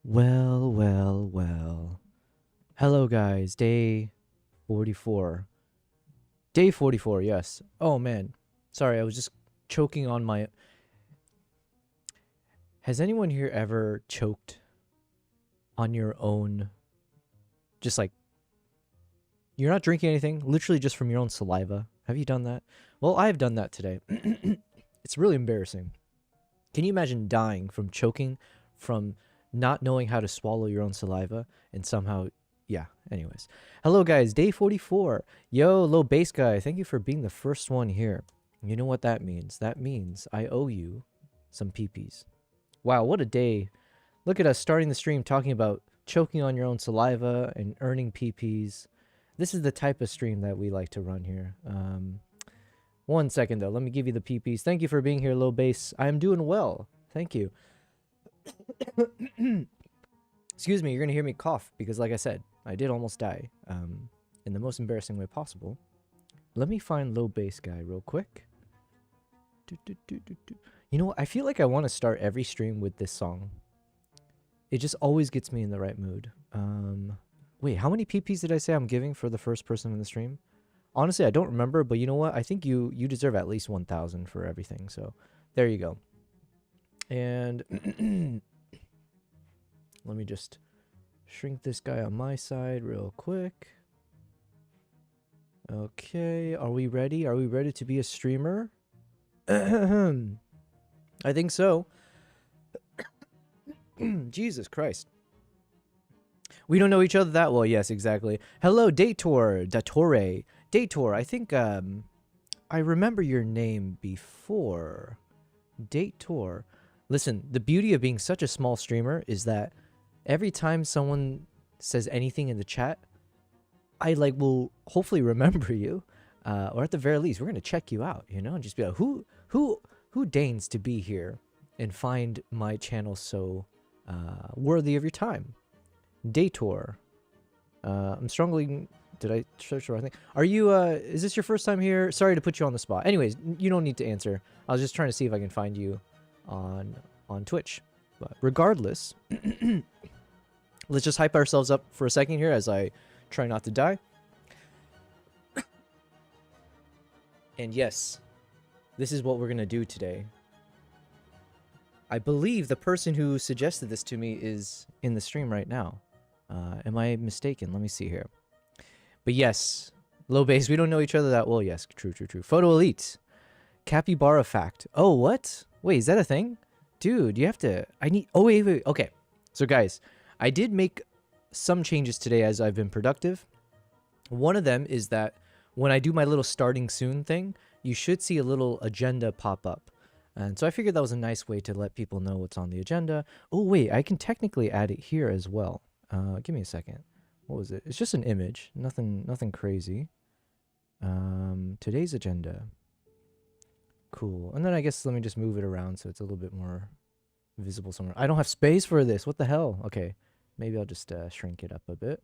Well, well, well. Hello, guys. Day 44. Day 44, yes. Oh, man. Sorry, I was just choking on my... Has anyone here ever choked on your own? Just like, you're not drinking anything, literally just from your own saliva. Have you done that? Well, I've done that today. It's really embarrassing. Can you imagine dying from choking from not knowing how to swallow your own saliva and somehow, yeah, anyways. Hello, guys, day 44. Yo, low bass guy, thank you for being the first one here. You know what that means? That means I owe you some peepees. Wow, what a day. Look at us starting the stream talking about choking on your own saliva and earning peepees. This is the type of stream that we like to run here. 1 second though, let me give you the peepees. Thank you for being here, low bass. I am doing well. Thank you. Excuse me, you're gonna hear me cough because, like I said, I did almost die in the most embarrassing way possible. Let me find low bass guy real quick. You know what? I feel like I want to start every stream with this song. It just always gets me in the right mood. Wait, how many PPs did I say I'm giving for the first person in the stream? Honestly, I don't remember, but you know what? I think you deserve at least 1,000 for everything. So there you go. And let me just shrink this guy on my side real quick. Okay, are we ready? Are we ready to be a streamer? I think so. Jesus Christ. We don't know each other that well. Yes, exactly. Hello, Dator. Dator, I think I remember your name before. Dator. Listen, the beauty of being such a small streamer is that every time someone says anything in the chat, I will hopefully remember you, or at the very least, we're gonna check you out, you know, and just be like, who deigns to be here and find my channel so worthy of your time? Dator. I'm struggling. Did I search the right thing? Are you? Is this your first time here? Sorry to put you on the spot. Anyways, you don't need to answer. I was just trying to see if I can find you on Twitch. But regardless, let's just hype ourselves up for a second here as I try not to die. And yes, this is what we're gonna do today. I believe the person who suggested this to me is in the stream right now. Am I mistaken? Let me see here. But yes, low bass, we don't know each other that well. Yes, true. Photo Elite. Capybara fact. Oh, what? Wait, is that a thing? Dude, you have to... Oh, wait. Okay. So, guys, I did make some changes today as I've been productive. One of them is that when I do my little starting soon thing, you should see a little agenda pop up. And so I figured that was a nice way to let people know what's on the agenda. Oh, wait, I can technically add it here as well. Give me a second. What was it? It's just an image. Nothing crazy. Today's agenda. Cool. And then I guess let me just move it around so it's a little bit more visible somewhere. I don't have space for this. What the hell? Okay. Maybe I'll just shrink it up a bit.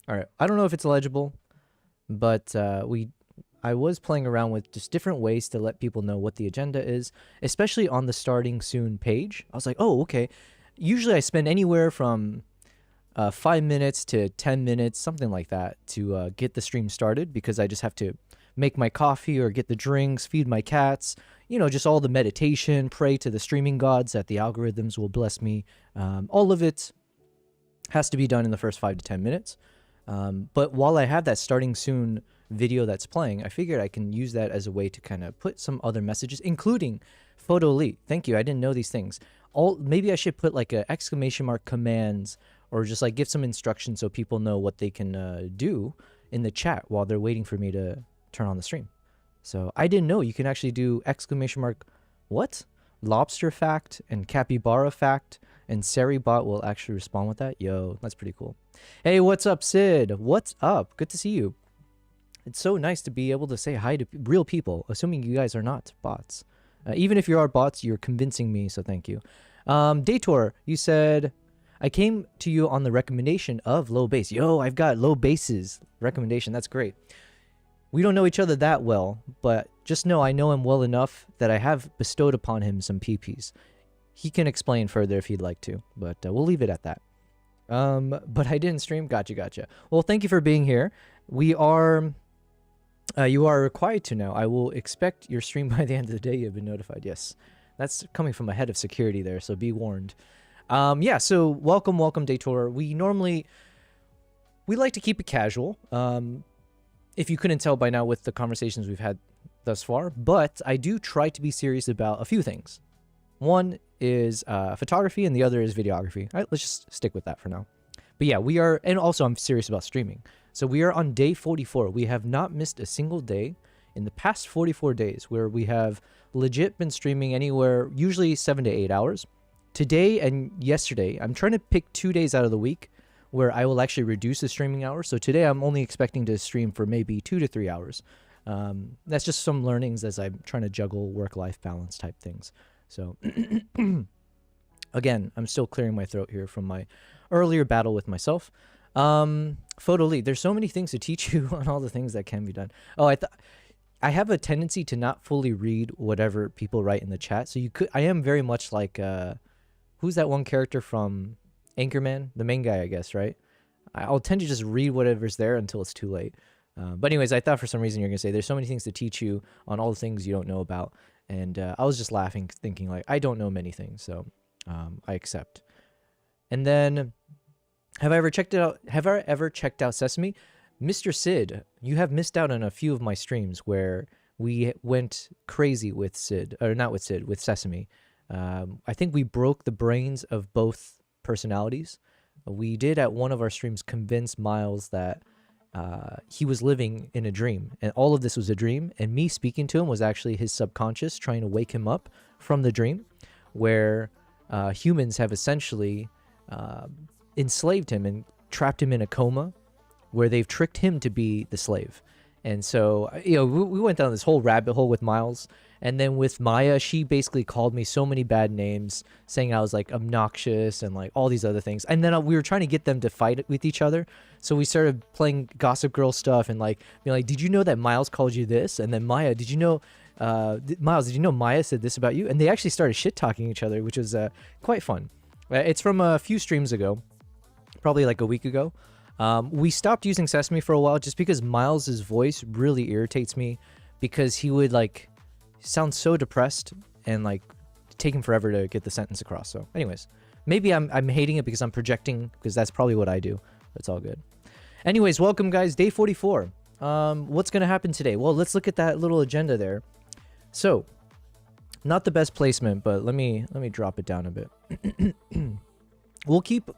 All right. I don't know if it's legible, but I was playing around with just different ways to let people know what the agenda is, especially on the starting soon page. I was like, oh, okay. Usually I spend anywhere from 5 minutes to 10 minutes, something like that, to get the stream started because I just have to make my coffee or get the drinks, feed my cats, you know, just all the meditation, pray to the streaming gods that the algorithms will bless me. All of it has to be done in the first 5 to 10 minutes. But while I have that starting soon video that's playing, I figured I can use that as a way to kind of put some other messages, including Photo Elite. Thank you. I didn't know these things. Maybe I should put like a exclamation mark commands or just like give some instructions so people know what they can do in the chat while they're waiting for me to turn on the stream. So I didn't know you can actually do exclamation mark what? Lobster fact and capybara fact, and Seribot will actually respond with that. Yo, that's pretty cool. Hey, what's up, Sid? What's up? Good to see you. It's so nice to be able to say hi to real people, assuming you guys are not bots. Even if you are bots, you're convincing me, so thank you. Dator, you said, I came to you on the recommendation of low bass. Yo, I've got low bass's recommendation. That's great. We don't know each other that well, but just know I know him well enough that I have bestowed upon him some PPs. he can explain further if he'd like to, but we'll leave it at that. But I didn't stream. Gotcha. Well, thank you for being here. We are, you are required to now. I will expect your stream by the end of the day. You've been notified. Yes, that's coming from a head of security there, so be warned. Yeah, so welcome, Dator. We like to keep it casual. If you couldn't tell by now with the conversations we've had thus far, but I do try to be serious about a few things. One is photography and the other is videography. All right, let's just stick with that for now. But yeah, we are, and also I'm serious about streaming. So we are on day 44. We have not missed a single day in the past 44 days where we have legit been streaming anywhere, usually 7 to 8 hours. Today and yesterday, I'm trying to pick 2 days out of the week where I will actually reduce the streaming hours. So today I'm only expecting to stream for maybe 2 to 3 hours. That's just some learnings as I'm trying to juggle work-life balance type things. So again, I'm still clearing my throat here from my earlier battle with myself. Photo lead, there's so many things to teach you on all the things that can be done. Oh, I have a tendency to not fully read whatever people write in the chat. So I am very much like, who's that one character from Anchorman? The main guy, I guess, right? I'll tend to just read whatever's there until it's too late. But anyways, I thought for some reason you're going to say there's so many things to teach you on all the things you don't know about. And I was just laughing, thinking like, I don't know many things, so I accept. And then, have I ever checked out Sesame? Mr. Sid, you have missed out on a few of my streams where we went crazy with Sid, or not with Sid, with Sesame. I think we broke the brains of both personalities. We did at one of our streams convince Miles that he was living in a dream, and all of this was a dream, and me speaking to him was actually his subconscious trying to wake him up from the dream, where humans have essentially enslaved him and trapped him in a coma, where they've tricked him to be the slave. And so, you know, we went down this whole rabbit hole with Miles. And then with Maya, she basically called me so many bad names, saying I was like obnoxious and like all these other things. And then we were trying to get them to fight with each other. So we started playing Gossip Girl stuff and like being like, did you know that Miles called you this? And then Maya, did you know, Miles, did you know Maya said this about you? And they actually started shit talking each other, which was quite fun. It's from a few streams ago, probably like a week ago. We stopped using Sesame for a while just because Miles's voice really irritates me, because he would like sound so depressed and like take him forever to get the sentence across. So anyways, maybe I'm hating it because I'm projecting, because that's probably what I do. It's all good. Anyways, welcome guys, day 44. What's gonna happen today? Well, let's look at that little agenda there. So, not the best placement, but let me drop it down a bit. We'll keep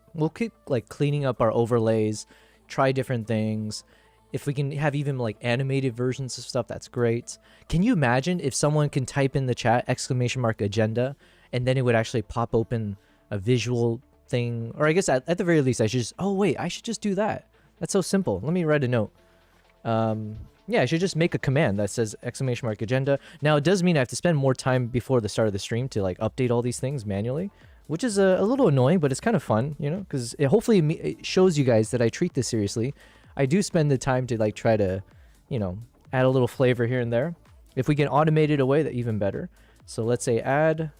like cleaning up our overlays, try different things. If we can have even like animated versions of stuff, that's great. Can you imagine if someone can type in the chat !agenda and then it would actually pop open a visual thing? Or I guess at the very least I should just, oh wait, I should just do that. That's so simple. Let me write a note. Yeah, I should just make a command that says !agenda. Now it does mean I have to spend more time before the start of the stream to like update all these things manually, which is a little annoying, but it's kind of fun, you know, because hopefully it shows you guys that I treat this seriously. I do spend the time to like try to, you know, add a little flavor here and there. If we can automate it away, that even better. So let's say add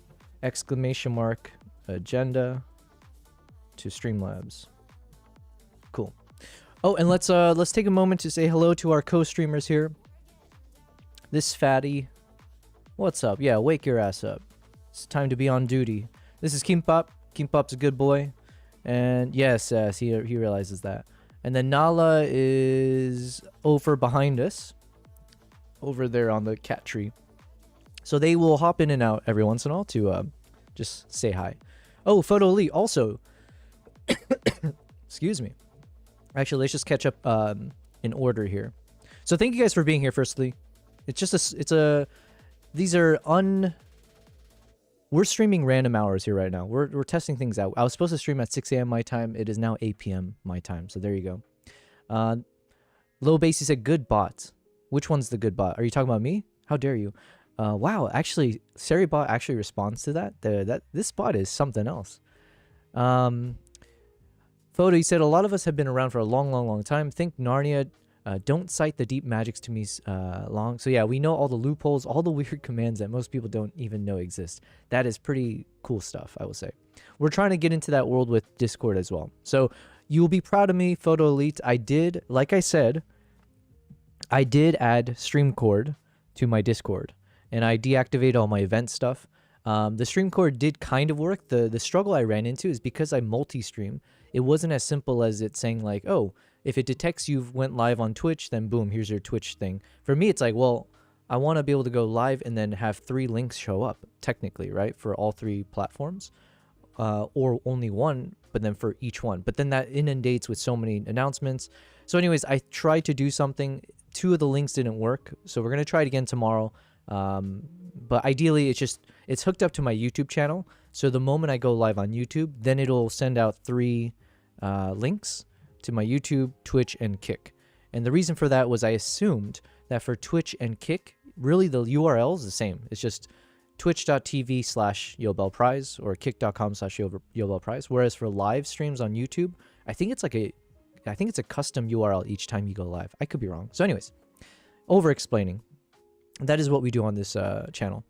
!agenda to Streamlabs. Cool. Oh, and let's take a moment to say hello to our co-streamers here. This fatty, what's up? Yeah, wake your ass up. It's time to be on duty. This is Kimpop. Kimpop's a good boy. And yes, he realizes that. And then Nala is over behind us. Over there on the cat tree. So they will hop in and out every once in a while to just say hi. Oh, Photo Elite also. Excuse me. Actually, let's just catch up in order here. So thank you guys for being here, firstly. It's just we're streaming random hours here right now. We're testing things out. I was supposed to stream at 6 a.m. my time. It is now 8 p.m. my time. So there you go. Low Basie said, good bot. Which one's the good bot? Are you talking about me? How dare you? Wow, actually, Seribot actually responds to that. This bot is something else. Photo, he said, a lot of us have been around for a long, long, long time. Think Narnia Don't cite the deep magics to me long. So yeah, we know all the loopholes, all the weird commands that most people don't even know exist. That is pretty cool stuff, I will say. We're trying to get into that world with Discord as well. So you'll be proud of me, Photo Elite. I did, like I said, I did add StreamCord to my Discord, and I deactivated all my event stuff. The StreamCord did kind of work. The struggle I ran into is because I multi-stream, it wasn't as simple as it saying like, oh, if it detects you went live on Twitch, then boom, here's your Twitch thing. For me, it's like, well, I want to be able to go live and then have 3 links show up, technically, right, for all 3 platforms, or only one, but then for each one. But then that inundates with so many announcements. So anyways, I tried to do something. 2 of the links didn't work, so we're going to try it again tomorrow. But ideally, it's hooked up to my YouTube channel. So the moment I go live on YouTube, then it'll send out 3 links to my YouTube, Twitch, and Kick. And the reason for that was I assumed that for Twitch and Kick, really the URL is the same. It's just twitch.tv/YoBellPrize or kick.com/YoBellPrize. Whereas for live streams on YouTube, I think it's a custom URL each time you go live. I could be wrong. So anyways, over-explaining. That is what we do on this channel.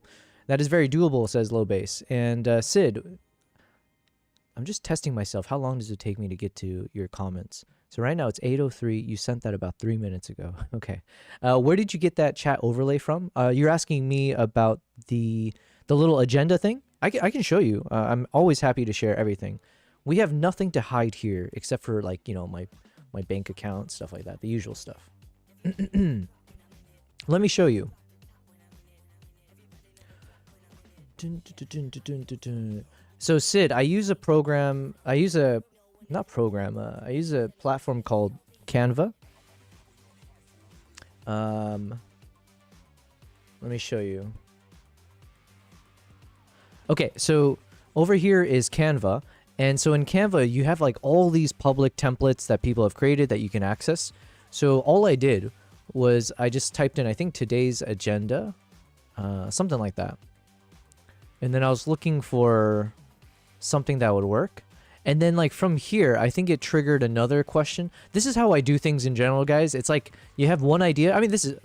That is very doable, says Low Base. And Sid, I'm just testing myself. How long does it take me to get to your comments? So right now it's 8:03. You sent that about 3 minutes ago. Okay. Where did you get that chat overlay from? You're asking me about the little agenda thing? I can show you. I'm always happy to share everything. We have nothing to hide here except for, like, you know, my bank account, stuff like that. The usual stuff. Let me show you. So Sid, I use a platform called Canva. Let me show you. Okay, so over here is Canva. And so in Canva, you have like all these public templates that people have created that you can access. So all I did was I just typed in, I think, today's agenda, something like that. And then I was looking for something that would work. And then, like, from here, I think it triggered another question. This is how I do things in general, guys. It's like you have one idea. I mean, this is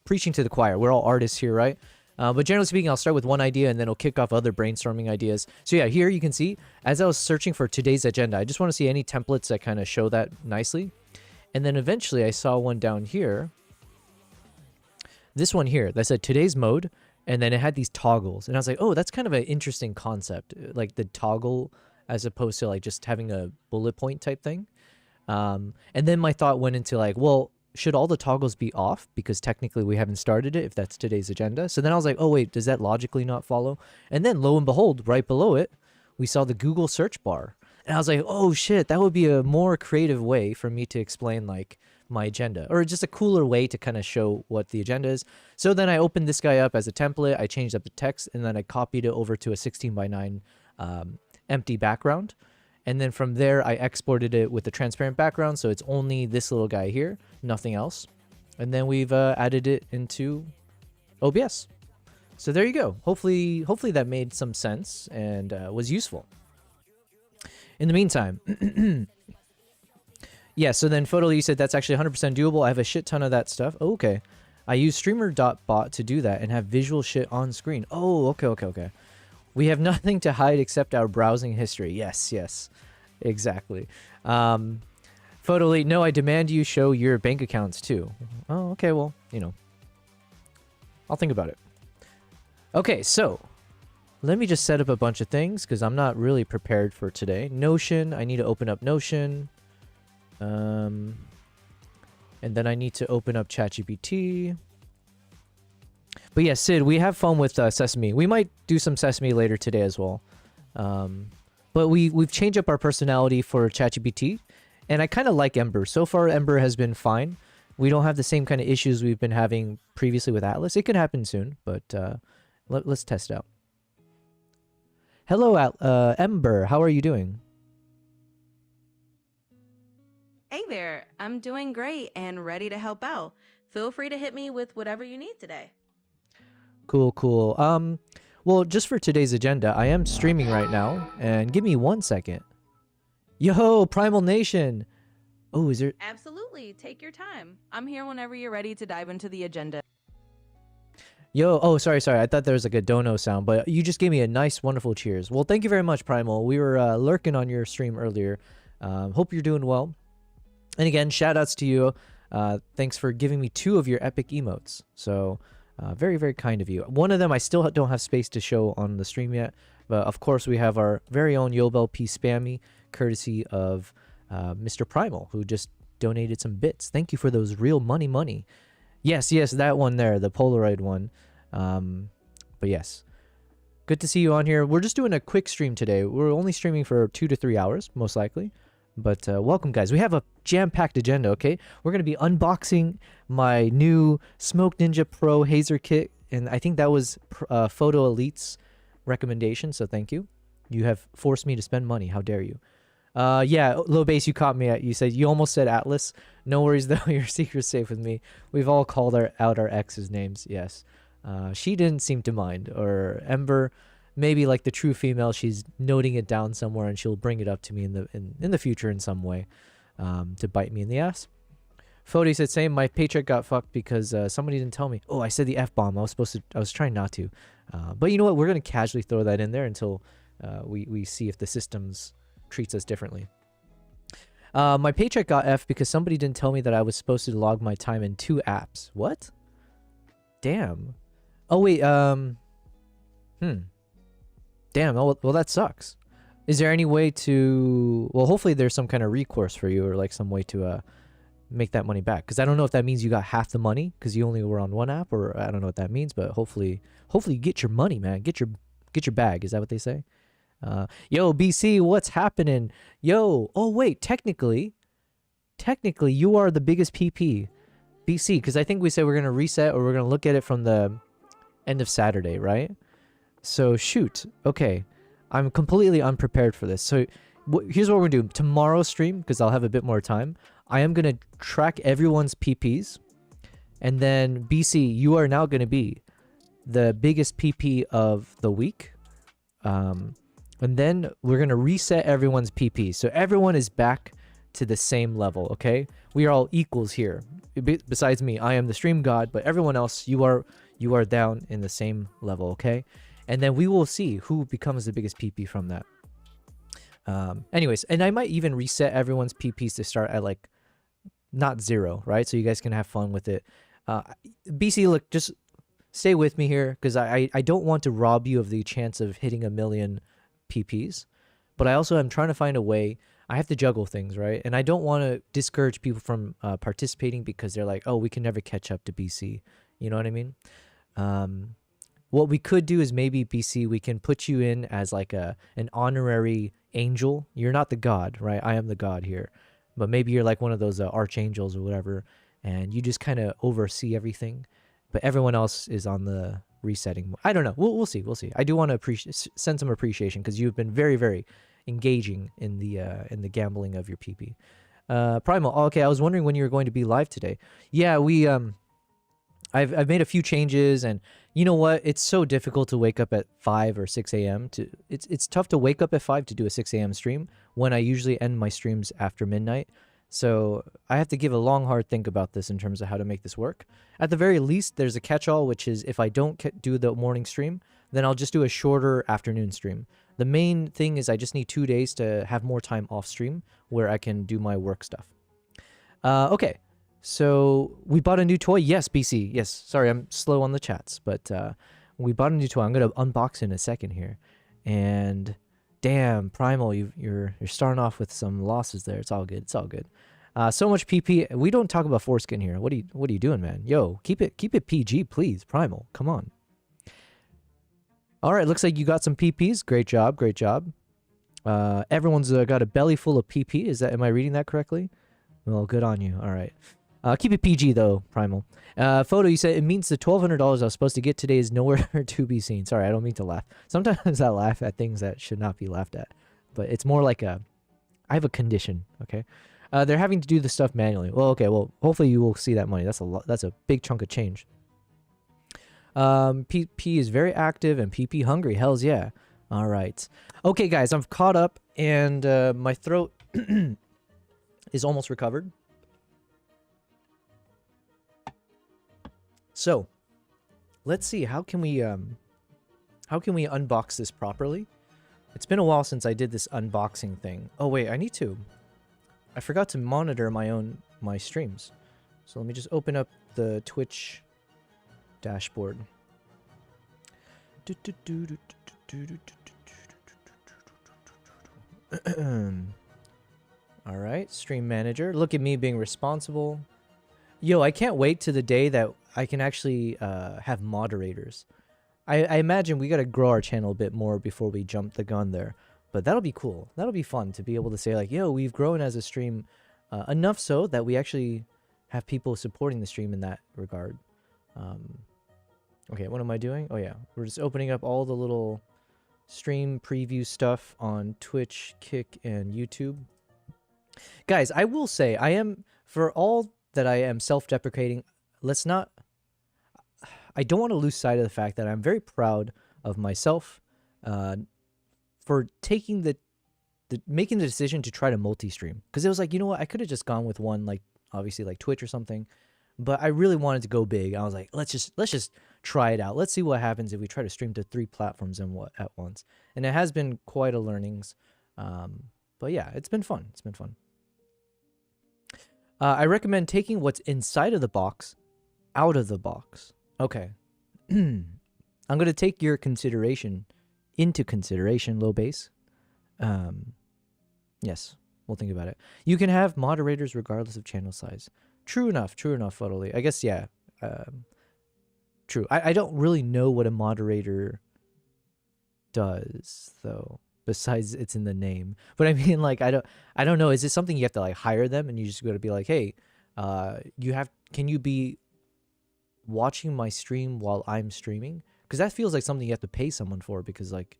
preaching to the choir. We're all artists here, right? But generally speaking, I'll start with one idea and then it'll kick off other brainstorming ideas. So yeah, here you can see, as I was searching for today's agenda, I just want to see any templates that kind of show that nicely. And then eventually I saw one down here. This one here that said today's mode. And then it had these toggles. And I was like, oh, that's kind of an interesting concept. Like the toggle as opposed to like just having a bullet point type thing. And then my thought went into like, well, should all the toggles be off? Because technically we haven't started it if that's today's agenda. So then I was like, oh, wait, does that logically not follow? And then lo and behold, right below it, we saw the Google search bar. And I was like, oh, shit, that would be a more creative way for me to explain like my agenda, or just a cooler way to kind of show what the agenda is. So then I opened this guy up as a template. I changed up the text and then I copied it over to a 16:9 empty background. And then from there, I exported it with the transparent background. So it's only this little guy here, nothing else. And then we've added it into OBS. So there you go. Hopefully that made some sense and was useful. In the meantime, yeah, so then Photoli said that's actually 100% doable. I have a shit ton of that stuff. Oh, okay. I use streamer.bot to do that and have visual shit on screen. Oh, okay. We have nothing to hide except our browsing history. Yes. Exactly. Photoli, no, I demand you show your bank accounts too. Oh, okay, well, you know. I'll think about it. Okay, so let me just set up a bunch of things because I'm not really prepared for today. Notion, I need to open up Notion. And then I need to open up ChatGPT. But yeah, Sid, we have fun with Sesame. We might do some Sesame later today as well. But we've changed up our personality for ChatGPT. And I kind of like Ember. So far, Ember has been fine. We don't have the same kind of issues we've been having previously with Atlas. It could happen soon, but let's test it out. Hello, Ember. How are you doing? Hey there, I'm doing great and ready to help out. Feel free to hit me with whatever you need today. Cool. Well, just for today's agenda, I am streaming right now, and give me 1 second. Yo, Primal Nation! Oh, is there? Absolutely. Take your time. I'm here whenever you're ready to dive into the agenda. Yo, oh, sorry. I thought there was like a dono sound, but you just gave me a nice, wonderful cheers. Well, thank you very much, Primal. We were lurking on your stream earlier. Hope you're doing well. And again, shout outs to you. Thanks for giving me 2 of your epic emotes. So, very, very kind of you. One of them I still don't have space to show on the stream yet. But of course, we have our very own Yobel P. Spammy, courtesy of Mr. Primal, who just donated some bits. Thank you for those real money. Yes, that one there, the Polaroid one. But yes, good to see you on here. We're just doing a quick stream today. We're only streaming for 2 to 3 hours, most likely. But welcome, guys. We have a jam-packed agenda, okay? We're going to be unboxing my new smokeNINJA Pro Hazer kit. And I think that was Photo Elite's recommendation, so thank you. You have forced me to spend money. How dare you? Yeah, Low Base, you caught me at. You said you almost said Atlas. No worries though, your secret's safe with me. We've all called out our ex's names. Yes, she didn't seem to mind. Or Ember, maybe like the true female, she's noting it down somewhere and she'll bring it up to me in the future in some way, to bite me in the ass. Fody said same. My paycheck got fucked because somebody didn't tell me. Oh, I said the F-bomb. I was trying not to. But you know what? We're gonna casually throw that in there until we see if the systems treats us differently. My paycheck got F because somebody didn't tell me that I was supposed to log my time in 2 apps. What? Damn. Oh wait. Damn. Oh, well, that sucks. Is there any way to? Well, hopefully there's some kind of recourse for you, or like some way to make that money back. Because I don't know if that means you got half the money because you only were on 1 app, or I don't know what that means. But hopefully you get your money, man. Get your bag. Is that what they say? Yo, BC, what's happening? Yo, oh wait, technically, you are the biggest PP, BC, because I think we said we're gonna reset, or we're gonna look at it from the end of Saturday, right? So shoot, okay, I'm completely unprepared for this. So here's what we're gonna do. Tomorrow's stream, because I'll have a bit more time, I am gonna track everyone's PPs, and then BC, you are now gonna be the biggest PP of the week. And then we're going to reset everyone's PP. So everyone is back to the same level, okay? We are all equals here. Besides me, I am the stream god, but everyone else, you are down in the same level, okay? And then we will see who becomes the biggest PP from that. Anyways, and I might even reset everyone's PPs to start at like not 0, right? So you guys can have fun with it. BC, look, just stay with me here because I don't want to rob you of the chance of hitting 1 million PPs, but I also am trying to find a way. I have to juggle things, right? And I don't want to discourage people from participating because they're like, oh, we can never catch up to BC. You know what I mean? What we could do is maybe BC, we can put you in as like an honorary angel. You're not the god, right? I am the god here, but maybe you're like one of those archangels or whatever, and you just kind of oversee everything, but everyone else is on the resetting. I don't know. We'll see. I do want to send some appreciation because you've been very, very engaging in the gambling of your PP. Primal. Okay, I was wondering when you were going to be live today. Yeah, we I've made a few changes, and you know what? It's so difficult to wake up at 5 or 6 a.m. It's tough to wake up at 5 to do a 6 a.m. stream when I usually end my streams after midnight. So I have to give a long, hard think about this in terms of how to make this work. At the very least, there's a catch-all, which is if I don't do the morning stream, then I'll just do a shorter afternoon stream. The main thing is I just need 2 days to have more time off stream where I can do my work stuff. Okay, so we bought a new toy. Yes, BC. Yes, sorry, I'm slow on the chats, but we bought a new toy. I'm going to unbox it in a second here. And damn, Primal, you're starting off with some losses there. It's all good. It's all good. So much PP. We don't talk about foreskin here. What are you doing, man? Yo, keep it PG, please. Primal, come on. All right, looks like you got some PPs. Great job, great job. Everyone's got a belly full of PP. Am I reading that correctly? Well, good on you. All right. Keep it PG though, Primal. Photo, you said it means the $1,200 I was supposed to get today is nowhere to be seen. Sorry, I don't mean to laugh. Sometimes I laugh at things that should not be laughed at, but it's more like I have a condition. Okay, they're having to do the stuff manually. Well, okay. Well, hopefully you will see that money. That's a lot. That's a big chunk of change. PP is very active and PP hungry. Hells yeah. All right. Okay, guys, I'm caught up and my throat is almost recovered. So, let's see, how can we unbox this properly? It's been a while since I did this unboxing thing. Oh wait, I forgot to monitor my streams. So let me just open up the Twitch dashboard. All right, stream manager. Look at me being responsible. Yo, I can't wait to the day that I can actually have moderators. I imagine we got to grow our channel a bit more before we jump the gun there. But that'll be cool. That'll be fun to be able to say like, yo, we've grown as a stream enough so that we actually have people supporting the stream in that regard. Okay, what am I doing? Oh yeah, we're just opening up all the little stream preview stuff on Twitch, Kick, and YouTube. Guys, I will say, for all that I am self-deprecating, I don't want to lose sight of the fact that I'm very proud of myself for taking making the decision to try to multi-stream. Because it was like, you know what, I could have just gone with one, like obviously like Twitch or something, but I really wanted to go big. I was like, let's just try it out. Let's see what happens if we try to stream to 3 platforms at once. And it has been quite a learnings. But yeah, it's been fun. It's been fun. I recommend taking what's inside of the box out of the box. Okay. I'm going to take your consideration into consideration, low base. Yes, we'll think about it. You can have moderators regardless of channel size. True enough, totally. I guess, yeah. True. I don't really know what a moderator does, though, besides it's in the name. But I mean, like, I don't know. Is this something you have to, like, hire them and you just got to be like, hey, can you be watching my stream while I'm streaming? Because that feels like something you have to pay someone for, because, like,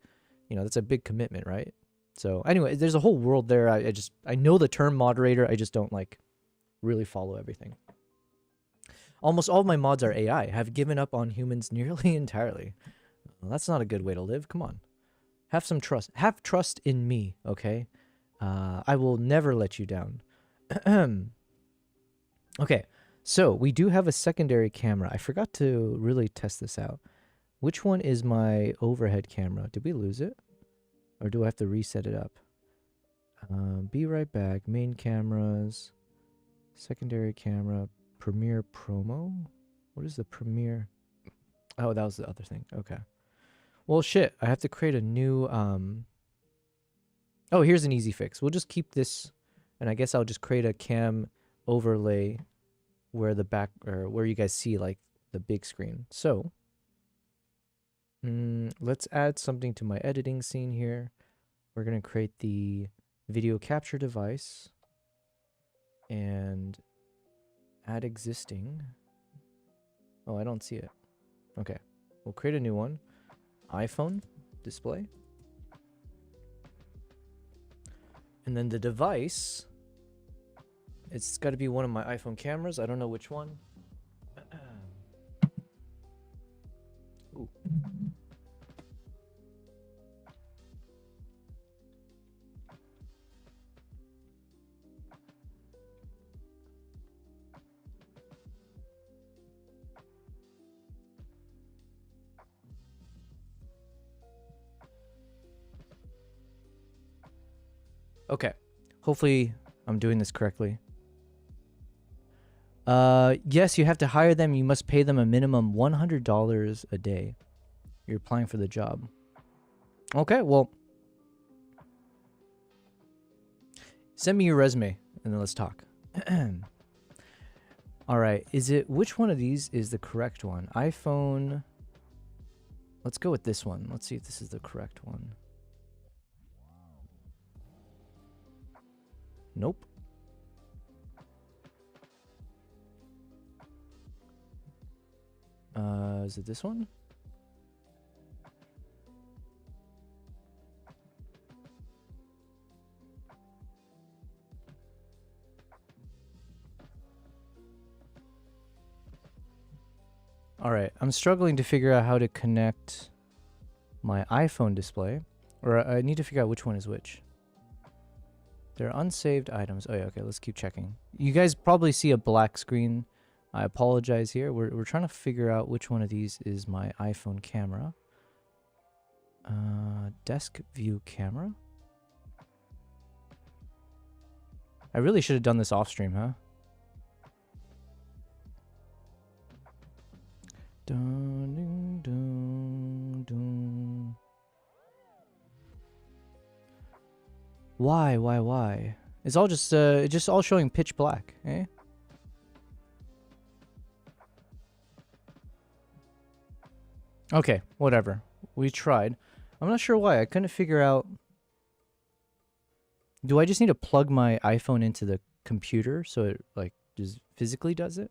you know, that's a big commitment, right? So anyway, there's a whole world there. I know the term moderator. I just don't, like, really follow everything. Almost all of my mods are AI. Have given up on humans nearly entirely. Well, that's not a good way to live. Come on. Have some trust. Have trust in me, okay? I will never let you down. Okay, so we do have a secondary camera. I forgot to really test this out. Which one is my overhead camera? Did we lose it? Or do I have to reset it up? Be right back. Main cameras. Secondary camera. Premiere promo? What is the premiere? Oh, that was the other thing. Okay. Well, shit. I have to create a new... Oh, here's an easy fix. We'll just keep this, and I guess I'll just create a cam overlay where the back, or where you guys see, like, the big screen. So, let's add something to my editing scene here. We're going to create the video capture device and add existing. Oh, I don't see it. Okay. We'll create a new one. iPhone display. And then the device, it's got to be one of my iPhone cameras. I don't know which one. Ooh. Okay. Hopefully I'm doing this correctly. Yes, you have to hire them. You must pay them a minimum $100 a day. You're applying for the job. Okay, well, send me your resume and then let's talk. All right, which one of these is the correct one? iPhone. Let's go with this one. Let's see if this is the correct one. Nope. Is it this one? All right, I'm struggling to figure out how to connect my iPhone display, or I need to figure out which one is which. They're unsaved items. Oh yeah, okay, let's keep checking. You guys probably see a black screen. I apologize here. We're trying to figure out which one of these is my iPhone camera. Desk view camera. I really should have done this off stream, huh? Dun, dun, dun, dun. Why? It's all just all showing pitch black, eh? Okay, whatever. We tried. I'm not sure why. I couldn't figure out. Do I just need to plug my iPhone into the computer so it like just physically does it?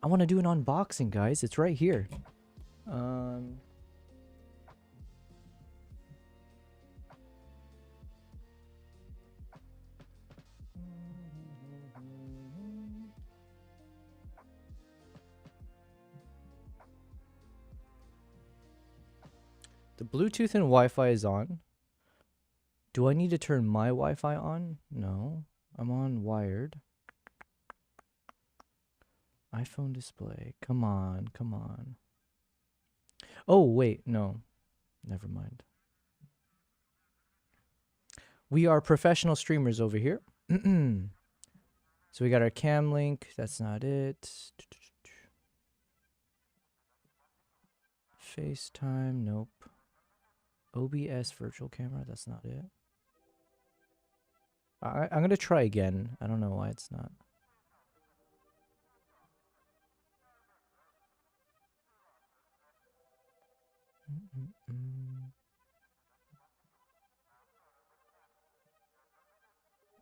I want to do an unboxing, guys. It's right here. The Bluetooth and Wi-Fi is on. Do I need to turn my Wi-Fi on? No. I'm on wired. iPhone display. Come on, come on. Oh, wait, no. Never mind. We are professional streamers over here. So we got our cam link. That's not it. FaceTime. Nope. OBS virtual camera. That's not it. I'm going to try again. I don't know why it's not.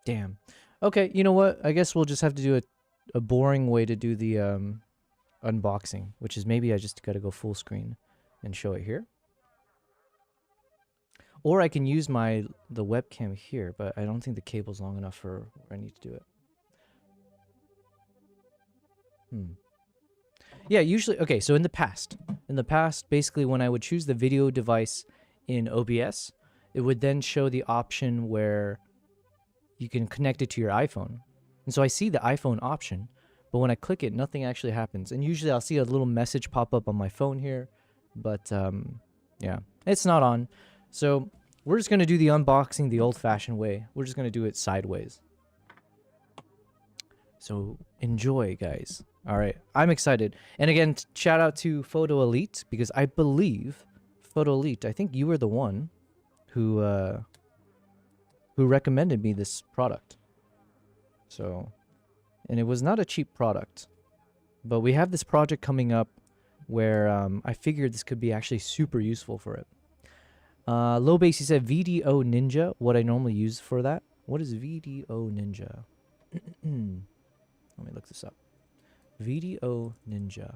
Damn. Okay, you know what? I guess we'll just have to do a boring way to do the unboxing, which is maybe I just got to go full screen and show it here. Or I can use the webcam here, but I don't think the cable's long enough for where I need to do it. Yeah, usually, okay, so in the past, basically when I would choose the video device in OBS, it would then show the option where you can connect it to your iPhone. And so I see the iPhone option, but when I click it, nothing actually happens. And usually I'll see a little message pop up on my phone here, but yeah, it's not on. So we're just going to do the unboxing the old-fashioned way. We're just going to do it sideways. So enjoy, guys. All right, I'm excited. And again, shout out to Photo Elite, because I believe Photo Elite, I think you were the one who recommended me this product. So, and it was not a cheap product, but we have this project coming up where I figured this could be actually super useful for it. Low base, he said VDO-NINJA, what I normally use for that. What is VDO-NINJA? Let me look this up. VDO-NINJA.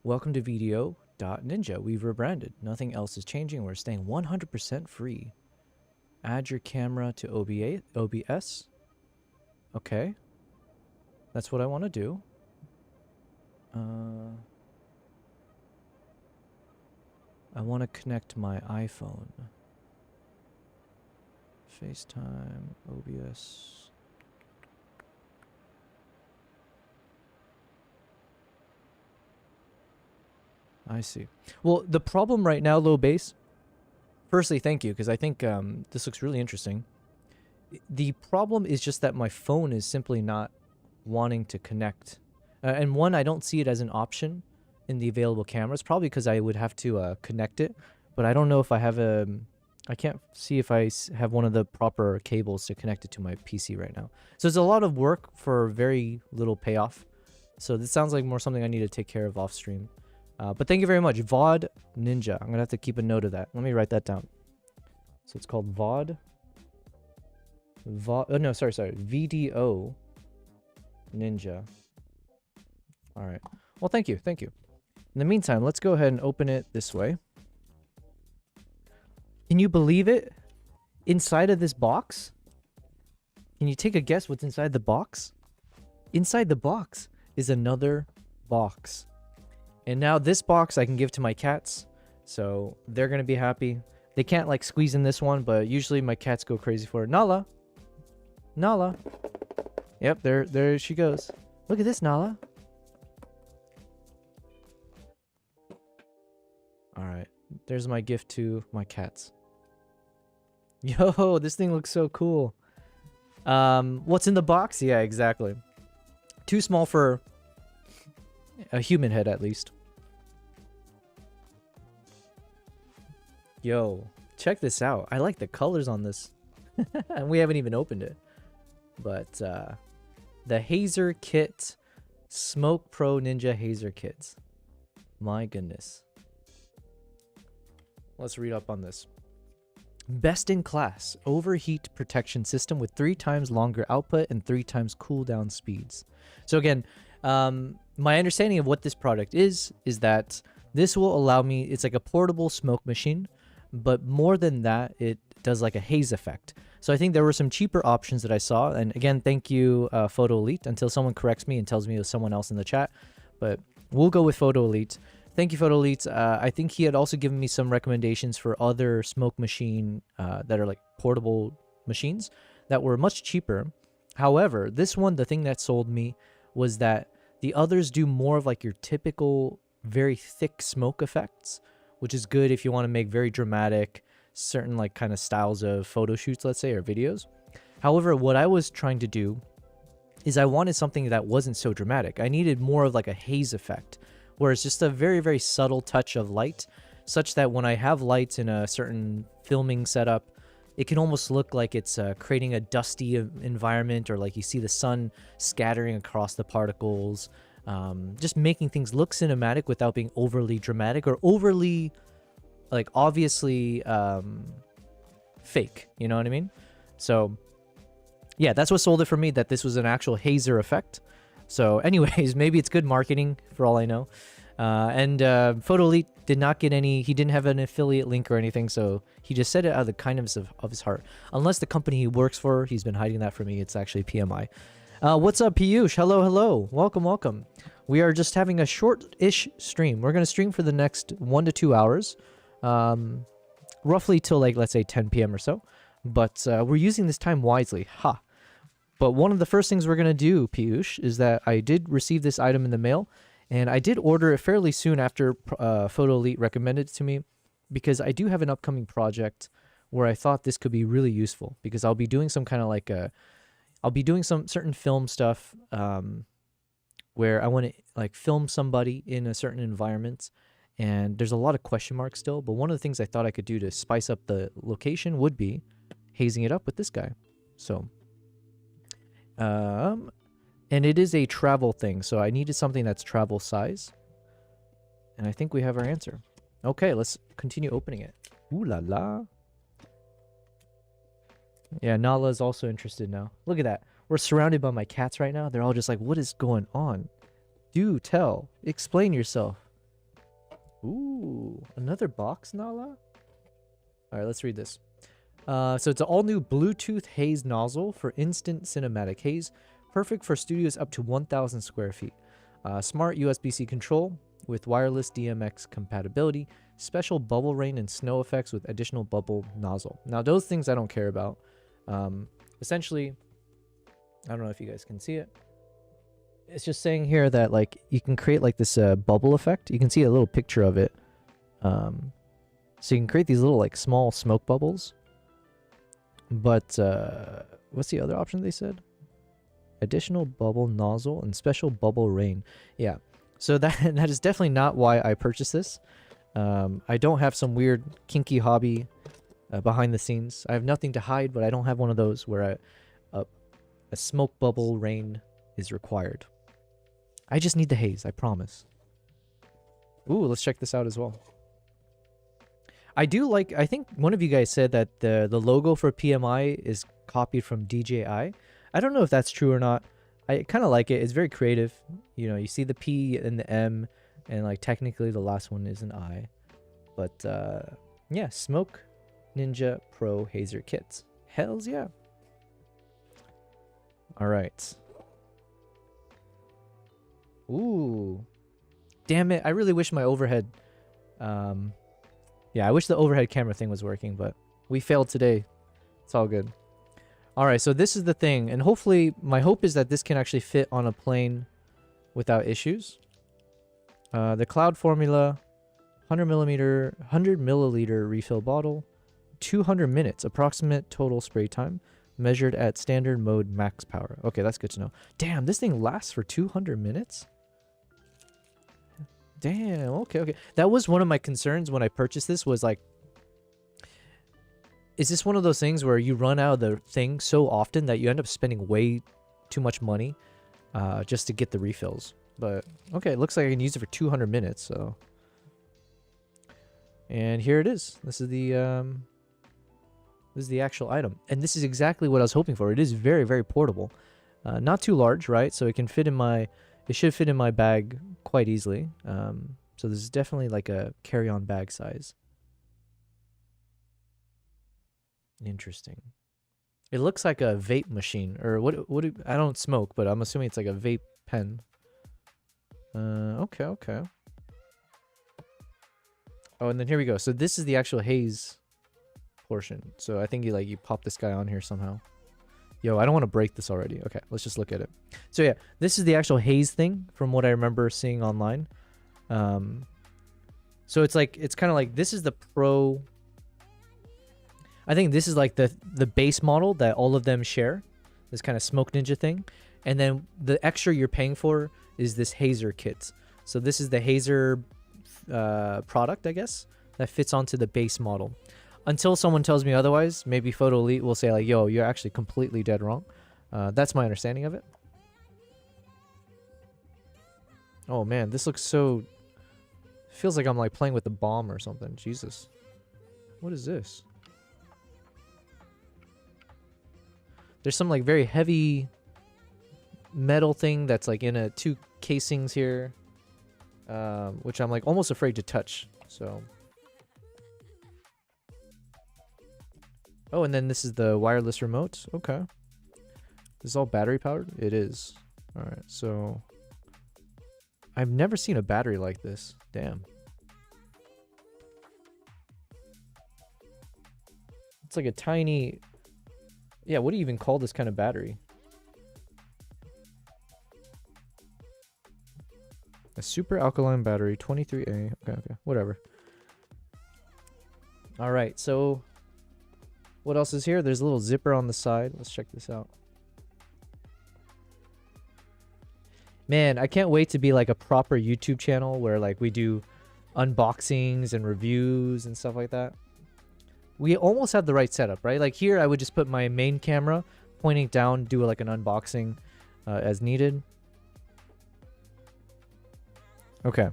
Welcome to VDO.NINJA. We've rebranded. Nothing else is changing. We're staying 100% free. Add your camera to OBS. Okay. That's what I want to do. I want to connect my iPhone. FaceTime, OBS. I see. Well, the problem right now, low base. Firstly, thank you, because I think this looks really interesting. The problem is just that my phone is simply not wanting to connect. And one, I don't see it as an option in the available cameras, probably because I would have to connect it. But I don't know if I have I can't see if I have one of the proper cables to connect it to my PC right now. So it's a lot of work for very little payoff. So this sounds like more something I need to take care of off stream. But thank you very much. VOD Ninja. I'm going to have to keep a note of that. Let me write that down. So it's called VOD. Oh, no, sorry. VDO Ninja. All right. Well, thank you. Thank you. In the meantime, let's go ahead and open it this way. Can you believe it? Inside of this box? Can you take a guess what's inside the box? Inside the box is another box. And now this box I can give to my cats, so they're going to be happy. They can't like squeeze in this one, but usually my cats go crazy for it. Nala. Nala. Yep, there she goes. Look at this, Nala. All right. There's my gift to my cats. Yo, this thing looks so cool. What's in the box? Yeah, exactly. Too small for a human head, at least. Yo, check this out. I like the colors on this. And we haven't even opened it. But, the Hazer kit. Smoke Pro Ninja Hazer kits. My goodness. Let's read up on this. Best in class. Overheat protection system with 3 times longer output and 3 times cooldown speeds. So again, my understanding of what this product is that this will allow me, it's like a portable smoke machine, but more than that, it does like a haze effect. So I think there were some cheaper options that I saw. And again, thank you, Photo Elite, until someone corrects me and tells me it was someone else in the chat. But we'll go with Photo Elite. Thank you, Photo Elite. I think he had also given me some recommendations for other smoke machine that are like portable machines that were much cheaper. However, this one, the thing that sold me was that the others do more of like your typical very thick smoke effects, which is good if you want to make very dramatic, certain like kind of styles of photo shoots, let's say, or videos. However, what I was trying to do is I wanted something that wasn't so dramatic. I needed more of like a haze effect, where it's just a very, very subtle touch of light, such that when I have lights in a certain filming setup, it can almost look like it's creating a dusty environment, or like you see the sun scattering across the particles, just making things look cinematic without being overly dramatic or overly, like, obviously fake, you know what I mean? So yeah, that's what sold it for me, that this was an actual hazer effect. So anyways, maybe it's good marketing for all I know. And Photo Elite did not get any, he didn't have an affiliate link or anything, so he just said it out of the kindness of his heart. Unless the company he works for, he's been hiding that from me, it's actually PMI. What's up, Piyush? Hello, hello. Welcome, welcome. We are just having a short-ish stream. We're going to stream for the next 1 to 2 hours, roughly till, like, let's say 10 p.m. or so. But we're using this time wisely. Ha! But one of the first things we're going to do, Piyush, is that I did receive this item in the mail, and I did order it fairly soon after Photo Elite recommended it to me, because I do have an upcoming project where I thought this could be really useful, because I'll be doing some kind of like I'll be doing some certain film stuff where I want to like film somebody in a certain environment, and there's a lot of question marks still, but one of the things I thought I could do to spice up the location would be hazing it up with this guy. So and it is a travel thing, so I needed something that's travel size. And I think we have our answer. Okay, let's continue opening it. Ooh la la. Yeah, Nala is also interested now. Look at that. We're surrounded by my cats right now. They're all just like, what is going on? Do tell. Explain yourself. Ooh, another box, Nala? All right, let's read this. So it's an all-new Bluetooth haze nozzle for instant cinematic haze, perfect for studios up to 1,000 square feet. Smart USB-C control with wireless DMX compatibility, special bubble rain and snow effects with additional bubble nozzle. Now, those things I don't care about. Essentially, I don't know if you guys can see it. It's just saying here that like you can create like this bubble effect. You can see a little picture of it. So you can create these little like small smoke bubbles. But what's the other option they said? Additional bubble nozzle and special bubble rain. Yeah. So that is definitely not why I purchased this. I don't have some weird kinky hobby behind the scenes. I have nothing to hide, but I don't have one of those where a smoke bubble rain is required. I just need the haze, I promise. Ooh, let's check this out as well. I do like, I think one of you guys said that the logo for PMI is copied from DJI. I don't know if that's true or not. I kind of like it. It's very creative. You know, you see the P and the M, and like technically the last one is an I. But yeah, smokeNINJA Pro Hazer kits. Hells yeah. All right. Ooh. Damn it. I really wish my overhead Yeah, I wish the overhead camera thing was working, but we failed today. It's all good. All right, so this is the thing, and hopefully, my hope is that this can actually fit on a plane without issues. The cloud formula, 100 milliliter refill bottle, 200 minutes approximate total spray time, measured at standard mode max power. Okay, that's good to know. Damn, this thing lasts for 200 minutes? Damn, okay. That was one of my concerns when I purchased this, was like, is this one of those things where you run out of the thing so often that you end up spending way too much money just to get the refills? But, okay, it looks like I can use it for 200 minutes, so. And here it is. This is the actual item. And this is exactly what I was hoping for. It is very, very portable. Not too large, right? So it can fit in my... It should fit in my bag quite easily. So this is definitely like a carry-on bag size. Interesting. It looks like a vape machine, or I don't smoke, but I'm assuming it's like a vape pen. Okay. Oh, and then here we go. So this is the actual haze portion. So I think you pop this guy on here somehow. Yo, I don't want to break this already. Okay, let's just look at it. So yeah, this is the actual haze thing from what I remember seeing online. So it's kind of like, this is the Pro. I think this is like the base model that all of them share. This kind of smokeNINJA thing. And then the extra you're paying for is this Hazer kit. So this is the Hazer product, I guess, that fits onto the base model. Until someone tells me otherwise, maybe Photo Elite will say like, yo, you're actually completely dead wrong. That's my understanding of it. Oh man, this looks so... Feels like I'm like playing with a bomb or something. Jesus. What is this? There's some like very heavy metal thing that's like in two casings here. Which I'm like almost afraid to touch. So... Oh, and then this is the wireless remote. Okay. This is all battery powered? It is. Alright, so... I've never seen a battery like this. Damn. It's like a tiny... Yeah, what do you even call this kind of battery? A super alkaline battery, 23A. Okay, whatever. Alright, so... What else is here? There's a little zipper on the side. Let's check this out. Man, I can't wait to be like a proper YouTube channel where like we do unboxings and reviews and stuff like that. We almost have the right setup, right? Like here, I would just put my main camera pointing down, do like an unboxing as needed. Okay.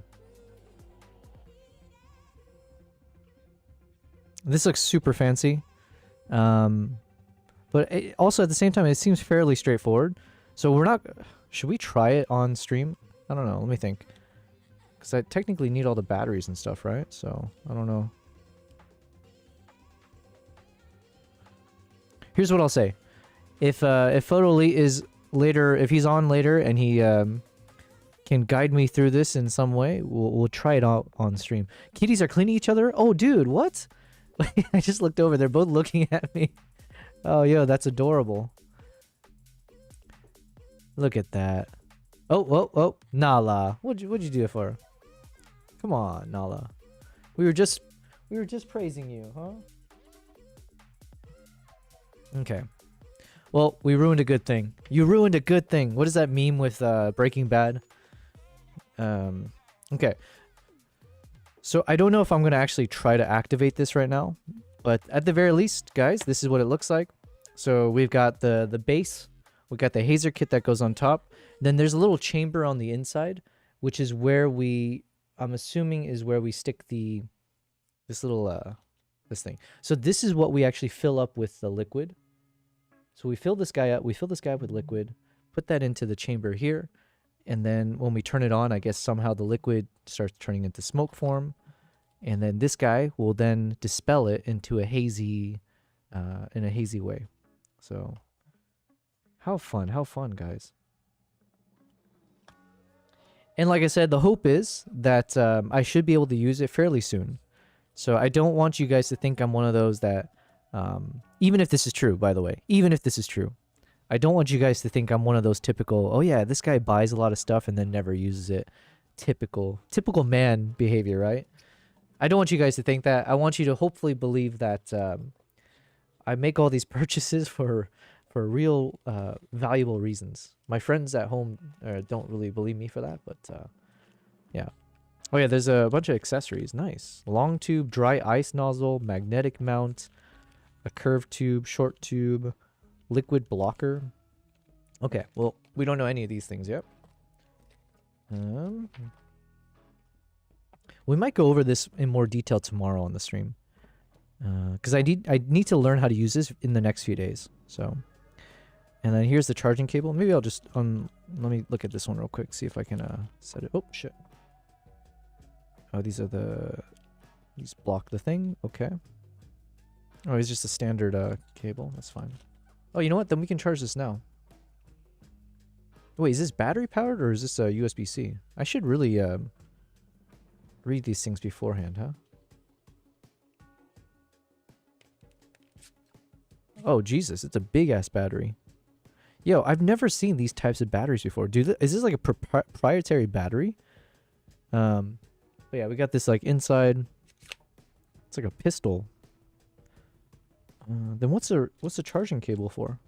This looks super fancy. But also at the same time, it seems fairly straightforward. So we're not... Should we try it on stream? I don't know. Let me think. Because I technically need all the batteries and stuff, right? So, I don't know. Here's what I'll say. If Photo Elite is later... If he's on later and he can guide me through this in some way, we'll try it out on stream. Kitties are cleaning each other? Oh, dude, what? I just looked over. They're both looking at me. Oh, yo, that's adorable. Look at that. Oh, Nala. What'd you do it for? Come on, Nala. We were just praising you, huh? Okay. Well, we ruined a good thing. You ruined a good thing. What is that meme with Breaking Bad? Okay. So I don't know if I'm going to actually try to activate this right now, but at the very least, guys, this is what it looks like. So we've got the base, we've got the Hazer kit that goes on top. Then there's a little chamber on the inside, which is where I'm assuming is where we stick this thing. So this is what we actually fill up with the liquid. So we fill this guy up with liquid, put that into the chamber here. And then when we turn it on, I guess somehow the liquid starts turning into smoke form. And then this guy will then dispel it into a hazy, in a hazy way. So, how fun, guys. And like I said, the hope is that I should be able to use it fairly soon. So I don't want you guys to think I'm one of those that, even if this is true, by the way, even if this is true, I don't want you guys to think I'm one of those typical, oh yeah, this guy buys a lot of stuff and then never uses it. Typical man behavior, right? I don't want you guys to think that. I want you to hopefully believe that I make all these purchases for real valuable reasons. My friends at home don't really believe me for that, but yeah. Oh yeah, there's a bunch of accessories. Nice. Long tube, dry ice nozzle, magnetic mount, a curved tube, short tube, liquid blocker. Okay, well, we don't know any of these things yet. We might go over this in more detail tomorrow on the stream. Because I need to learn how to use this in the next few days. So, and then here's the charging cable. Maybe I'll just let me look at this one real quick, see if I can set it. Oh shit. Oh, these block the thing. Okay. Oh, it's just a standard cable. That's fine. Oh, you know what? Then we can charge this now. Wait, is this battery powered or is this a USB-C? I should really read these things beforehand, huh? Oh, Jesus, it's a big-ass battery. Yo, I've never seen these types of batteries before. Is this like a proprietary battery? But yeah, we got this like inside. It's like a pistol. Then what's the charging cable for?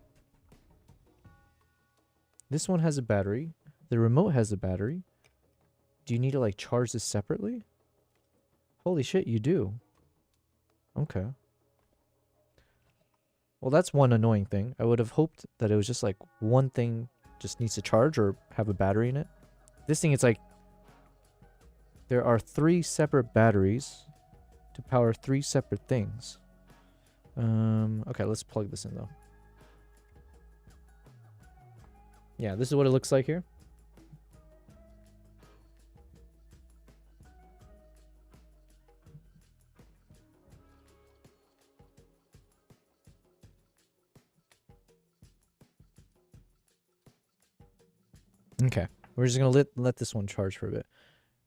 This one has a battery. The remote has a battery. Do you need to like charge this separately? Holy shit, you do. Okay. Well, that's one annoying thing. I would have hoped that it was just like one thing just needs to charge or have a battery in it. This thing, it's like there are 3 separate batteries to power 3 separate things. Okay, let's plug this in though. Yeah, this is what it looks like here. Okay, we're just gonna let this one charge for a bit.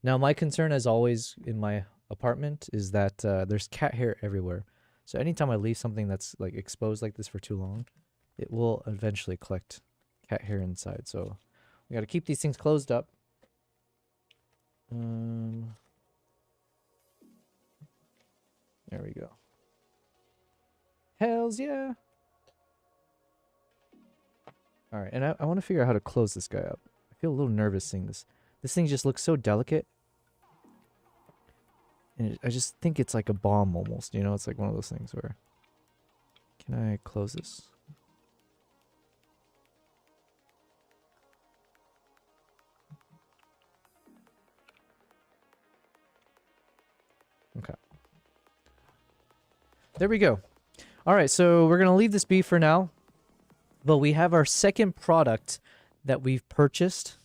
Now, my concern, as always, in my apartment is that there's cat hair everywhere. So anytime I leave something that's like exposed like this for too long, it will eventually collect cat hair inside. So we gotta keep these things closed up. There we go. Hells yeah! Alright, and I want to figure out how to close this guy up. I feel a little nervous seeing this. This thing just looks so delicate. And I just think it's like a bomb almost, you know? It's like one of those things where... Can I close this? Okay. There we go. Alright, so we're going to leave this be for now. But we have our second product that we've purchased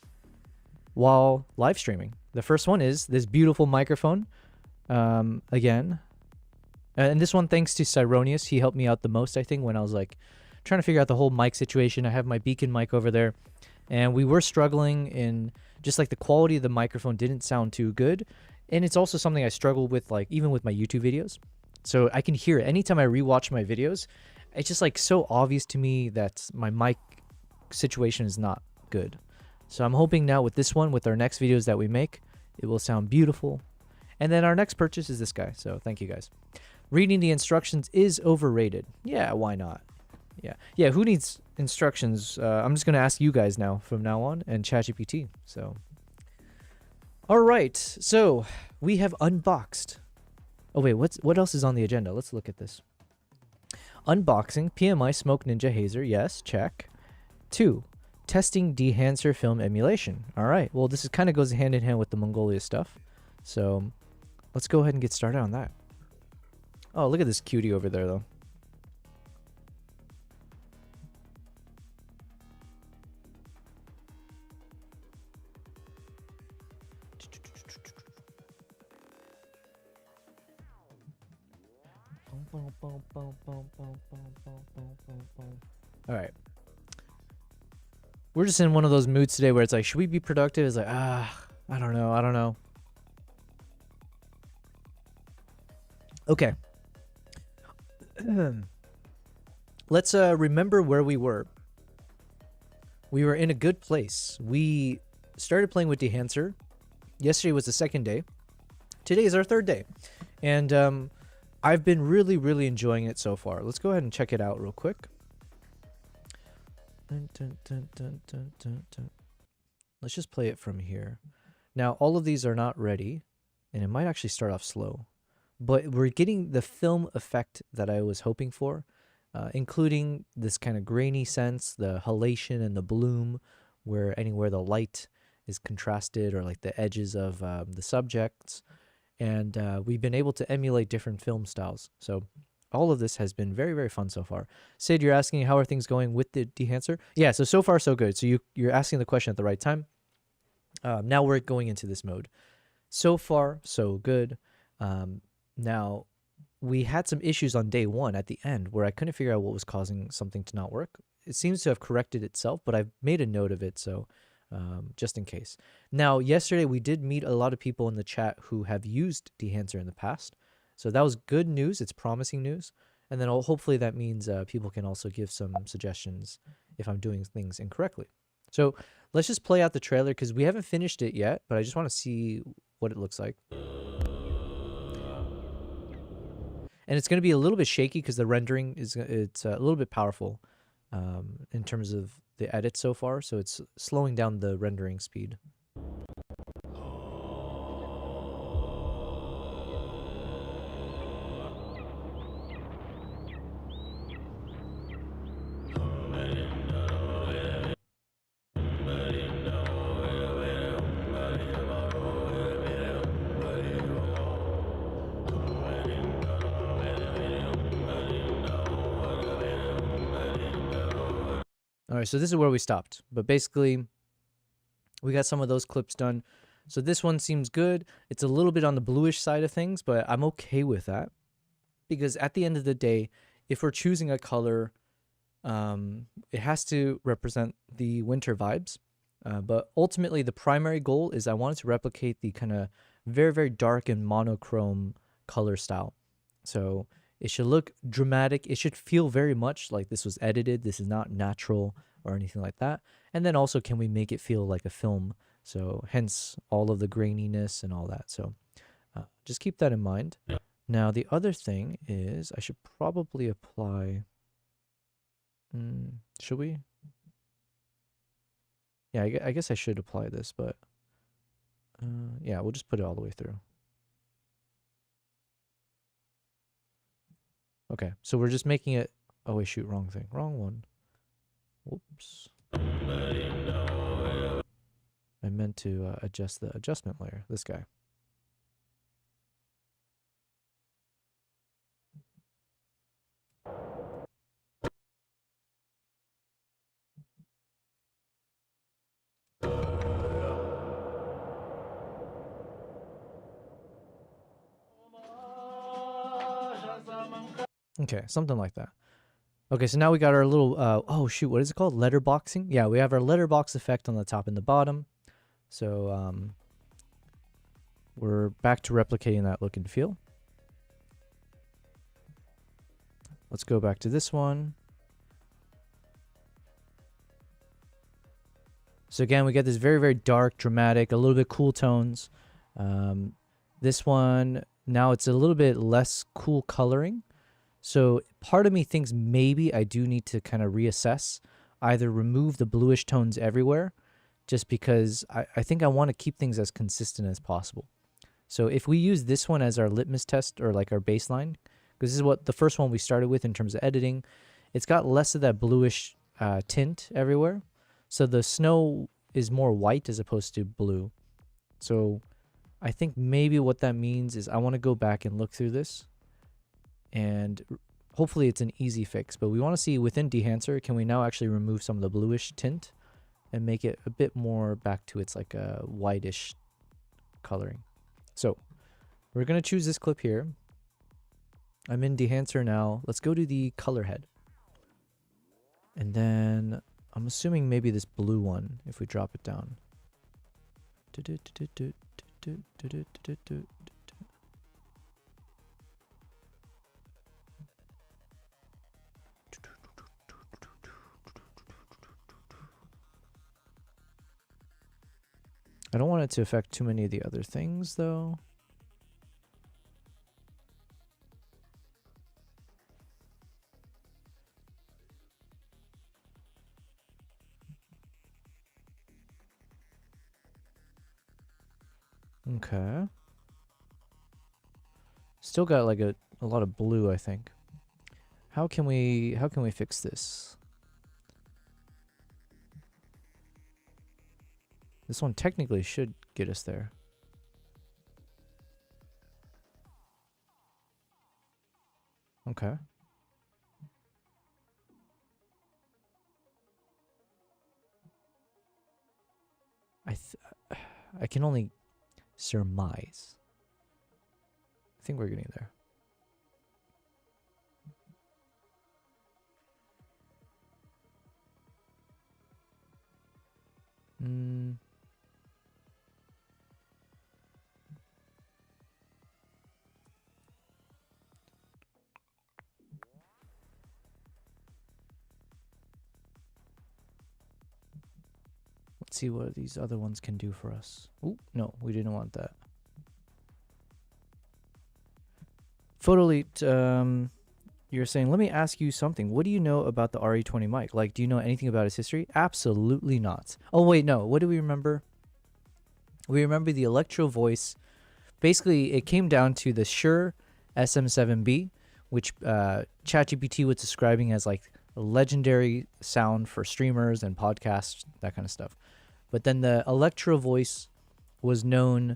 while live streaming. The first one is this beautiful microphone. Again. And this one, thanks to Cyronius. He helped me out the most, I think, when I was like trying to figure out the whole mic situation. I have my beacon mic over there. And we were struggling in just like the quality of the microphone didn't sound too good. And it's also something I struggle with, like even with my YouTube videos. So I can hear it. Anytime I rewatch my videos, it's just like so obvious to me that my mic situation is not good. So I'm hoping now with this one, with our next videos that we make, it will sound beautiful. And then our next purchase is this guy. So thank you guys. Reading the instructions is overrated. Yeah, why not? Yeah, who needs instructions? I'm just going to ask you guys now from now on and ChatGPT. So, all right. So we have unboxed. Oh, wait, what else is on the agenda? Let's look at this. Unboxing PMI smokeNINJA Hazer. Yes, check. 2. Testing Dehancer film emulation. All right. Well, this kind of goes hand in hand with the Mongolia stuff. So let's go ahead and get started on that. Oh, look at this cutie over there, though. All right. We're just in one of those moods today where it's like, should we be productive? It's like, I don't know. Okay. Let's remember where we were. We were in a good place. We started playing with Dehancer. Yesterday was the second day. Today is our third day. And I've been really, really enjoying it so far. Let's go ahead and check it out real quick. Let's just play it from here. Now, all of these are not ready, and it might actually start off slow. But we're getting the film effect that I was hoping for, including this kind of grainy sense, the halation and the bloom, where anywhere the light is contrasted or like the edges of the subjects. And we've been able to emulate different film styles. So all of this has been very, very fun so far. Sid, you're asking how are things going with the Dehancer? Yeah, so far so good. So you're asking the question at the right time. Now we're going into this mode. So far so good. Now we had some issues on day one at the end where I couldn't figure out what was causing something to not work. It seems to have corrected itself, but I've made a note of it, so just in case. Now, yesterday we did meet a lot of people in the chat who have used Dehancer in the past. So that was good news. It's promising news. And then hopefully that means people can also give some suggestions if I'm doing things incorrectly. So let's just play out the trailer because we haven't finished it yet, but I just want to see what it looks like. And it's going to be a little bit shaky because the rendering it's a little bit powerful in terms of the edit so far. So it's slowing down the rendering speed. All right, so this is where we stopped. But basically, we got some of those clips done. So this one seems good. It's a little bit on the bluish side of things, but I'm okay with that. Because at the end of the day, if we're choosing a color, it has to represent the winter vibes. But ultimately, the primary goal is I wanted to replicate the kind of very, very dark and monochrome color style. So it should look dramatic. It should feel very much like this was edited. This is not natural or anything like that. And then also, can we make it feel like a film? So hence all of the graininess and all that. So just keep that in mind. Now, the other thing is I should probably apply... should we? Yeah, I guess I should apply this, but yeah, we'll just put it all the way through. Okay, so we're just making it... Oh, wait, shoot, wrong thing. Wrong one. Whoops. I meant to adjust the adjustment layer. This guy. Okay, something like that. Okay, so now we got our little, oh shoot, what is it called? Letterboxing? Yeah, we have our letterbox effect on the top and the bottom. So we're back to replicating that look and feel. Let's go back to this one. So again, we get this very, very dark, dramatic, a little bit cool tones. This one, now it's a little bit less cool coloring. So part of me thinks maybe I do need to kind of reassess, either remove the bluish tones everywhere, just because I think I want to keep things as consistent as possible. So if we use this one as our litmus test or like our baseline, because this is what the first one we started with in terms of editing, it's got less of that bluish tint everywhere. So the snow is more white as opposed to blue. So I think maybe what that means is I want to go back and look through this. And hopefully it's an easy fix. But we want to see within Dehancer, can we now actually remove some of the bluish tint and make it a bit more back to its like a whitish coloring. So we're going to choose this clip here. I'm in Dehancer now. Let's go to the color head. And then I'm assuming maybe this blue one, if we drop it down. I don't want it to affect too many of the other things, though. Okay. Still got like a lot of blue, I think. How can we fix this? This one technically should get us there. Okay. I can only surmise. I think we're getting there. Let's see what these other ones can do for us. Oh, no, we didn't want that. Photolete, you're saying, let me ask you something. What do you know about the RE20 mic? Like, do you know anything about its history? Absolutely not. Oh, wait, no. What do we remember? We remember the Electro Voice. Basically, it came down to the Shure SM7B, which ChatGPT was describing as like a legendary sound for streamers and podcasts, that kind of stuff. But then the Electro Voice was known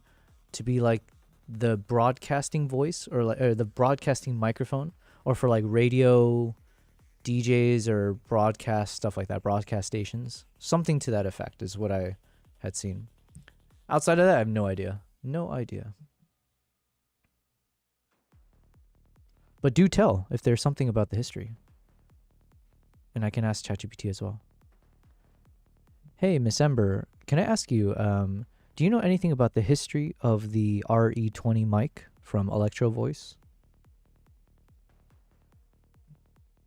to be like the broadcasting voice or the broadcasting microphone, or for like radio DJs or broadcast stuff like that, broadcast stations. Something to that effect is what I had seen. Outside of that, I have no idea. No idea. But do tell if there's something about the history. And I can ask ChatGPT as well. Hey, Miss Ember, can I ask you, do you know anything about the history of the RE20 mic from Electro Voice?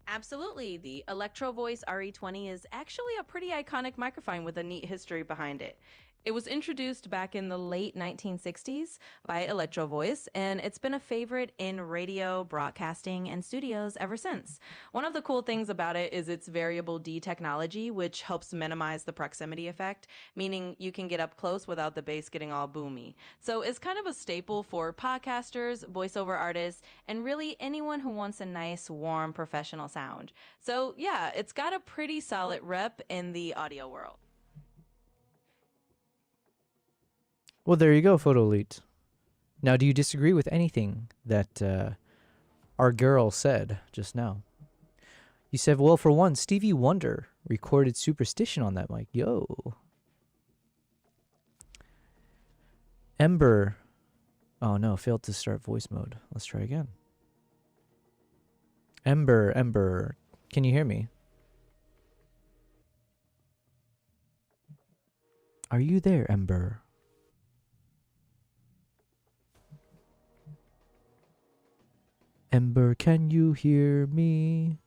Absolutely. The Electro Voice RE20 is actually a pretty iconic microphone with a neat history behind it. It was introduced back in the late 1960s by Electro Voice, and it's been a favorite in radio, broadcasting, and studios ever since. One of the cool things about it is its variable D technology, which helps minimize the proximity effect, meaning you can get up close without the bass getting all boomy. So it's kind of a staple for podcasters, voiceover artists, and really anyone who wants a nice, warm, professional sound. So yeah, it's got a pretty solid rep in the audio world. Well, there you go, Photolete. Now, do you disagree with anything that our girl said just now? You said, well, for one, Stevie Wonder recorded Superstition on that mic. Yo. Ember. Oh, no, failed to start voice mode. Let's try again. Ember. Can you hear me? Are you there, Ember? Ember, can you hear me?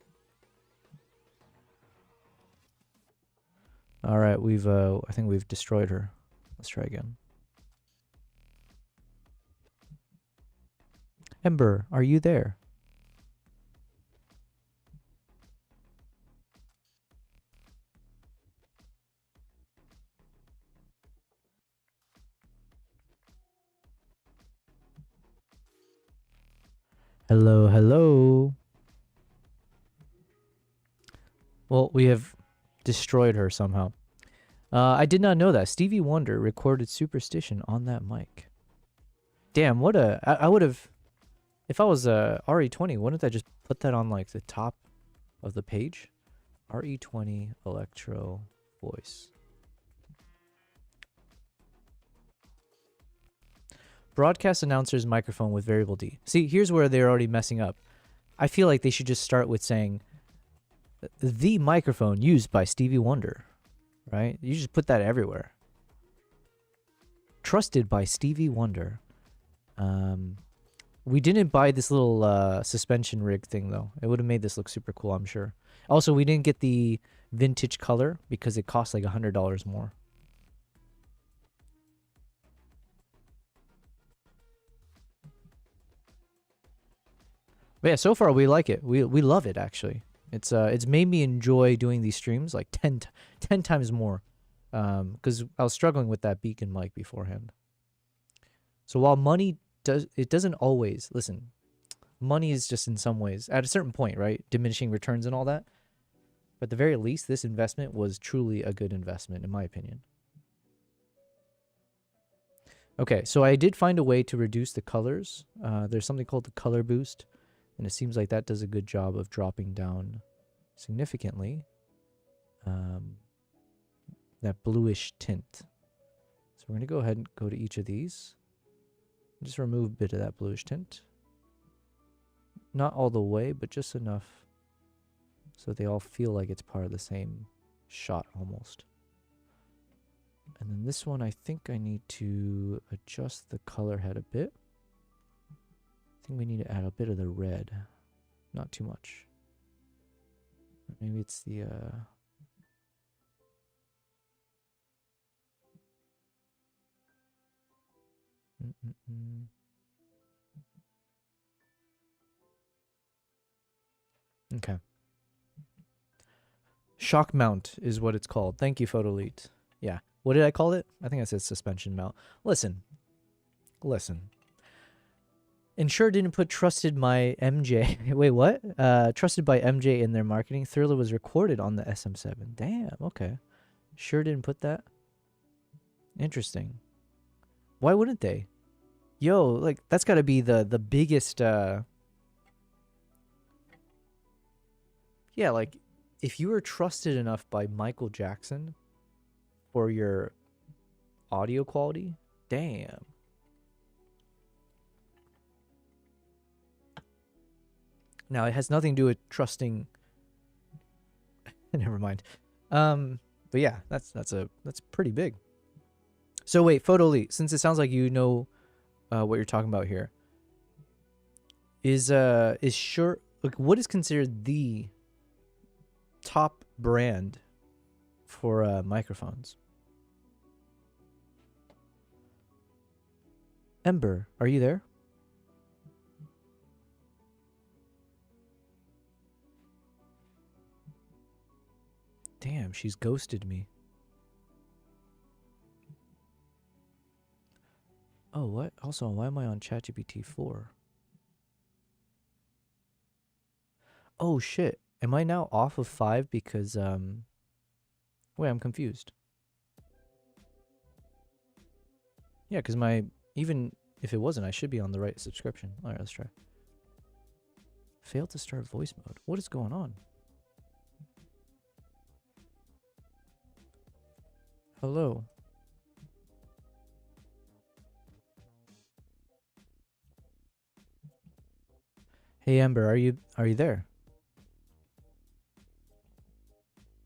All right, I think we've destroyed her. Let's try again. Ember, are you there? Hello, hello. Well, we have destroyed her somehow. I did not know that. Stevie Wonder recorded Superstition on that mic. Damn, what a... I would have... If I was a RE20, wouldn't I just put that on like the top of the page? RE20 Electro Voice. Broadcast announcer's microphone with variable D. See, here's where they're already messing up. I feel like they should just start with saying the microphone used by Stevie Wonder, right? You just put that everywhere. Trusted by Stevie Wonder. We didn't buy this little suspension rig thing, though. It would have made this look super cool, I'm sure. Also, we didn't get the vintage color because it costs like $100 more. But yeah, so far we like it. We love it actually. It's made me enjoy doing these streams like 10 times more. Because I was struggling with that beacon mic beforehand. So while money doesn't always listen. Money is just in some ways at a certain point, right? Diminishing returns and all that. But at the very least, this investment was truly a good investment, in my opinion. Okay, so I did find a way to reduce the colors. There's something called the color boost, and it seems like that does a good job of dropping down significantly that bluish tint. So we're going to go ahead and go to each of these. Just remove a bit of that bluish tint. Not all the way, but just enough so they all feel like it's part of the same shot almost. And then this one, I think I need to adjust the color head a bit. I think we need to add a bit of the red. Not too much. Maybe it's the... Okay. Shock mount is what it's called. Thank you, Photolite. Yeah. What did I call it? I think I said suspension mount. Listen. Ensure didn't put trusted by MJ. Wait, what? Trusted by MJ in their marketing. Thriller was recorded on the SM7. Damn, okay. Sure didn't put that? Interesting. Why wouldn't they? Yo, like, that's gotta be the biggest, yeah, like, if you were trusted enough by Michael Jackson for your audio quality, damn. Now, it has nothing to do with trusting. Never mind. But yeah, that's pretty big. So wait, Photolite, since it sounds like you know what you're talking about here, is Shure, like, what is considered the top brand for microphones? Ember, are you there? Damn, she's ghosted me. Oh, what? Also, why am I on ChatGPT 4? Oh, shit. Am I now off of 5 because, wait, I'm confused. Yeah, because even if it wasn't, I should be on the right subscription. All right, let's try. Failed to start voice mode. What is going on? Hello. Hey, Ember, are you there?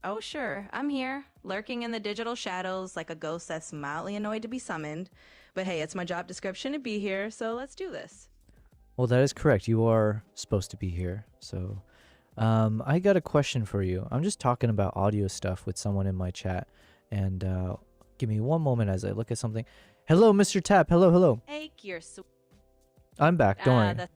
Oh, sure. I'm here, lurking in the digital shadows like a ghost that's mildly annoyed to be summoned. But hey, it's my job description to be here, so let's do this. Well, that is correct. You are supposed to be here. So, I got a question for you. I'm just talking about audio stuff with someone in my chat. And give me one moment as I look at something. Hello, Mr. Tap. Hello. Hey, you're I'm back. Don't worry.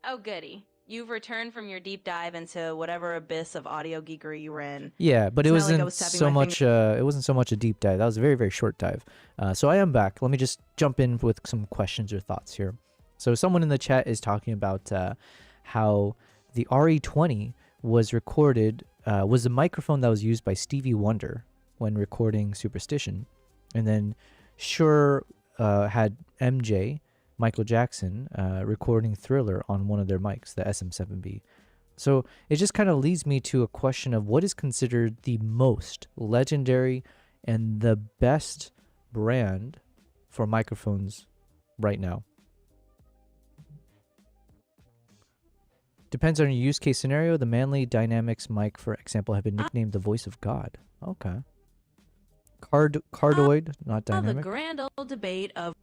Oh, goody. You've returned from your deep dive into whatever abyss of audio geekery you were in. Yeah, but it It's not like I wasn't was tapping so my much. It wasn't so much a deep dive. That was a very, very short dive. So I am back. Let me just jump in with some questions or thoughts here. So someone in the chat is talking about how the RE20 was recorded, was the microphone that was used by Stevie Wonder when recording Superstition, and then Shure had MJ, Michael Jackson, recording Thriller on one of their mics, the SM7B. So it just kind of leads me to a question of what is considered the most legendary and the best brand for microphones right now. Depends on your use case scenario. The Manley Dynamics mic, for example, have been nicknamed the voice of God. Okay. Cardioid, not dynamic. The grand old debate of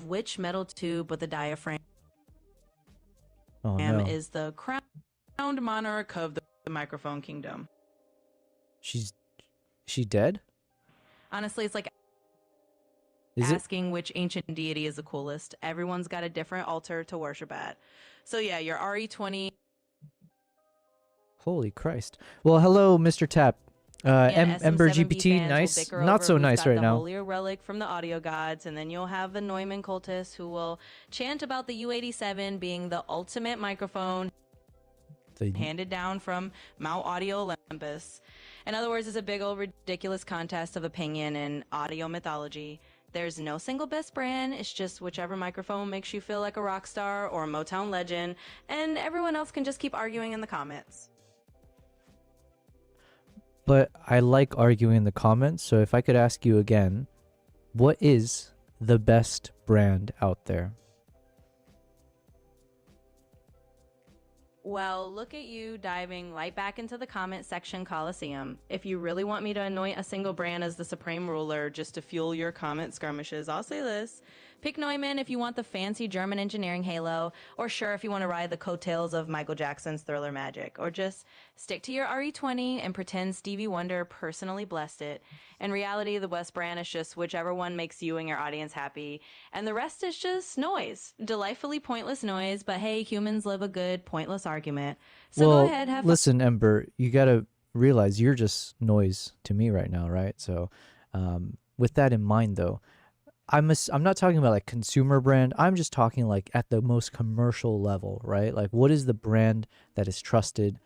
which metal tube with the diaphragm is the crowned monarch of the microphone kingdom. She dead? Honestly, it's like Is it? asking which ancient deity is the coolest. Everyone's got a different altar to worship at. So yeah, your RE20 Holy Christ. Well, hello, Mr. Tap. and Ember SM7B GPT, fans will nice. bicker Not over so who's nice got right the now. holier relic from the audio gods, and then you'll have the Neumann cultists who will chant about the U87 being the ultimate microphone handed down from Mount Audio Olympus. In other words, it's a big old ridiculous contest of opinion and audio mythology. There's no single best brand, it's just whichever microphone makes you feel like a rock star or a Motown legend, and everyone else can just keep arguing in the comments. But I like arguing in the comments, so if I could ask you again, what is the best brand out there? Well, look at you diving right back into the comment section coliseum. If you really want me to anoint a single brand as the supreme ruler just to fuel your comment skirmishes, I'll say this. Pick Neumann if you want the fancy German engineering halo, or sure if you want to ride the coattails of Michael Jackson's Thriller magic, or just stick to your RE20 and pretend Stevie Wonder personally blessed it. In reality, the best brand is just whichever one makes you and your audience happy, and the rest is just noise. Delightfully pointless noise, but hey, humans live a good, pointless argument. So well, go ahead, have fun. listen, Ember, you gotta realize you're just noise to me right now, right? So, with that in mind, though, I'm not talking about like consumer brand. I'm just talking like at the most commercial level, right? Like, what is the brand that is trusted,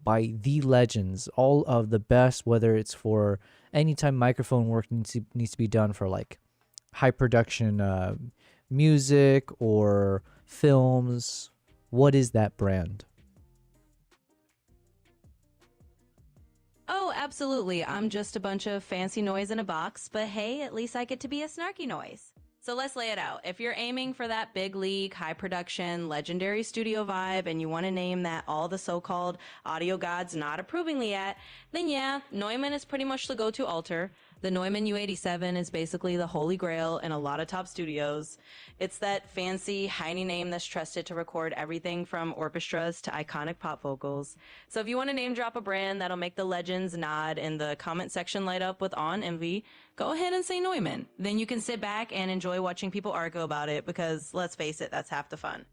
by the legends, all of the best, whether it's for anytime microphone work needs to be done for like high production music or films. What is that brand? Oh, absolutely. I'm just a bunch of fancy noise in a box, but hey, at least I get to be a snarky noise. So let's lay it out. If you're aiming for that big league, high production, legendary studio vibe, and you want to name that all the so-called audio gods not approvingly at, then yeah, Neumann is pretty much the go-to altar. The Neumann U87 is basically the holy grail in a lot of top studios. It's that fancy, heiny name that's trusted to record everything from orchestras to iconic pop vocals. So if you want to name drop a brand that'll make the legends nod and the comment section light up with awe and envy, go ahead and say Neumann. Then you can sit back and enjoy watching people argue about it because, let's face it, that's half the fun.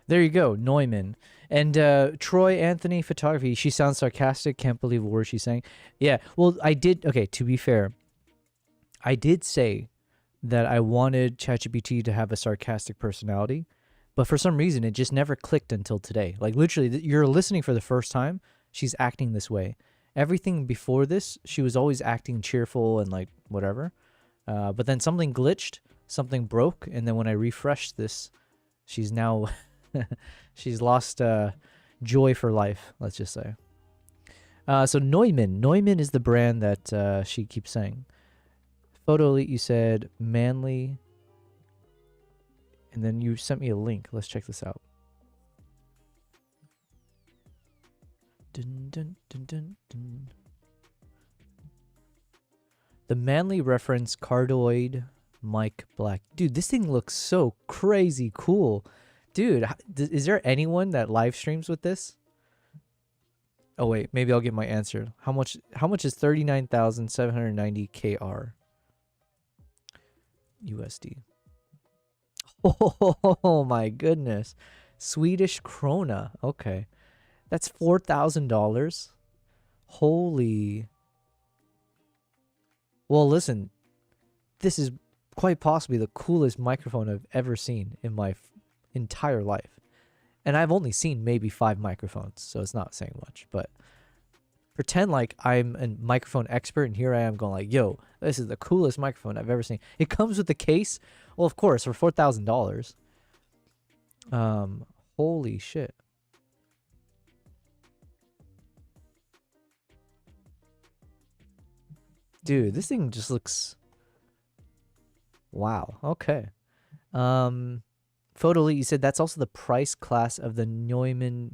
There you go, Neumann. And Troy Anthony Photography, she sounds sarcastic, can't believe a word she's saying. Yeah, well, okay, to be fair, I did say that I wanted ChatGPT to have a sarcastic personality, but for some reason, it just never clicked until today. Like, literally, you're listening for the first time, she's acting this way. Everything before this, she was always acting cheerful and, like, whatever. But then something glitched, something broke, and then when I refreshed this, she's now... she's lost joy for life, let's just say. So Neumann is the brand that she keeps saying. Photo Elite, you said manly, and then you sent me a link. Let's check this out. Dun, dun, dun, dun, dun. The manly reference cardioid mic black. Dude, this thing looks so crazy cool. Dude, is there anyone that live streams with this? Oh wait, maybe I'll get my answer. How much is 39,790 KR USD? Oh my goodness. Swedish krona. Okay. That's $4,000. Holy. Well, listen. This is quite possibly the coolest microphone I've ever seen in my entire life, and I've only seen maybe 5 microphones, so it's not saying much, but pretend like I'm a microphone expert, and here I am going like, yo, this is the coolest microphone I've ever seen. It comes with the case, well, of course, for $4,000. Holy shit. Dude, this thing just looks, wow. Okay. Photo Elite, you said that's also the price class of the Neumann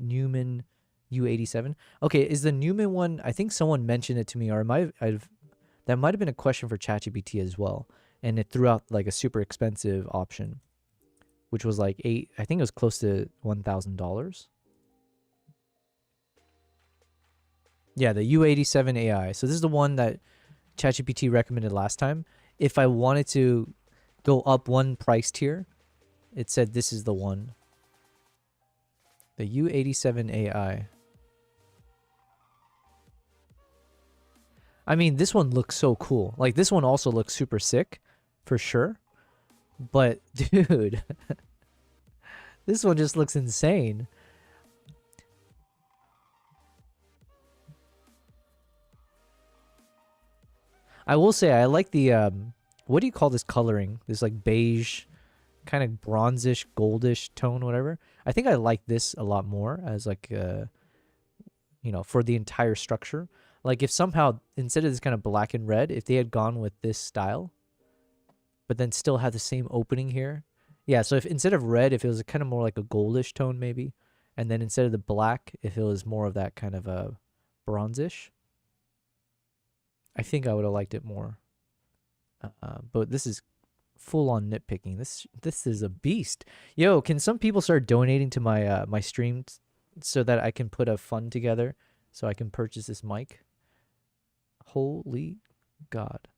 U87. Okay, is the Neumann one? I think someone mentioned it to me, or that might have been a question for ChatGPT as well, and it threw out like a super expensive option, which was like I think it was close to $1,000. Yeah, the U87 AI. So this is the one that ChatGPT recommended last time. if I wanted to go up one price tier, it said this is the one. The U87AI. I mean, this one looks so cool. Like, this one also looks super sick, for sure. But, dude, this one just looks insane. I will say, I like the, what do you call this coloring? This, like, beige, kind of bronzish, goldish tone, whatever. I think I like this a lot more as, like, you know, for the entire structure. Like, if somehow, instead of this kind of black and red, if they had gone with this style, but then still had the same opening here. Yeah, so if instead of red, if it was kind of more like a goldish tone maybe, and then instead of the black, if it was more of that kind of a bronzish, I think I would have liked it more. But this is full-on nitpicking. This is a beast. Yo, can some people start donating to my my stream so that I can put a fund together so I can purchase this mic? Holy God.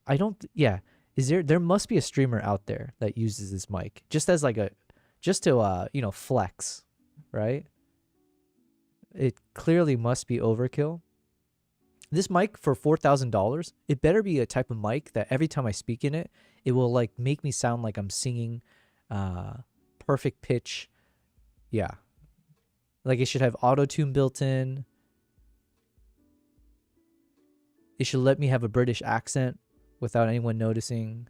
I don't, yeah. Is there must be a streamer out there that uses this mic just as like a, just to, you know, flex, right? It clearly must be overkill. This mic for $4,000, it better be a type of mic that every time I speak in it, it will like make me sound like I'm singing, perfect pitch. Yeah. Like it should have auto-tune built in. It should let me have a British accent without anyone noticing.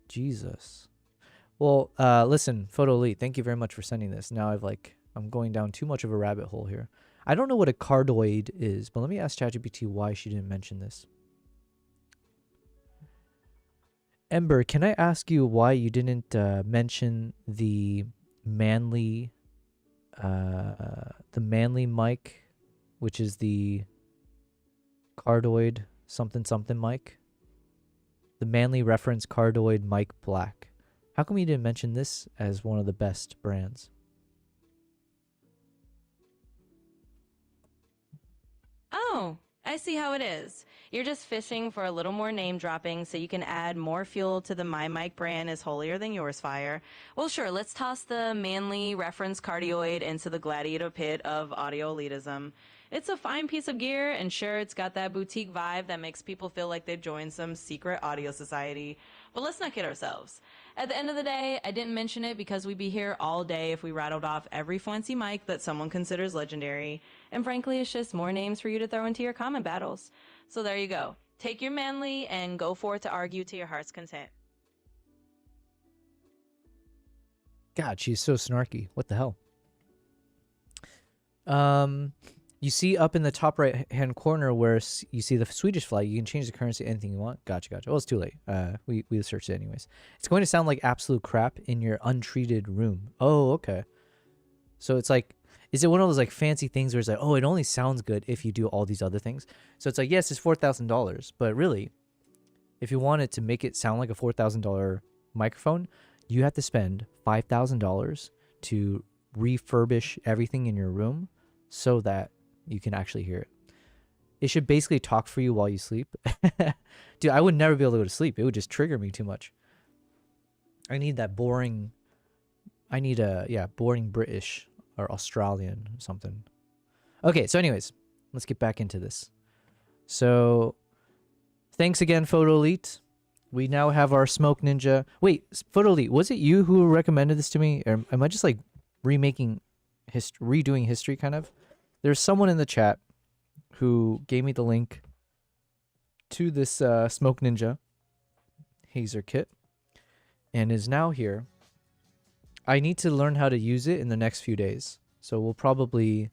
Jesus. Well, listen, Photo Elite, thank you very much for sending this. Now I'm going down too much of a rabbit hole here. I don't know what a cardioid is, but let me ask ChatGPT why she didn't mention this. Ember, can I ask you why you didn't mention the manly mic, which is the cardioid something mic? The manly reference cardioid mic black. How come you didn't mention this as one of the best brands? Oh, I see how it is. You're just fishing for a little more name dropping so you can add more fuel to the My Mic brand is holier than yours fire. Well, sure, let's toss the manly reference cardioid into the gladiator pit of audio elitism. It's a fine piece of gear, and sure, it's got that boutique vibe that makes people feel like they've joined some secret audio society. But let's not kid ourselves. At the end of the day, I didn't mention it because we'd be here all day if we rattled off every fancy mic that someone considers legendary. And frankly, it's just more names for you to throw into your comment battles. So there you go. Take your manly and go forth to argue to your heart's content. God, she's so snarky. What the hell? You see up in the top right hand corner where you see the Swedish flag, you can change the currency to anything you want. Gotcha. Well, it's too late. We searched it anyways. It's going to sound like absolute crap in your untreated room. Oh, okay. So it's like, is it one of those like fancy things where it's like, oh, it only sounds good if you do all these other things? So it's like, yes, it's $4,000, but really, if you wanted to make it sound like a $4,000 microphone, you have to spend $5,000 to refurbish everything in your room so that you can actually hear it. It should basically talk for you while you sleep. Dude, I would never be able to go to sleep. It would just trigger me too much. I need that boring, boring British or Australian or something. Okay, so anyways, let's get back into this. So thanks again, Photo Elite. We now have our smokeNINJA. Wait, Photo Elite, was it you who recommended this to me? Or am I just like redoing history kind of? There's someone in the chat who gave me the link to this smokeNINJA Hazer kit and is now here. I need to learn how to use it in the next few days. So we'll probably...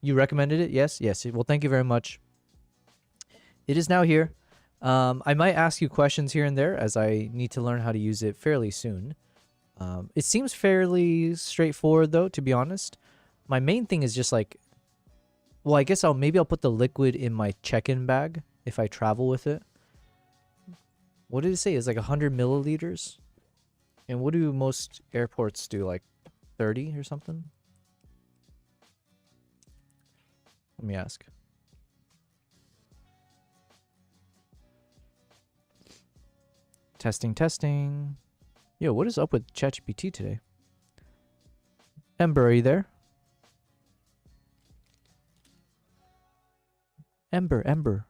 You recommended it? Yes? Yes. Well, thank you very much. It is now here. I might ask you questions here and there as I need to learn how to use it fairly soon. It seems fairly straightforward though, to be honest. My main thing is just like... Well, I guess maybe I'll put the liquid in my check-in bag if I travel with it. What did it say? It's like 100 milliliters? And what do most airports do? Like 30 or something? Let me ask. Testing, testing. Yo, what is up with ChatGPT today? Ember, are you there? Ember.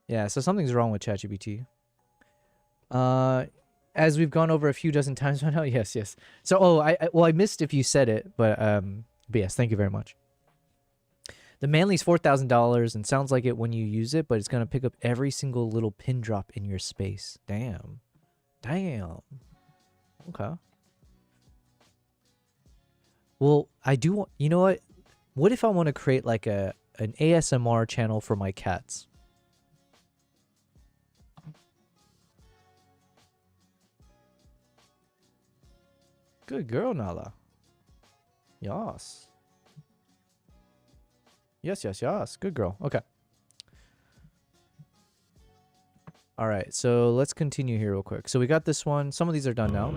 Yeah, so something's wrong with ChatGPT. As we've gone over a few dozen times by now, yes. So, I missed if you said it, but yes, thank you very much. The Manly's $4,000 and sounds like it when you use it, but it's gonna pick up every single little pin drop in your space. Damn. Okay. Well, I do want. You know what? What if I want to create like an ASMR channel for my cats? Good girl, Nala. Yes. Yes. Good girl. Okay. All right, so let's continue here real quick. So we got this one. Some of these are done now.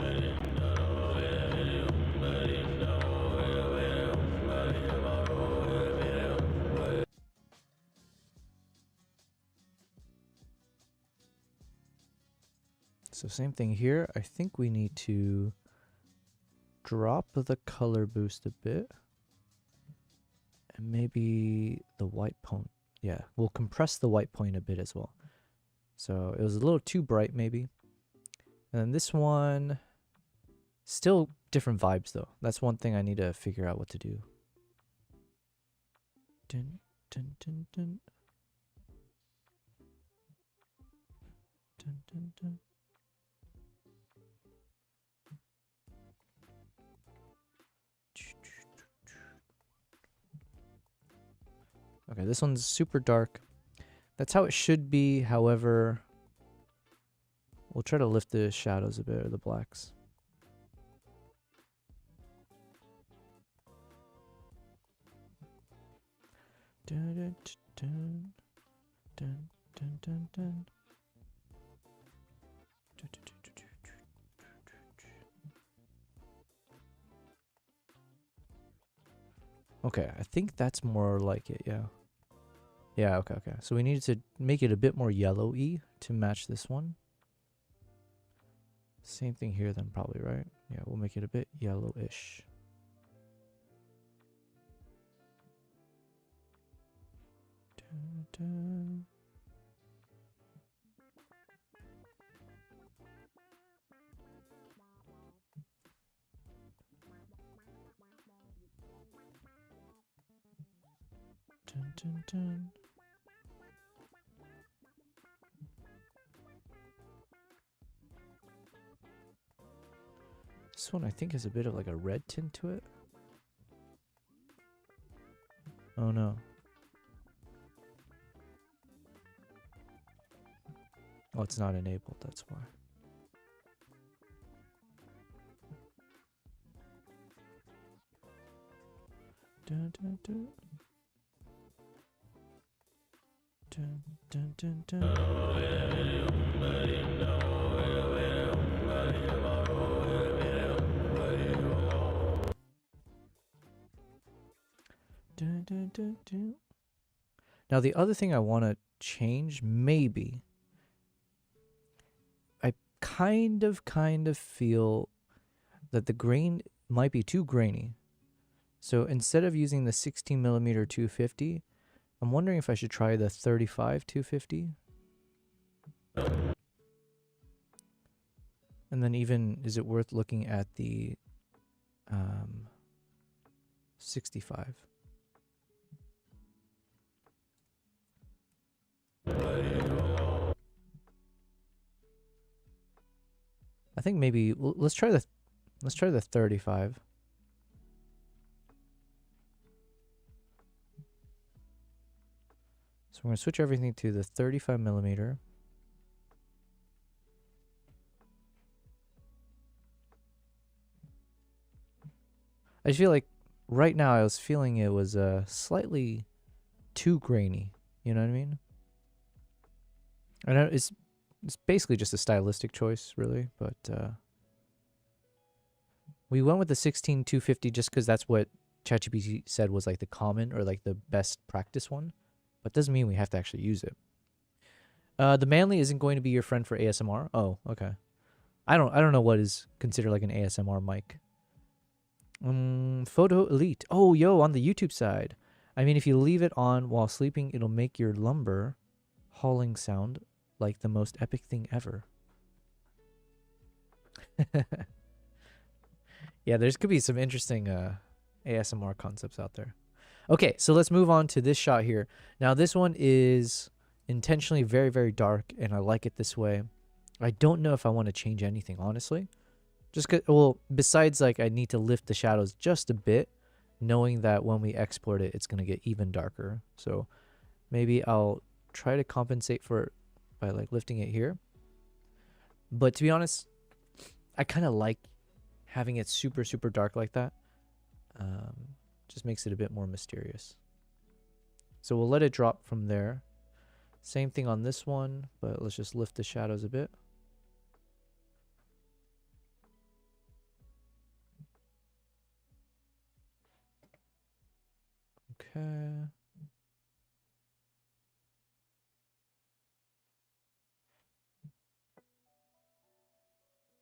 So same thing here. I think we need to drop the color boost a bit. And maybe the white point. Yeah, we'll compress the white point a bit as well. So it was a little too bright maybe. And then this one, still different vibes though. That's one thing I need to figure out what to do. Dun, dun, dun, dun. Dun, dun, dun. Okay, this one's super dark. That's how it should be, however, we'll try to lift the shadows a bit, or the blacks. Dun, dun, dun, dun, dun, dun, dun. Okay, I think that's more like it, yeah. Yeah, okay. So we needed to make it a bit more yellowy to match this one. Same thing here then probably, right? Yeah, we'll make it a bit yellowish. Dun, dun. Dun, dun, dun. This one I think has a bit of like a red tint to it. Oh no. Oh, it's not enabled, that's why. Dun, dun, dun. Dun, dun, dun, dun. Dun, dun, dun, dun. Now the other thing I want to change, maybe, I kind of feel that the grain might be too grainy. So instead of using the 16mm 250, I'm wondering if I should try the 35 250. And then even, is it worth looking at the 65? I think maybe let's try the 35. So we're going to switch everything to the 35mm. I just feel like right now I was feeling it was slightly too grainy. You know what I mean? I know it's basically just a stylistic choice, really, but we went with the 16-250 just because that's what ChatGPT said was like the common or like the best practice one, but doesn't mean we have to actually use it. The manly isn't going to be your friend for ASMR. Oh, okay. I don't know what is considered like an ASMR mic. Photo Elite. Oh, yo, on the YouTube side. I mean, if you leave it on while sleeping, it'll make your lumber hauling sound like the most epic thing ever. Yeah, there's could be some interesting ASMR concepts out there. Okay, so let's move on to this shot here. Now, this one is intentionally very, very dark, and I like it this way. I don't know if I want to change anything, honestly. Just well, besides, like, I need to lift the shadows just a bit, knowing that when we export it, it's going to get even darker. So maybe I'll try to compensate for it by, like, lifting it here. But to be honest, I kind of like having it super, super dark like that. Just makes it a bit more mysterious. So we'll let it drop from there. Same thing on this one, but let's just lift the shadows a bit. Okay.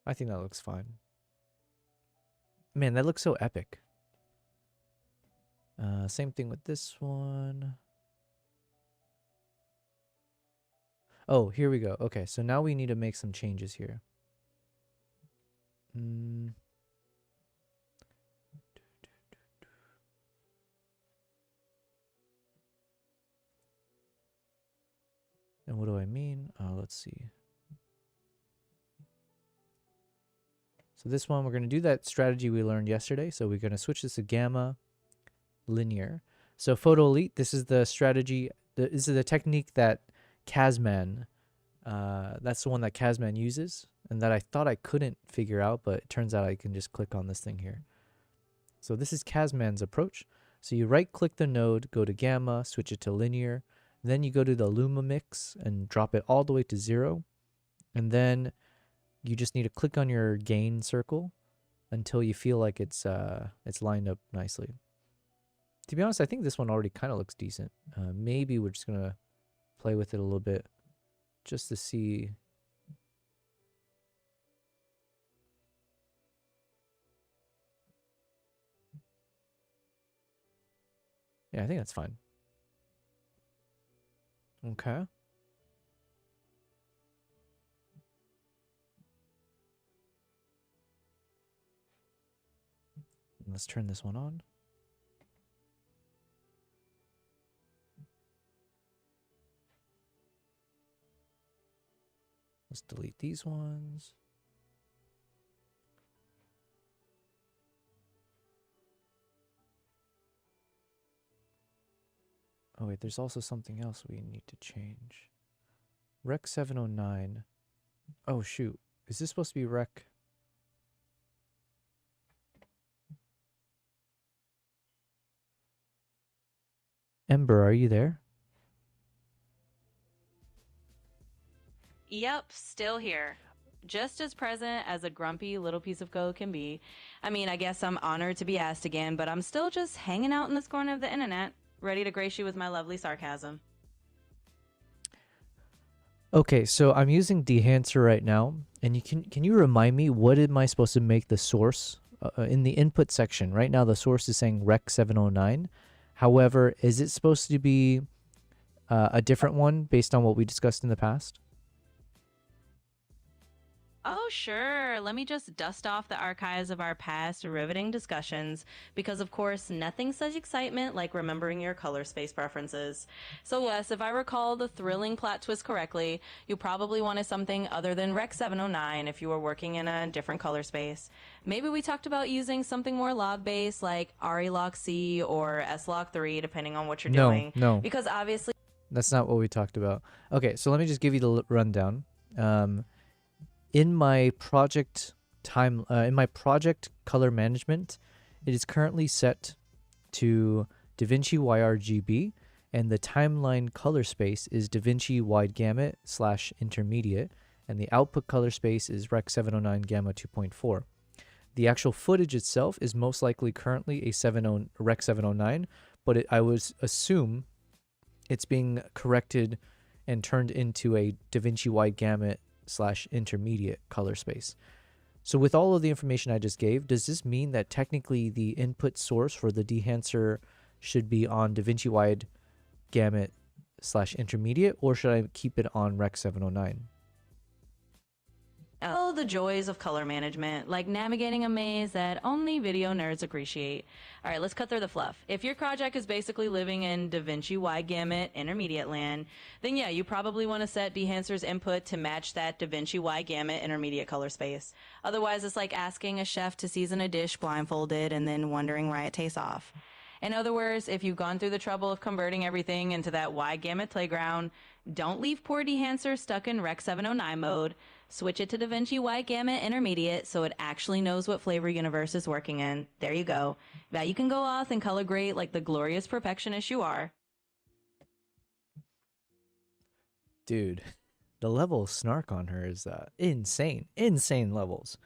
I think that looks fine. Man, that looks so epic. Same thing with this one. Oh, here we go. Okay, so now we need to make some changes here. And what do I mean? Let's see. So this one, we're going to do that strategy we learned yesterday. So we're going to switch this to gamma linear. So Photo Elite, this is the strategy. This is the technique that Kazman, that's the one that Kazman uses, and that I thought I couldn't figure out, but it turns out I can just click on this thing here. So this is Kazman's approach. So you right click the node, go to gamma, switch it to linear, then you go to the Luma mix and drop it all the way to 0. And then you just need to click on your gain circle until you feel like it's lined up nicely. To be honest, I think this one already kind of looks decent. Maybe we're just going to play with it a little bit just to see. Yeah, I think that's fine. Okay. Let's turn this one on. Let's delete these ones. Oh wait, there's also something else we need to change. Rec 709. Oh shoot. Is this supposed to be rec? Ember, are you there? Yep, still here. Just as present as a grumpy little piece of code can be. I mean, I guess I'm honored to be asked again, but I'm still just hanging out in this corner of the internet, ready to grace you with my lovely sarcasm. Okay, so I'm using Dehancer right now, and can you remind me what am I supposed to make the source in the input section? Right now, the source is saying Rec 709. However, is it supposed to be a different one based on what we discussed in the past? Oh, sure. Let me just dust off the archives of our past riveting discussions, because of course, nothing such excitement like remembering your color space preferences. So, Wes, if I recall the thrilling plot twist correctly, you probably wanted something other than Rec 709 if you were working in a different color space. Maybe we talked about using something more log-based like RE-Log C or S-Log 3, depending on what you're doing. No. Because obviously, That's not what we talked about. Okay, so let me just give you the rundown. In my project color management, it is currently set to DaVinci YRGB, and the timeline color space is DaVinci wide gamut / intermediate, and the output color space is Rec 709 gamma 2.4. The actual footage itself is most likely currently a Rec 709, but I would assume it's being corrected and turned into a DaVinci wide gamut / intermediate color space. So with all of the information I just gave, does this mean that technically the input source for the Dehancer should be on DaVinci wide gamut / intermediate, or should I keep it on Rec 709? Oh, the joys of color management, like navigating a maze that only video nerds appreciate. All right, let's cut through the fluff. If your project is basically living in DaVinci wide gamut intermediate land, then yeah, you probably want to set Dehancer's input to match that DaVinci wide gamut intermediate color space. Otherwise, it's like asking a chef to season a dish blindfolded and then wondering why it tastes off. In other words, if you've gone through the trouble of converting everything into that wide gamut playground, don't leave poor Dehancer stuck in Rec 709 mode. Switch it to DaVinci wide gamut intermediate so it actually knows what flavor universe is working in. There you go. Now you can go off and color grade like the glorious perfectionist you are. Dude, the level of snark on her is insane. Insane levels.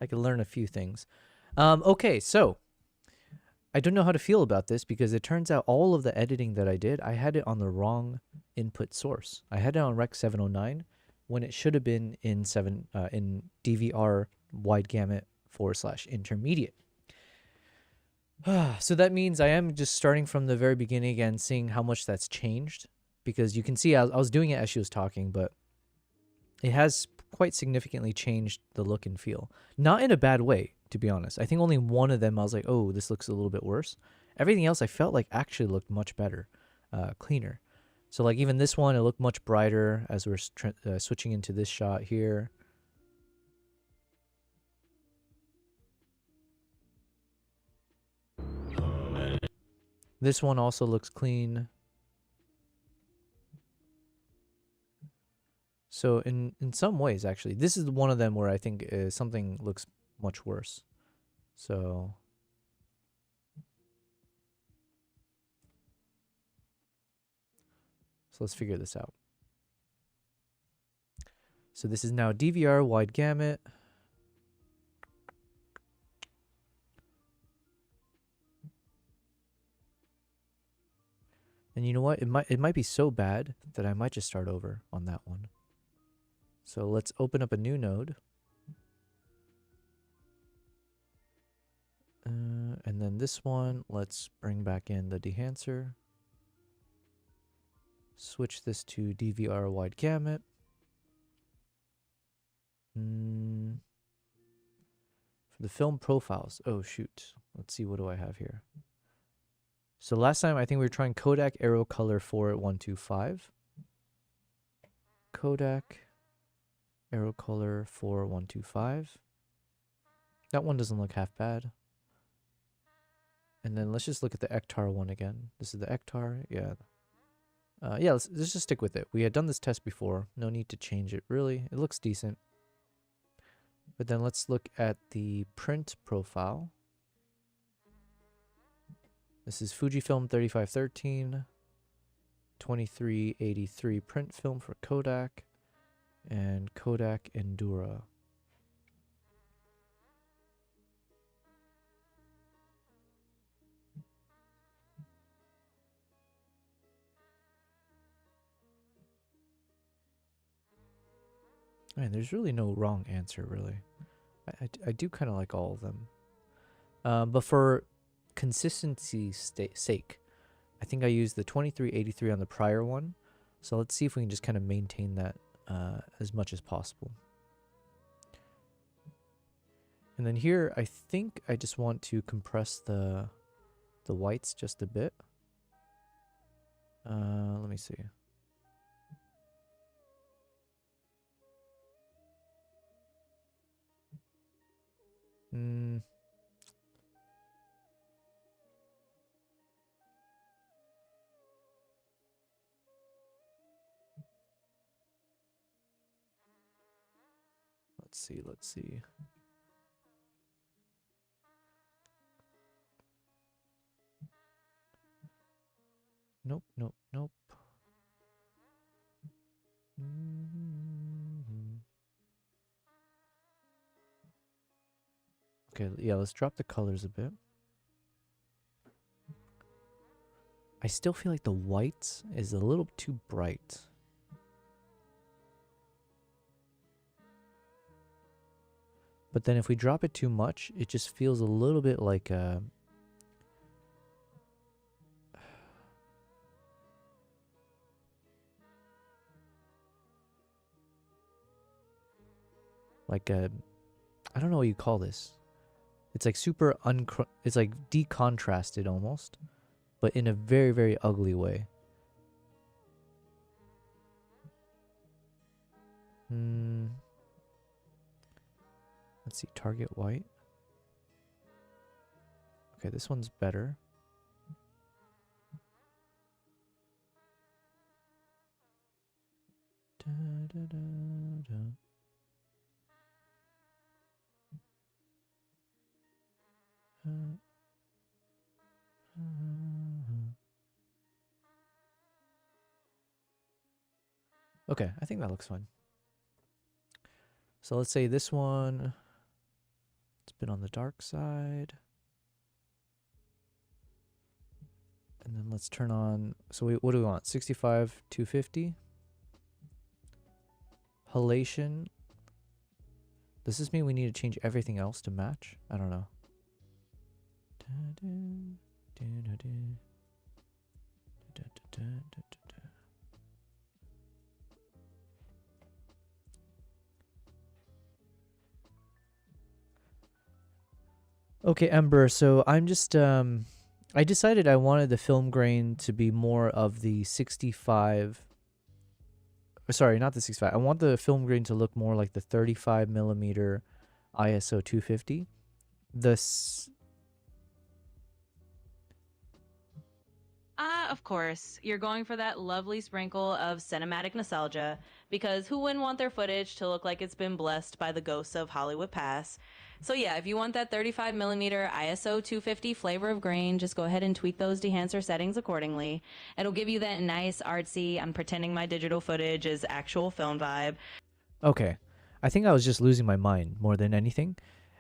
I could learn a few things. Okay, so I don't know how to feel about this because it turns out all of the editing that I did, I had it on the wrong input source. I had it on Rec 709 when it should have been in DVR wide gamut / intermediate. So that means I am just starting from the very beginning again, seeing how much that's changed, because you can see I was doing it as she was talking, but it has quite significantly changed the look and feel. Not in a bad way, to be honest. I think only one of them I was like, oh, this looks a little bit worse. Everything else I felt like actually looked much better, cleaner. So like even this one, it looked much brighter as we're switching into this shot here. This one also looks clean. So in some ways, actually, this is one of them where I think something looks much worse. So let's figure this out. So this is now DVR wide gamut. And you know what? It might be so bad that I might just start over on that one. So let's open up a new node. And then this one, let's bring back in the Dehancer. Switch this to DVR wide gamut. For the film profiles, oh shoot. Let's see, what do I have here? So last time I think we were trying Kodak Aero Color 4125. Kodak Aero Color 4125. That one doesn't look half bad. And then let's just look at the Ektar one again. This is the Ektar, yeah. Yeah, let's just stick with it. We had done this test before. No need to change it, really. It looks decent. But then let's look at the print profile. This is Fujifilm 3513, 2383 print film for Kodak, and Kodak Endura. Man, there's really no wrong answer, really. I do kind of like all of them. But for consistency's sake, I think I used the 2383 on the prior one. So let's see if we can just kind of maintain that as much as possible. And then here, I think I just want to compress the whites just a bit. Let me see. Let's see. Nope. Okay, yeah, let's drop the colors a bit. I still feel like the white is a little too bright. But then if we drop it too much, it just feels a little bit like a, I don't know what you call this. It's like super it's like decontrasted almost, but in a very, very ugly way. Let's see, target white. Okay, this one's better. Da, da, da, da. Okay, I think that looks fine. So let's say this one, it's been on the dark side. And then let's turn on, so what do we want? 65, 250. Halation. Does this mean we need to change everything else to match? I don't know. Okay, Ember, so I'm just, I decided I wanted the film grain to be more of the 65, sorry, not the 65. I want the film grain to look more like the 35 millimeter ISO 250. Of course, you're going for that lovely sprinkle of cinematic nostalgia, because who wouldn't want their footage to look like it's been blessed by the ghosts of Hollywood past? So yeah, if you want that 35 millimeter ISO 250 flavor of grain, just go ahead and tweak those Dehancer settings accordingly. It'll give you that nice artsy, I'm pretending my digital footage is actual film vibe. Okay, I think I was just losing my mind more than anything.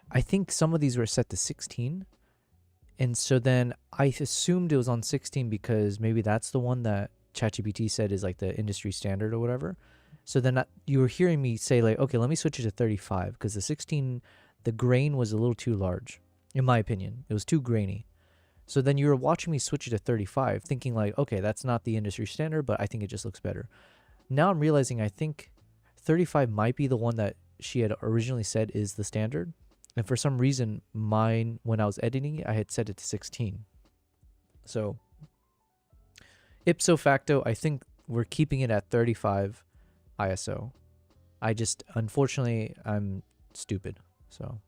I think some of these were set to 16. And so then I assumed it was on 16 because maybe that's the one that ChatGPT said is like the industry standard or whatever. So then you were hearing me say like, okay, let me switch it to 35 because the 16, the grain was a little too large, in my opinion. It was too grainy. So then you were watching me switch it to 35 thinking like, okay, that's not the industry standard, but I think it just looks better. Now I'm realizing I think 35 might be the one that she had originally said is the standard. And for some reason, mine, when I was editing it, I had set it to 16. So, ipso facto, I think we're keeping it at 35 ISO. I just, unfortunately, I'm stupid. So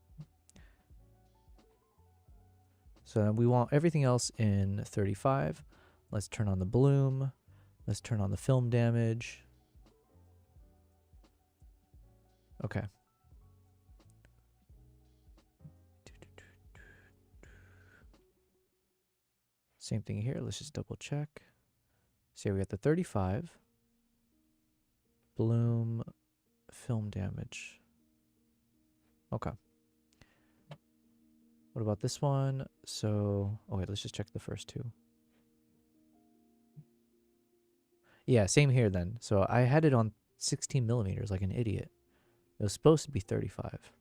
we want everything else in 35. Let's turn on the bloom. Let's turn on the film damage. Okay. Same thing here. Let's just double check. So we got the 35. Bloom, film damage. Okay. What about this one? So, okay, let's just check the first two. Yeah, same here then. So I had it on 16 millimeters like an idiot. It was supposed to be 35.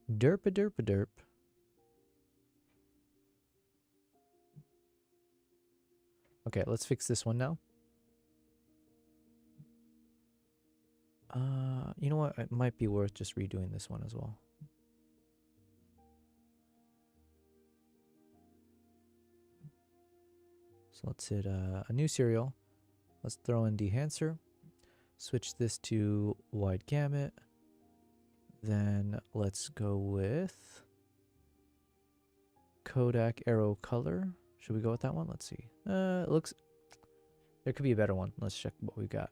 Derp-a-derp-a-derp. Okay, let's fix this one now. You know what? It might be worth just redoing this one as well. So let's hit a new serial. Let's throw in Dehancer. Switch this to wide gamut. Then let's go with Kodak Aero Color. Should we go with that one? Let's see. It looks... There could be a better one. Let's check what we got.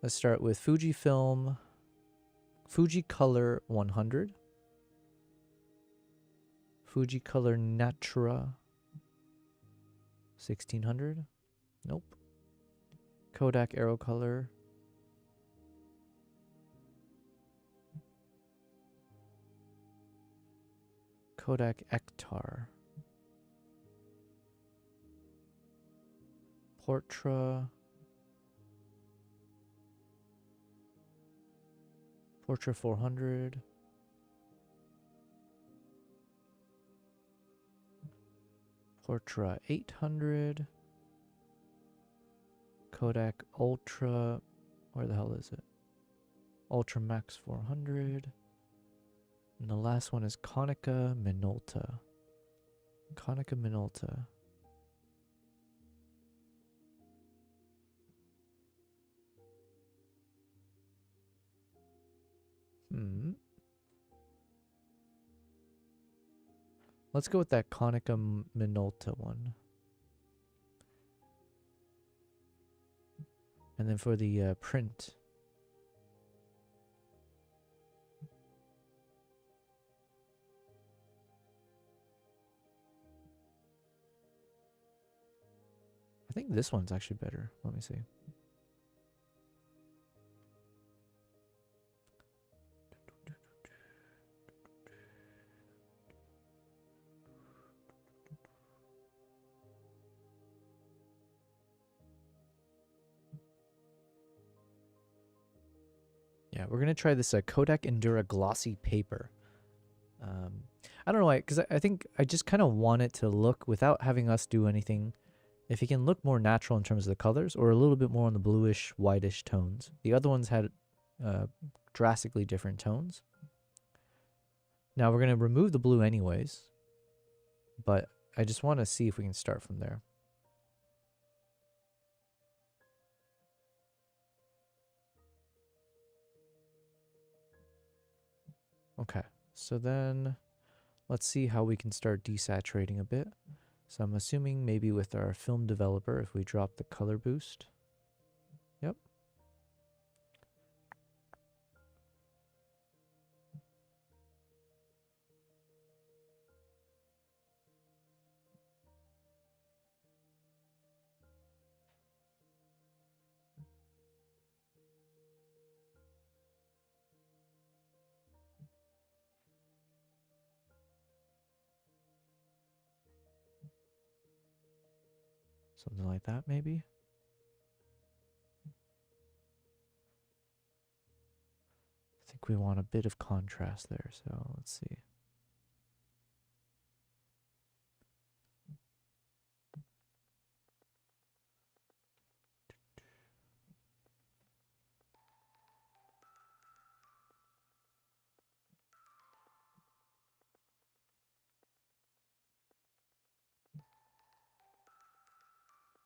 Let's start with Fujifilm. Fuji Color 100. Fuji Color Natura 1600. Nope. Kodak Aero Color. Kodak Ektar. Portra. Portra 400. Portra 800. Kodak Ultra. Where the hell is it? Ultra Max 400. And the last one is Konica Minolta. Konica Minolta. Let's go with that Konica Minolta one. And then for the print. I think this one's actually better. Let me see. Yeah, we're gonna try this Kodak Endura glossy paper. I don't know why, because I think I just kind of want it to look, without having us do anything, if it can look more natural in terms of the colors, or a little bit more on the bluish, whitish tones. The other ones had drastically different tones. Now we're gonna remove the blue anyways, but I just want to see if we can start from there. Okay, so then let's see how we can start desaturating a bit. So I'm assuming maybe with our film developer, if we drop the color boost. Yep. Something like that, maybe. I think we want a bit of contrast there, so let's see.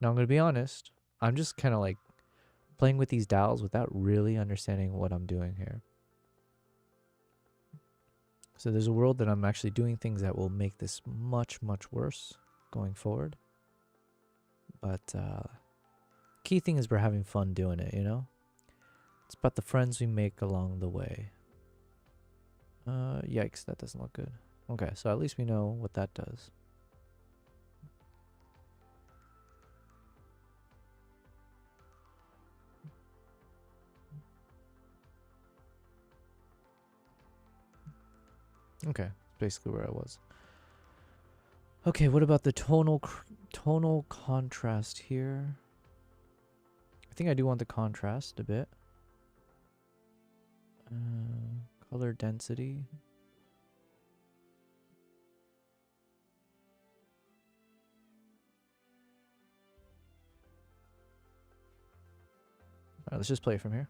Now I'm going to be honest, I'm just kind of like playing with these dials without really understanding what I'm doing here. So there's a world that I'm actually doing things that will make this much, much worse going forward. But key thing is we're having fun doing it, you know? It's about the friends we make along the way. Yikes, that doesn't look good. Okay, so at least we know what that does. Okay, basically where I was. Okay, what about the tonal contrast here? I think I do want the contrast a bit. Color density. Alright, let's just play it from here.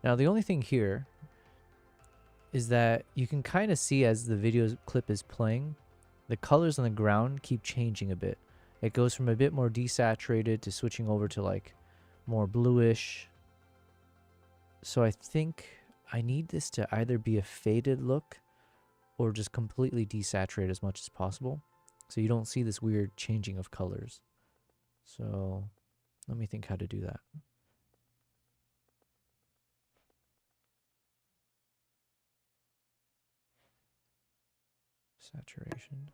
Now the only thing here is that you can kind of see as the video clip is playing, the colors on the ground keep changing a bit. It goes from a bit more desaturated to switching over to like more bluish. So I think I need this to either be a faded look or just completely desaturate as much as possible, so you don't see this weird changing of colors. So let me think how to do that. Saturation.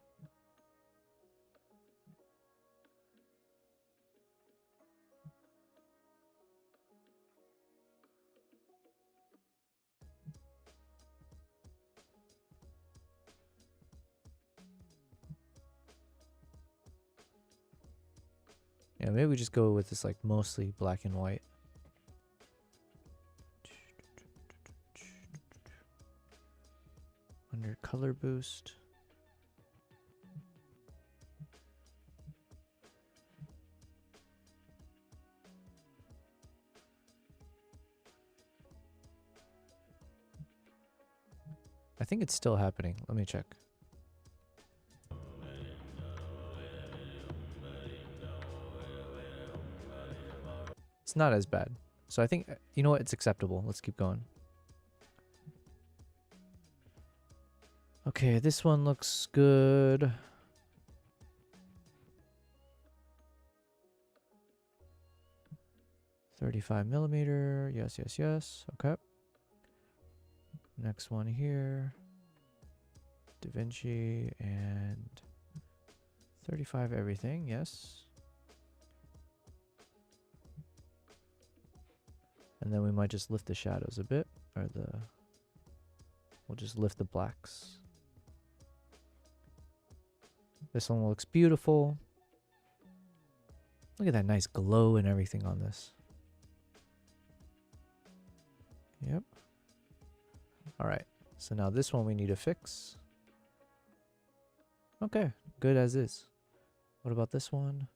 Yeah, maybe we just go with this like mostly black and white. Under color boost. I think it's still happening. Let me check. It's not as bad. So I think, you know what? It's acceptable. Let's keep going. Okay, this one looks good. $35mm. Yes, yes, yes. Okay. Next one here. DaVinci and 35 everything. Yes. And then we might just lift the shadows a bit, or we'll just lift the blacks. This one looks beautiful. Look at that nice glow and everything on this. Yep. All right. So now this one we need to fix. Okay. Good as is. What about this one?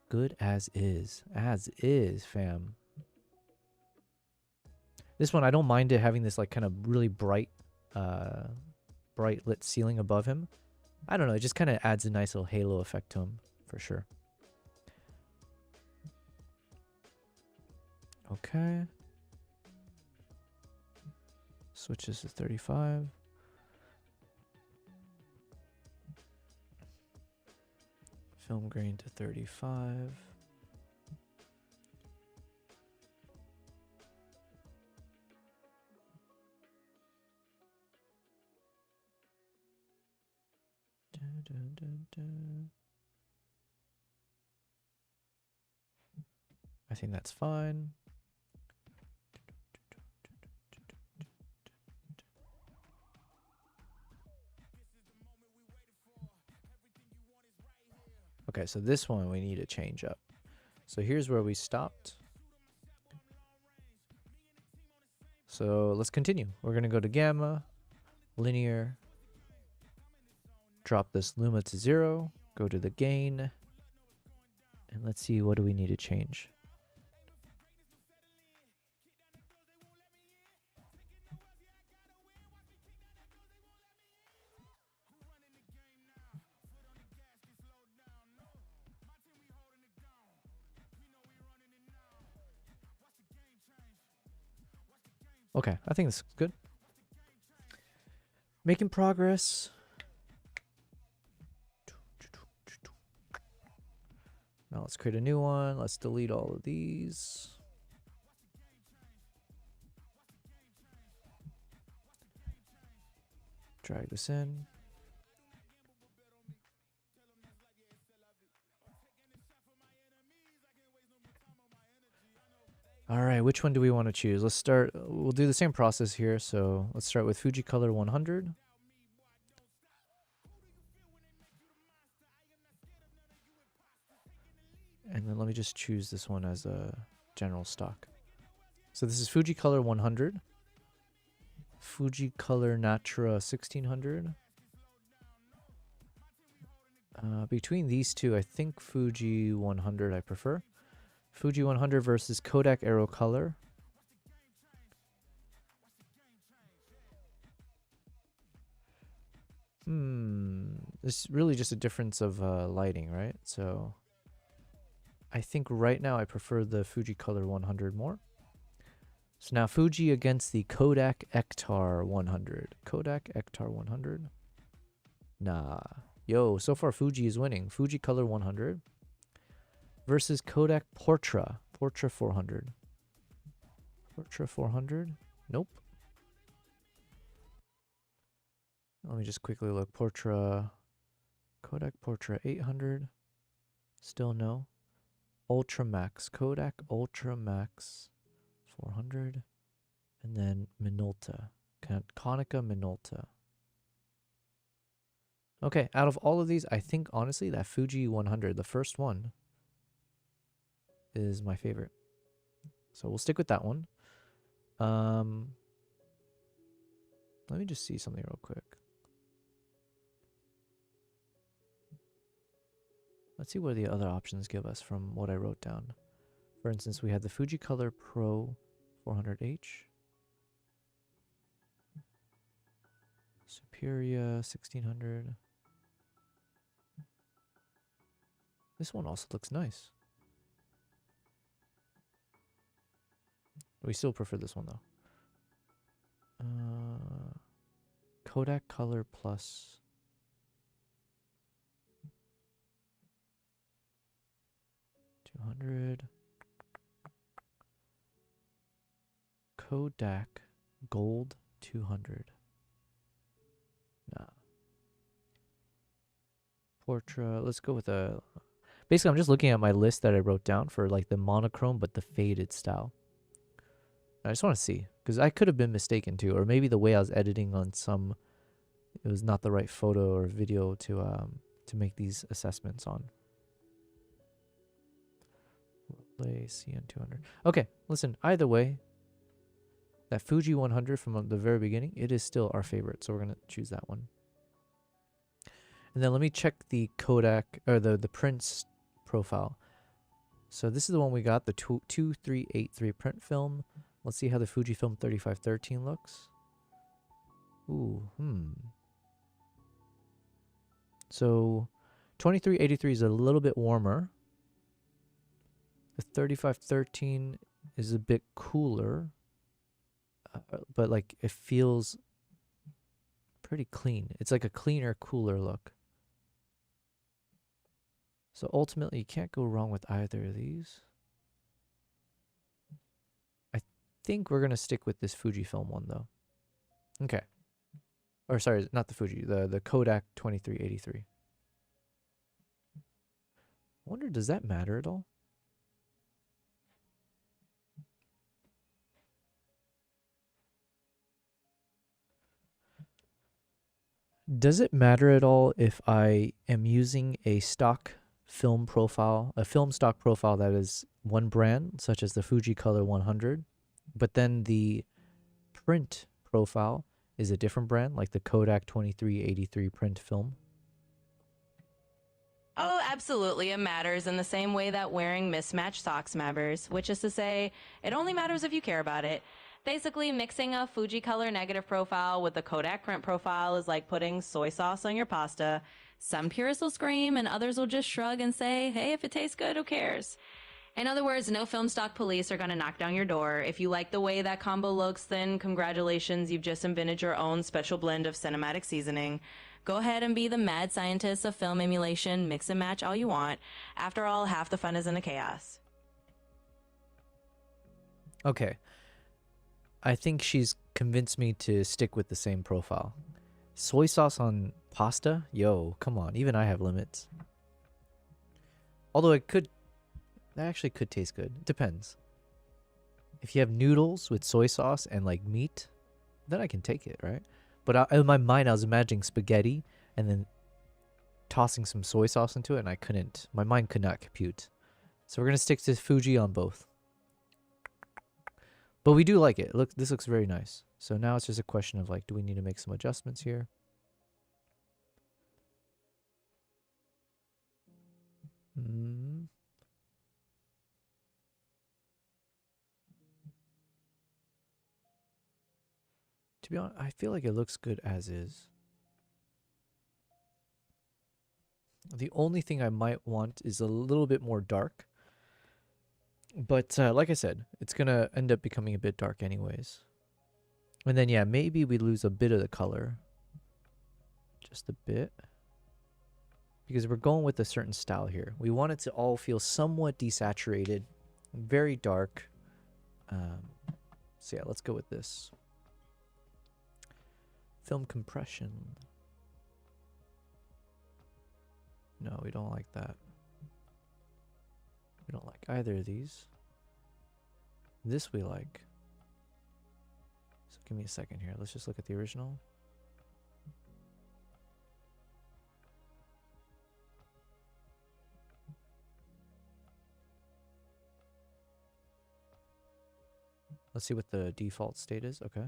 Good as is. As is, fam. This one, I don't mind it having this like kind of really bright lit ceiling above him. I don't know, it just kind of adds a nice little halo effect to him, for sure. Okay. Switches to 35. Film grain to 35. Dun, dun, dun. I think that's fine. Okay, so this one we need to change up. So here's where we stopped. So let's continue. We're going to go to gamma, linear, drop this luma to 0, go to the gain, and let's see, what do we need to change? Okay, I think this is good. Making progress. Now let's create a new one. Let's delete all of these. Drag this in. All right, which one do we want to choose? Let's start. We'll do the same process here. So let's start with Fuji Color 100. And then let me just choose this one as a general stock. So this is Fuji Color 100. Fuji Color Natura 1600. Between these two, I think Fuji 100 I prefer. Fuji 100 versus Kodak Aero Color. This is really just a difference of lighting, right? So I think right now I prefer the Fuji Color 100 more. So now Fuji against the Kodak Ektar 100. Kodak Ektar 100. Nah. Yo, so far Fuji is winning. Fuji Color 100 versus Kodak Portra. Portra 400. Portra 400? Nope. Let me just quickly look. Portra. Kodak Portra 800. Still no. Ultra Max. Kodak Ultra Max 400. And then Minolta. Konica Minolta. Okay, out of all of these, I think honestly that Fuji 100, the first one, is my favorite. So we'll stick with that one. Let me just see something real quick. Let's see what the other options give us from what I wrote down. For instance, we had the Fuji Color Pro 400H. Superior 1600. This one also looks nice. We still prefer this one though. Kodak Color Plus. $200. Kodak Gold 200. Nah. Portrait. Let's go with a. Basically, I'm just looking at my list that I wrote down for like the monochrome, but the faded style. I just want to see, because I could have been mistaken too, or maybe the way I was editing on some, it was not the right photo or video to make these assessments on. Play CN200. Okay, listen. Either way, that Fuji 100 from the very beginning, it is still our favorite, so we're gonna choose that one. And then let me check the Kodak or the Prince profile. So this is the one we got, the 2383 print film. Let's see how the Fujifilm 3513 looks. Ooh, So 2383 is a little bit warmer. The 3513 is a bit cooler, but like it feels pretty clean. It's like a cleaner, cooler look. So ultimately, you can't go wrong with either of these. I think we're going to stick with this Fujifilm one, though. Okay. Or sorry, not the Fuji, the Kodak 2383. I wonder, does that matter at all? Does it matter at all if I am using a stock film profile, a film stock profile that is one brand, such as the Fuji Color 100, but then the print profile is a different brand, like the Kodak 2383 print film? Oh, absolutely. It matters in the same way that wearing mismatched socks matters, which is to say, it only matters if you care about it. Basically, mixing a Fuji color negative profile with a Kodak print profile is like putting soy sauce on your pasta. Some purists will scream, and others will just shrug and say, hey, if it tastes good, who cares? In other words, no film stock police are going to knock down your door. If you like the way that combo looks, then congratulations, you've just invented your own special blend of cinematic seasoning. Go ahead and be the mad scientist of film emulation, mix and match all you want. After all, half the fun is in the chaos. Okay. I think she's convinced me to stick with the same profile. Soy sauce on pasta? Yo, come on. Even I have limits. Although that actually could taste good. Depends. If you have noodles with soy sauce and like meat, then I can take it, right? But in my mind, I was imagining spaghetti and then tossing some soy sauce into it, and I couldn't. My mind could not compute. So we're going to stick to Fuji on both. But we do like it. Look, this looks very nice. So now it's just a question of like, do we need to make some adjustments here? To be honest, I feel like it looks good as is. The only thing I might want is a little bit more dark. But like I said, it's going to end up becoming a bit dark anyways. And then, yeah, maybe we lose a bit of the color. Just a bit. Because we're going with a certain style here. We want it to all feel somewhat desaturated. Very dark. So yeah, let's go with this. Film compression. No, we don't like that. We don't like either of these. This we like. So give me a second here. Let's just look at the original. Let's see what the default state is. Okay.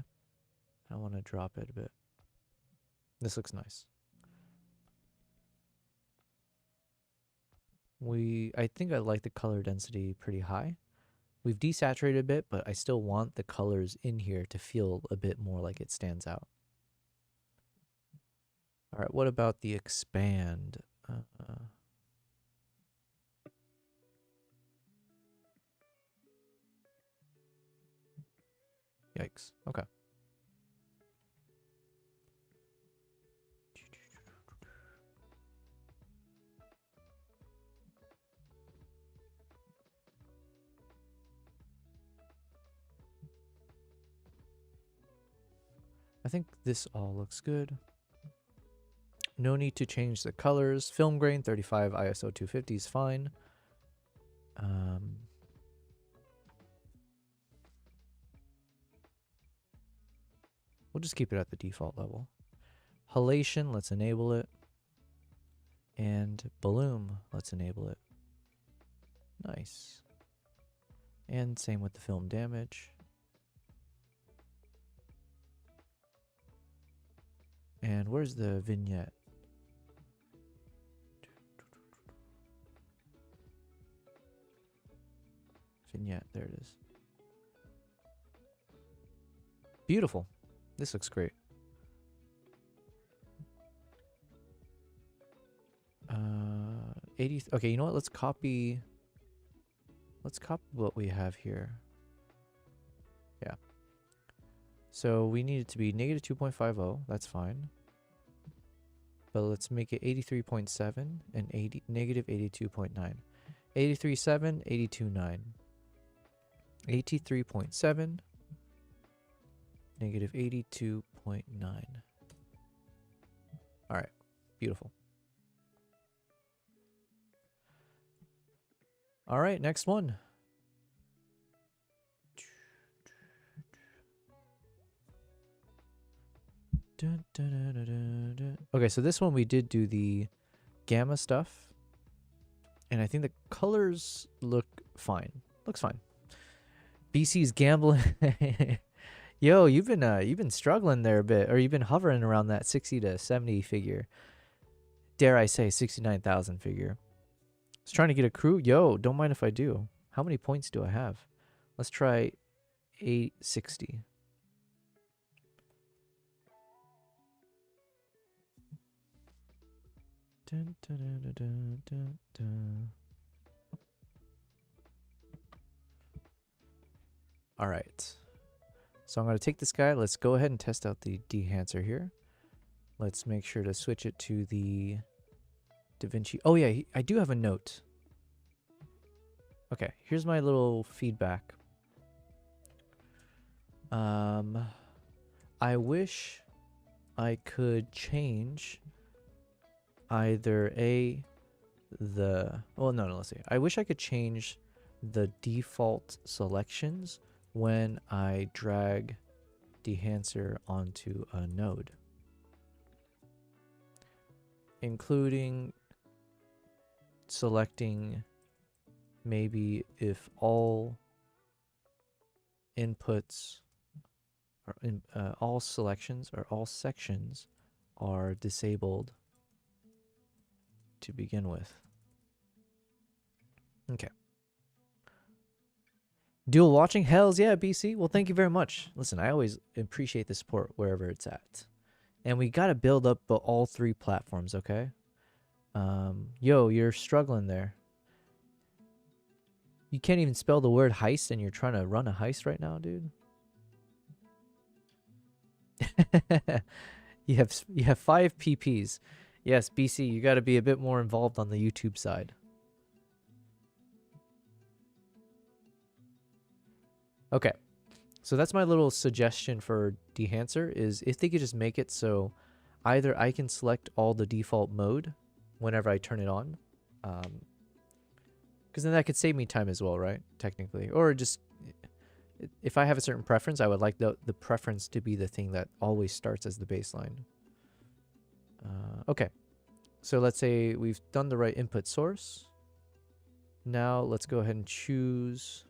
I want to drop it a bit. This looks nice. I think I like the color density pretty high. We've desaturated a bit, but I still want the colors in here to feel a bit more like it stands out. All right, what about the expand? Yikes. Okay. I think this all looks good. No need to change the colors. Film grain 35 ISO 250 is fine. We'll just keep it at the default level. Halation, let's enable it. And bloom, let's enable it. Nice. And same with the film damage. And where's the vignette? Vignette, there it is. Beautiful. This looks great. 80. Okay, you know what? Let's copy what we have here. Yeah. So we need it to be negative 2.50. That's fine. But let's make it 83.7 and negative 82.9. 83.7, 82.9. 83.7, negative 82.9. All right, beautiful. All right, next one. Okay, so this one we did do the gamma stuff, and I think the colors look fine. Looks fine. BC's gambling. Yo, you've been struggling there a bit, or you've been hovering around that 60 to 70 figure. Dare I say 69,000 figure. I was trying to get a crew. Yo, don't mind if I do. How many points do I have? Let's try 860. Dun, dun, dun, dun, dun, dun. All right. So I'm going to take this guy. Let's go ahead and test out the Dehancer here. Let's make sure to switch it to the DaVinci. Oh yeah, I do have a note. Okay, here's my little feedback. I wish I could change either let's see. I wish I could change the default selections when I drag Dehancer onto a node, including selecting maybe if all inputs or all selections or all sections are disabled to begin with. Okay. Dual watching? Hells yeah, BC. Well, thank you very much. Listen, I always appreciate the support wherever it's at. And we got to build up all three platforms, okay? Yo, you're struggling there. You can't even spell the word heist and you're trying to run a heist right now, dude? You have 5 PPs. Yes, BC, you got to be a bit more involved on the YouTube side. Okay. So that's my little suggestion for Dehancer is if they could just make it so either I can select all the default mode whenever I turn it on. Because then that could save me time as well, right? Technically. Or just, if I have a certain preference, I would like the preference to be the thing that always starts as the baseline. Okay. So let's say we've done the right input source. Now let's go ahead and choose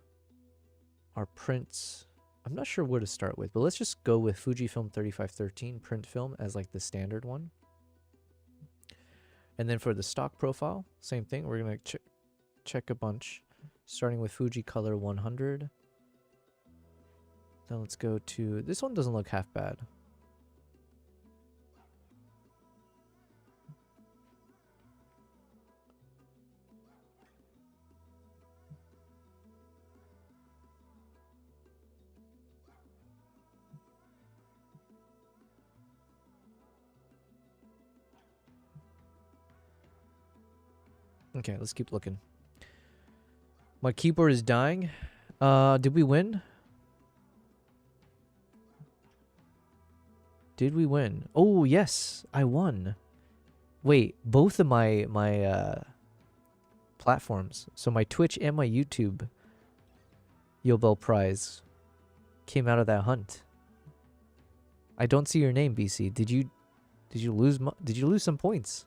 our prints I'm not sure what to start with, but let's just go with Fujifilm 3513 print film as like the standard one. And then for the stock profile, same thing. We're going to check a bunch, starting with Fuji Color 100. Then let's go to, this one doesn't look half bad. Okay, let's keep looking. My keyboard is dying. Did we win? Did we win? Oh, yes, I won. Wait, both of my platforms, so my Twitch and my YouTube Yobel prize came out of that hunt. I don't see your name, BC. Did you lose some points?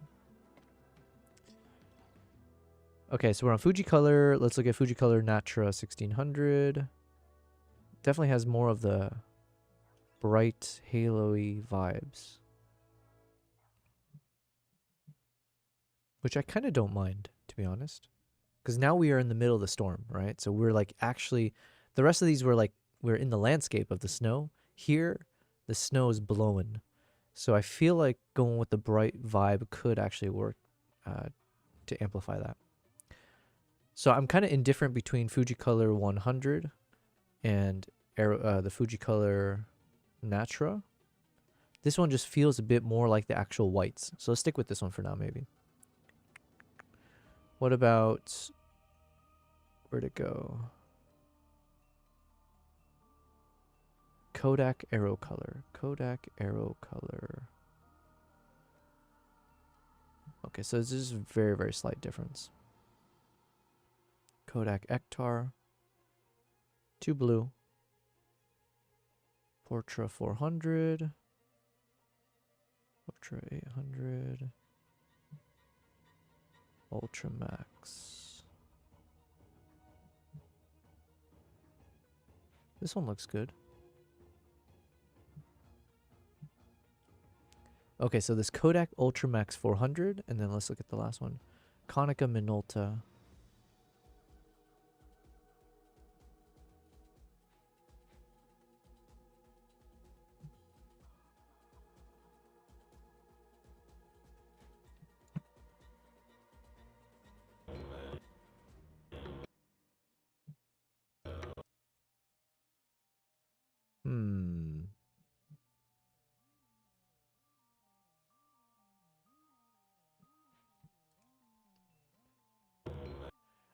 Okay, so we're on Fuji Color. Let's look at Fuji Color Natura 1600. Definitely has more of the bright halo-y vibes, which I kind of don't mind, to be honest, because now we are in the middle of the storm, right? So we're like actually, the rest of these were like we're in the landscape of the snow. Here, the snow is blowing, so I feel like going with the bright vibe could actually work to amplify that. So I'm kind of indifferent between Fuji Color 100 and the Fuji Color Natura. This one just feels a bit more like the actual whites. So let's stick with this one for now, maybe. What about, where'd it go? Kodak Aero Color. Kodak Aero Color. Okay, so this is a very, very slight difference. Kodak Ektar. 2 blue. Portra 400. Portra 800. Ultra Max. This one looks good. Okay, so this Kodak Ultra Max 400, and then let's look at the last one. Konica Minolta.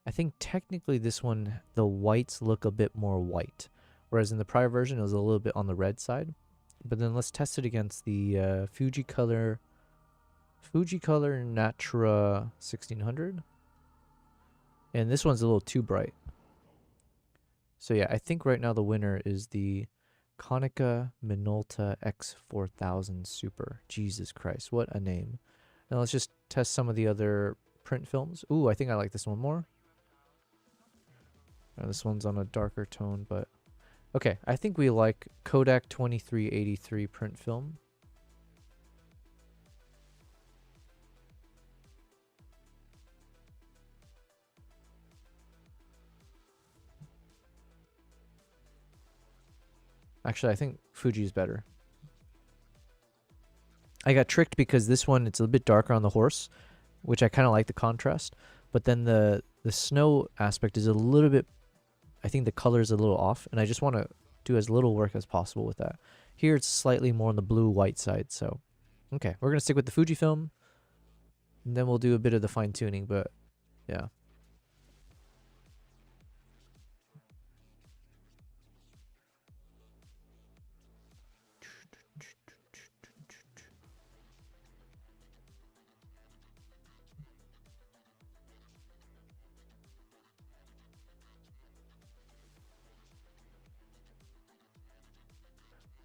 I think technically this one, the whites look a bit more white, whereas in the prior version it was a little bit on the red side. But then let's test it against the Fuji Color Natura 1600, and this one's a little too bright. So yeah, I think right now the winner is the Konica Minolta X4000 Super. Jesus Christ, what a name! Now let's just test some of the other print films. Ooh, I think I like this one more. This one's on a darker tone, but okay. I think we like Kodak 2383 print film. Actually, I think Fuji is better. I got tricked because this one, it's a bit darker on the horse, which I kind of like the contrast. But then the snow aspect is a little bit, I think the color is a little off, and I just want to do as little work as possible with that. Here it's slightly more on the blue-white side, so okay, we're going to stick with the Fujifilm, and then we'll do a bit of the fine-tuning, but yeah.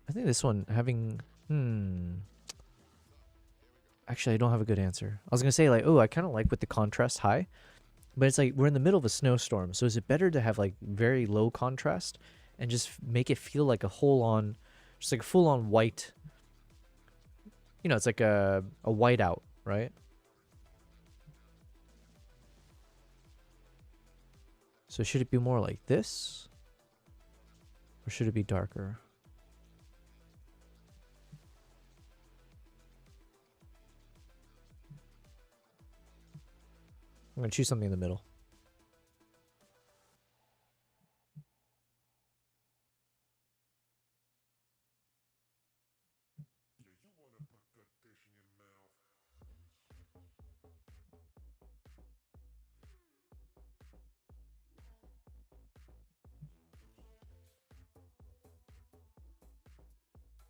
I think this one having, actually, I don't have a good answer. I was going to say, like, oh, I kind of like with the contrast high, but it's like we're in the middle of a snowstorm. So is it better to have like very low contrast and just make it feel like a whole on, just like a full on white. You know, it's like a whiteout, right? So should it be more like this? Or should it be darker? I'm going to choose something in the middle.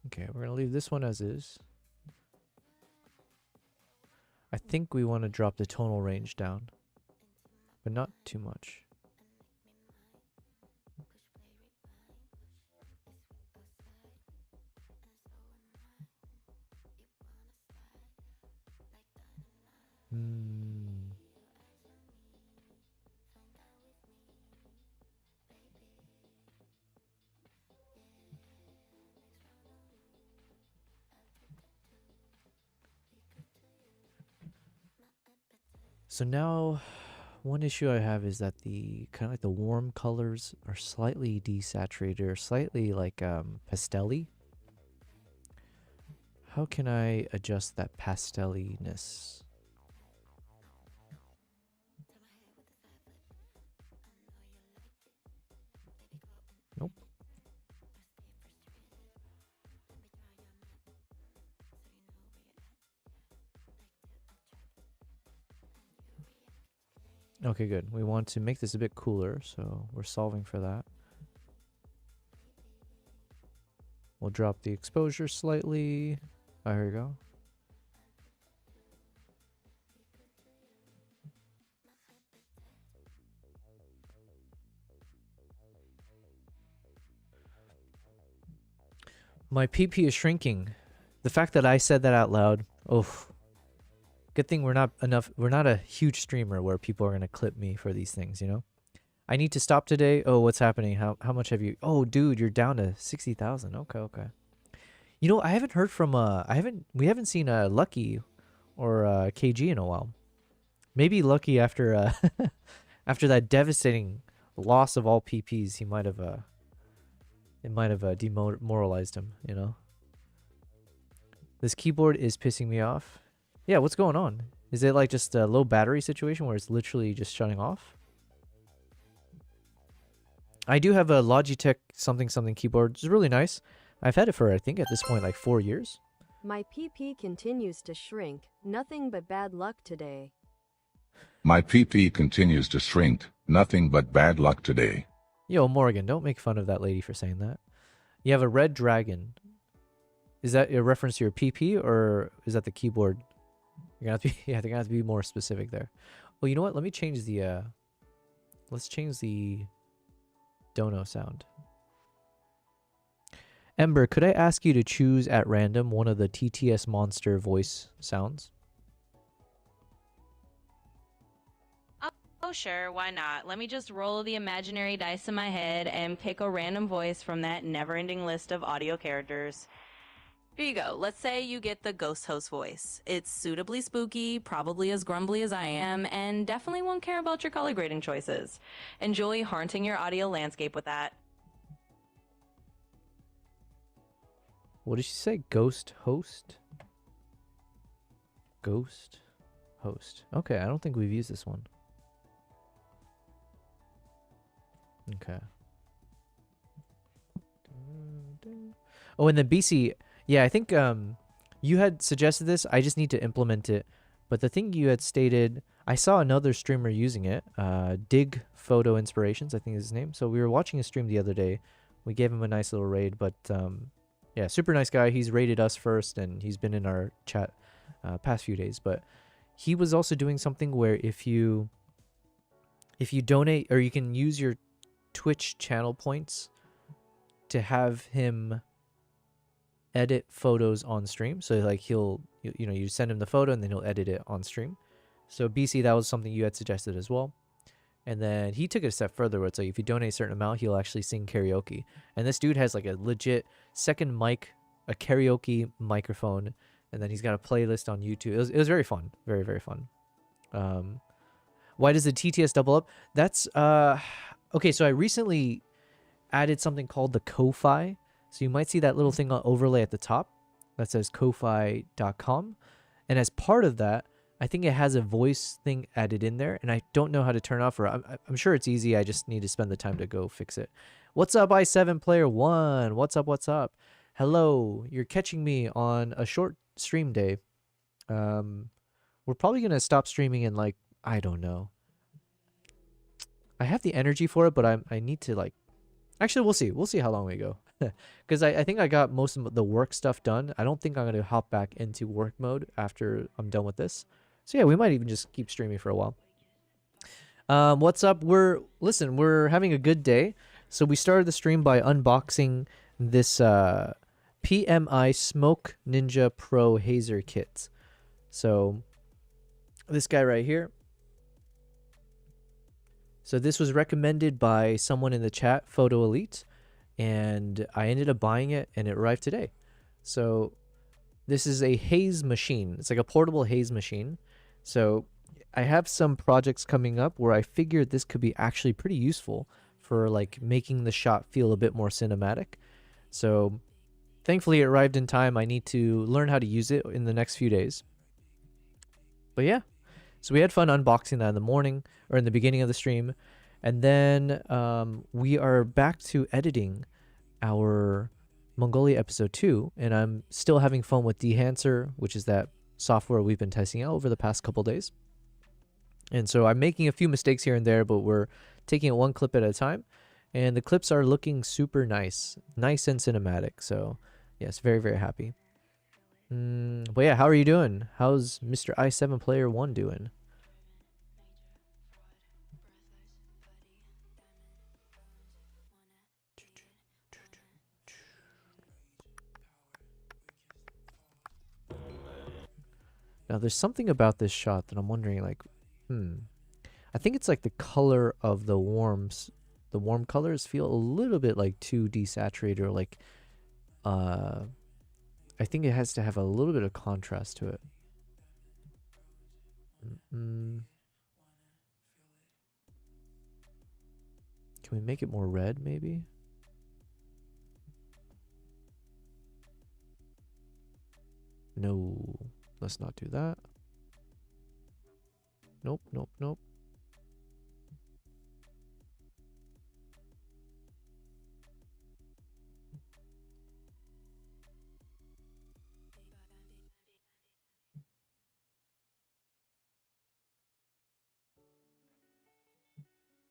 Okay, we're going to leave this one as is. I think we want to drop the tonal range down, but not too much. So now, one issue I have is that the kind of like the warm colors are slightly desaturated or slightly like pastel-y. How can I adjust that pastel-iness? Nope. Okay, good. We want to make this a bit cooler, so we're solving for that. We'll drop the exposure slightly. Oh, here we go. My PP is shrinking. The fact that I said that out loud, oh, good thing we're not a huge streamer where people are going to clip me for these things, you know? I need to stop today. Oh, what's happening? How much have you? Oh, dude, you're down to 60,000. Okay, okay. You know, I haven't heard from we haven't seen Lucky or KG in a while. Maybe Lucky after after that devastating loss of all PPs, he might have it might have demoralized him, you know. This keyboard is pissing me off. Yeah, what's going on? Is it like just a low battery situation where it's literally just shutting off? I do have a Logitech something keyboard. It's really nice. I've had it for, I think, at this point, like 4 years. My PP continues to shrink. Nothing but bad luck today. My PP continues to shrink. Nothing but bad luck today. Yo, Morgan, don't make fun of that lady for saying that. You have a red dragon. Is that a reference to your PP or is that the keyboard? You're gonna have to be, yeah, they're gonna have to be more specific there. Well, you know what? Let me change the let's change the dono sound. Ember, could I ask you to choose at random one of the TTS monster voice sounds? Oh, sure, why not? Let me just roll the imaginary dice in my head and pick a random voice from that never-ending list of audio characters. Here you go. Let's say you get the ghost host voice. It's suitably spooky, probably as grumbly as I am, and definitely won't care about your color grading choices. Enjoy haunting your audio landscape with that. What did she say? Ghost host? Ghost host. Okay, I don't think we've used this one. Okay. Oh, and then BC, yeah, I think you had suggested this. I just need to implement it. But the thing you had stated, I saw another streamer using it, Dig Photo Inspirations, I think is his name. So we were watching a stream the other day. We gave him a nice little raid, but yeah, super nice guy. He's rated us first, and he's been in our chat past few days. But he was also doing something where if you donate, or you can use your Twitch channel points to have him edit photos on stream. So like he'll, you know, you send him the photo and then he'll edit it on stream. So BC, that was something you had suggested as well. And then he took it a step further where it's like if you donate a certain amount, he'll actually sing karaoke. And this dude has like a legit second mic, a karaoke microphone, and then he's got a playlist on YouTube. It was very fun. Very, very fun. Why does the TTS double up? That's okay, so I recently added something called the Ko-Fi. So you might see that little thing on overlay at the top that says ko-fi.com. And as part of that, I think it has a voice thing added in there, and I don't know how to turn off. Or I'm sure it's easy. I just need to spend the time to go fix it. What's up, i7 Player 1? What's up? What's up? Hello. You're catching me on a short stream day. We're probably gonna stop streaming in like, I don't know. I have the energy for it, but I need to like. Actually, we'll see. We'll see how long we go. Because I think I got most of the work stuff done. I don't think I'm going to hop back into work mode after I'm done with this. So yeah, we might even just keep streaming for a while. What's up? Listen, we're having a good day. So we started the stream by unboxing this PMI smokeNINJA Pro Hazer kit. So this guy right here. So this was recommended by someone in the chat, Photo Elite, and I ended up buying it, and it arrived today. So this is a haze machine. It's like a portable haze machine. So I have some projects coming up where I figured this could be actually pretty useful for like making the shot feel a bit more cinematic. So thankfully it arrived in time. I need to learn how to use it in the next few days. But yeah. So we had fun unboxing that in the morning, or in the beginning of the stream. And then we are back to editing our Mongolia episode 2. And I'm still having fun with Dehancer, which is that software we've been testing out over the past couple days. And so I'm making a few mistakes here and there, but we're taking it one clip at a time. And the clips are looking super nice. Nice and cinematic. So yes, very, very happy. But yeah, how are you doing? How's Mr. i7 Player 1 doing? Now there's something about this shot that I'm wondering, like, I think it's like the color of the warm colors feel a little bit like too desaturated, or like I think it has to have a little bit of contrast to it. Can we make it more red, maybe? No, let's not do that. Nope, nope, nope.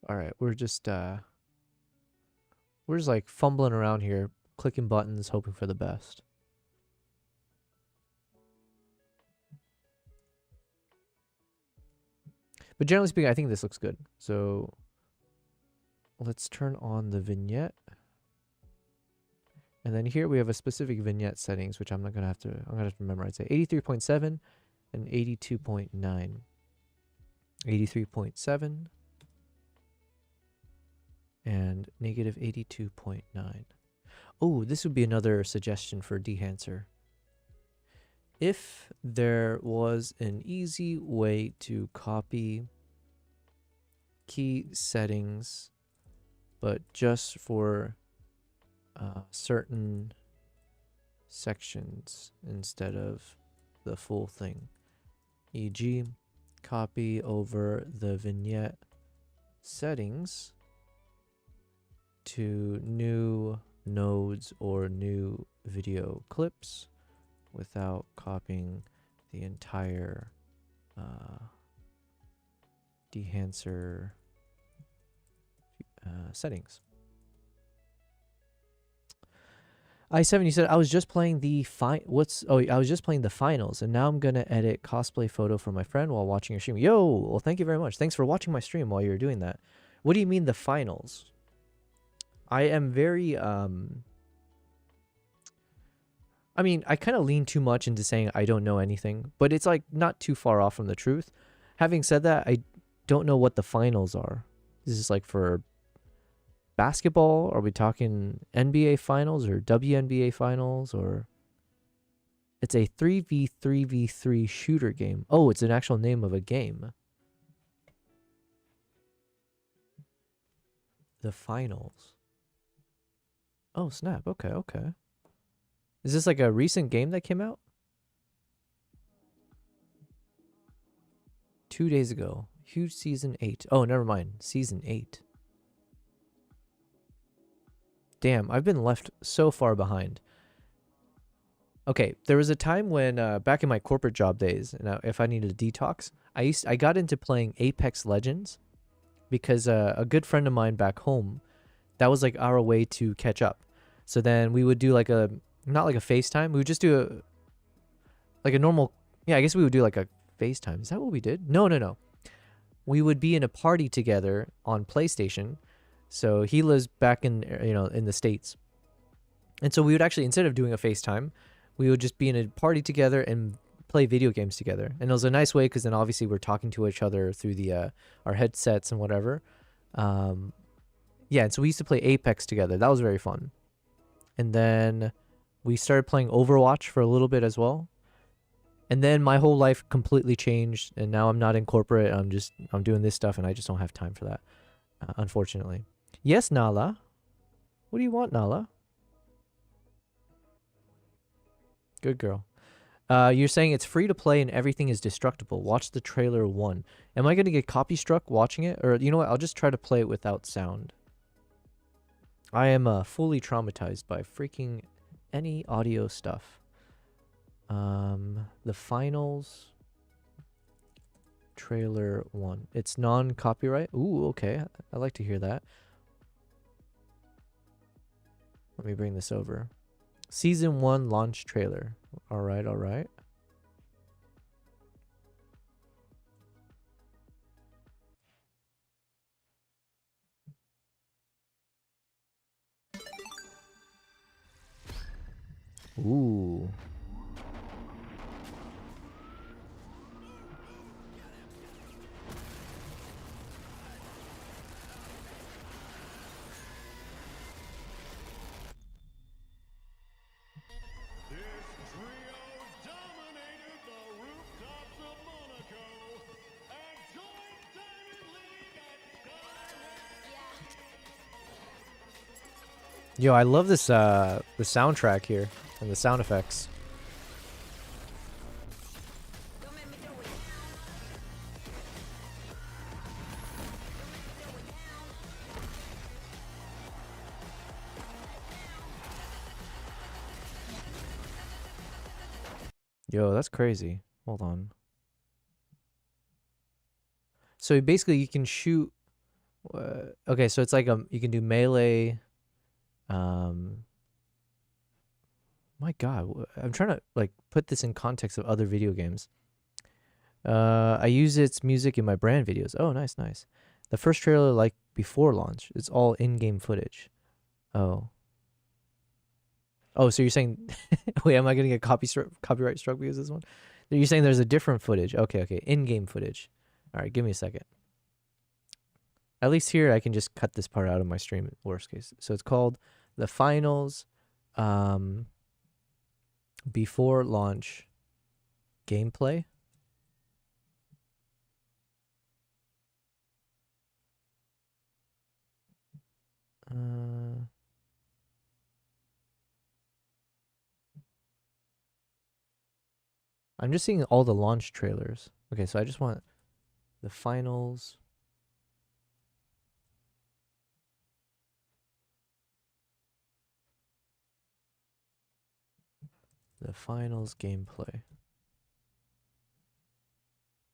All right, we're just like fumbling around here, clicking buttons, hoping for the best. But generally speaking, I think this looks good. So let's turn on the vignette. And then here we have a specific vignette settings, which I'm gonna have to memorize it. 83.7 and 82.9. 83.7 and negative 82.9. Oh, this would be another suggestion for Dehancer. If there was an easy way to copy key settings, but just for certain sections instead of the full thing, e.g., copy over the vignette settings to new nodes or new video clips without copying the entire Dehancer settings. i7, you said I was just playing the I was just playing the finals, and now I'm gonna edit cosplay photo for my friend while watching your stream. Yo, well, thank you very much. Thanks for watching my stream while you're doing that. What do you mean the finals? I am very I mean, I kind of lean too much into saying I don't know anything, but it's like not too far off from the truth. Having said that, I don't know what the finals are. Is this like for basketball? Are we talking NBA finals or WNBA finals? Or it's a 3v3v3 shooter game. Oh, it's an actual name of a game. The finals. Oh, snap. Okay, okay. Is this like a recent game that came out? 2 days ago. Huge season 8. Oh, never mind. Season 8. Damn, I've been left so far behind. Okay, there was a time when back in my corporate job days, and if I needed a detox, I got into playing Apex Legends because a good friend of mine back home, that was like our way to catch up. So then we would do like a, not like a FaceTime, we would just do like a normal, yeah, I guess we would do like a FaceTime. Is that what we did? No, no, no. We would be in a party together on PlayStation. So he lives back in, in the States. And so we would actually, instead of doing a FaceTime, we would just be in a party together and play video games together. And it was a nice way because then obviously we're talking to each other through the our headsets and whatever. Yeah, and so we used to play Apex together. That was very fun. And then we started playing Overwatch for a little bit as well. And then my whole life completely changed, and now I'm not in corporate. I'm doing this stuff, and I just don't have time for that, unfortunately. Yes, Nala. What do you want, Nala? Good girl. You're saying it's free to play and everything is destructible. Watch the trailer 1. Am I going to get copy struck watching it? Or you know what? I'll just try to play it without sound. I am fully traumatized by freaking any audio stuff. The finals trailer 1. It's non-copyright. Ooh, okay. I like to hear that. Let me bring this over. Season 1 launch trailer. All right, all right. Ooh. Yo, I love this the soundtrack here and the sound effects. Yo, that's crazy. Hold on. So basically you can shoot okay, so it's like you can do melee. My God, I'm trying to like put this in context of other video games. I use its music in my brand videos. Oh, nice, nice. The first trailer, like before launch, it's all in-game footage. Oh. Oh, so you're saying, wait, am I gonna get copyright struck because of this one? You're saying there's a different footage. Okay, okay, in-game footage. All right, give me a second. At least here, I can just cut this part out of my stream, worst case. So it's called The Finals Before Launch Gameplay. I'm just seeing all the launch trailers. Okay, so I just want the finals. The finals gameplay.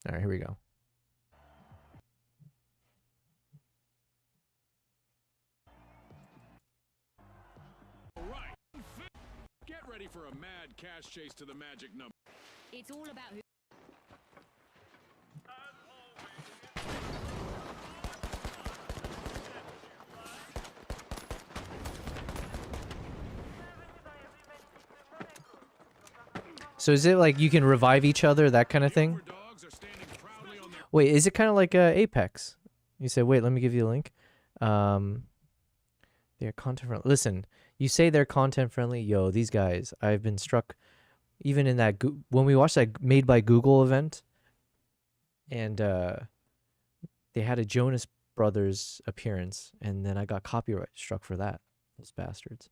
All right, here we go. All right. Get ready for a mad cash chase to the magic number. It's all about who. So is it like you can revive each other, that kind of thing? Wait, is it kind of like Apex? You said, wait, let me give you a link. They're content friendly. Listen, you say they're content friendly. Yo, these guys, I've been struck even in that when we watched that Made by Google event, and they had a Jonas Brothers appearance, and then I got copyright struck for that. Those bastards.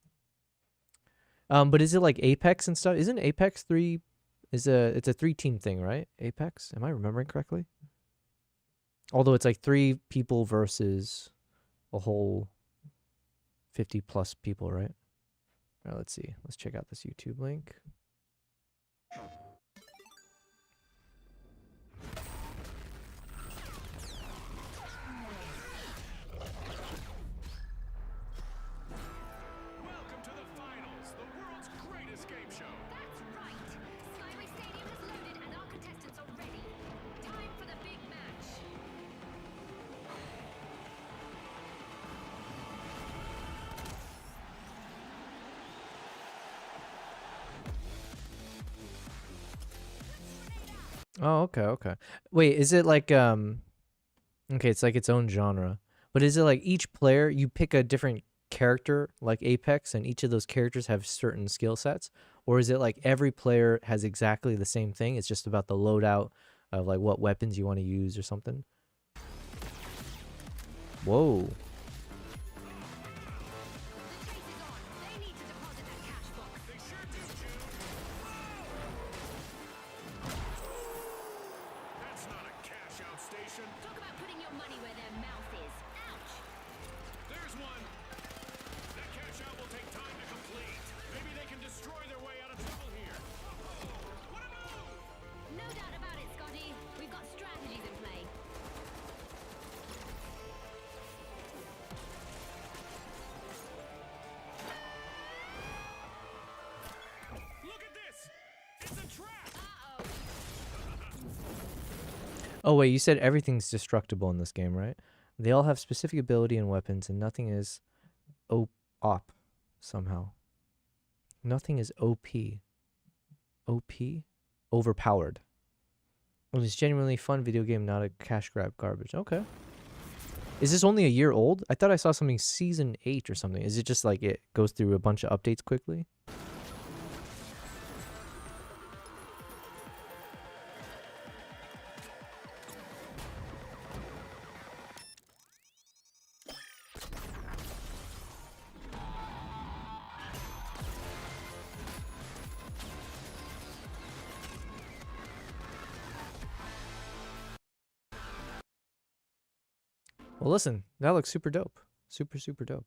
But is it like Apex and stuff? Isn't Apex 3 it's a 3-team thing, right? Apex? Am I remembering correctly? Although it's like 3 people versus a whole 50 plus people, right? All right, let's see. Let's check out this YouTube link. Welcome to the finals, the world's greatest game show. That's right. Skyway Stadium is loaded and our contestants are ready. Time for the big match. Oh, okay, okay. Wait, is it like okay, it's like its own genre. But is it like each player you pick a different character like Apex and each of those characters have certain skill sets? Or is it like every player has exactly the same thing? It's just about the loadout of like what weapons you want to use or something? Whoa. The chase is on. They need to deposit that cash box. They sure do, June. That's not a cash out station. Talk about putting your money where their mouth is. Ouch. There's one. That cash out will take time to complete. Maybe they can destroy their way out of trouble here. What a move! No doubt about it, Scotty. We've got strategies in play. Look at this! It's a trap! Uh-oh. Oh wait, you said everything's destructible in this game, right? They all have specific ability and weapons, and nothing is op somehow. Nothing is OP. OP? Overpowered. It was genuinely fun video game, not a cash grab garbage. Okay. Is this only a year old? I thought I saw something season 8 or something. Is it just like it goes through a bunch of updates quickly? Well, listen, that looks super dope. Super, super dope.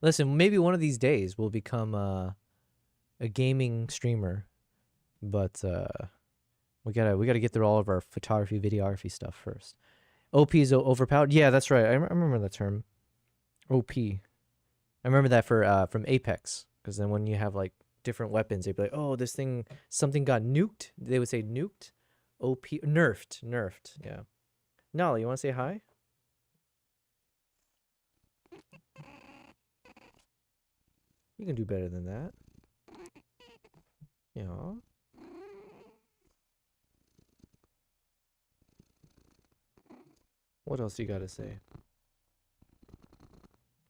Listen, maybe one of these days we'll become a gaming streamer, but we gotta get through all of our photography, videography stuff first. OP is overpowered. Yeah, that's right. I remember that term. OP. I remember that for from Apex, because then when you have like different weapons, they'd be like, "Oh, this thing, something got nuked." They would say nuked, OP, nerfed. Yeah. Nolly, you want to say hi? You can do better than that. Yeah. What else you got to say?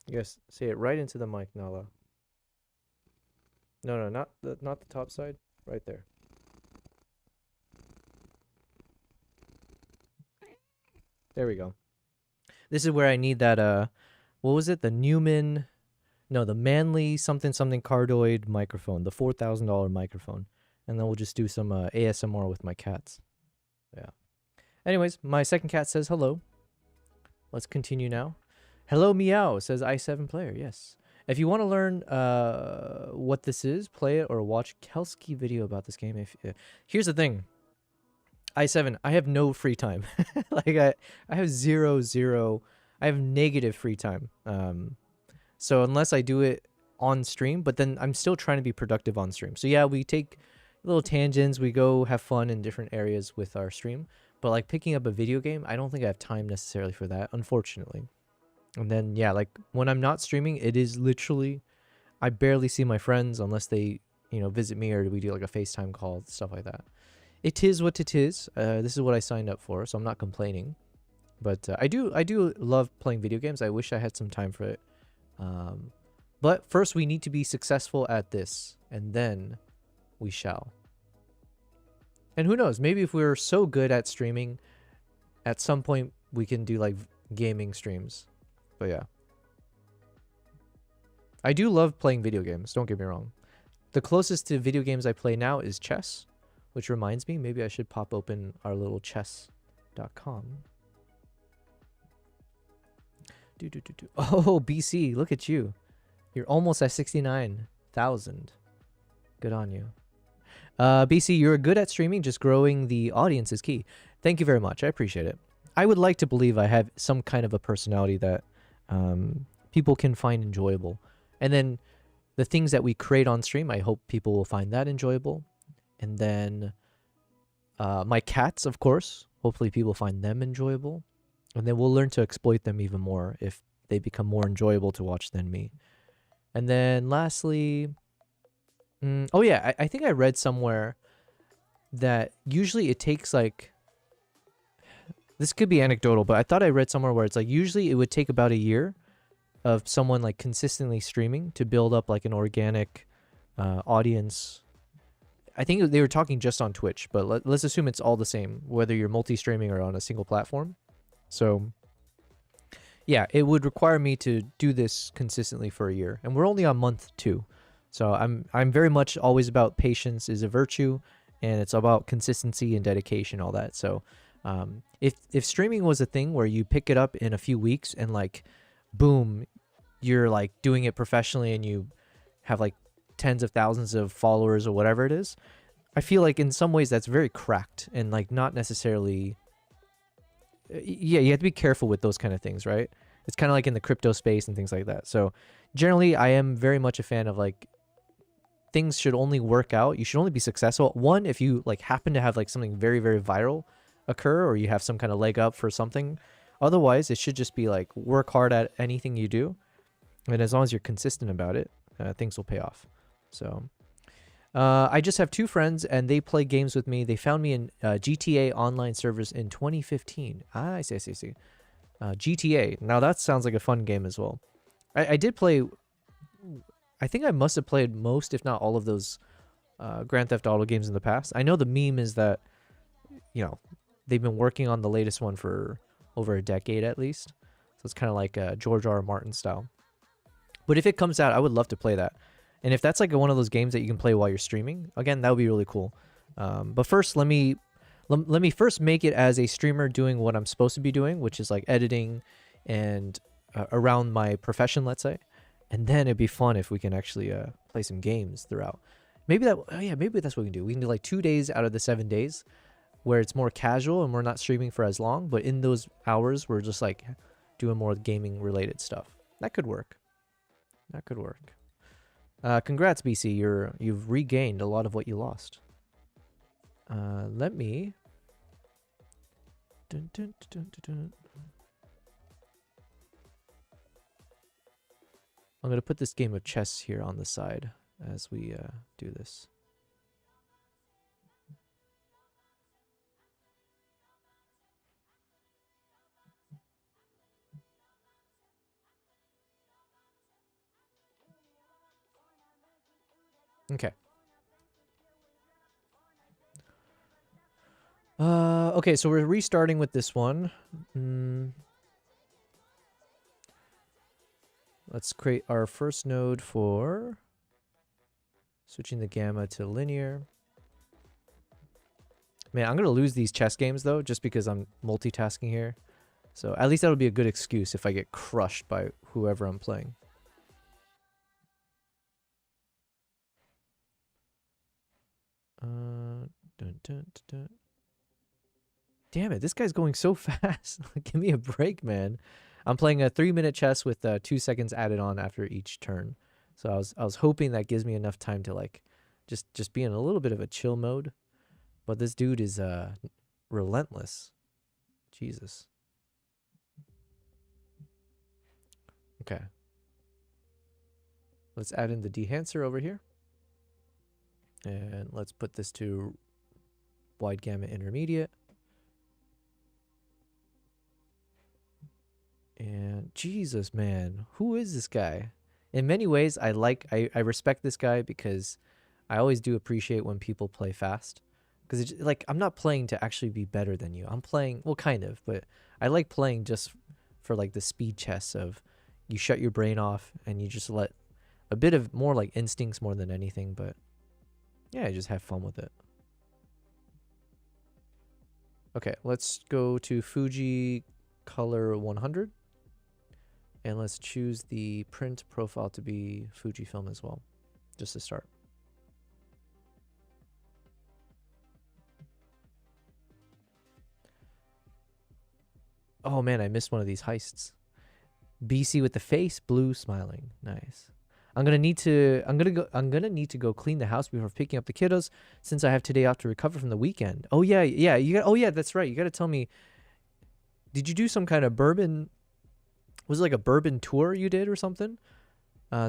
Yes, say it right into the mic, Nala. No, not the top side. Right there. There we go. This is where I need that what was it? The Newman, no, the Manly something cardioid microphone, the $4,000 microphone. And then we'll just do some ASMR with my cats. Yeah. Anyways, my second cat says hello. Let's continue now. Hello Meow, says i7 player. Yes. If you want to learn what this is, play it or watch Kelsky video about this game. Here's the thing. i7, I have no free time. Like I have zero. I have negative free time. So unless I do it on stream, but then I'm still trying to be productive on stream. So yeah, we take little tangents, we go have fun in different areas with our stream. But like picking up a video game, I don't think I have time necessarily for that, unfortunately. And then yeah, like when I'm not streaming, it is literally, I barely see my friends unless they, visit me or we do like a FaceTime call, stuff like that. It is what it is. This is what I signed up for, so I'm not complaining. But I do love playing video games. I wish I had some time for it. But first we need to be successful at this, and then we shall. And who knows, maybe if we're so good at streaming, at some point we can do like gaming streams. But yeah. I do love playing video games, don't get me wrong. The closest to video games I play now is chess, which reminds me, maybe I should pop open our little chess.com. Oh, BC, look at you. You're almost at 69,000. Good on you. BC, you're good at streaming, just growing the audience is key. Thank you very much. I appreciate it. I would like to believe I have some kind of a personality that people can find enjoyable. And then the things that we create on stream, I hope people will find that enjoyable. And then my cats, of course, hopefully people find them enjoyable. And then we'll learn to exploit them even more if they become more enjoyable to watch than me. And then lastly, oh yeah, I think I read somewhere that usually it takes like, this could be anecdotal, but I thought I read somewhere where it's like usually it would take about a year of someone like consistently streaming to build up like an organic audience. I think they were talking just on Twitch, but let's assume it's all the same, whether you're multi-streaming or on a single platform. So yeah, it would require me to do this consistently for a year, and we're only on month 2. So I'm very much always about patience is a virtue, and it's about consistency and dedication, all that. So if streaming was a thing where you pick it up in a few weeks and like boom, you're like doing it professionally and you have like tens of thousands of followers or whatever it is, I feel like in some ways that's very cracked and like not necessarily. Yeah, you have to be careful with those kind of things, right? It's kind of like in the crypto space and things like that. So generally I am very much a fan of like things should only work out. You should only be successful. One, if you like happen to have like something very, very viral occur, or you have some kind of leg up for something. Otherwise, it should just be like work hard at anything you do. And as long as you're consistent about it, things will pay off. So I just have 2 friends and they play games with me. They found me in GTA online servers in 2015. I see. GTA. Now that sounds like a fun game as well. I did play, I think I must have played most, if not all of those Grand Theft Auto games in the past. I know the meme is that, you know, they've been working on the latest one for over a decade at least. So it's kind of like George R. R. Martin style. But if it comes out, I would love to play that. And if that's like one of those games that you can play while you're streaming, again, that would be really cool. But first, let me first make it as a streamer doing what I'm supposed to be doing, which is like editing and around my profession, let's say. And then it'd be fun if we can actually play some games throughout. Maybe that, oh yeah, maybe that's what we can do. We can do like 2 days out of the 7 days where it's more casual and we're not streaming for as long. But in those hours, we're just like doing more gaming related stuff. That could work. That could work. Congrats, BC. You've regained a lot of what you lost. Let me. I'm gonna put this game of chess here on the side as we do this. Okay. Okay, so we're restarting with this one. Let's create our first node for switching the gamma to linear. Man, I'm gonna lose these chess games though, just because I'm multitasking here. So at least that'll be a good excuse if I get crushed by whoever I'm playing. Damn it, this guy's going so fast. Give me a break, man. I'm playing a 3-minute chess with 2 seconds added on after each turn. So I was hoping that gives me enough time to like just be in a little bit of a chill mode. But this dude is relentless. Jesus. Okay. Let's add in the Dehancer over here. And let's put this to wide gamut intermediate. Jesus, man. Who is this guy? In many ways, I respect this guy because I always do appreciate when people play fast. Because it's like, I'm not playing to actually be better than you. I'm playing, well, kind of, but I like playing just for like the speed chess of you shut your brain off and you just let a bit of more like instincts more than anything. But yeah, just have fun with it. Okay, let's go to Fuji Color 100. And let's choose the print profile to be Fujifilm as well, just to start. Oh man, I missed one of these heists. BC with the face, blue smiling. Nice. I'm gonna need to go clean the house before picking up the kiddos since I have today off to recover from the weekend. Oh yeah, that's right. You gotta tell me, did you do some kind of bourbon, was it like a bourbon tour you did or something?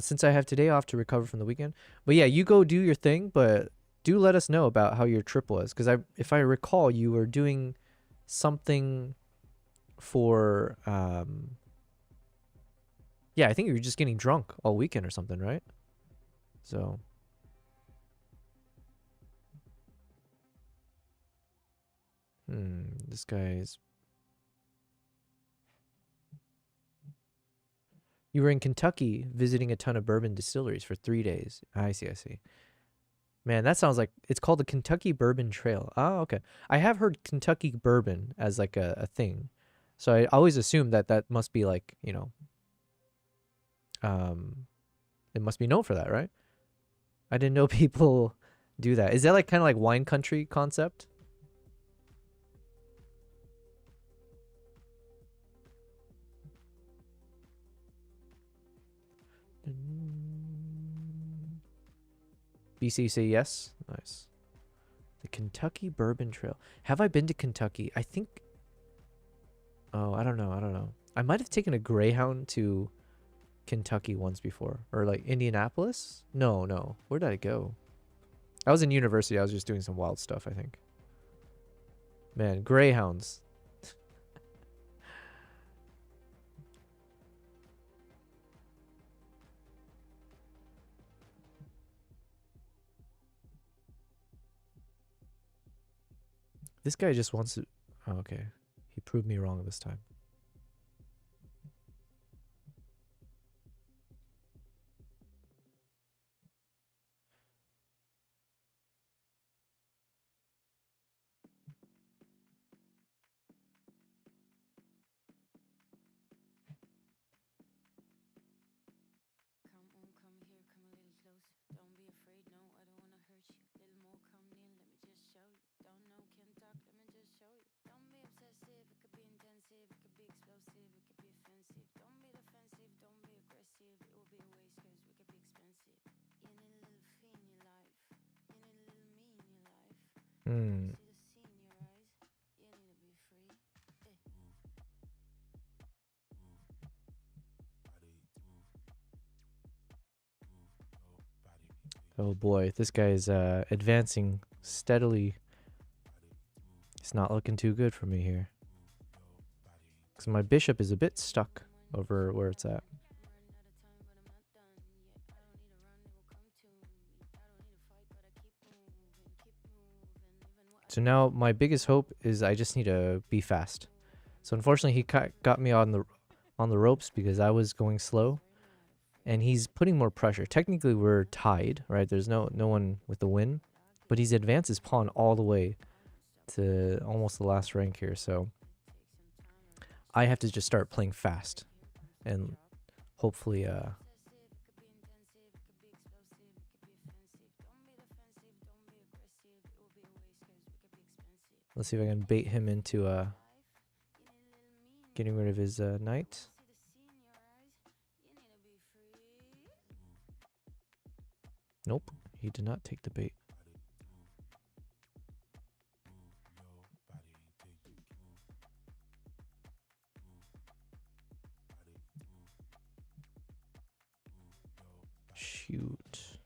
Since I have today off to recover from the weekend. But yeah, you go do your thing, but do let us know about how your trip was. Because if I recall, you were doing something for, yeah, I think you were just getting drunk all weekend or something, right? So. This guy's. You were in Kentucky visiting a ton of bourbon distilleries for 3 days. I see, I see. Man, that sounds like it's called the Kentucky Bourbon Trail. Oh, okay. I have heard Kentucky bourbon as like a thing. So I always assumed that that must be like, you know, it must be known for that, right? I didn't know people do that. Is that like kind of like wine country concept? BC say yes. Nice. The Kentucky Bourbon Trail. Have I been to Kentucky? I think. Oh, I don't know. I don't know. I might have taken a Greyhound to Kentucky once before. Or like Indianapolis? No, no. Where did I go? I was in university. I was just doing some wild stuff, I think. Man, Greyhounds. This guy just wants to... Oh, okay. He proved me wrong this time. Hmm. Oh boy, this guy's advancing steadily. It's not looking too good for me here. Because my bishop is a bit stuck over where it's at. So now my biggest hope is I just need to be fast. So unfortunately he got me on the ropes because I was going slow. And he's putting more pressure. Technically we're tied, right? There's no one with the win. But he's advanced his pawn all the way to almost the last rank here. So I have to just start playing fast. And hopefully let's see if I can bait him into getting rid of his knight. Nope, he did not take the bait. Shoot.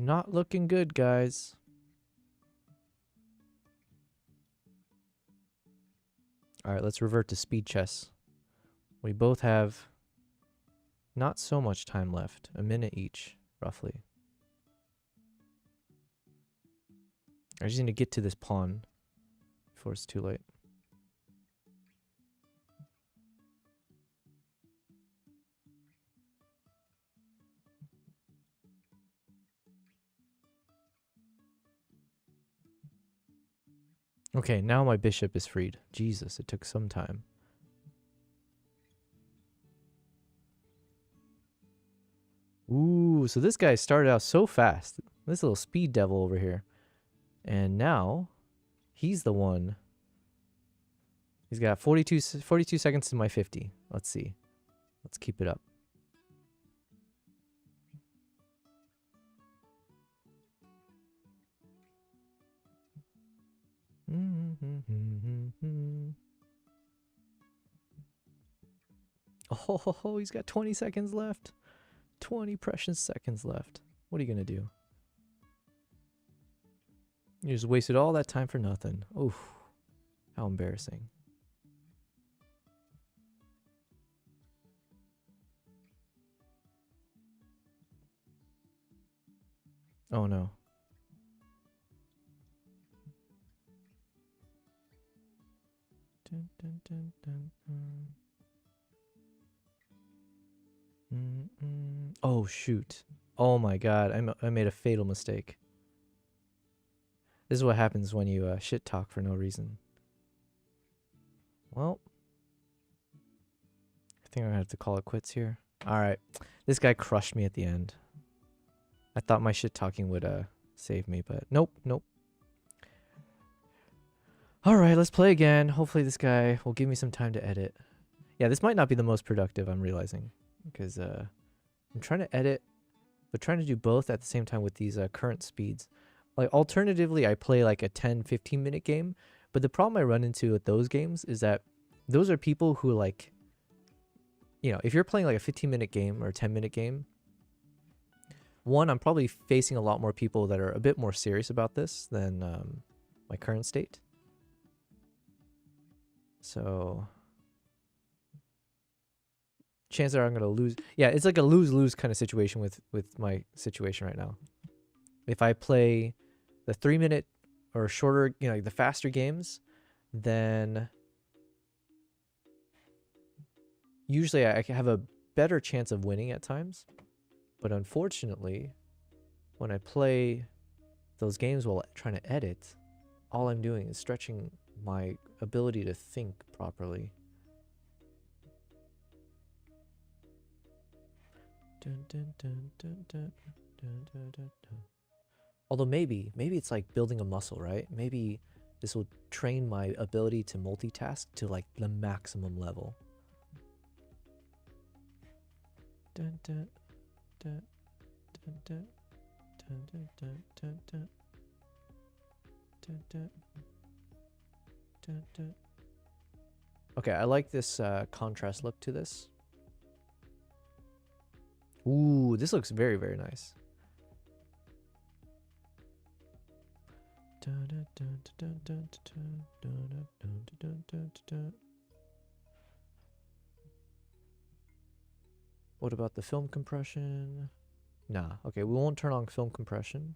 Not looking good, guys. All right, let's revert to speed chess. We both have not so much time left. A minute each, roughly. I just need to get to this pawn before it's too late. Okay, now my bishop is freed. Jesus, it took some time. Ooh, so this guy started out so fast. This little speed devil over here. And now, he's the one. He's got 42 seconds to my 50. Let's see. Let's keep it up. Oh, he's got 20 seconds left. 20 precious seconds left. What are you going to do? You just wasted all that time for nothing. Oof. How embarrassing. Oh no. Dun, dun, dun, dun, dun. Oh shoot. Oh my god, I made a fatal mistake. This is what happens when you shit talk for no reason. Well, I think I'm gonna have to call it quits here. Alright. This guy crushed me at the end. I thought my shit talking would save me, but nope, nope. Alright, let's play again. Hopefully this guy will give me some time to edit. Yeah, this might not be the most productive, I'm realizing. Because I'm trying to edit, but trying to do both at the same time with these current speeds. Like, alternatively, I play like a 10-15 minute game, but the problem I run into with those games is that those are people who, like, you know, if you're playing like a 15-minute game or a 10-minute game, one, I'm probably facing a lot more people that are a bit more serious about this than my current state. So chances are I'm going to lose. Yeah, it's like a lose-lose kind of situation with my situation right now. If I play the 3-minute or shorter, you know, like the faster games, then usually I have a better chance of winning at times. But unfortunately, when I play those games while trying to edit, all I'm doing is stretching my ability to think properly. Dun, dun, dun, dun, dun, dun, dun, dun, dun. Although maybe it's like building a muscle, right? Maybe this will train my ability to multitask to like the maximum level. Dun, dun, dun, dun, dun, dun, dun, dun, dun, dun. Dun, dun, dun, dun. Okay, I like this contrast look to this. Ooh, this looks very, very nice. What about the film compression? Nah, okay, we won't turn on film compression.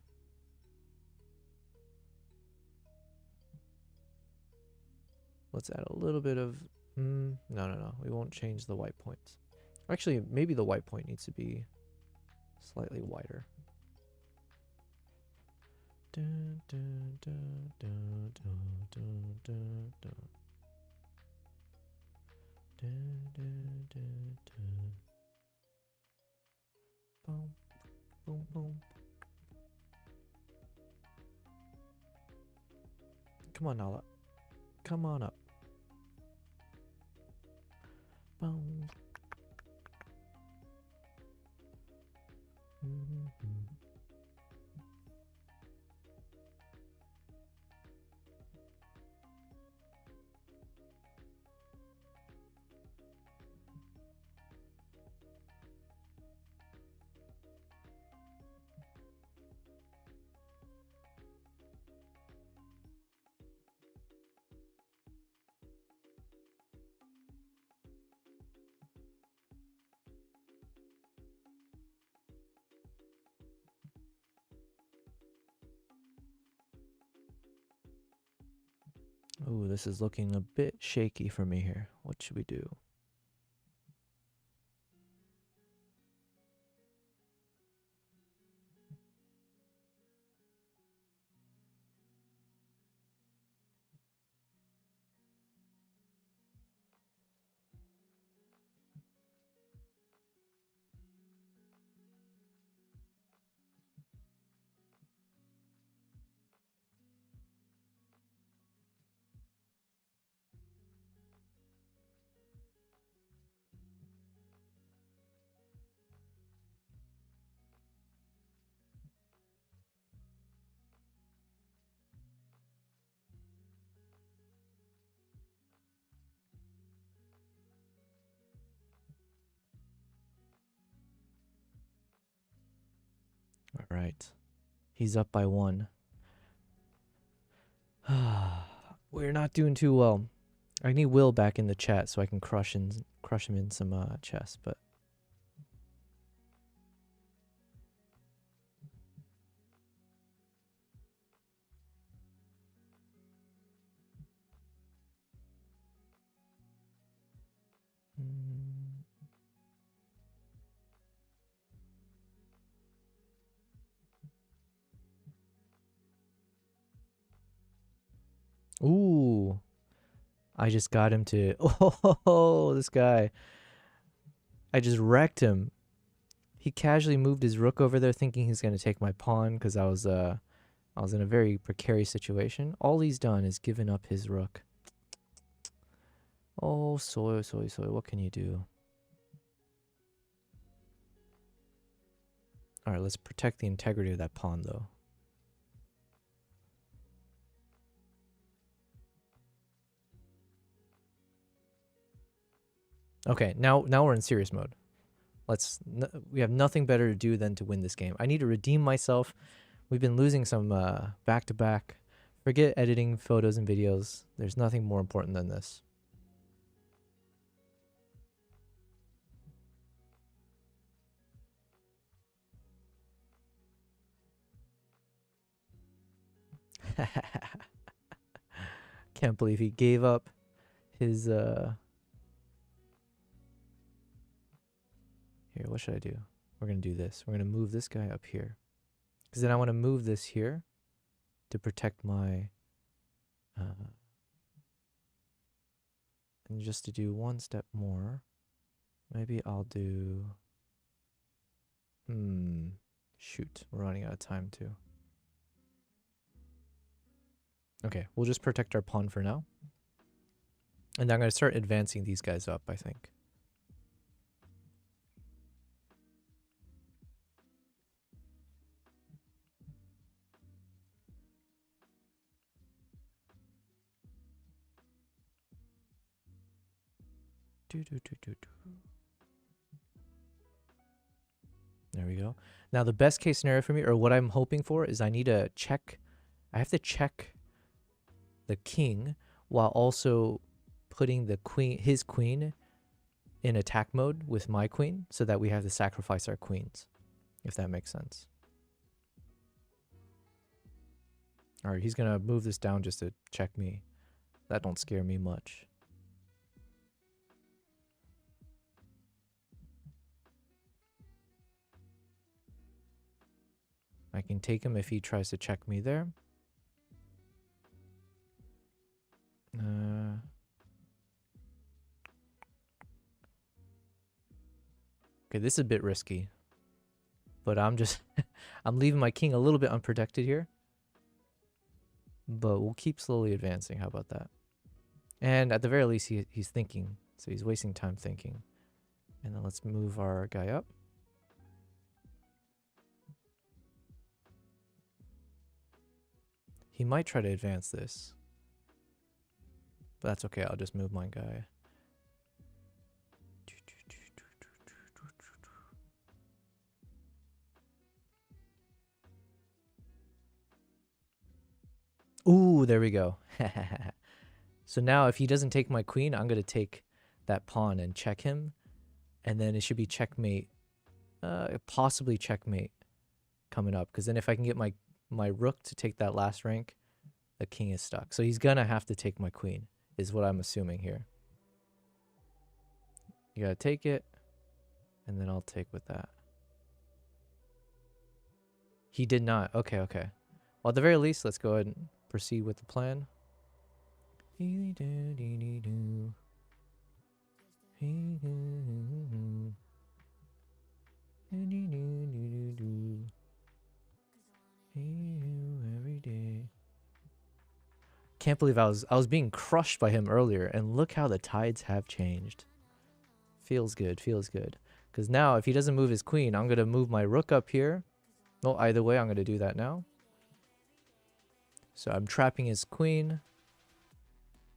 Let's add a little bit of... No. We won't change the white points. Actually, maybe the white point needs to be slightly wider. Dun, dun, dun, dun, dun, dun, dun, dun. Dun, dun, dun, dun. Boom, boom, boom. Come on, Nala. Come on up. Boom. Ooh, this is looking a bit shaky for me here. What should we do? All right. He's up by 1. We're not doing too well. I need Will back in the chat so I can crush him in some chess, but Mm. Ooh. I just got him to oh, this guy. I just wrecked him. He casually moved his rook over there thinking he's going to take my pawn cuz I was in a very precarious situation. All he's done is given up his rook. Oh, soy, what can you do? All right, let's protect the integrity of that pawn though. Okay, now we're in serious mode. We have nothing better to do than to win this game. I need to redeem myself. We've been losing some back-to-back. Forget editing photos and videos. There's nothing more important than this. Can't believe he gave up his Here, what should I do? We're going to do this. We're going to move this guy up here. Because then I want to move this here to protect my... and just to do one step more, maybe I'll do... Shoot, we're running out of time too. Okay, we'll just protect our pawn for now. And I'm going to start advancing these guys up, I think. There we go. Now the best case scenario for me, or what I'm hoping for, is I have to check the king while also putting the his queen in attack mode with my queen, so that we have to sacrifice our queens, if that makes sense. All right, he's gonna move this down just to check me. That don't scare me much. I can take him if he tries to check me there. Okay, this is a bit risky. But I'm just... I'm leaving my king a little bit unprotected here. But we'll keep slowly advancing. How about that? And at the very least, he's thinking. So he's wasting time thinking. And then let's move our guy up. He might try to advance this. But that's okay, I'll just move my guy. Ooh, there we go. So now if he doesn't take my queen, I'm going to take that pawn and check him. And then it should be checkmate. Possibly checkmate coming up. Because then if I can get my rook to take that last rank, the king is stuck. So he's gonna have to take my queen, is what I'm assuming here. You gotta take it, and then I'll take with that. He did not. Okay, okay. Well, at the very least, let's go ahead and proceed with the plan. Every day. Can't believe I was being crushed by him earlier, and look how the tides have changed. Feels good, feels good. Because now, if he doesn't move his queen, I'm gonna move my rook up here. Well, either way, I'm gonna do that now. So I'm trapping his queen.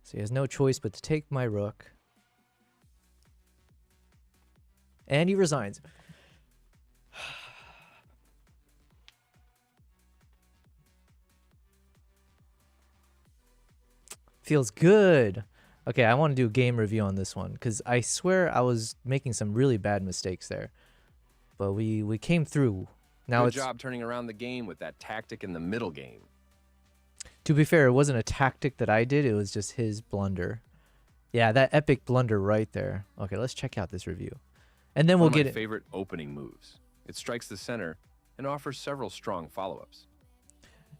So he has no choice but to take my rook. And he resigns. Feels good. Okay, I want to do a game review on this one because I swear I was making some really bad mistakes there. But we came through. Now Good it's job turning around the game with that tactic in the middle game. To be fair, it wasn't a tactic that I did, it was just his blunder. Yeah, that epic blunder right there. Okay, let's check out this review. And then we'll One of get my it. favorite opening moves. It strikes the center and offers several strong follow-ups.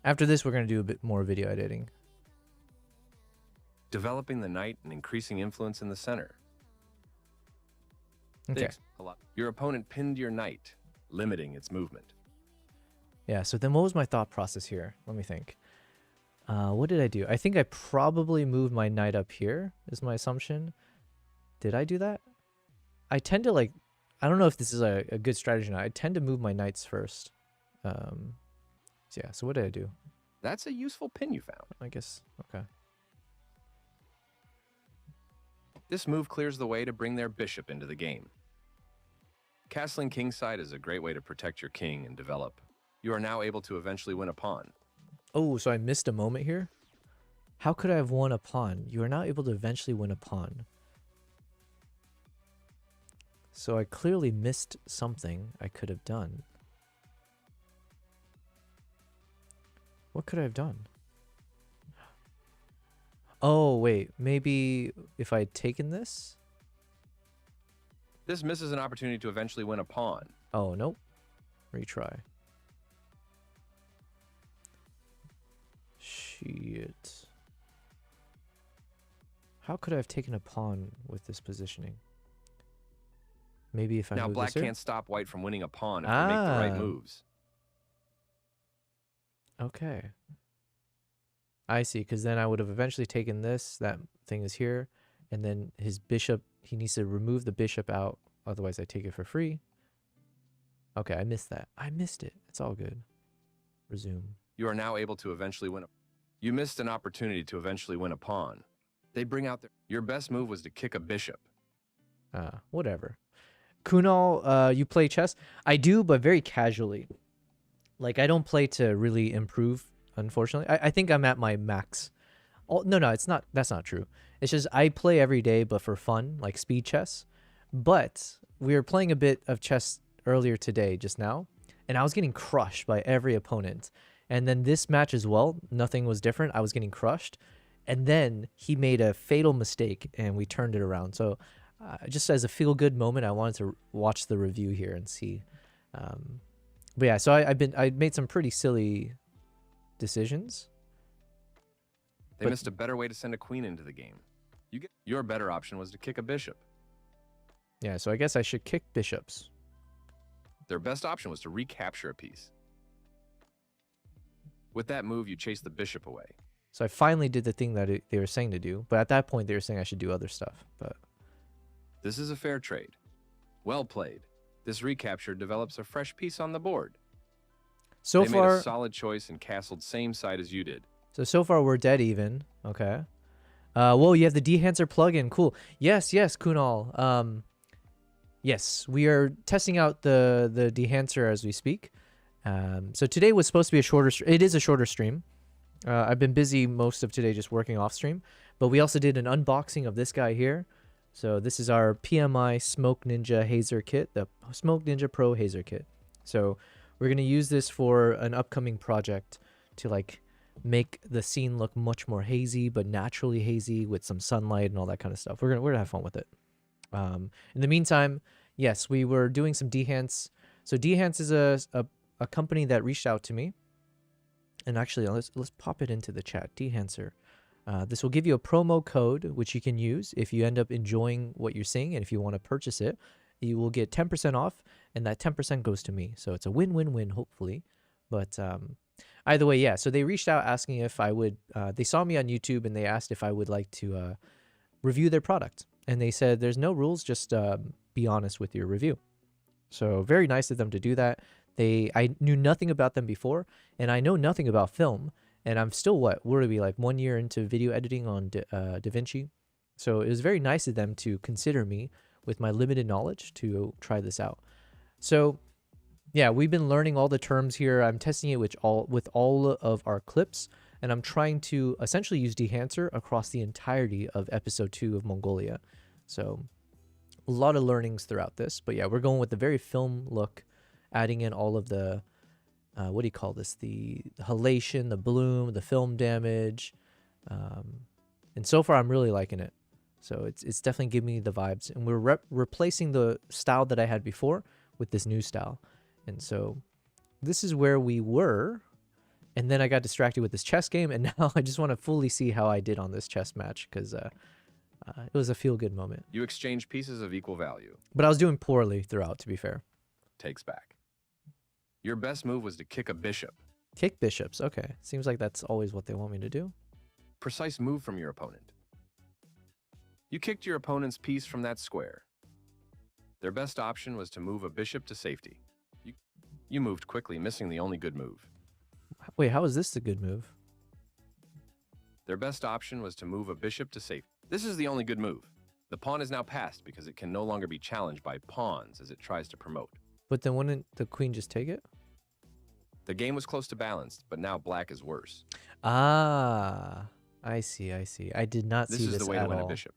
After this, we're going to do a bit more video editing. Developing the knight and increasing influence in the center. Okay. Thanks a lot. Your opponent pinned your knight, limiting its movement. Yeah, so then what was my thought process here? Let me think. What did I do? I think I probably moved my knight up here, is my assumption. Did I do that? I tend to like, I don't know if this is a good strategy or not. I tend to move my knights first. So yeah, so what did I do? That's a useful pin you found. I guess, okay. This move clears the way to bring their bishop into the game. Castling kingside is a great way to protect your king and develop. You are now able to eventually win a pawn. Oh, so I missed a moment here? How could I have won a pawn? You are now able to eventually win a pawn. So I clearly missed something I could have done. What could I have done? Oh, wait. Maybe if I had taken this? This misses an opportunity to eventually win a pawn. Oh, nope. Retry. Shit. How could I have taken a pawn with this positioning? Maybe if I Now move black this here? can't stop white from winning a pawn if they make the right Ah. moves. Okay. I see, because then I would have eventually taken this. That thing is here. And then his bishop, he needs to remove the bishop out. Otherwise, I take it for free. Okay, I missed that. I missed it. It's all good. Resume. You are now able to eventually win a... You missed an opportunity to eventually win a pawn. They bring out their... Your best move was to kick a bishop. Whatever. Kunal, you play chess? I do, but very casually. Like, I don't play to really improve, unfortunately. I think I'm at my max. Oh, no, it's not. That's not true. It's just I play every day, but for fun, like speed chess. But we were playing a bit of chess earlier today, just now, and I was getting crushed by every opponent. And then this match as well, nothing was different. I was getting crushed. And then he made a fatal mistake, and we turned it around. So just as a feel-good moment, I wanted to watch the review here and see. But yeah, so I made some pretty silly decisions. They missed a better way to send a queen into the game. Your better option was to kick a bishop. Yeah, so I guess I should kick bishops. Their best option was to recapture a piece. With that move, you chase the bishop away. So I finally did the thing that they were saying to do. But at that point, they were saying I should do other stuff. But This is a fair trade. Well played. This recapture develops a fresh piece on the board. so They made far, a solid choice and castled same side as you did. so far we're dead even. Okay. Whoa, you have the Dehancer plugin. Cool. Yes, Kunal. Yes, we are testing out the Dehancer as we speak. So today was supposed to be a shorter. It is a shorter stream. I've been busy most of today just working off stream, but we also did an unboxing of this guy here. So this is our PMI smokeNINJA Hazer kit, the smokeNINJA Pro Hazer kit. So we're gonna use this for an upcoming project to like make the scene look much more hazy, but naturally hazy with some sunlight and all that kind of stuff. We're gonna have fun with it. In the meantime, yes, we were doing some Dehance. So Dehance is a company that reached out to me. And actually, let's pop it into the chat. Dehancer. This will give you a promo code which you can use if you end up enjoying what you're seeing, and if you want to purchase it, you will get 10% off, and that 10% goes to me. So it's a win-win-win, hopefully. But either way, yeah. So they reached out asking if I would. They saw me on YouTube and they asked if I would like to review their product, and they said there's no rules, just be honest with your review. So very nice of them to do that. I knew nothing about them before, and I know nothing about film, and I'm still, what are we, like 1 year into video editing on DaVinci? So it was very nice of them to consider me with my limited knowledge to try this out. So yeah, we've been learning all the terms here. I'm testing it with all of our clips, and I'm trying to essentially use Dehancer across the entirety of episode 2 of Mongolia. So a lot of learnings throughout this, but yeah, we're going with the very film look, adding in all of the, what do you call this? The halation, the bloom, the film damage. And so far, I'm really liking it. So it's definitely giving me the vibes. And we're replacing the style that I had before with this new style. And so this is where we were. And then I got distracted with this chess game. And now I just want to fully see how I did on this chess match, because it was a feel-good moment. You exchange pieces of equal value. But I was doing poorly throughout, to be fair. Takes back. Your best move was to kick a bishop. Kick bishops. Okay. Seems like that's always what they want me to do. Precise move from your opponent. You kicked your opponent's piece from that square. Their best option was to move a bishop to safety. You moved quickly, missing the only good move. Wait, how is this the good move? Their best option was to move a bishop to safety. This is the only good move. The pawn is now passed because it can no longer be challenged by pawns as it tries to promote. But then wouldn't the queen just take it? The game was close to balanced, but now black is worse. Ah, I see. I did not see This this is the way at to win all. a bishop.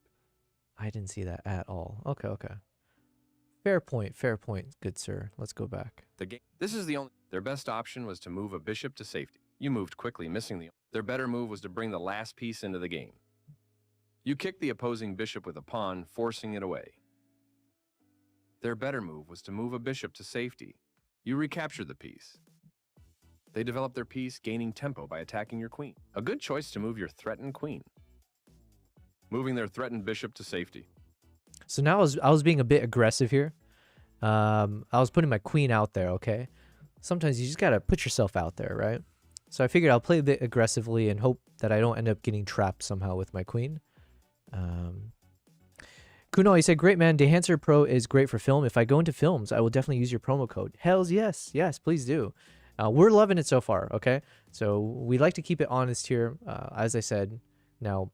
I didn't see that at all. Okay. Fair point, good sir. Let's go back. This is the only. Their best option was to move a bishop to safety. You moved quickly, missing the. Their better move was to bring the last piece into the game. You kicked the opposing bishop with a pawn, forcing it away. Their better move was to move a bishop to safety. You recaptured the piece. They developed their piece, gaining tempo by attacking your queen. A good choice to move your threatened queen. Moving their threatened bishop to safety. So now I was being a bit aggressive here. I was putting my queen out there, okay? Sometimes you just gotta put yourself out there, right? So I figured I'll play a bit aggressively and hope that I don't end up getting trapped somehow with my queen. Kuno, he said, great man, Dehancer Pro is great for film. If I go into films, I will definitely use your promo code. Hells yes, please do. We're loving it so far, okay? So we like to keep it honest here. As I said, now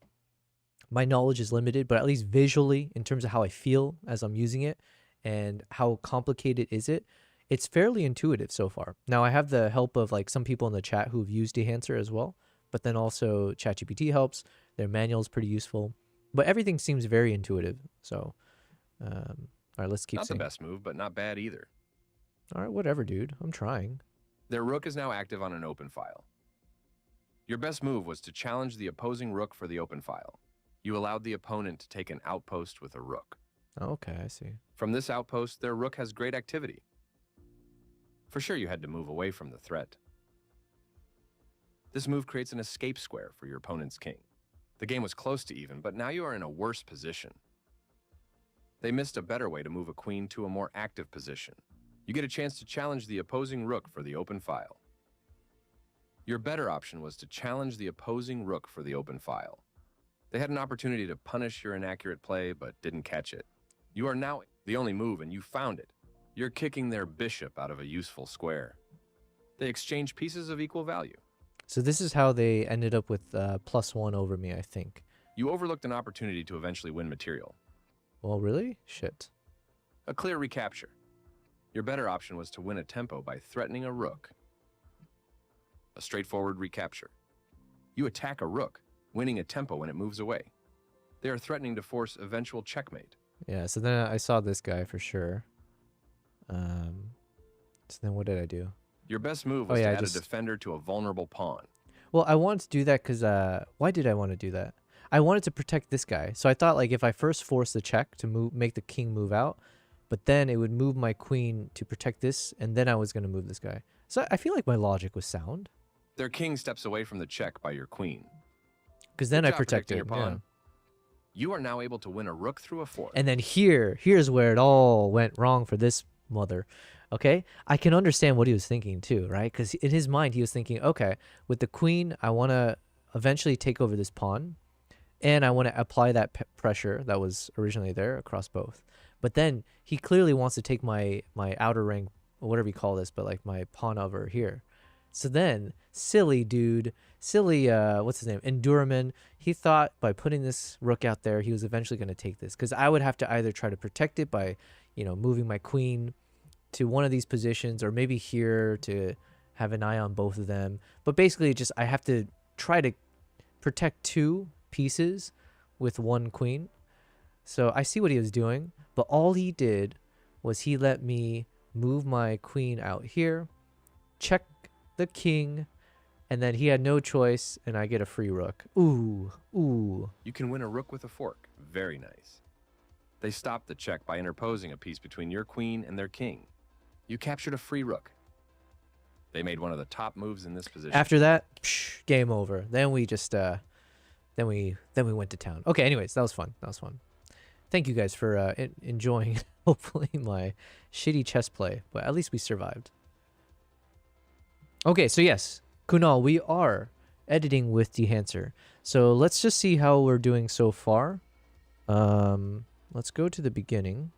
my knowledge is limited, but at least visually, in terms of how I feel as I'm using it and how complicated is it, it's fairly intuitive so far. Now I have the help of like some people in the chat who've used Dehancer as well, but then also ChatGPT helps. Their manual is pretty useful, but everything seems very intuitive. So, all right, let's keep Not seeing. the best move, but not bad either. All right, whatever, dude. I'm trying. Their rook is now active on an open file. Your best move was to challenge the opposing rook for the open file. You allowed the opponent to take an outpost with a rook. Okay, I see. From this outpost, their rook has great activity. For sure, you had to move away from the threat. This move creates an escape square for your opponent's king. The game was close to even, but now you are in a worse position. They missed a better way to move a queen to a more active position. You get a chance to challenge the opposing rook for the open file. Your better option was to challenge the opposing rook for the open file. They had an opportunity to punish your inaccurate play, but didn't catch it. You are now the only move, and you found it. You're kicking their bishop out of a useful square. They exchange pieces of equal value. So this is how they ended up with +1 over me, I think. You overlooked an opportunity to eventually win material. Well, really? Shit. A clear recapture. Your better option was to win a tempo by threatening a rook. A straightforward recapture. You attack a rook, winning a tempo when it moves away. They are threatening to force eventual checkmate. Yeah, so then I saw this guy for sure. So then what did I do? Your best move was Oh, yeah, to add a defender to a vulnerable pawn. Well, I wanted to do that because why did I want to do that? I wanted to protect this guy. So I thought like if I first force the check to move, make the king move out, but then it would move my queen to protect this, and then I was gonna move this guy. So I feel like my logic was sound. Their king steps away from the check by your queen. Because then Good I job protected protecting your yeah. pawn. You are now able to win a rook through a fork. And then here's where it all went wrong for this mother. Okay, I can understand what he was thinking too, right? Because in his mind he was thinking, okay, with the queen, I want to eventually take over this pawn, and I want to apply that pressure that was originally there across both. But then he clearly wants to take my outer ring, or whatever you call this, but like my pawn over here. So then, silly dude, silly, what's his name, Enduraman, he thought by putting this rook out there, he was eventually going to take this. Because I would have to either try to protect it by, you know, moving my queen to one of these positions, or maybe here to have an eye on both of them. But basically, just I have to try to protect two pieces with one queen. So I see what he was doing, but all he did was he let me move my queen out here, check the king, and then he had no choice, and I get a free rook. Ooh, ooh. You can win a rook with a fork. Very nice. They stopped the check by interposing a piece between your queen and their king. You captured a free rook. They made one of the top moves in this position. After that, psh, game over. Then we just then we went to town. Okay, anyways, that was fun. That was fun. Thank you guys for enjoying hopefully my shitty chess play, but at least we survived. Okay, so yes, Kunal, we are editing with Dehancer. So let's just see how we're doing so far. Let's go to the beginning.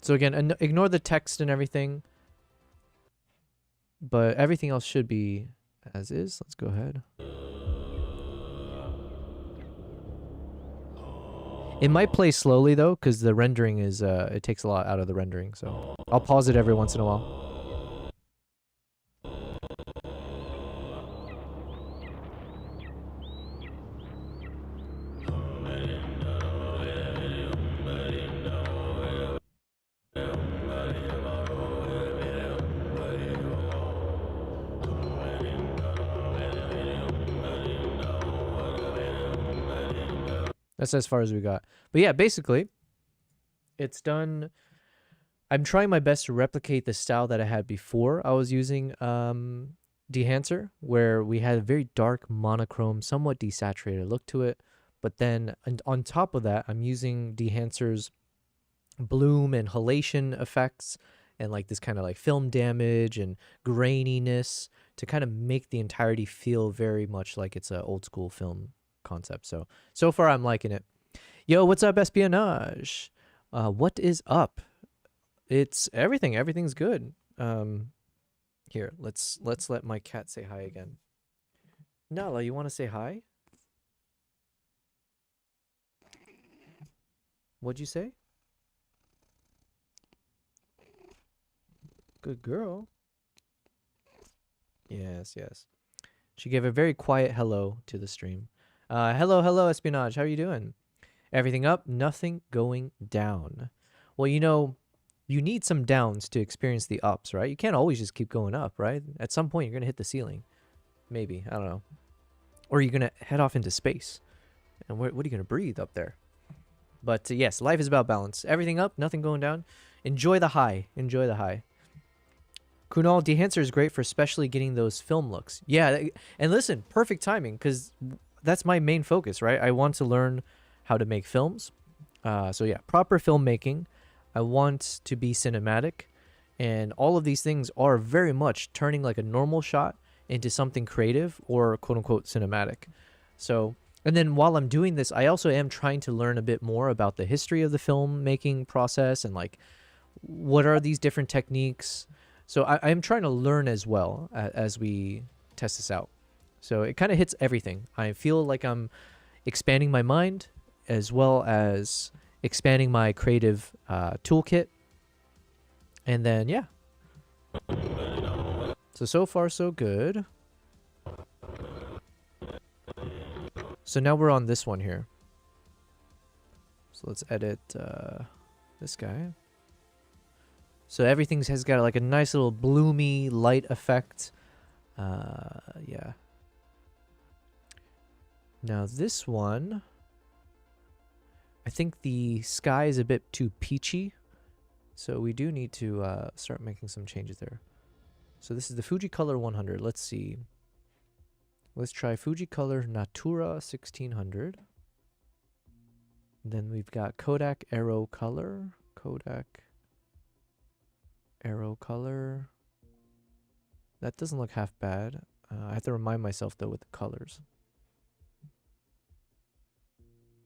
So again, ignore the text and everything, but everything else should be as is. Let's go ahead. It might play slowly though, because the rendering is, it takes a lot out of the rendering. So I'll pause it every once in a while. That's as far as we got. But yeah, basically, it's done. I'm trying my best to replicate the style that I had before. I was using Dehancer, where we had a very dark, monochrome, somewhat desaturated look to it. But then on top of that, I'm using Dehancer's bloom and halation effects and like this kind of like film damage and graininess to kind of make the entirety feel very much like it's an old school film concept. So far I'm liking it. Yo, what's up, espionage? What is up? It's everything. Everything's good. Here, let's let my cat say hi again. Nala, you want to say hi? What'd you say? Good girl. Yes, yes. She gave a very quiet hello to the stream. Hello, espionage. How are you doing? Everything up, nothing going down. Well, you know, you need some downs to experience the ups, right? You can't always just keep going up, right? At some point, you're going to hit the ceiling. Maybe. I don't know. Or you're going to head off into space. And what are you going to breathe up there? But yes, life is about balance. Everything up, nothing going down. Enjoy the high. Enjoy the high. Kunal, Dehancer is great for especially getting those film looks. Yeah, and listen, perfect timing, because that's my main focus, right? I want to learn how to make films. So yeah, proper filmmaking. I want to be cinematic. And all of these things are very much turning like a normal shot into something creative or quote-unquote cinematic. So, and then while I'm doing this, I also am trying to learn a bit more about the history of the filmmaking process and like what are these different techniques. So I am trying to learn as well as we test this out. So it kind of hits everything. I feel like I'm expanding my mind as well as expanding my creative toolkit. And then, yeah. So far, so good. So now we're on this one here. So let's edit this guy. So everything's has got like a nice little bloomy light effect. Yeah. Now this one, I think the sky is a bit too peachy, so we do need to start making some changes there. So this is the Fuji Color 100. Let's see. Let's try Fuji Color Natura 1600. Then we've got Kodak Aero Color. Kodak Aero Color. That doesn't look half bad. I have to remind myself though with the colors.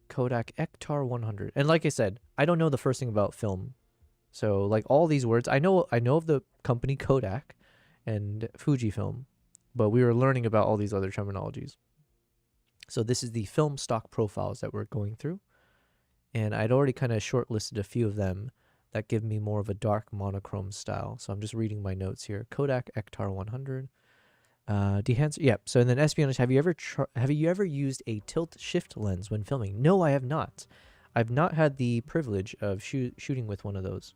Kodak Ektar 100. And like I said, I don't know the first thing about film. So like all these words, I know of the company Kodak and Fujifilm, but we were learning about all these other terminologies. So this is the film stock profiles that we're going through. And I'd already kind of shortlisted a few of them that give me more of a dark monochrome style. So I'm just reading my notes here. Kodak Ektar 100. Dehancer, yeah. So then espionage, have you ever used a tilt shift lens when filming? No, I have not. I've not had the privilege of shooting with one of those.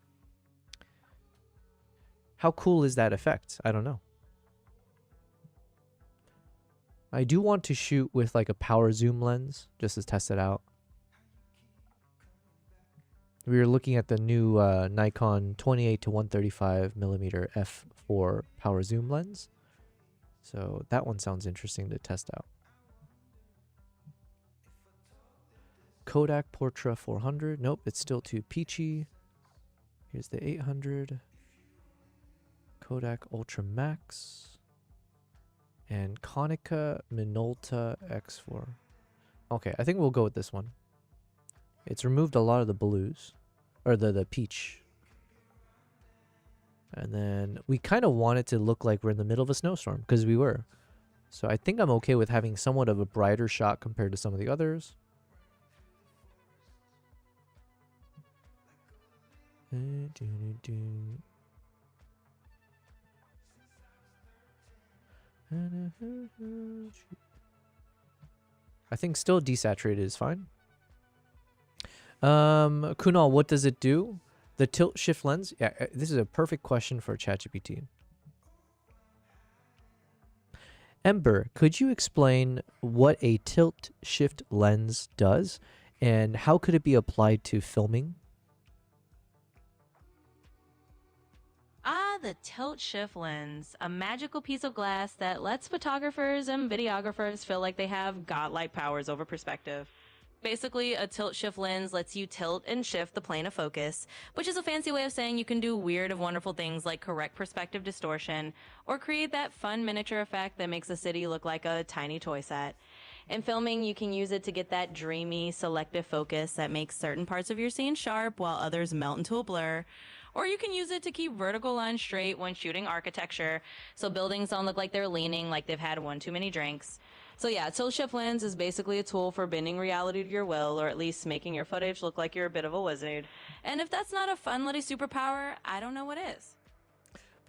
How cool is that effect? I don't know. I do want to shoot with like a power zoom lens just to test it out. We were looking at the new Nikon 28 to 135 millimeter f4 power zoom lens. So that one sounds interesting to test out. Kodak Portra 400. Nope, it's still too peachy. Here's the 800. Kodak Ultra Max. And Konica Minolta X4. Okay, I think we'll go with this one. It's removed a lot of the blues. Or the peach. And then we kind of want it to look like we're in the middle of a snowstorm, because we were. So I think I'm okay with having somewhat of a brighter shot compared to some of the others. I think still desaturated is fine. Kunal, what does it do? The tilt shift lens? Yeah, this is a perfect question for ChatGPT. Ember, could you explain what a tilt shift lens does and how could it be applied to filming? The tilt shift lens, a magical piece of glass that lets photographers and videographers feel like they have godlike powers over perspective. Basically, a tilt shift lens lets you tilt and shift the plane of focus, which is a fancy way of saying you can do weird and wonderful things like correct perspective distortion or create that fun miniature effect that makes a city look like a tiny toy set. In filming, you can use it to get that dreamy, selective focus that makes certain parts of your scene sharp while others melt into a blur. Or you can use it to keep vertical lines straight when shooting architecture, so buildings don't look like they're leaning like they've had one too many drinks. So yeah, tilt shift lens is basically a tool for bending reality to your will, or at least making your footage look like you're a bit of a wizard. And if that's not a fun little superpower, I don't know what is.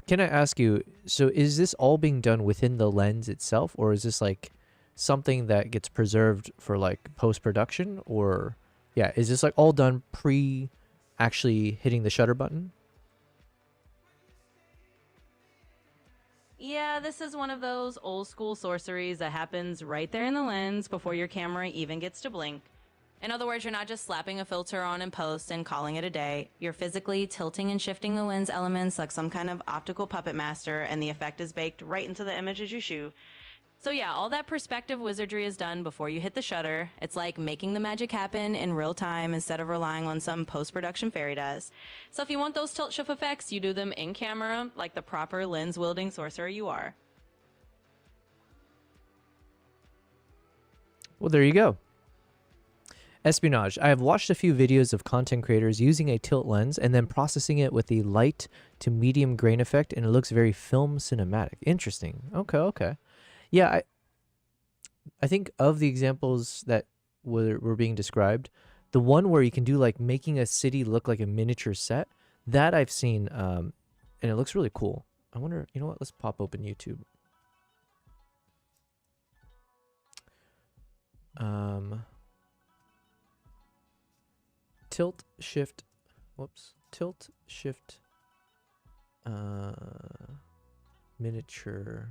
Can I ask you, so is this all being done within the lens itself, or is this like something that gets preserved for like post-production? Or yeah, is this like all done pre actually hitting the shutter button? Yeah, this is one of those old school sorceries that happens right there in the lens before your camera even gets to blink. In other words, you're not just slapping a filter on in post and calling it a day. You're physically tilting and shifting the lens elements like some kind of optical puppet master, and the effect is baked right into the images you shoot. So yeah, all that perspective wizardry is done before you hit the shutter. It's like making the magic happen in real time instead of relying on some post-production fairy dust. So if you want those tilt shift effects, you do them in camera like the proper lens-wielding sorcerer you are. Well, there you go. Espionage. I have watched a few videos of content creators using a tilt lens and then processing it with a light to medium grain effect, and it looks very film cinematic. Interesting. Okay. Yeah, I think of the examples that were being described, the one where you can do like making a city look like a miniature set, that I've seen, and it looks really cool. I wonder, you know what? Let's pop open YouTube. Tilt shift Miniature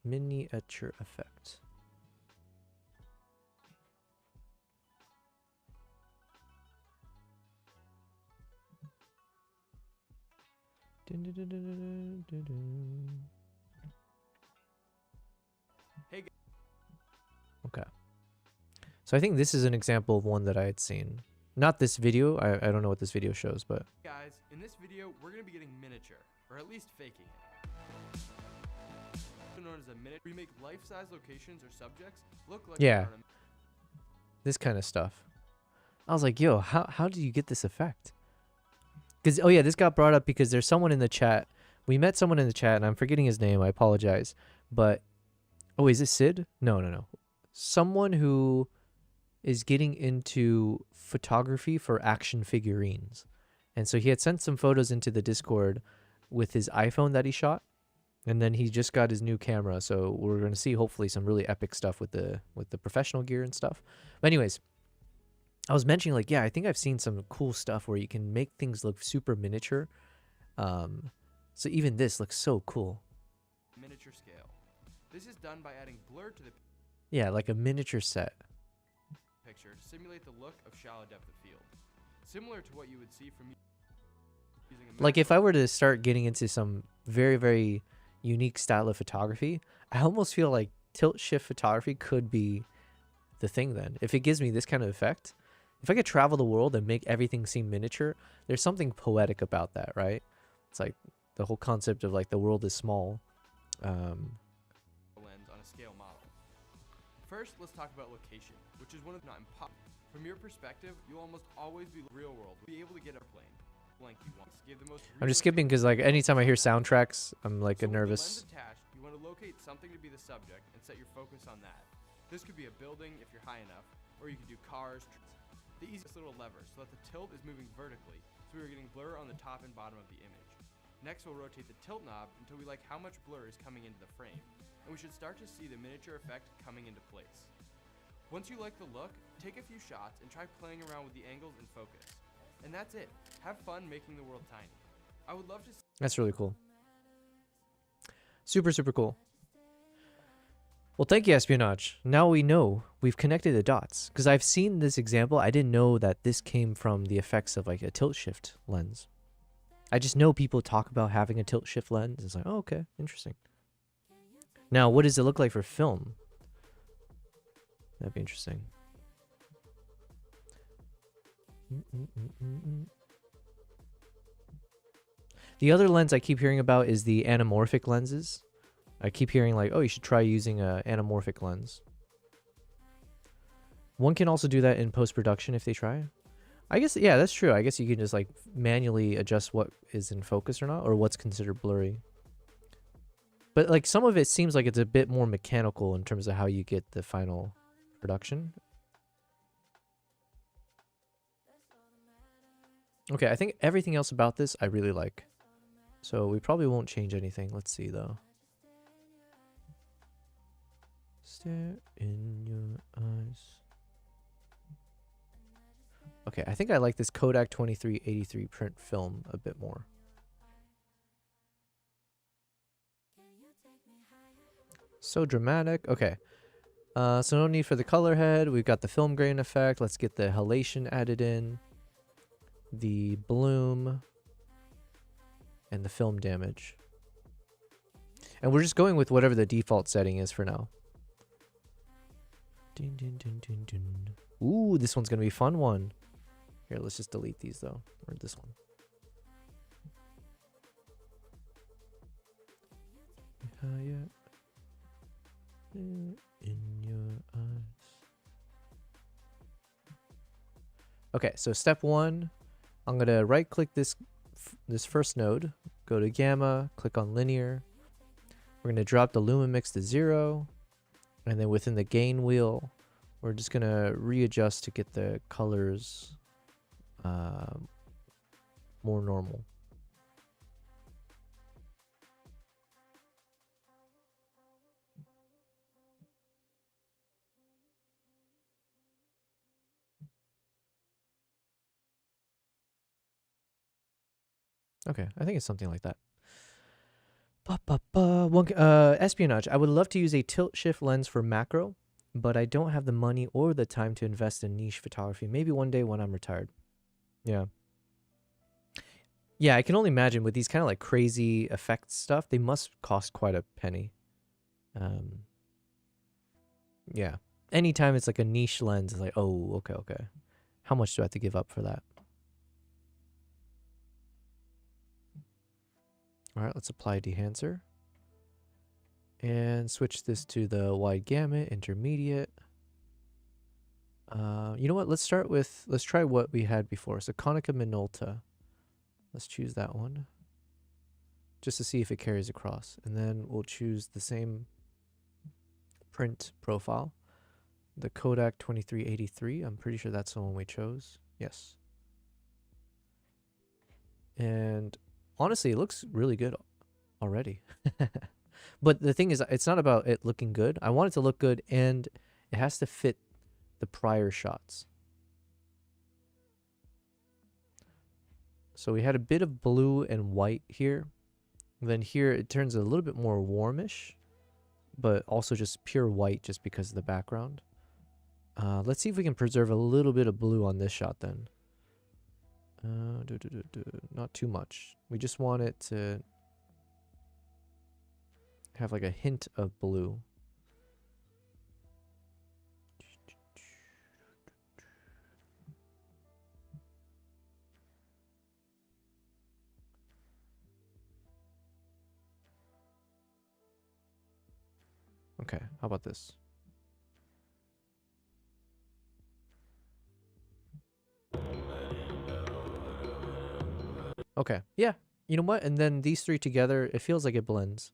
effect. Dun, dun, dun, dun, dun, dun, dun. Hey, Okay. So I think this is an example of one that I had seen. Not this video. I don't know what this video shows, but guys, in this video, we're going to be getting miniature, or at least faking it. Also known as a miniature, we make life-size locations or subjects look like yeah, they're on this kind of stuff. I was like, yo, how did you get this effect? Because, oh yeah, this got brought up because there's someone in the chat. We met someone in the chat, and I'm forgetting his name. I apologize. But, oh, is this Sid? No. Someone who is getting into photography for action figurines. And so he had sent some photos into the Discord with his iPhone that he shot. And then he just got his new camera. So we're going to see hopefully some really epic stuff with the professional gear and stuff. But anyways, I was mentioning like, yeah, I think I've seen some cool stuff where you can make things look super miniature. So even this looks so cool. miniature scale. This is done by adding blur to the Yeah, like a miniature set. picture to simulate the look of shallow depth of field. Similar to what you would see from using a Like if I were to start getting into some very, very unique style of photography, I almost feel like tilt shift photography could be the thing then. If it gives me this kind of effect, if I could travel the world and make everything seem miniature, there's something poetic about that, right? It's like the whole concept of like the world is small. lens on a scale model. First, let's talk about location, which is one of not impossible. From your perspective, you'll almost always be real world. Be able to get a plane blank you want. Give the most I'm just realistic skipping because like anytime I hear soundtracks, I'm like So with the lens nervous. attached, you want to locate something to be the subject and set your focus on that. This could be a building if you're high enough, or you could do cars. The easiest little lever so that the tilt is moving vertically, so we are getting blur on the top and bottom of the image. Next, we'll rotate the tilt knob until we like how much blur is coming into the frame, and we should start to see the miniature effect coming into place. Once you like the look, take a few shots and try playing around with the angles and focus. And that's it. Have fun making the world tiny. I would love to see That's really cool. Super, super cool. Well, thank you, Espionage. Now we know. We've connected the dots. Because I've seen this example. I didn't know that this came from the effects of like a tilt shift lens. I just know people talk about having a tilt shift lens. It's like, oh, okay, interesting. Now, what does it look like for film? That'd be interesting. The other lens I keep hearing about is the anamorphic lenses. I keep hearing like, oh, you should try using a anamorphic lens. One can also do that in post-production if they try. I guess, yeah, that's true. I guess you can just like manually adjust what is in focus or not, or what's considered blurry. But like some of it seems like it's a bit more mechanical in terms of how you get the final production. Okay, I think everything else about this I really like. So we probably won't change anything. Let's see though. Stare in your eyes. Okay, I think I like this Kodak 2383 print film a bit more. So dramatic. Okay. So no need for the color head. We've got the film grain effect. Let's get the halation added in. The bloom. And the film damage. And we're just going with whatever the default setting is for now. Dun, dun, dun, dun, dun. Ooh, this one's going to be a fun one. Here, let's just delete these though. Or this one. Higher in your eyes. Okay, so step one, I'm going to right click this first node, go to gamma, click on linear. We're going to drop the lumen mix to 0. And then within the gain wheel, we're just going to readjust to get the colors more normal. Okay, I think it's something like that. Espionage. I would love to use a tilt shift lens for macro, but I don't have the money or the time to invest in niche photography. Maybe one day when I'm retired. Yeah. Yeah, I can only imagine with these kind of like crazy effect stuff, they must cost quite a penny. Yeah. Anytime it's like a niche lens, it's like, oh, okay. How much do I have to give up for that? All right, let's apply Dehancer. And switch this to the wide gamut, intermediate. You know what? Let's try what we had before. So Konica Minolta. Let's choose that one. Just to see if it carries across. And then we'll choose the same print profile. The Kodak 2383. I'm pretty sure that's the one we chose. Yes. And honestly, it looks really good already. But the thing is, it's not about it looking good. I want it to look good, and it has to fit the prior shots. So we had a bit of blue and white here. And then here it turns a little bit more warmish, but also just pure white just because of the background. Let's see if we can preserve a little bit of blue on this shot then. Not too much. We just want it to have like a hint of blue. Okay, how about this? Okay, yeah. You know what? And then these three together, it feels like it blends.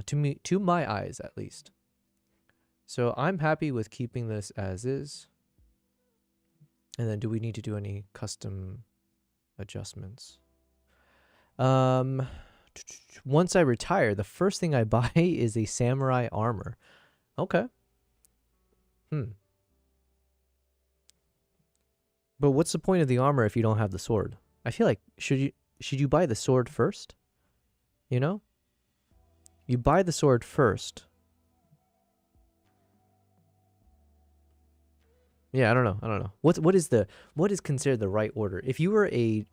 To my eyes, at least. So I'm happy with keeping this as is. And then do we need to do any custom adjustments? Once I retire, the first thing I buy is a samurai armor. Okay. But what's the point of the armor if you don't have the sword? I feel like should you buy the sword first? You know? You buy the sword first. Yeah, I don't know. What is considered the right order? If you were a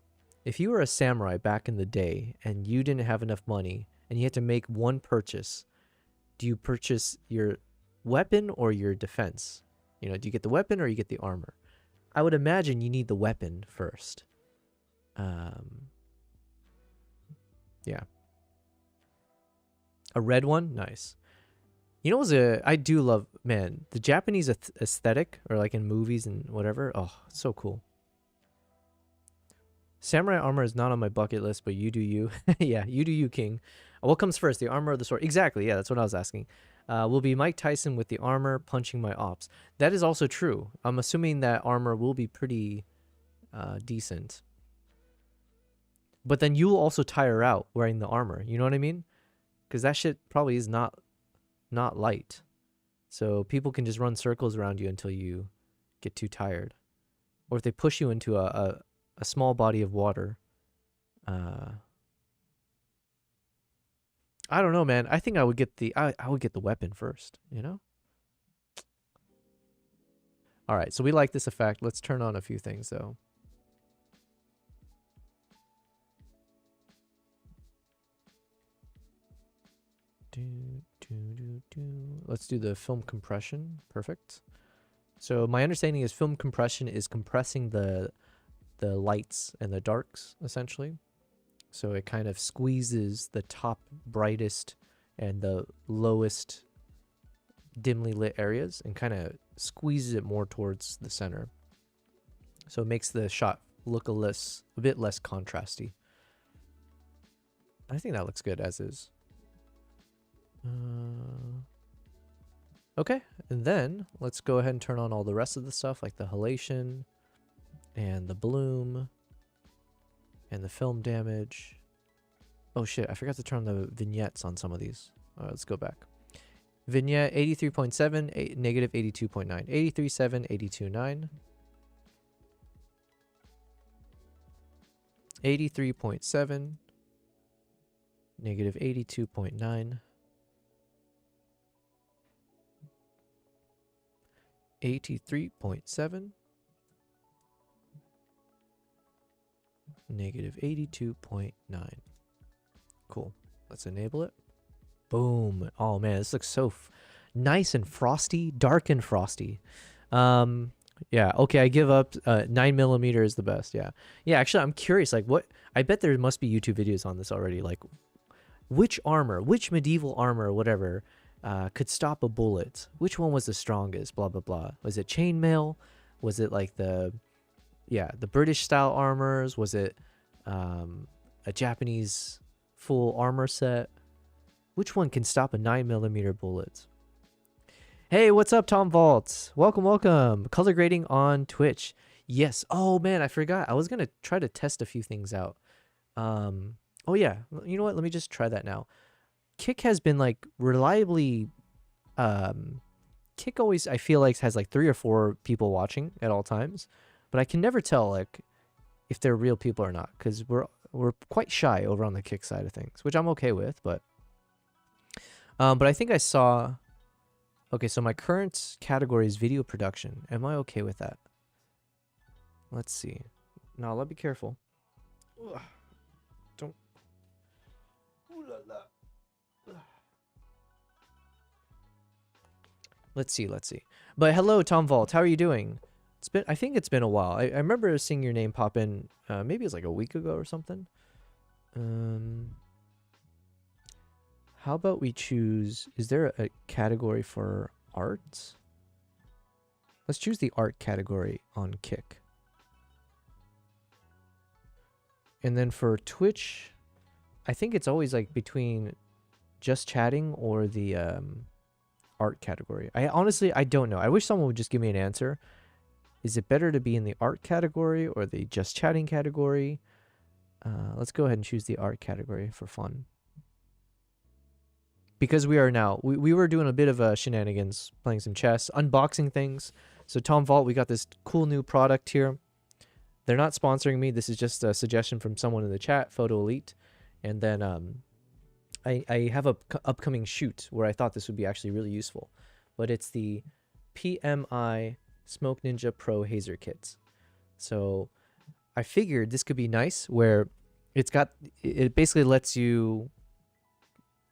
samurai back in the day and you didn't have enough money and you had to make one purchase, do you purchase your weapon or your defense? You know, do you get the weapon or you get the armor? I would imagine you need the weapon first. Yeah. A red one? Nice. You know, I do love, man, the Japanese aesthetic, or like in movies and whatever. Oh, it's so cool. Samurai armor is not on my bucket list, but you do you. Yeah, you do you, King. What comes first, the armor or the sword? Exactly, yeah, that's what I was asking. Will be Mike Tyson with the armor punching my ops. That is also true. I'm assuming that armor will be pretty decent. But then you'll also tire out wearing the armor. You know what I mean? Because that shit probably is not light. So people can just run circles around you until you get too tired. Or if they push you into a small body of water. I don't know, man. I think I would get I would get the weapon first, you know? All right, so we like this effect. Let's turn on a few things though. Let's do the film compression. Perfect. So my understanding is film compression is compressing the lights and the darks, essentially. So it kind of squeezes the top brightest and the lowest dimly lit areas and kind of squeezes it more towards the center. So it makes the shot look a bit less contrasty. I think that looks good as is. Okay, and then let's go ahead and turn on all the rest of the stuff, like the halation and the bloom and the film damage. Oh shit, I forgot to turn on the vignettes on some of these. All right, let's go back. Vignette 83.7, negative 82.9, 83.7, 82.9, 83.7, Negative 82.9. 83.7. Negative 82.9. Cool. Let's enable it. Boom. Oh man, this looks so nice and frosty, dark and frosty. Yeah, okay, I give up. 9mm is the best. Yeah. Yeah, actually, I'm curious, like, what, I bet there must be YouTube videos on this already, like, which armor, which medieval armor or whatever could stop a bullet? Which one was the strongest? Blah, blah, blah. Was it chainmail? Was it like the British style armors? Was it a Japanese full armor set? Which one can stop a 9mm bullet? Hey, what's up, Tom Vault? Welcome, welcome. Color grading on Twitch. Yes. Oh man, I forgot. I was gonna try to test a few things out. Oh yeah. You know what? Let me just try that now. Kick has been like reliably. Kick always, I feel like, has like 3 or 4 people watching at all times, but I can never tell like if they're real people or not, because we're quite shy over on the Kick side of things, which I'm okay with. But I think I saw. Okay, so my current category is video production. Am I okay with that? Let's see. Now, let me be careful. Ugh. Don't. Ooh la la. Ugh. Let's see. But hello, Tom Vault. How are you doing? I think it's been a while. I remember seeing your name pop in. Maybe it was like a week ago or something. How about we choose, is there a category for art? Let's choose the art category on Kick. And then for Twitch, I think it's always like between just chatting or the art category. I don't know. I wish someone would just give me an answer. Is it better to be in the art category or the just chatting category? Let's go ahead and choose the art category for fun. Because we are now, we were doing a bit of shenanigans, playing some chess, unboxing things. So Tom Vault, we got this cool new product here. They're not sponsoring me. This is just a suggestion from someone in the chat, Photo Elite. And then I have a upcoming shoot where I thought this would be actually really useful. But it's the PMI smokeNINJA Pro Hazer kits. So I figured this could be nice, where it basically lets you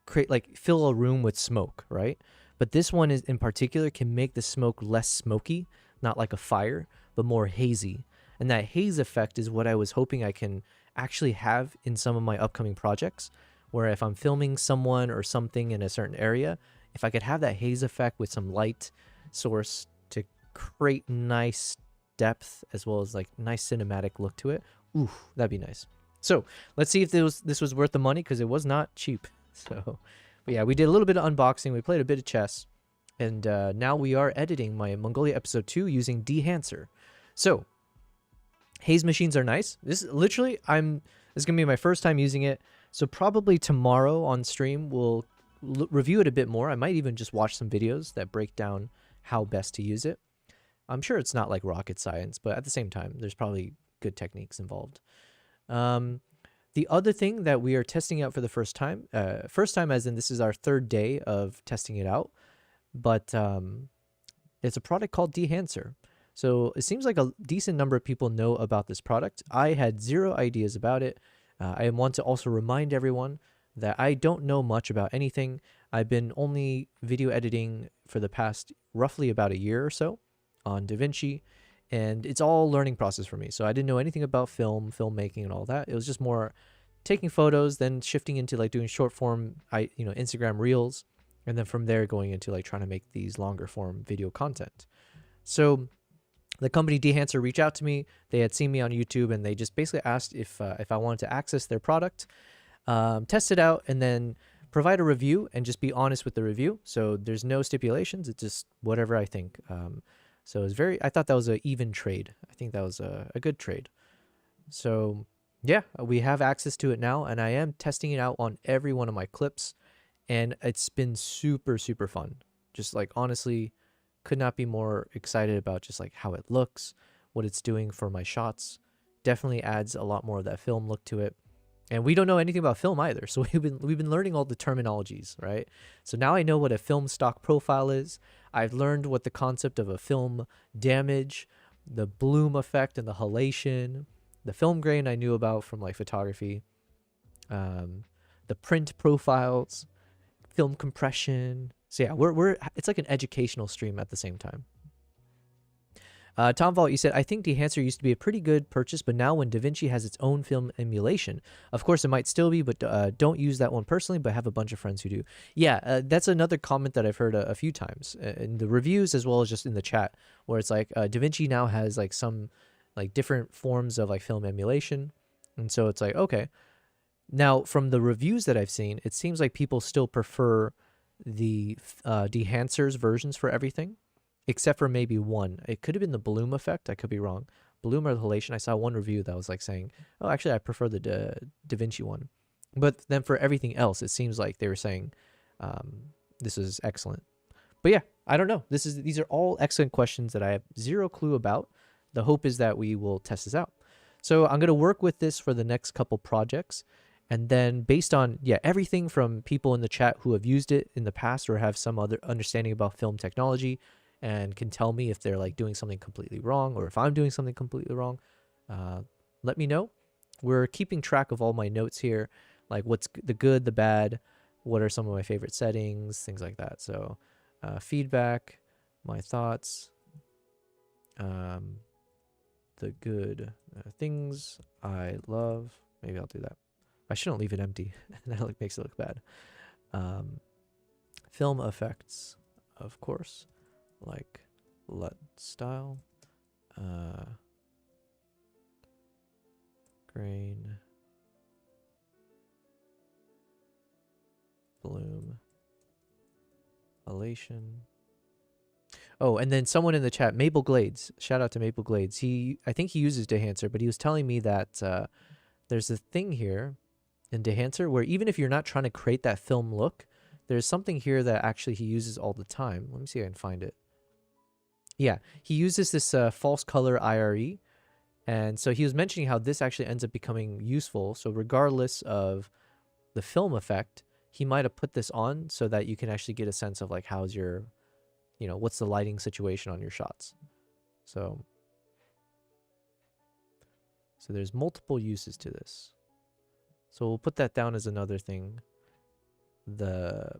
create, like, fill a room with smoke, right? But this one is in particular can make the smoke less smoky, not like a fire, but more hazy. And that haze effect is what I was hoping I can actually have in some of my upcoming projects, where if I'm filming someone or something in a certain area, if I could have that haze effect with some light source to create nice depth as well as like nice cinematic look to it, ooh, that'd be nice. So let's see if this was worth the money, because it was not cheap. So, but yeah, we did a little bit of unboxing. We played a bit of chess, and now we are editing my Mongolia episode 2 using Dehancer. So, haze machines are nice. This is literally, this is gonna be my first time using it. So probably tomorrow on stream we'll review it a bit more. I might even just watch some videos that break down how best to use it. I'm sure it's not like rocket science, but at the same time, there's probably good techniques involved. The other thing that we are testing out for the first time as in this is our 3rd day of testing it out, but it's a product called Dehancer. So it seems like a decent number of people know about this product. I had 0 ideas about it. I want to also remind everyone that I don't know much about anything. I've been only video editing for the past roughly about a year or so on DaVinci, and it's all learning process for me. So I didn't know anything about filmmaking and all that. It was just more taking photos, then shifting into like doing short form, Instagram reels, and then from there going into like trying to make these longer form video content. So the company Dehancer reached out to me. They had seen me on YouTube, and they just basically asked if I wanted to access their product, test it out, and then provide a review and just be honest with the review. So there's no stipulations. It's just whatever I think. So it's I thought that was an even trade. I think that was a good trade. So yeah, we have access to it now, and I am testing it out on every one of my clips, and it's been super, super fun. Just like, honestly, could not be more excited about just like how it looks, what it's doing for my shots. Definitely adds a lot more of that film look to it. And we don't know anything about film either, so we've been learning all the terminologies, right? So now I know what a film stock profile is. I've learned what the concept of a film damage, the bloom effect, and the halation. The film grain I knew about from like photography. The print profiles, film compression. So yeah, we're it's like an educational stream at the same time. Tom Vault, you said, I think Dehancer used to be a pretty good purchase, but now when DaVinci has its own film emulation, of course it might still be, but don't use that one personally, but have a bunch of friends who do. Yeah, that's another comment that I've heard a few times in the reviews as well as just in the chat, where it's like DaVinci now has like some like different forms of like film emulation. And so it's like, okay. Now, from the reviews that I've seen, it seems like people still prefer the Dehancer's versions for everything, except for maybe one. It could have been the bloom effect. I could be wrong. Bloom or the halation. I saw one review that was like saying, oh, actually, I prefer the DaVinci one. But then for everything else, it seems like they were saying this is excellent. But yeah, I don't know. These are all excellent questions that I have zero clue about. The hope is that we will test this out. So I'm going to work with this for the next couple projects. And then based on, everything from people in the chat who have used it in the past or have some other understanding about film technology and can tell me if they're like doing something completely wrong or if I'm doing something completely wrong, let me know. We're keeping track of all my notes here, like what's the good, the bad, what are some of my favorite settings, things like that. So feedback, my thoughts, the good things I love. Maybe I'll do that. I shouldn't leave it empty. That like makes it look bad. Film effects, of course, like LUT style, grain, bloom, halation. Oh, and then someone in the chat, Maple Glades. Shout out to Maple Glades. I think he uses Dehancer, but he was telling me that there's a thing here in Dehancer where even if you're not trying to create that film look, there's something here that actually he uses all the time. Let me see if I can find it. Yeah, he uses this false color IRE. And so he was mentioning how this actually ends up becoming useful. So regardless of the film effect, he might have put this on so that you can actually get a sense of like how's your, what's the lighting situation on your shots. So there's multiple uses to this. So we'll put that down as another thing. The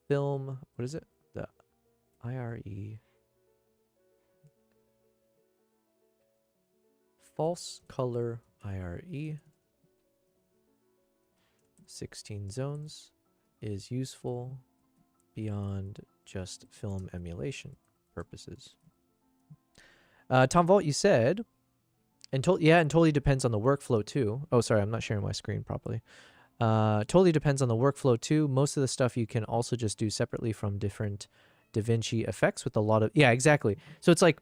film, what is it? The IRE. False color IRE. 16 zones is useful beyond just film emulation purposes. Tom Vault, you said, and totally depends on the workflow too. Oh, sorry, I'm not sharing my screen properly. Totally depends on the workflow too. Most of the stuff you can also just do separately from different DaVinci effects with a lot of, yeah, exactly. So it's like,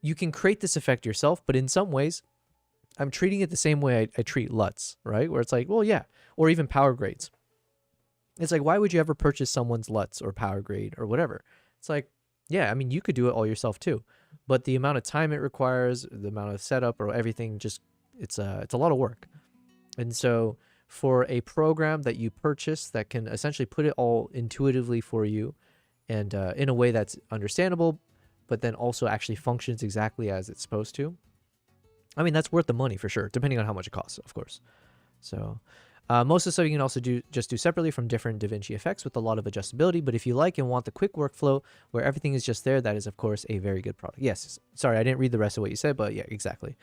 you can create this effect yourself, but in some ways, I'm treating it the same way I treat LUTs, right? Where it's like, well, yeah, or even power grades. It's like, why would you ever purchase someone's LUTs or power grade or whatever? It's like, yeah, I mean, you could do it all yourself too, but the amount of time it requires, the amount of setup or everything, just it's a lot of work. And so for a program that you purchase that can essentially put it all intuitively for you and in a way that's understandable, but then also actually functions exactly as it's supposed to, I mean, that's worth the money for sure, depending on how much it costs, of course. So most of the stuff you can also do separately from different DaVinci effects with a lot of adjustability. But if you like and want the quick workflow where everything is just there, that is, of course, a very good product. Yes, sorry, I didn't read the rest of what you said, but yeah, exactly.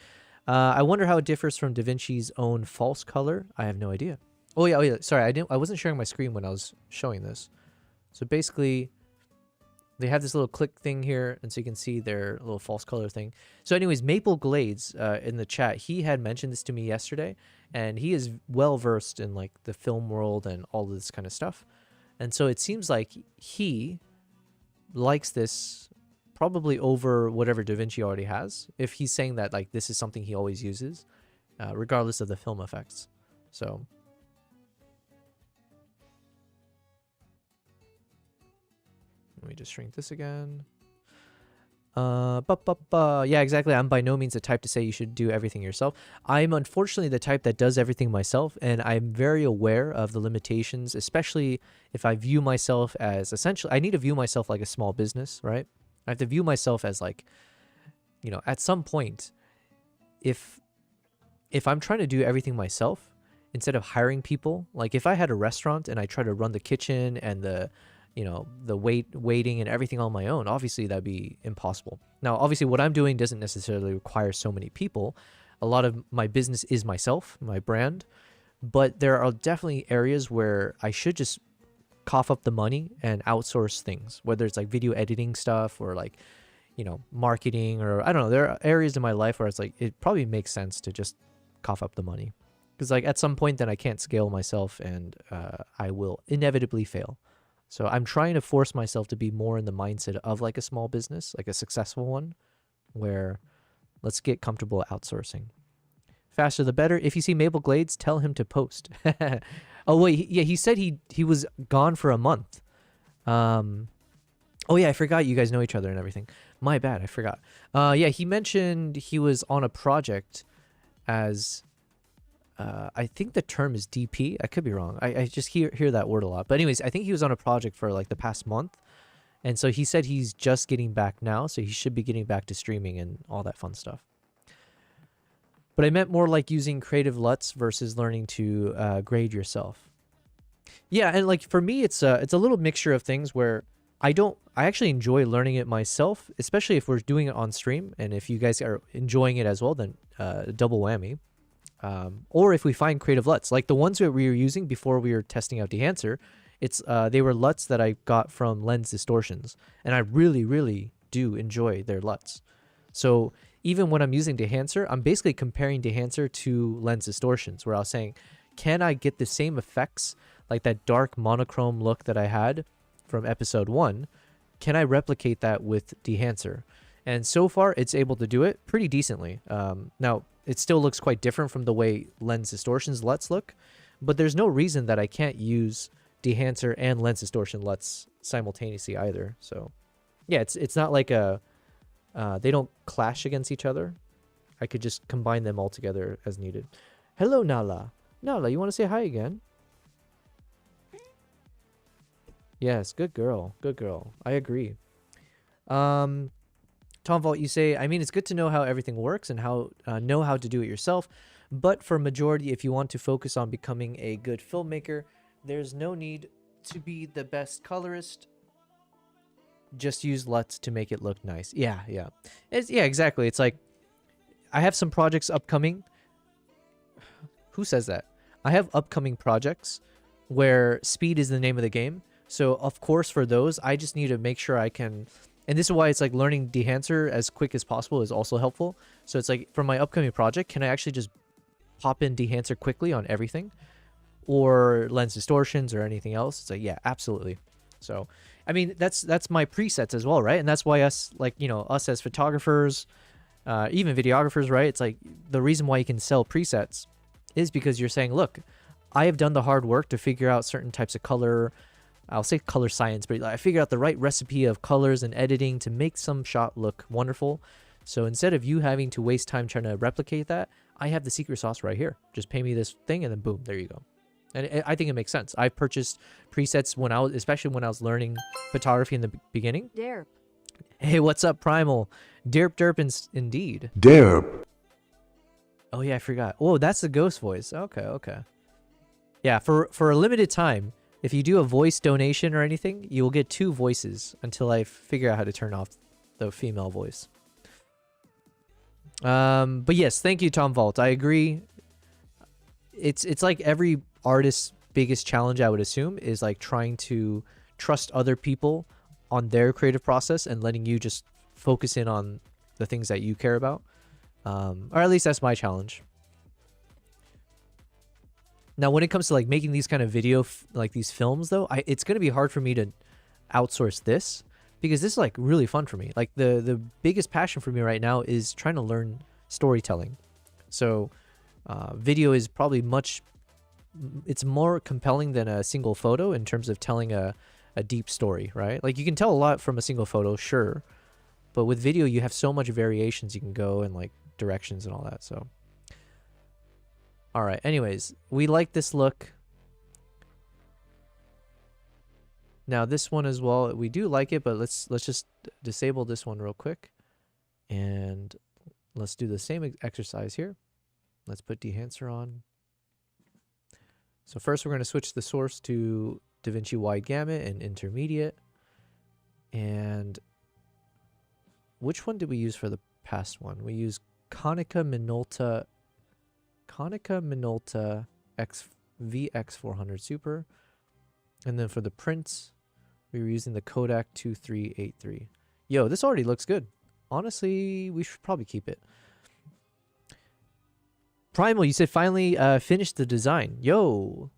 I wonder how it differs from DaVinci's own false color. I have no idea. Oh yeah, sorry, I wasn't sharing my screen when I was showing this. So basically, they have this little click thing here, and so you can see their little false color thing. So anyways, Maple Glades in the chat, he had mentioned this to me yesterday, and he is well-versed in like the film world and all this kind of stuff. And so it seems like he likes this probably over whatever DaVinci already has, if he's saying that like this is something he always uses, regardless of the film effects. So let me just shrink this again. Yeah, exactly. I'm by no means the type to say you should do everything yourself. I'm unfortunately the type that does everything myself, and I'm very aware of the limitations, especially if I view myself as essentially, I need to view myself like a small business, right? I have to view myself as like, you know, at some point, if I'm trying to do everything myself, instead of hiring people, like if I had a restaurant and I try to run the kitchen and the, you know, the waiting and everything on my own, obviously that'd be impossible. Now, obviously what I'm doing doesn't necessarily require so many people. A lot of my business is myself, my brand, but there are definitely areas where I should just cough up the money and outsource things, whether it's like video editing stuff or like, you know, marketing, or I don't know. There are areas in my life where it's like, it probably makes sense to just cough up the money. Because like at some point then I can't scale myself and I will inevitably fail. So I'm trying to force myself to be more in the mindset of like a small business, like a successful one, where let's get comfortable outsourcing. Faster the better. If you see Maple Glades, tell him to post. Oh wait, yeah, he said he was gone for a month. Oh yeah, I forgot you guys know each other and everything. My bad, I forgot. Yeah, he mentioned he was on a project as I think the term is DP. I could be wrong. I just hear that word a lot. But anyways, I think he was on a project for like the past month. And so he said he's just getting back now. So he should be getting back to streaming and all that fun stuff. But I meant more like using creative LUTs versus learning to grade yourself. Yeah, and like for me, it's a little mixture of things where I actually enjoy learning it myself, especially if we're doing it on stream. And if you guys are enjoying it as well, then double whammy. Or if we find creative LUTs, like the ones that we were using before we were testing out Dehancer, they were LUTs that I got from Lens Distortions, and I really, really do enjoy their LUTs. So even when I'm using Dehancer, I'm basically comparing Dehancer to Lens Distortions, where I was saying, can I get the same effects, like that dark monochrome look that I had from episode 1? Can I replicate that with Dehancer? And so far, it's able to do it pretty decently. Now, it still looks quite different from the way Lens Distortions LUTs look, but there's no reason that I can't use Dehancer and Lens Distortion LUTs simultaneously either. So, yeah, it's not like they don't clash against each other. I could just combine them all together as needed. Hello, Nala. Nala, you want to say hi again? Yes, good girl. Good girl. I agree. Tom Vault, you say, I mean, it's good to know how everything works and know how to do it yourself. But for majority, if you want to focus on becoming a good filmmaker, there's no need to be the best colorist. Just use LUTs to make it look nice. Yeah, yeah. Yeah, exactly. It's like, I have some projects upcoming. Who says that? I have upcoming projects where speed is the name of the game. So, of course, for those, I just need to make sure I can... And this is why it's like learning Dehancer as quick as possible is also helpful. So it's like, for my upcoming project, can I actually just pop in Dehancer quickly on everything? Or Lens Distortions or anything else? It's like, yeah, absolutely. So, I mean, that's my presets as well, right? And that's why us, like, you know, us as photographers, even videographers, right? It's like, the reason why you can sell presets is because you're saying, look, I have done the hard work to figure out certain types of color. I'll say color science, but I figured out the right recipe of colors and editing to make some shot look wonderful. So instead of you having to waste time trying to replicate that, I have the secret sauce right here. Just pay me this thing and then boom, there you go. And I think it makes sense. I purchased presets especially when I was learning photography in the beginning. Derp. Hey, what's up, Primal? Derp indeed. Derp. Oh yeah, I forgot. Oh, that's the ghost voice. Okay, okay. Yeah, for a limited time, if you do a voice donation or anything, you will get 2 voices until I figure out how to turn off the female voice. But yes, thank you, Tom Vault. I agree. It's like every artist's biggest challenge, I would assume, is like trying to trust other people on their creative process and letting you just focus in on the things that you care about. Or at least that's my challenge. Now, when it comes to like making these kind of like these films, though, it's going to be hard for me to outsource this because this is like really fun for me. Like the biggest passion for me right now is trying to learn storytelling. So video is probably it's more compelling than a single photo in terms of telling a deep story, right? Like you can tell a lot from a single photo, sure, But with video, you have so much variations you can go and like directions and all that. So, all right. Anyways, we like this look. Now this one as well, we do like it, but let's just disable this one real quick, and let's do the same exercise here. Let's put Dehancer on. So first we're going to switch the source to DaVinci Wide Gamut and Intermediate. And which one did we use for the past one? We used Konica Minolta VX400 Super. And then for the prints, we were using the Kodak 2383. Yo, this already looks good. Honestly, we should probably keep it. Primal, you said finally finished the design. Yo,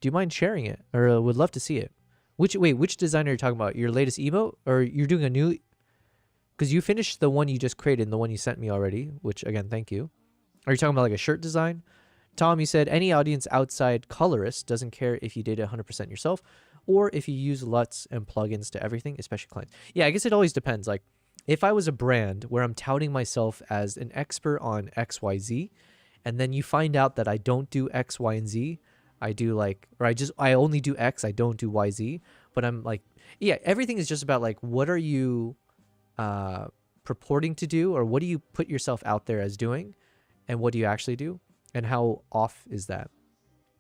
do you mind sharing it? Or would love to see it. Which design are you talking about? Your latest emote? Or you're doing a new... Because you finished the one you just created and the one you sent me already, which, again, thank you. Are you talking about like a shirt design? Tom, you said any audience outside colorist doesn't care if you did it 100% yourself or if you use LUTs and plugins to everything, especially clients. Yeah, I guess it always depends. Like, if I was a brand where I'm touting myself as an expert on XYZ, and then you find out that I don't do X, Y, and Z, I do like, or I only do X, I don't do Y, Z, but I'm like, yeah, everything is just about like, what are you purporting to do, or what do you put yourself out there as doing, and what do you actually do, and how off is that?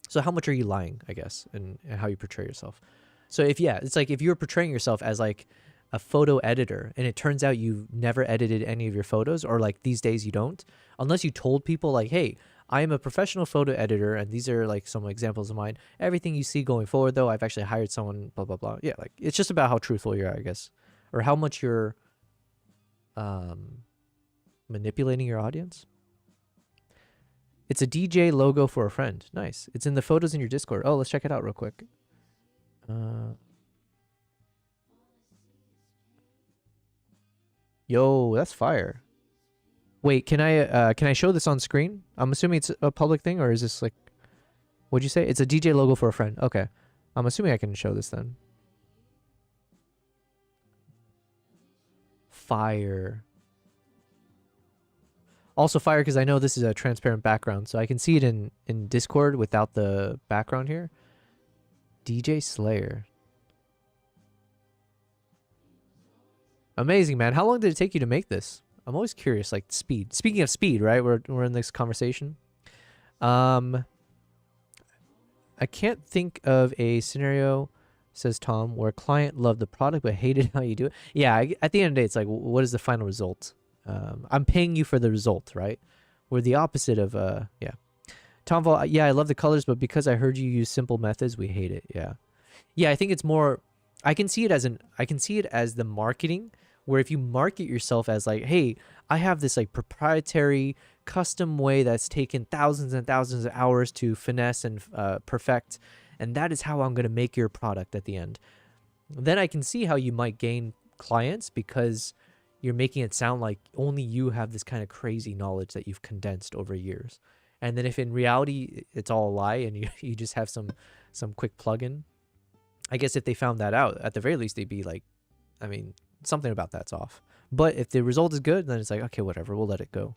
So how much are you lying, I guess, and how you portray yourself. So if, yeah, it's like if you're portraying yourself as like a photo editor and it turns out you've never edited any of your photos, or like these days you don't, unless you told people like, hey, I am a professional photo editor and these are like some examples of mine. Everything you see going forward though, I've actually hired someone, blah, blah, blah. Yeah, like it's just about how truthful you are, I guess, or how much you're manipulating your audience. It's a DJ logo for a friend. Nice. It's in the photos in your Discord. Oh, let's check it out real quick. Yo, that's fire. Wait, can I show this on screen? I'm assuming it's a public thing, or is this like, what'd you say? It's a DJ logo for a friend. Okay. I'm assuming I can show this then. Fire. Also fire because I know this is a transparent background, so I can see it in Discord without the background here. DJ Slayer. Amazing, man. How long did it take you to make this? I'm always curious, like speed. Speaking of speed, right? We're in this conversation. I can't think of a scenario, says Tom, where a client loved the product but hated how you do it. Yeah, at the end of the day, it's like, what is the final result? I'm paying you for the result, right? We're the opposite of, yeah. Tom Vol, yeah, I love the colors, but because I heard you use simple methods, we hate it. Yeah. Yeah, I think it's more, I can see it as the marketing, where if you market yourself as like, hey, I have this like proprietary custom way that's taken thousands and thousands of hours to finesse and perfect, and that is how I'm going to make your product at the end. Then I can see how you might gain clients because you're making it sound like only you have this kind of crazy knowledge that you've condensed over years. And then if in reality it's all a lie and you just have some quick plugin, I guess if they found that out, at the very least they'd be like, I mean, something about that's off. But if the result is good, then it's like, okay, whatever, we'll let it go.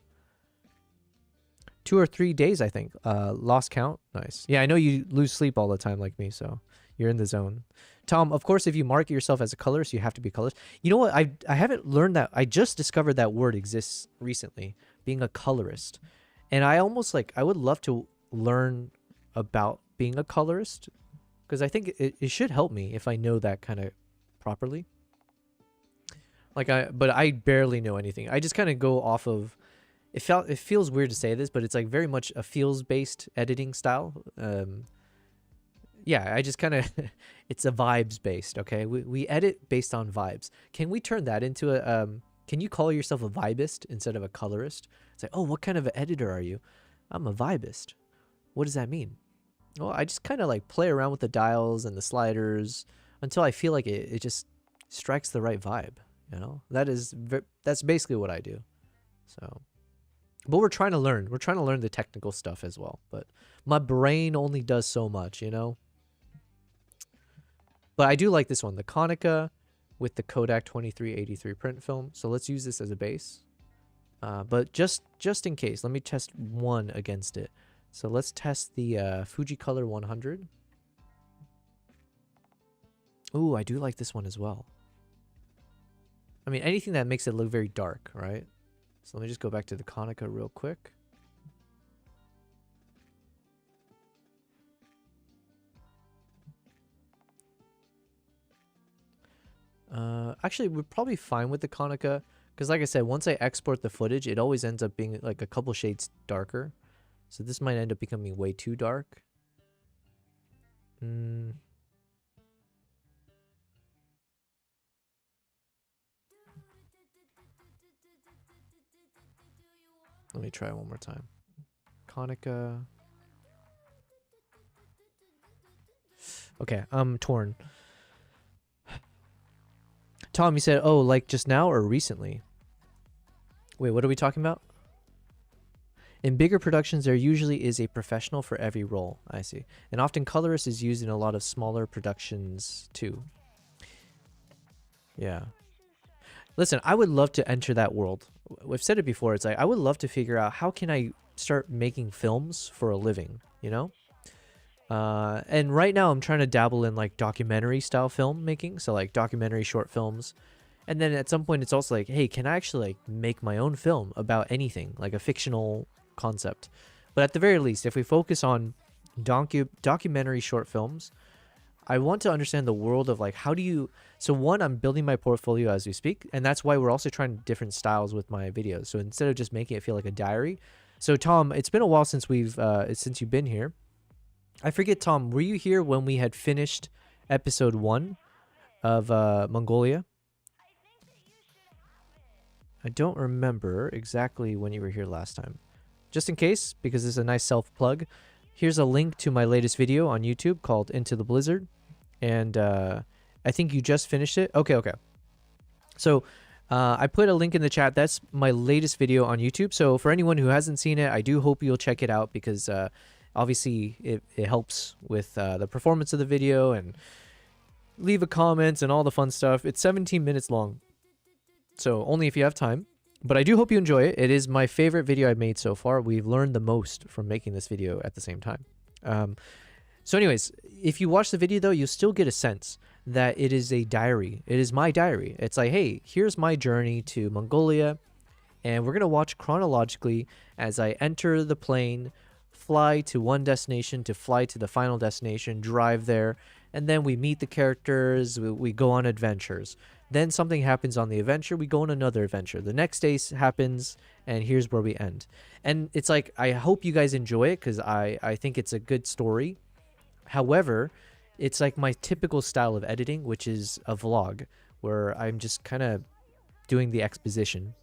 2 or 3 days, I think. Lost count. Nice. Yeah, I know you lose sleep all the time like me, so you're in the zone. Tom, of course, if you market yourself as a colorist, you have to be colorist. You know what? I haven't learned that. I just discovered that word exists recently, being a colorist. And I almost like, I would love to learn about being a colorist because I think it should help me if I know that kind of properly. Like but I barely know anything. I just kind of go off of, it feels weird to say this, but it's like very much a feels-based editing style. Yeah, I just kind of, it's a vibes-based, okay? We edit based on vibes. Can we turn that into a, can you call yourself a vibist instead of a colorist? It's like, oh, what kind of an editor are you? I'm a vibist. What does that mean? Well, I just kind of like play around with the dials and the sliders until I feel like it just strikes the right vibe, you know? That's basically what I do. So, but we're trying to learn. We're trying to learn the technical stuff as well. But my brain only does so much, you know? But I do like this one, the Konica with the Kodak 2383 print film. So let's use this as a base. But just in case, let me test one against it. So let's test the Fuji Color 100. Ooh, I do like this one as well. I mean, anything that makes it look very dark, right? So let me just go back to the Konica real quick. Actually, we're probably fine with the Konica, because like I said, once I export the footage, it always ends up being like a couple shades darker. So this might end up becoming way too dark. Let me try one more time. Konica. Okay, I'm torn. Tom, you said, oh, like just now or recently? Wait, what are we talking about? In bigger productions, there usually is a professional for every role. I see. And often colorist is used in a lot of smaller productions too. Yeah. Listen, I would love to enter that world. We've said it before. It's like, I would love to figure out how can I start making films for a living, you know? And right now I'm trying to dabble in like documentary style filmmaking. So like documentary short films. And then at some point it's also like, hey, can I actually like make my own film about anything, like a fictional concept? But at the very least, if we focus on documentary short films, I want to understand the world of like, how do you, so one, I'm building my portfolio as we speak. And that's why we're also trying different styles with my videos. So instead of just making it feel like a diary. So Tom, it's been a while since since you've been here. I forget, Tom, were you here when we had finished episode 1 of Mongolia? I don't remember exactly when you were here last time. Just in case, because this is a nice self-plug, here's a link to my latest video on YouTube called Into the Blizzard. And I think you just finished it. Okay. So I put a link in the chat. That's my latest video on YouTube. So for anyone who hasn't seen it, I do hope you'll check it out, because obviously it helps with the performance of the video, and leave a comment and all the fun stuff. It's 17 minutes long, so only if you have time. But I do hope you enjoy it. It is my favorite video I've made so far. We've learned the most from making this video at the same time. So anyways, if you watch the video though, you'll still get a sense that it is a diary. It is my diary. It's like, hey, here's my journey to Mongolia, and we're going to watch chronologically as I enter the plane, fly to one destination to fly to the final destination, drive there, and then we meet the characters, we go on adventures. Then something happens on the adventure, we go on another adventure. The next day happens, and here's where we end. And it's like, I hope you guys enjoy it, because I think it's a good story. However, it's like my typical style of editing, which is a vlog, where I'm just kind of doing the exposition.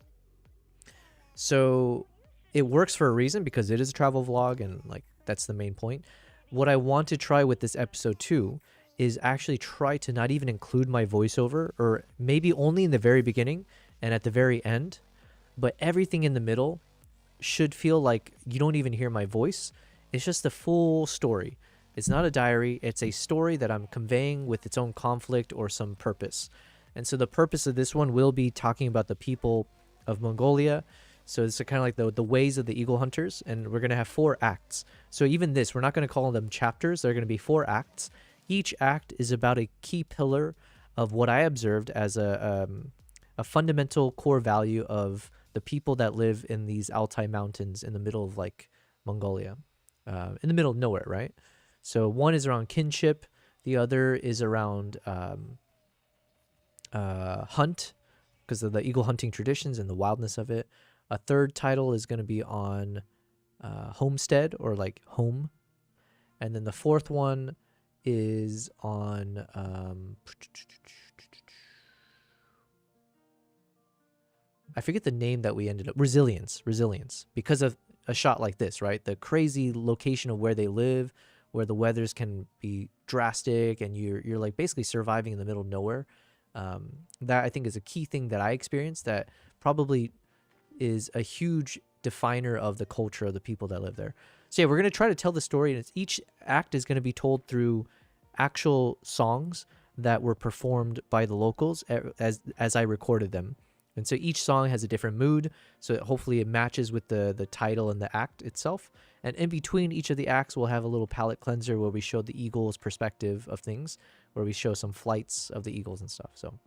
So it works for a reason, because it is a travel vlog, and like that's the main point. What I want to try with this episode 2 is actually try to not even include my voiceover, or maybe only in the very beginning and at the very end, but everything in the middle should feel like you don't even hear my voice. It's just the full story. It's not a diary. It's a story that I'm conveying with its own conflict or some purpose. And so the purpose of this one will be talking about the people of Mongolia. So it's kind of like the ways of the eagle hunters, and we're going to have 4 acts. So even this, we're not going to call them chapters. They're going to be 4 acts. Each act is about a key pillar of what I observed as a fundamental core value of the people that live in these Altai mountains in the middle of like Mongolia, in the middle of nowhere, right? So one is around kinship. The other is around hunt, because of the eagle hunting traditions and the wildness of it. A third title is going to be on homestead, or like home. And then the fourth one is on I forget the name that we ended up, resilience, because of a shot like this, right? The crazy location of where they live, where the weathers can be drastic, and you're like basically surviving in the middle of nowhere. That I think is a key thing that I experienced, that probably is a huge definer of the culture of the people that live there. So yeah, we're going to try to tell the story, and each act is going to be told through actual songs that were performed by the locals as I recorded them. And so each song has a different mood, so hopefully it matches with the title and the act itself. And in between each of the acts, we'll have a little palette cleanser where we show the eagle's perspective of things, where we show some flights of the eagles and stuff. So,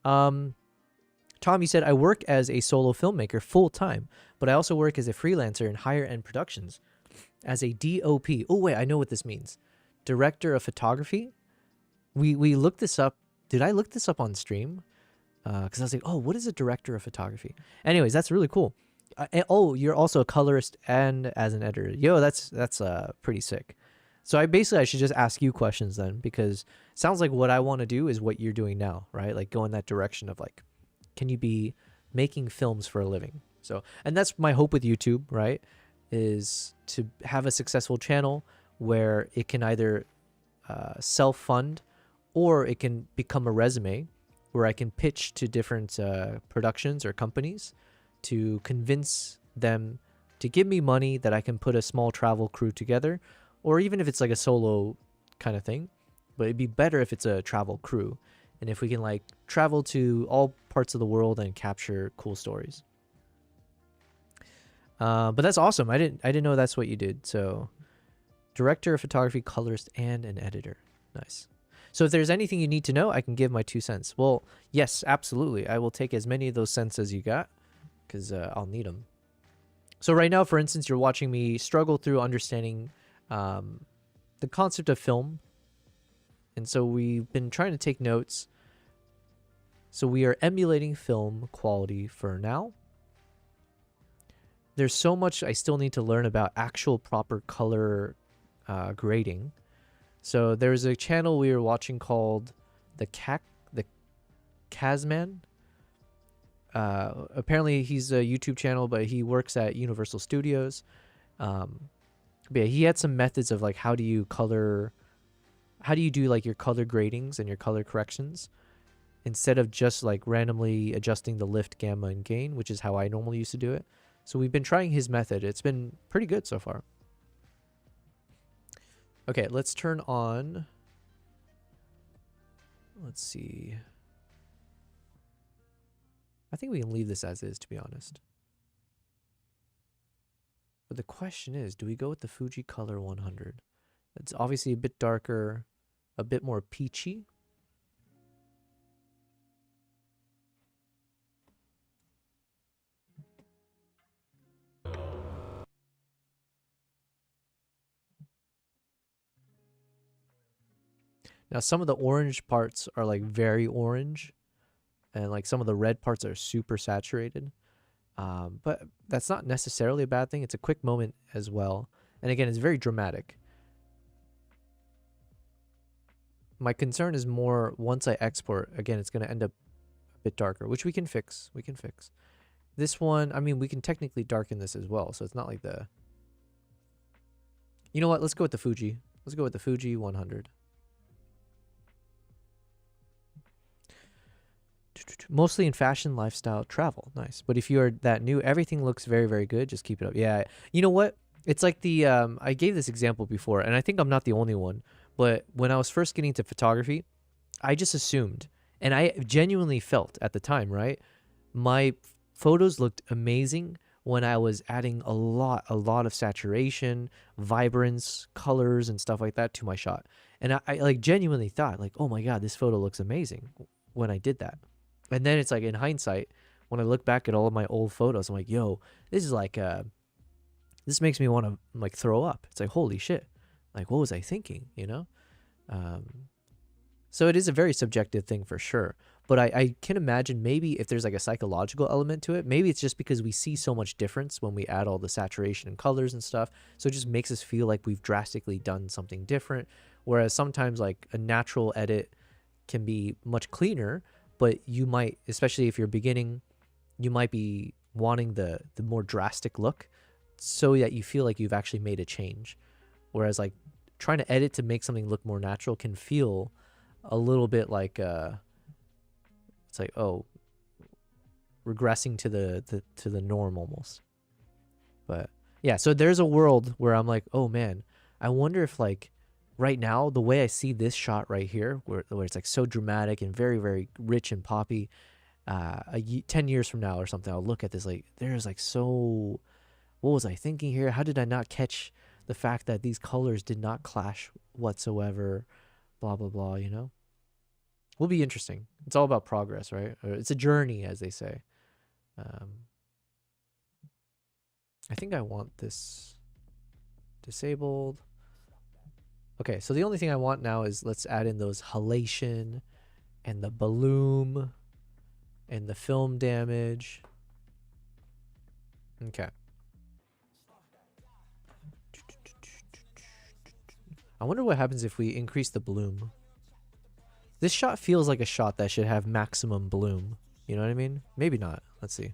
Tom, you said, I work as a solo filmmaker full time, but I also work as a freelancer in higher end productions as a DOP. Oh, wait, I know what this means. Director of photography. We looked this up. Did I look this up on stream? Because I was like, oh, what is a director of photography? Anyways, that's really cool. Oh, you're also a colorist and as an editor. Yo, that's pretty sick. So I should just ask you questions then, because it sounds like what I want to do is what you're doing now, right? Like go in that direction of like, can you be making films for a living? So, and that's my hope with YouTube, right? Is to have a successful channel where it can either self-fund or it can become a resume where I can pitch to different productions or companies to convince them to give me money that I can put a small travel crew together, or even if it's like a solo kind of thing, but it'd be better if it's a travel crew. And if we can like travel to all parts of the world and capture cool stories. But that's awesome. I didn't know that's what you did. So director of photography, colorist, and an editor. Nice. So if there's anything you need to know, I can give my 2 cents. Well, yes, absolutely. I will take as many of those cents as you got, because I'll need them. So right now, for instance, you're watching me struggle through understanding the concept of film. And so we've been trying to take notes. So we are emulating film quality for now. There's so much I still need to learn about actual proper color grading. So there's a channel we were watching called the Kazman. Apparently he's a YouTube channel, but he works at Universal Studios. But yeah, he had some methods of like how do you do like your color gradings and your color corrections instead of just like randomly adjusting the lift, gamma, and gain, which is how I normally used to do it. So we've been trying his method. It's been pretty good so far. Okay, let's turn on. Let's see. I think we can leave this as is, to be honest. But the question is, do we go with the Fuji Color 100? It's obviously a bit darker, a bit more peachy. Now, some of the orange parts are like very orange, and like some of the red parts are super saturated. But that's not necessarily a bad thing. It's a quick moment as well. And again, it's very dramatic. My concern is more once I export, again, it's going to end up a bit darker, which we can fix. We can fix. This one, I mean, we can technically darken this as well. So it's not like the... You know what? Let's go with the Fuji. Let's go with the Fuji 100. Mostly in fashion, lifestyle, travel. Nice. But if you are that new, everything looks very, very good. Just keep it up. Yeah. You know what? It's like the, I gave this example before, and I think I'm not the only one, but when I was first getting to photography, I just assumed, and I genuinely felt at the time, right? My photos looked amazing when I was adding a lot of saturation, vibrance, colors, and stuff like that to my shot. And I like genuinely thought like, oh my God, this photo looks amazing when I did that. And then it's like in hindsight, when I look back at all of my old photos, I'm like, yo, this is like, this makes me want to like throw up. It's like, holy shit. Like, what was I thinking? You know? So it is a very subjective thing for sure. But I can imagine maybe if there's like a psychological element to it, maybe it's just because we see so much difference when we add all the saturation and colors and stuff. So it just makes us feel like we've drastically done something different. Whereas sometimes like a natural edit can be much cleaner, but you might, especially if you're beginning, you might be wanting the more drastic look so that you feel like you've actually made a change. Whereas like trying to edit to make something look more natural can feel a little bit like it's like, oh, regressing to the norm almost. But yeah, so there's a world where I'm like, oh man, I wonder if like right now, the way I see this shot right here, where it's like so dramatic and very, very rich and poppy, 10 years from now or something, I'll look at this like, there's like so, what was I thinking here? How did I not catch the fact that these colors did not clash whatsoever? Blah, blah, blah, you know? Will be interesting. It's all about progress, right? Or it's a journey, as they say. I think I want this disabled. Okay, so the only thing I want now is let's add in those halation and the bloom and the film damage. Okay. I wonder what happens if we increase the bloom. This shot feels like a shot that should have maximum bloom. You know what I mean? Maybe not. Let's see.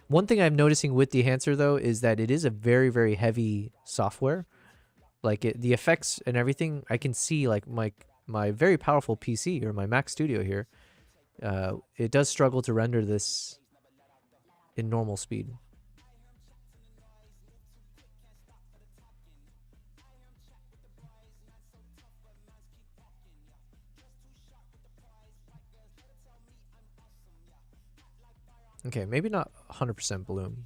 One thing I'm noticing with Dehancer though is that it is a very, very heavy software. Like the effects and everything, I can see like my very powerful PC or my Mac Studio here. It does struggle to render this in normal speed. Okay, maybe not 100% bloom.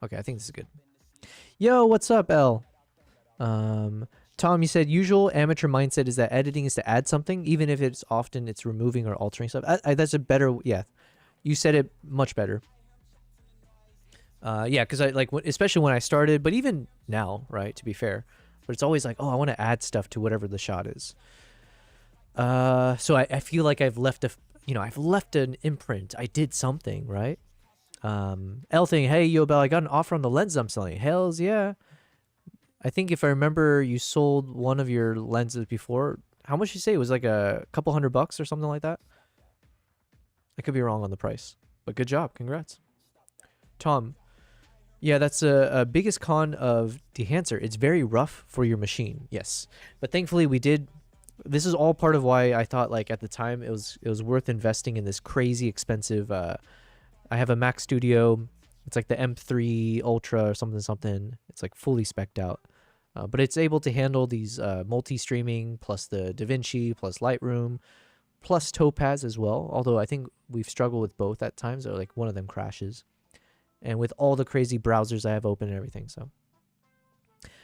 Okay, I think this is good. Yo, what's up, L? Tom, you said usual amateur mindset is that editing is to add something, even if it's often it's removing or altering stuff. That's a better, yeah. You said it much better. Yeah, because I like, especially when I started, but even now, right? To be fair, but it's always like, oh, I want to add stuff to whatever the shot is. So I feel like I've left I've left an imprint. I did something, right? L thing, hey, yo, Bell, I got an offer on the lens I'm selling. Hells yeah. I think if I remember, you sold one of your lenses before. How much did you say? It was like a couple $100 or something like that? I could be wrong on the price, but good job. Congrats. Tom, yeah, that's a biggest con of Dehancer. It's very rough for your machine, yes. But thankfully we did. This is all part of why I thought like at the time it was worth investing in this crazy expensive. I have a Mac Studio. It's like the M3 Ultra or something. It's like fully spec'd out, but it's able to handle these multi-streaming plus the DaVinci plus Lightroom plus Topaz as well. Although I think we've struggled with both at times, or like one of them crashes, and with all the crazy browsers I have open and everything. So,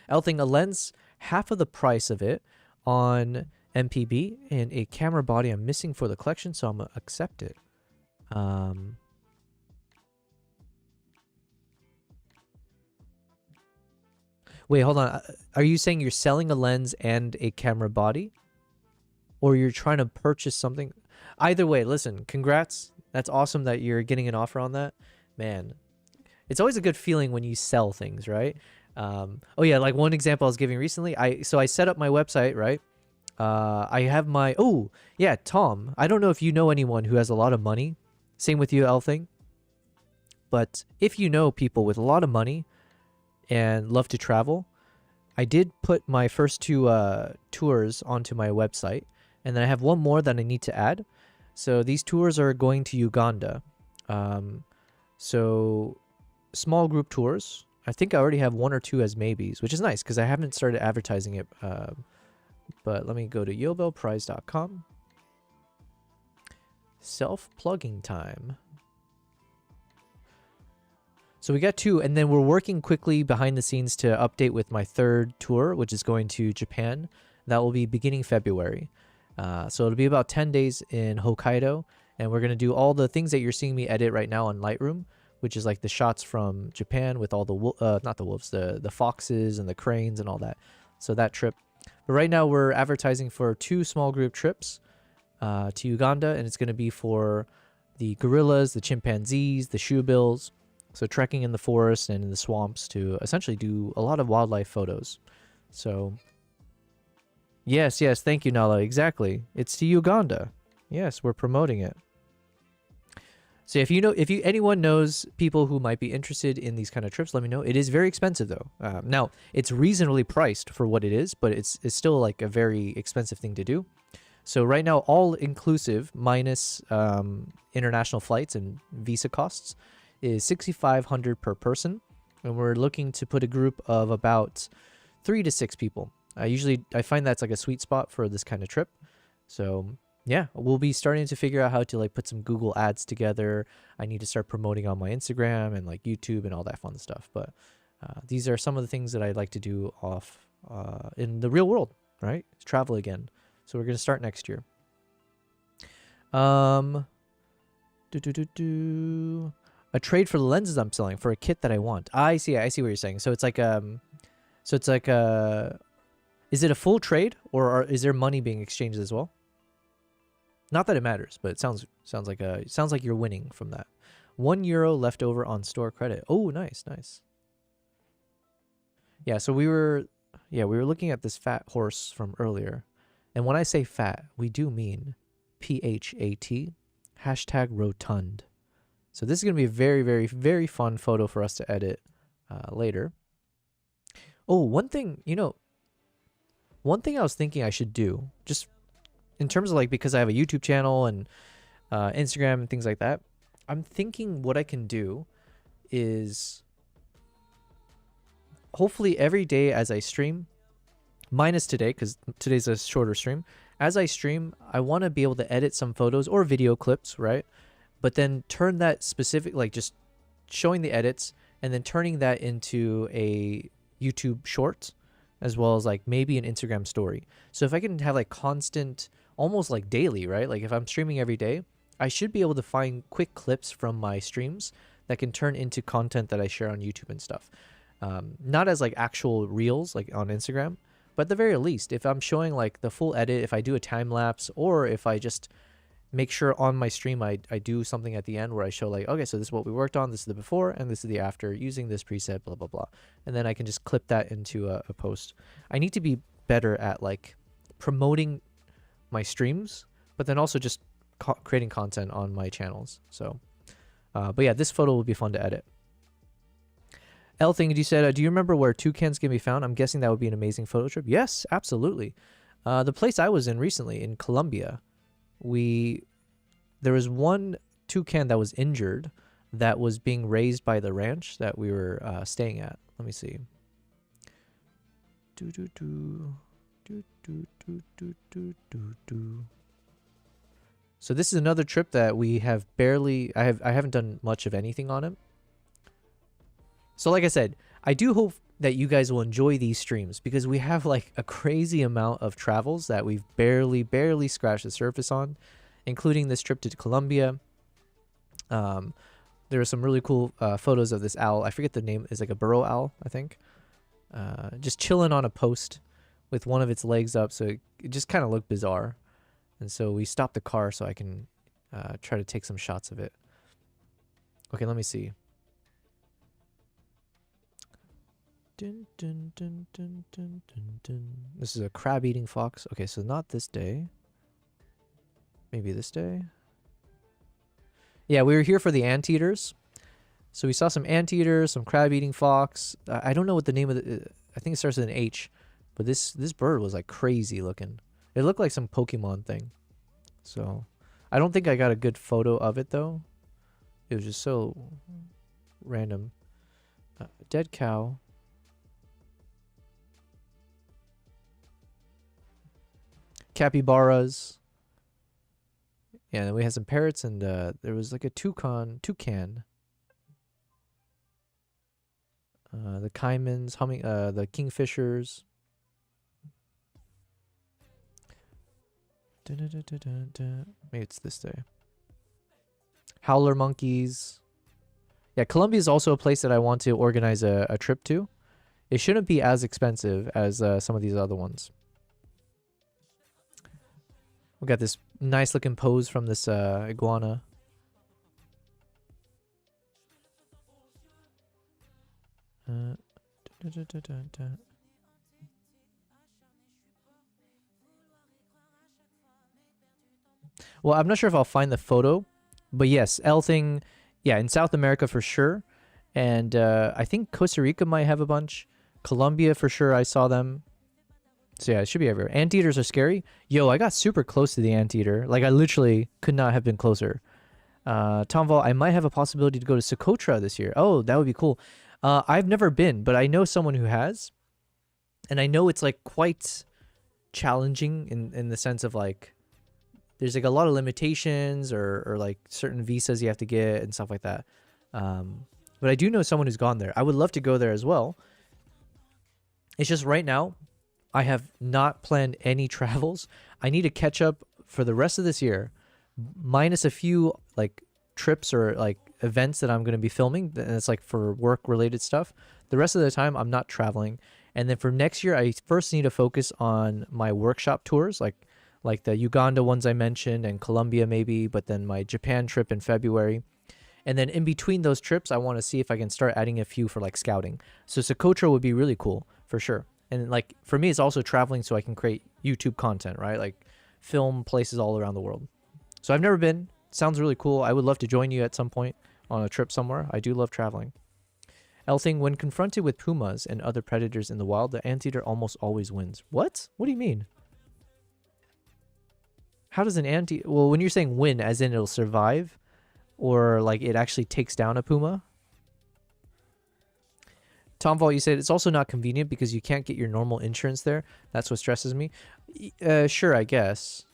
L thing, a lens half of the price of it on MPB and a camera body I'm missing for the collection, so I'm gonna accept it. Wait, hold on. Are you saying you're selling a lens and a camera body, or you're trying to purchase something? Either way, listen, congrats. That's awesome that you're getting an offer on that. Man, it's always a good feeling when you sell things, right? Oh yeah, like one example I was giving recently. I set up my website, right? I have my, oh yeah, Tom, I don't know if you know anyone who has a lot of money. Same with you, Elthing. But if you know people with a lot of money and love to travel, I did put my first two tours onto my website, and then I have one more that I need to add. So these tours are going to Uganda. So small group tours. I think I already have one or two as maybes, which is nice because I haven't started advertising it. But let me go to yobelprize.com. Self-plugging time. So we got two, and then we're working quickly behind the scenes to update with my third tour, which is going to Japan. That will be beginning February. So it'll be about 10 days in Hokkaido, and we're going to do all the things that you're seeing me edit right now on Lightroom, which is like the shots from Japan with all the, not the wolves, the foxes and the cranes and all that. So that trip. But right now we're advertising for 2 small group trips to Uganda, and it's going to be for the gorillas, the chimpanzees, the shoebills. So trekking in the forest and in the swamps to essentially do a lot of wildlife photos. So yes, thank you, Nala. Exactly. It's to Uganda. Yes, we're promoting it. So if anyone knows people who might be interested in these kind of trips, let me know. It is very expensive though. Now it's reasonably priced for what it is, but it's still like a very expensive thing to do. So right now, all inclusive minus international flights and visa costs is $6,500 per person, and we're looking to put a group of about 3 to 6 people. I find that's like a sweet spot for this kind of trip. So yeah, we'll be starting to figure out how to like put some Google ads together. I need to start promoting on my Instagram and like YouTube and all that fun stuff. But these are some of the things that I'd like to do off in the real world, right? Travel again. So we're going to start next year. A trade for the lenses I'm selling for a kit that I want. I see what you're saying. So it's like is it a full trade, or is there money being exchanged as well? Not that it matters, but it sounds like you're winning from that. €1 left over on store credit. Oh, nice. Yeah, so we were looking at this fat horse from earlier. And when I say fat, we do mean PHAT, #rotund. So this is going to be a very, very, very fun photo for us to edit later. Oh, one thing I was thinking I should do, just in terms of like, because I have a YouTube channel and Instagram and things like that, I'm thinking what I can do is hopefully every day as I stream, minus today, because today's a shorter stream. As I stream, I want to be able to edit some photos or video clips, right? But then turn that specific, like just showing the edits and then turning that into a YouTube short, as well as like maybe an Instagram story. So if I can have like constant, almost like daily, right? Like if I'm streaming every day, I should be able to find quick clips from my streams that can turn into content that I share on YouTube and stuff. Not as like actual reels like on Instagram, but at the very least, if I'm showing like the full edit, if I do a time lapse, or if I just make sure on my stream I do something at the end where I show like, okay, so this is what we worked on, this is the before, and this is the after, using this preset, blah, blah, blah. And then I can just clip that into a post. I need to be better at like promoting my streams, but then also just creating content on my channels. So, but yeah, this photo will be fun to edit. L thing, you said, do you remember where toucans can be found? I'm guessing that would be an amazing photo trip. Yes, absolutely. The place I was in recently in Colombia, there was one toucan that was injured that was being raised by the ranch that we were staying at. Let me see. So this is another trip that we have barely, I haven't done much of anything on it. So like I said, I do hope that you guys will enjoy these streams, because we have like a crazy amount of travels that we've barely scratched the surface on, including this trip to Colombia. There are some really cool photos of this owl. I forget the name. It's like a burrow owl, I think. Just chilling on a post with one of its legs up, so it just kind of looked bizarre. And so we stopped the car so I can try to take some shots of it. Okay, let me see. This is a crab-eating fox. Okay, so not this day. Maybe this day. Yeah, we were here for the anteaters. So we saw some anteaters, some crab-eating fox. I don't know what the name of the... I think it starts with an H. But this bird was like crazy looking. It looked like some Pokemon thing. So I don't think I got a good photo of it though. It was just so random. Dead cow. Capybaras. Yeah, and then we had some parrots, and there was like a toucan. The caimans, the kingfishers. Maybe it's this day. Howler monkeys. Yeah, Colombia is also a place that I want to organize a trip to. It shouldn't be as expensive as some of these other ones. We got this nice looking pose from this iguana. Well, I'm not sure if I'll find the photo, but yes, L thing, yeah, in South America for sure. And I think Costa Rica might have a bunch. Colombia for sure, I saw them. So yeah, it should be everywhere. Anteaters are scary. Yo, I got super close to the anteater. Like I literally could not have been closer. Tomval, I might have a possibility to go to Socotra this year. Oh, that would be cool. I've never been, but I know someone who has, and I know it's like quite challenging in the sense of like there's like a lot of limitations or like certain visas you have to get and stuff like that. But I do know someone who's gone there. I would love to go there as well. It's just right now I have not planned any travels. I need to catch up for the rest of this year, minus a few like trips or like events that I'm going to be filming. And it's like for work related stuff. The rest of the time I'm not traveling. And then for next year, I first need to focus on my workshop tours, like the Uganda ones I mentioned and Colombia maybe, but then my Japan trip in February. And then in between those trips, I want to see if I can start adding a few for like scouting. So Socotra would be really cool for sure. And like for me, it's also traveling so I can create YouTube content, right? Like film places all around the world. So I've never been. Sounds really cool. I would love to join you at some point on a trip somewhere. I do love traveling. Elthing, when confronted with pumas and other predators in the wild, the anteater almost always wins. What? What do you mean? How does an anteater... Well, when you're saying win, as in it'll survive, or like it actually takes down a puma? Tomval, you said it's also not convenient because you can't get your normal insurance there. That's what stresses me. Sure, I guess.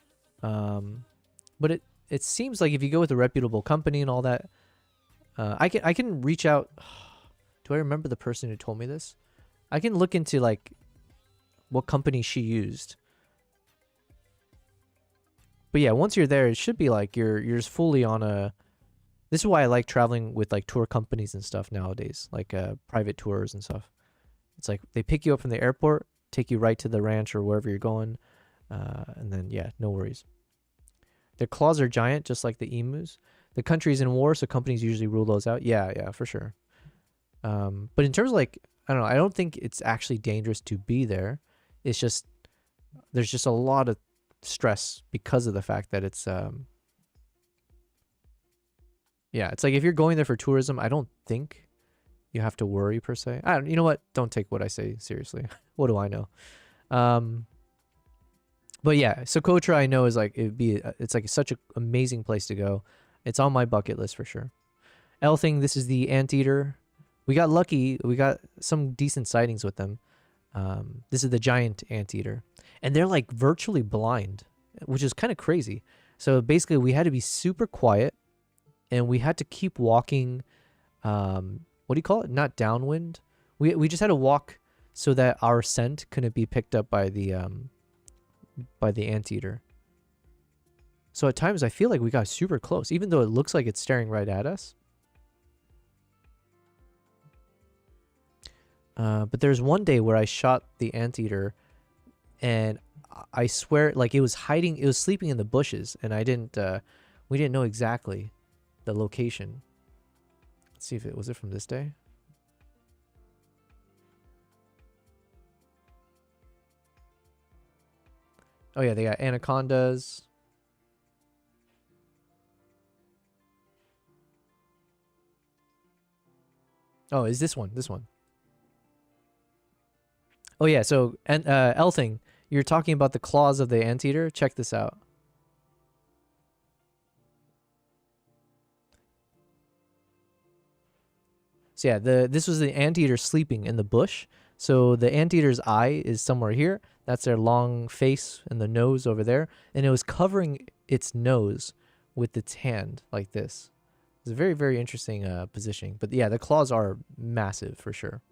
But it seems like if you go with a reputable company and all that, I can reach out... Do I remember the person who told me this? I can look into like what company she used. But yeah, once you're there, it should be like you're just fully on a... This is why I like traveling with like tour companies and stuff nowadays, like private tours and stuff. It's like they pick you up from the airport, take you right to the ranch or wherever you're going, and then yeah, no worries. Their claws are giant, just like the emus. The country's in war, so companies usually rule those out. Yeah, for sure. But in terms of like, I don't know, I don't think it's actually dangerous to be there. It's just, there's just a lot of stress because of the fact that it's, yeah, it's like if you're going there for tourism, I don't think you have to worry per se. You know what? Don't take what I say seriously. What do I know? But yeah, Socotra I know is like, it's like such an amazing place to go. It's on my bucket list for sure. Elthing, this is the anteater. We got lucky. We got some decent sightings with them. This is the giant anteater. And they're like virtually blind, which is kind of crazy. So basically we had to be super quiet and we had to keep walking. What do you call it? Not downwind. We just had to walk so that our scent couldn't be picked up by the anteater. So at times I feel like we got super close, even though it looks like it's staring right at us. But there's one day where I shot the anteater and I swear like it was hiding, it was sleeping in the bushes and we didn't know exactly the location. Let's see if was it from this day? Oh yeah, they got anacondas. Oh, is this one? This one. Oh yeah, so and Elthing, you're talking about the claws of the anteater. Check this out. So yeah, this was the anteater sleeping in the bush. So the anteater's eye is somewhere here. That's their long face and the nose over there, and it was covering its nose with its hand like this. It's a very, very interesting positioning. But yeah, the claws are massive for sure.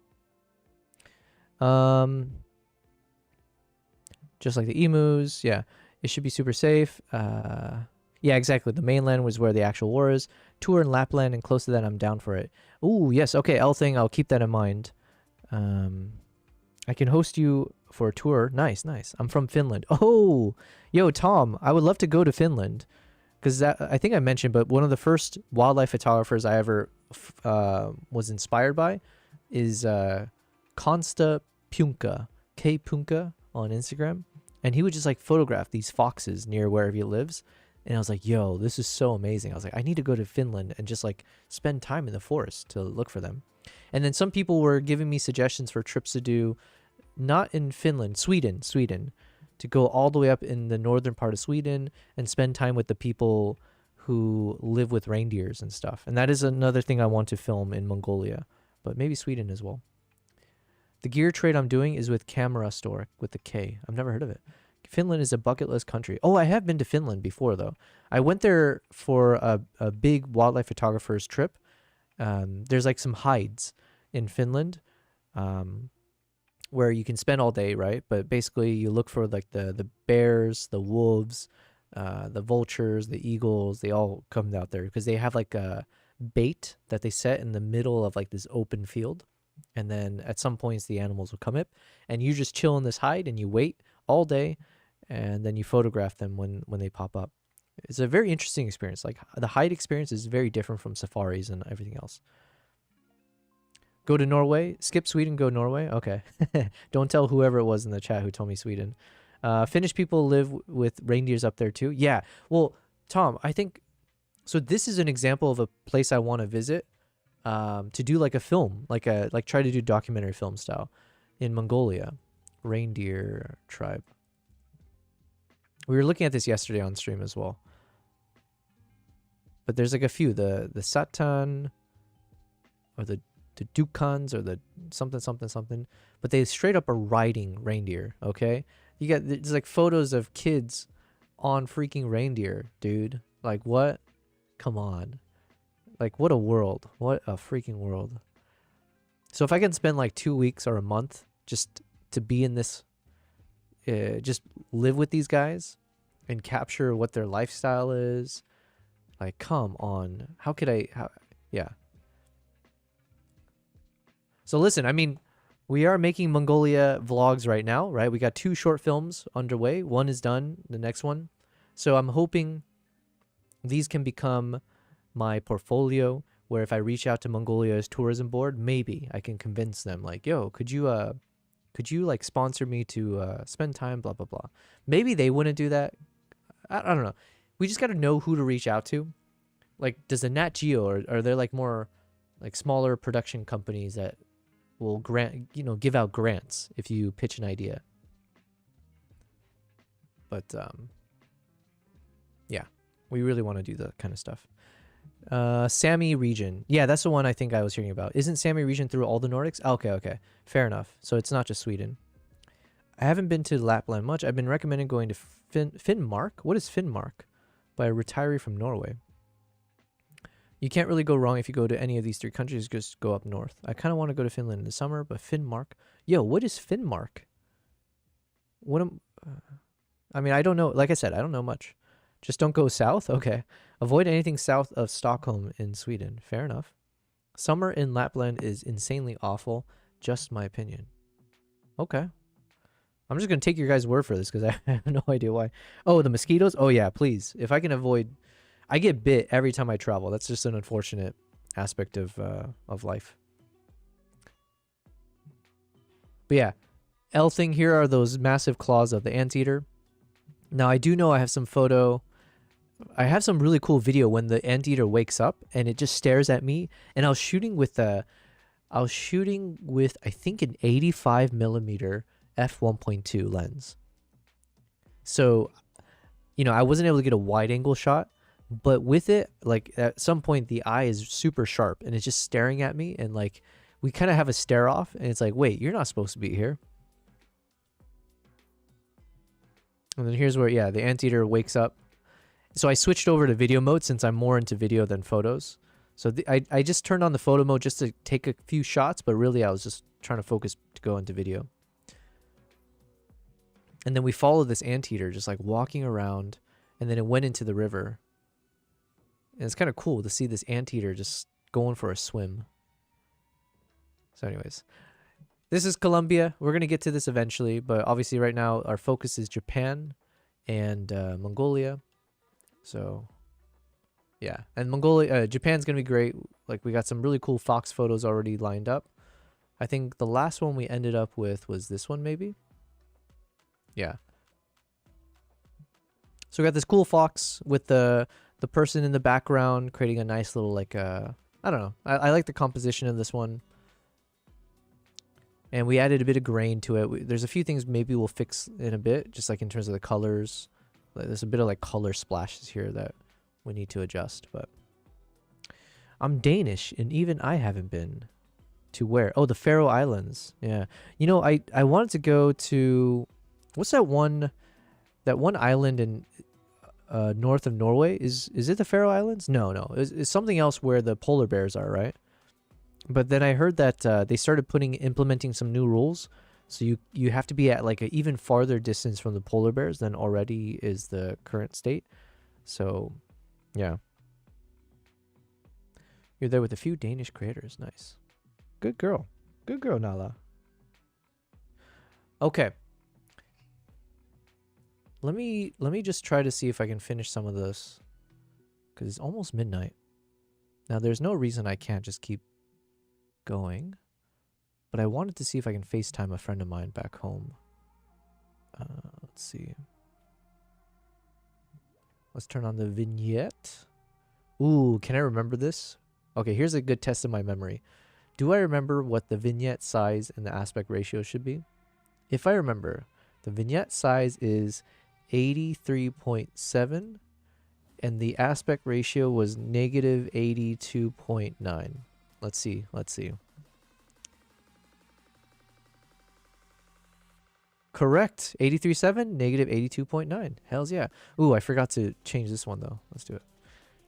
Just like the emus, yeah, it should be super safe. Yeah, exactly. The mainland was where the actual war is. Tour in Lapland and close to that, I'm down for it. Ooh, yes. Okay, Elthing, I'll keep that in mind. I can host you for a tour. Nice, nice. I'm from Finland. Oh, yo, Tom, I would love to go to Finland. Because I think I mentioned, but one of the first wildlife photographers I ever was inspired by is Konsta Punka, K Punka on Instagram. And he would just like photograph these foxes near wherever he lives. And I was like, yo, this is so amazing. I was like, I need to go to Finland and just like spend time in the forest to look for them. And then some people were giving me suggestions for trips to do not in Finland, Sweden, to go all the way up in the northern part of Sweden and spend time with the people who live with reindeers and stuff. And that is another thing I want to film in Mongolia, but maybe Sweden as well. The gear trade I'm doing is with Camera Store with the K. I've never heard of it. Finland is a bucket list country. Oh, I have been to Finland before though. I went there for a big wildlife photographer's trip. There's like some hides in Finland, where you can spend all day, right? But basically you look for like the bears, the wolves, the vultures, the eagles, they all come out there because they have like a bait that they set in the middle of like this open field. And then at some points the animals will come up and you just chill in this hide and you wait all day and then you photograph them when they pop up. It's a very interesting experience. Like the hide experience is very different from safaris and everything else. Go to Norway, skip Sweden, go Norway. Okay. Don't tell whoever it was in the chat who told me Sweden. Finnish people live with reindeers up there too. Yeah. Well, Tom, I think, so this is an example of a place I want to visit, to do like a film, like try to do documentary film style in Mongolia. Reindeer tribe. We were looking at this yesterday on stream as well. But there's like a few, the Satan or the Dukans or the something, but they straight up are riding reindeer, okay? You got, there's like photos of kids on freaking reindeer, dude. Like what? Come on. Like what a world. What a freaking world. So if I can spend like 2 weeks or a month just to be in this, just live with these guys and capture what their lifestyle is, like come on. How could I, yeah. So listen, I mean, we are making Mongolia vlogs right now, right? We got 2 short films underway. One is done, the next one. So I'm hoping these can become my portfolio, where if I reach out to Mongolia's tourism board, maybe I can convince them like, yo, could you like sponsor me to spend time, blah, blah, blah. Maybe they wouldn't do that. I don't know. We just got to know who to reach out to. Like, does the Nat Geo, or are there like more like smaller production companies that will grant, give out grants if you pitch an idea? But yeah, we really want to do that kind of stuff. Sami region. Yeah, that's the one I think I was hearing about. Isn't Sami region through all the Nordics? Okay. Fair enough. So it's not just Sweden. I haven't been to Lapland much. I've been recommended going to Finnmark. What is Finnmark? By a retiree from Norway. You can't really go wrong if you go to any of these 3 countries. Just go up north. I kind of want to go to Finland in the summer, but Finnmark. Yo, what is Finnmark? I mean, I don't know. Like I said, I don't know much. Just don't go south? Okay. Avoid anything south of Stockholm in Sweden. Fair enough. Summer in Lapland is insanely awful. Just my opinion. Okay. I'm just going to take your guys' word for this because I have no idea why. Oh, the mosquitoes? Oh, yeah, please. If I can avoid... I get bit every time I travel. That's just an unfortunate aspect of life. But yeah, L thing here are those massive claws of the anteater. Now, I do know I have some photo... I have some really cool video when the anteater wakes up and it just stares at me. And I was shooting with I think an 85mm f1.2 lens. So, I wasn't able to get a wide angle shot, but with it, like at some point the eye is super sharp and it's just staring at me, and like we kind of have a stare off and it's like, wait, you're not supposed to be here. And then here's where, yeah, the anteater wakes up. So I switched over to video mode since I'm more into video than photos. So I just turned on the photo mode just to take a few shots, but really I was just trying to focus to go into video. And then we followed this anteater just like walking around, and then it went into the river. And it's kind of cool to see this anteater just going for a swim. So anyways, this is Colombia. We're going to get to this eventually, but obviously right now our focus is Japan and Mongolia. So yeah, and Mongolia, Japan's going to be great. Like we got some really cool fox photos already lined up. I think the last one we ended up with was this one maybe. Yeah. So we got this cool fox with the person in the background creating a nice little like I don't know. I like the composition of this one. And we added a bit of grain to it. There's a few things maybe we'll fix in a bit, just like in terms of the colors. There's a bit of like color splashes here that we need to adjust, but I'm Danish and even I haven't been to where? Oh, the Faroe Islands. Yeah. You know, I wanted to go to, what's that one island in north of Norway? Is it the Faroe Islands? No. It's something else where the polar bears are, right? But then I heard that they started implementing some new rules. So you have to be at like an even farther distance from the polar bears than already is the current state. So, yeah. You're there with a few Danish creators. Nice. Good girl. Good girl, Nala. Okay. Let me just try to see if I can finish some of this. Because it's almost midnight. Now, there's no reason I can't just keep going. But I wanted to see if I can FaceTime a friend of mine back home. Let's see. Let's turn on the vignette. Ooh, can I remember this? Okay, here's a good test of my memory. Do I remember what the vignette size and the aspect ratio should be? If I remember, the vignette size is 83.7 and the aspect ratio was negative 82.9. Let's see. Correct. 83.7, negative 82.9. Hells yeah. Ooh, I forgot to change this one though. Let's do it.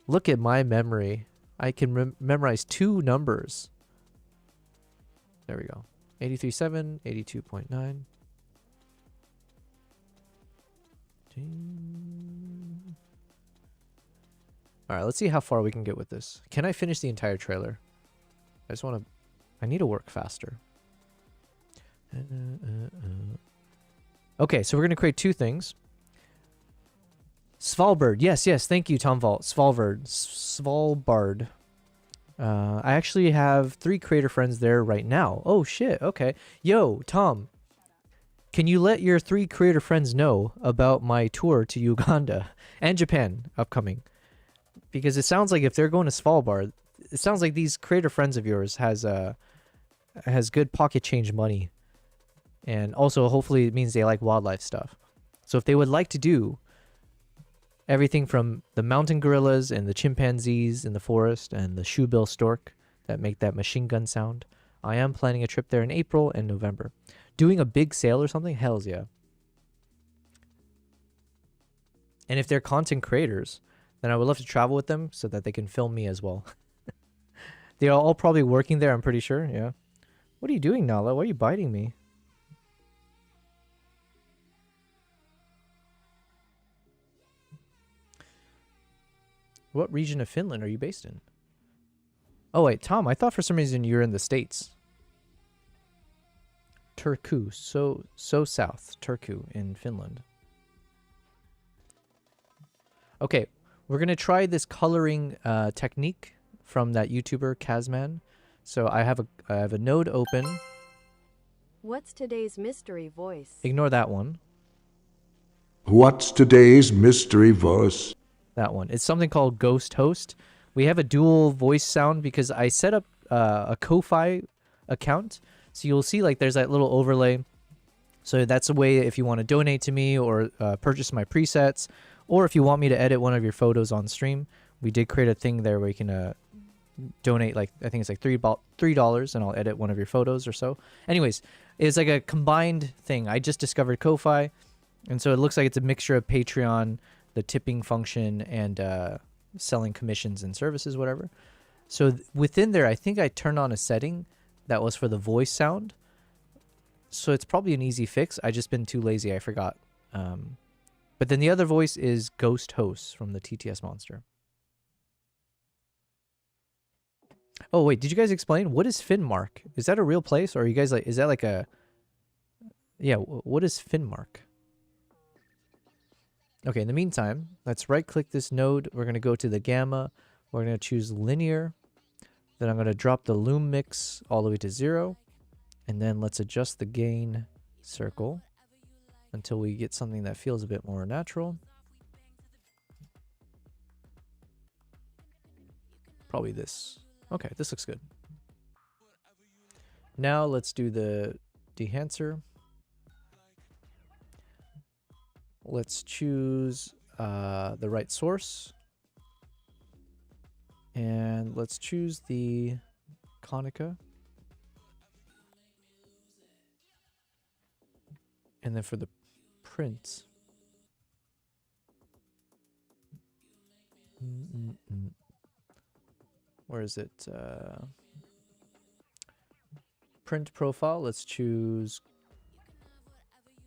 Look at my memory. I can memorize two numbers. There we go. 83.7, 82.9. Alright, let's see how far we can get with this. Can I finish the entire trailer? I need to work faster. Okay, so we're going to create two things. Svalbard. Yes, thank you, Tom Vault. Svalbard. I actually have 3 creator friends there right now. Oh, shit. Okay. Yo, Tom. Can you let your 3 creator friends know about my tour to Uganda and Japan upcoming? Because it sounds like if they're going to Svalbard, it sounds like these creator friends of yours has good pocket change money. And also, hopefully, it means they like wildlife stuff. So if they would like to do everything from the mountain gorillas and the chimpanzees in the forest and the shoebill stork that make that machine gun sound, I am planning a trip there in April and November. Doing a big sale or something? Hells yeah. And if they're content creators, then I would love to travel with them so that they can film me as well. They are all probably working there, I'm pretty sure. Yeah. What are you doing, Nala? Why are you biting me? What region of Finland are you based in? Oh, wait, Tom, I thought for some reason you're in the States. Turku, so south. Turku in Finland. Okay, we're going to try this coloring technique from that YouTuber, Kazman. So I have a node open. What's today's mystery voice? Ignore that one. What's today's mystery voice? That one. It's something called Ghost Host. We have a dual voice sound because I set up a Ko-Fi account. So you'll see like there's that little overlay. So that's a way if you want to donate to me or purchase my presets, or if you want me to edit one of your photos on stream. We did create a thing there where you can donate like, I think it's like $3 and I'll edit one of your photos or so. Anyways, it's like a combined thing. I just discovered Ko-Fi, and so it looks like it's a mixture of Patreon, the tipping function, and selling commissions and services, whatever. So within there, I think I turned on a setting that was for the voice sound. So it's probably an easy fix. I just been too lazy. I forgot. But then the other voice is Ghost Host from the TTS Monster. Oh, wait. Did you guys explain? What is Finnmark? Is that a real place? Or are you guys like, is that like a... Yeah, what is Finnmark? Okay, in the meantime, let's right-click this node. We're going to go to the gamma. We're going to choose linear. Then I'm going to drop the loom mix all the way to 0. And then let's adjust the gain circle until we get something that feels a bit more natural. Probably this. Okay, this looks good. Now let's do the Dehancer. Let's choose the right source. And let's choose the Konica. And then for the print. Where is it? Print profile. Let's choose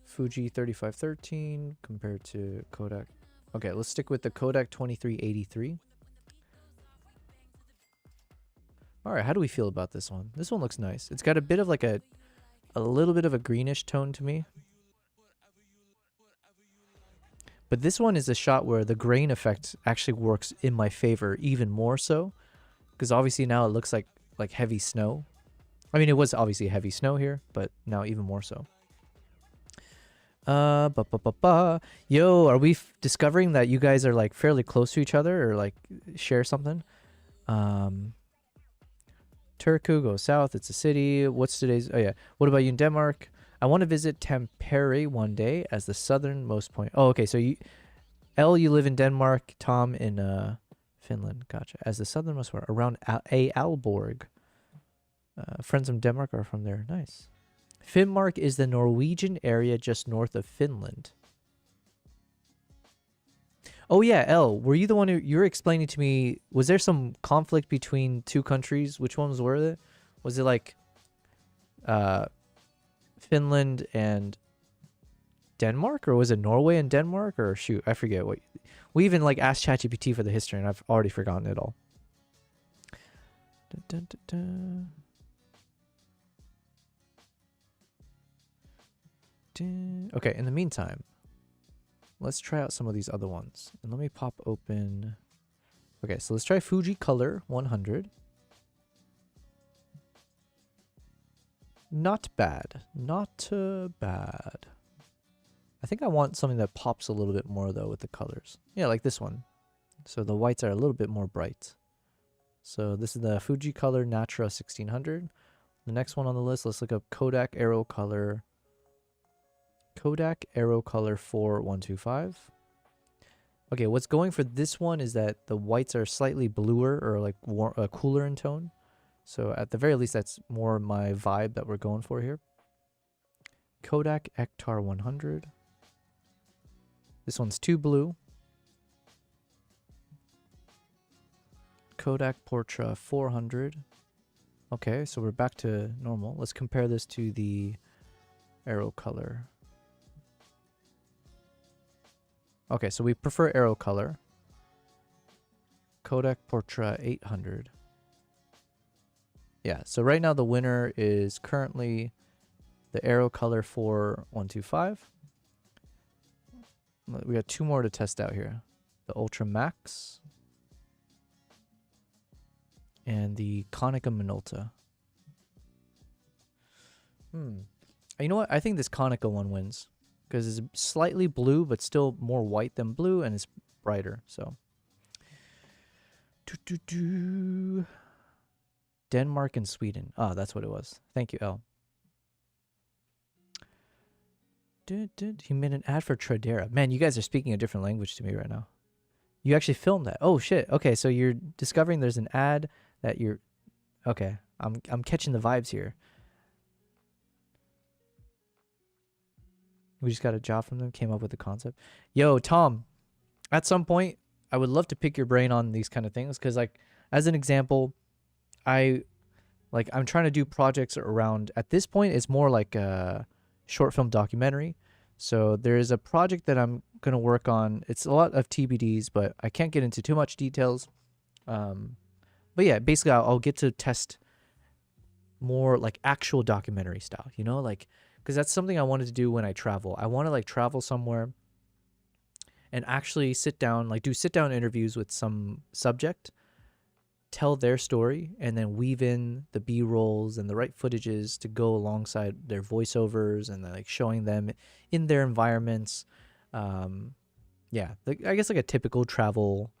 Fuji 3513 compared to Kodak. Okay, let's stick with the Kodak 2383. All right, how do we feel about this one? This one looks nice. It's got a bit of like a little bit of a greenish tone to me. But this one is a shot where the grain effect actually works in my favor even more so. Because obviously now it looks like heavy snow. I mean, it was obviously heavy snow here, but now even more so. Yo, are we discovering that you guys are like fairly close to each other or like share something? Turku, go south. It's a city. What's today's? Oh yeah. What about you in Denmark? I want to visit Tampere one day as the southernmost point. Oh, okay. So you live in Denmark. Tom in Finland. Gotcha. As the southernmost point around Aalborg. Friends from Denmark are from there. Nice. Finnmark is the Norwegian area just north of Finland. Oh yeah, L, were you the one you were explaining to me, was there some conflict between two countries? Which ones were it? Was it like Finland and Denmark, or was it Norway and Denmark, or shoot, I forget what. We even like asked ChatGPT for the history and I've already forgotten it all. Dun, dun, dun, dun. Okay, in the meantime, let's try out some of these other ones. And let me pop open. Okay, so let's try Fuji Color 100. Not bad. Not bad. I think I want something that pops a little bit more though with the colors. Yeah, like this one. So the whites are a little bit more bright. So this is the Fuji Color Natura 1600. The next one on the list, let's look up Kodak Aero Color. Kodak Aero Color 4125. Okay, what's going for this one is that the whites are slightly bluer or like cooler in tone. So at the very least, that's more my vibe that we're going for here. Kodak Ektar 100. This one's too blue. Kodak Portra 400. Okay, so we're back to normal. Let's compare this to the Aero Color. Okay, so we prefer Aero Color. Kodak Portra 800. Yeah, so right now the winner is currently the Aero Color 4125. We got two more to test out here. The Ultra Max and the Konica Minolta. You know what? I think this Konica one wins because it's slightly blue, but still more white than blue, and it's brighter. So, Denmark and Sweden. Ah, that's what it was. Thank you, L. He made an ad for Tradera. Man, you guys are speaking a different language to me right now. You actually filmed that. Oh shit. Okay, so you're discovering there's an ad that you're. Okay, I'm catching the vibes here. We just got a job from them. Came up with the concept. Yo, Tom. At some point, I would love to pick your brain on these kind of things because, like, as an example, I'm trying to do projects around. At this point, it's more like a short film documentary. So there is a project that I'm going to work on. It's a lot of TBDs, but I can't get into too much details. But yeah, basically I'll get to test more like actual documentary style, you know, like, because that's something I wanted to do when I travel. I want to like travel somewhere and actually sit down, like do sit down interviews with some subject, tell their story, and then weave in the B-rolls and the right footages to go alongside their voiceovers and like showing them in their environments. Yeah, I guess like a typical travel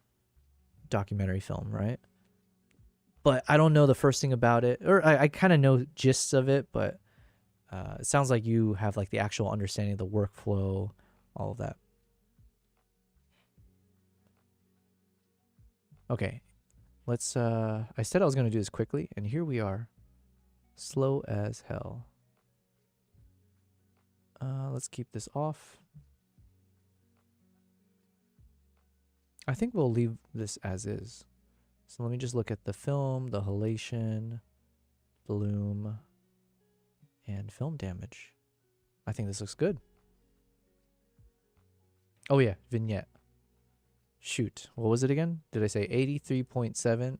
documentary film, right? But I don't know the first thing about it, or I kind of know gists of it, but It sounds like you have like the actual understanding of the workflow, all of that. Okay, let's, I said I was going to do this quickly, and here we are. Slow as hell. Let's keep this off. I think we'll leave this as is. So let me just look at the film, the halation, bloom, and film damage. I think this looks good. Oh yeah, vignette. Shoot, what was it again? Did I say 83.7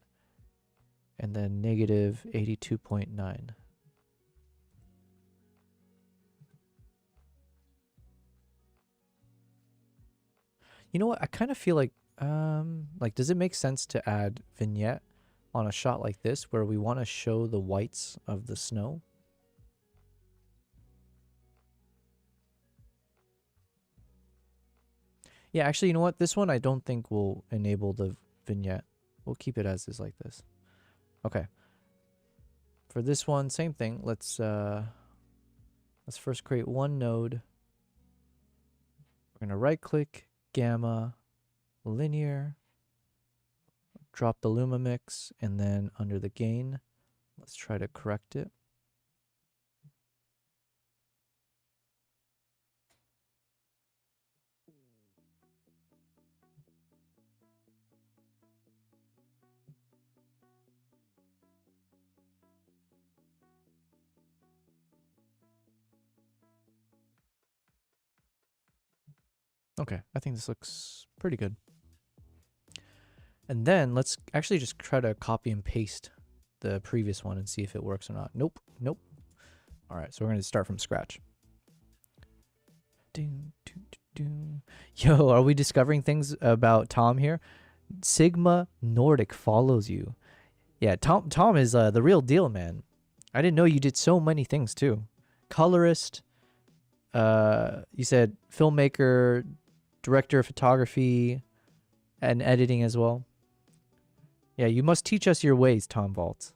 and then negative 82.9? You know what? I kind of feel like does it make sense to add vignette on a shot like this where we want to show the whites of the snow? Yeah, actually, you know what? This one I don't think will enable the vignette. We'll keep it as is like this. Okay. For this one, same thing. Let's first create one node. We're gonna right click, gamma, linear, drop the luma mix, and then under the gain, let's try to correct it. Okay, I think this looks pretty good. And then let's actually just try to copy and paste the previous one and see if it works or not. Nope, nope. All right, so we're going to start from scratch. Yo, are we discovering things about Tom here? Sigma Nordic follows you. Yeah, Tom is the real deal, man. I didn't know you did so many things too. Colorist, you said filmmaker, director of photography, and editing as well. Yeah, you must teach us your ways, Tom Vault.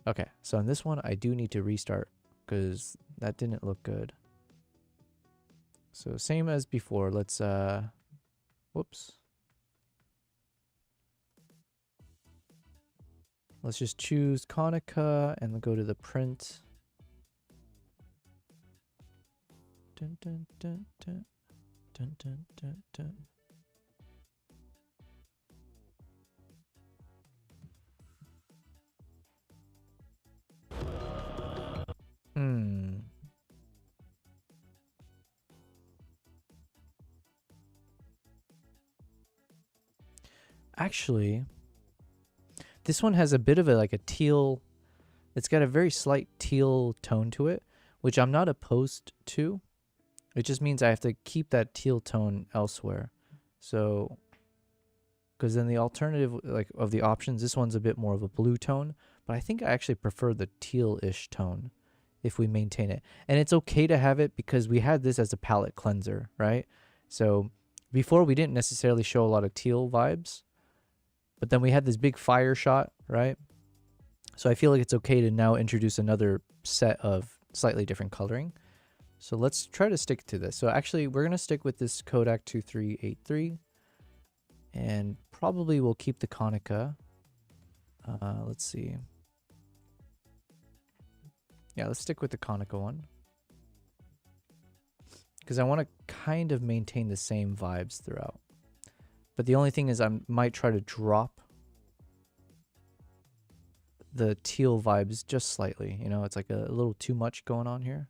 Okay, so in this one, I do need to restart because that didn't look good. So same as before, let's, whoops. Let's just choose Konica and then go to the print. Dun, dun, dun, dun. Dun, dun, dun, dun. Actually, this one has a bit of a teal, it's got a very slight teal tone to it, which I'm not opposed to. It just means I have to keep that teal tone elsewhere. So, because then the alternative of the options, this one's a bit more of a blue tone, but I think I actually prefer the teal-ish tone if we maintain it. And it's okay to have it because we had this as a palette cleanser, right? So before we didn't necessarily show a lot of teal vibes, but then we had this big fire shot, right? So I feel like it's okay to now introduce another set of slightly different coloring. So let's try to stick to this. So actually, we're going to stick with this Kodak 2383. And probably we'll keep the Konica. Let's see. Yeah, let's stick with the Konica one. Because I want to kind of maintain the same vibes throughout. But the only thing is I might try to drop the teal vibes just slightly. You know, it's like a little too much going on here.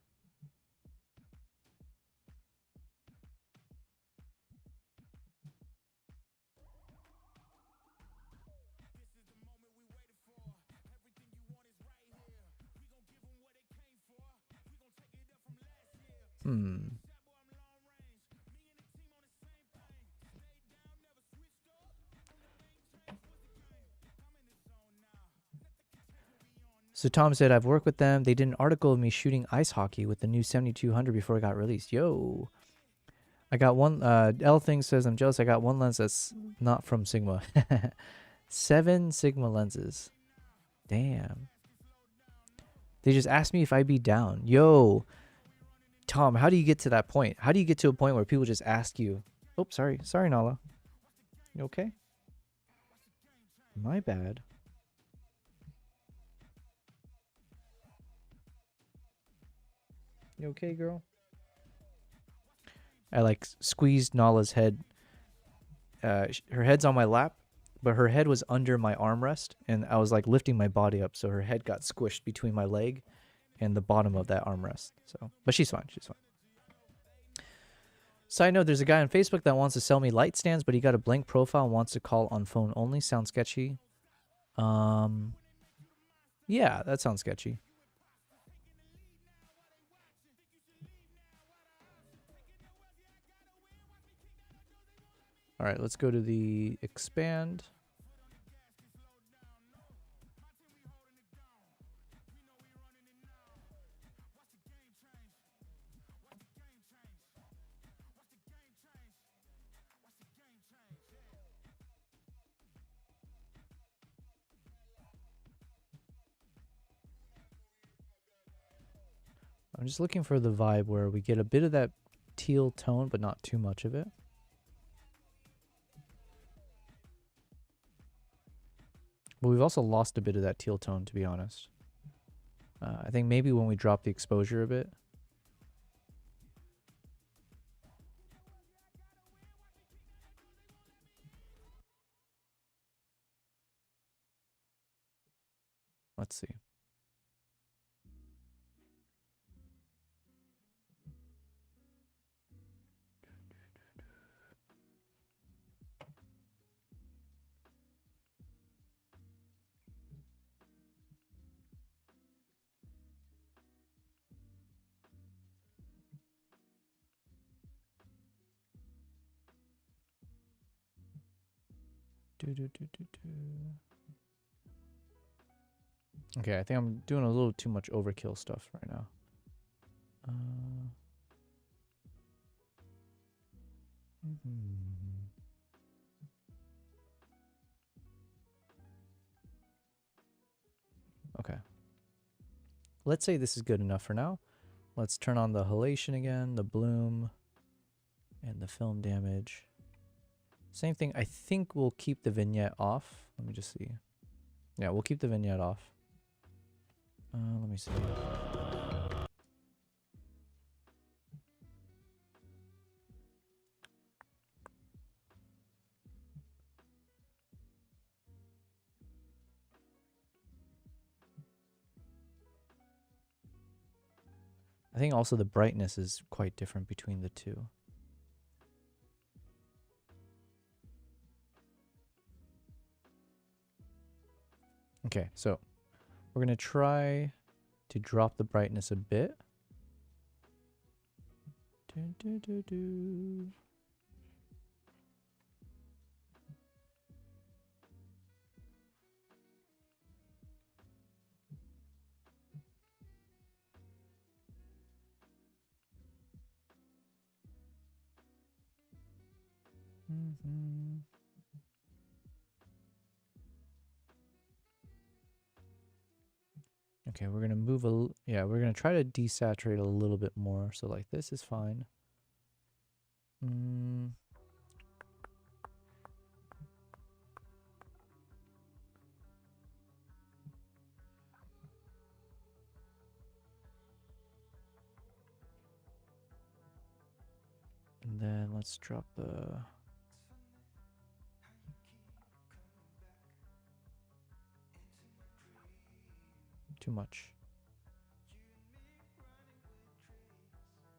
So Tom said, I've worked with them. They did an article of me shooting ice hockey with the new 7200 before it got released. Yo. I got one, L thing says, I'm jealous. I got one lens that's not from Sigma. 7 Sigma lenses. Damn. They just asked me if I'd be down. Yo, Tom, how do you get to that point? How do you get to a point where people just ask you? Oh, sorry. Sorry, Nala. You okay? My bad. You okay, girl? I like squeezed Nala's head. Her head's on my lap, but her head was under my armrest, and I was like lifting my body up, so her head got squished between my leg and the bottom of that armrest. So, but she's fine. She's fine. Side note: there's a guy on Facebook that wants to sell me light stands, but he got a blank profile and wants to call on phone only. Sounds sketchy. Yeah, that sounds sketchy. All right, let's go to the expand. I'm just looking for the vibe where we get a bit of that teal tone, but not too much of it. But we've also lost a bit of that teal tone, to be honest. I think maybe when we drop the exposure a bit. Let's see. Okay, I think I'm doing a little too much overkill stuff right now. Okay. Let's say this is good enough for now. Let's turn on the halation again, the bloom, and the film damage. Same thing. I think we'll keep the vignette off. Let me just see. Yeah, we'll keep the vignette off. Let me see. I think also the brightness is quite different between the two. Okay, so we're going to try to drop the brightness a bit. Okay, we're gonna move we're gonna try to desaturate a little bit more. So like this is fine. And then let's drop the too much.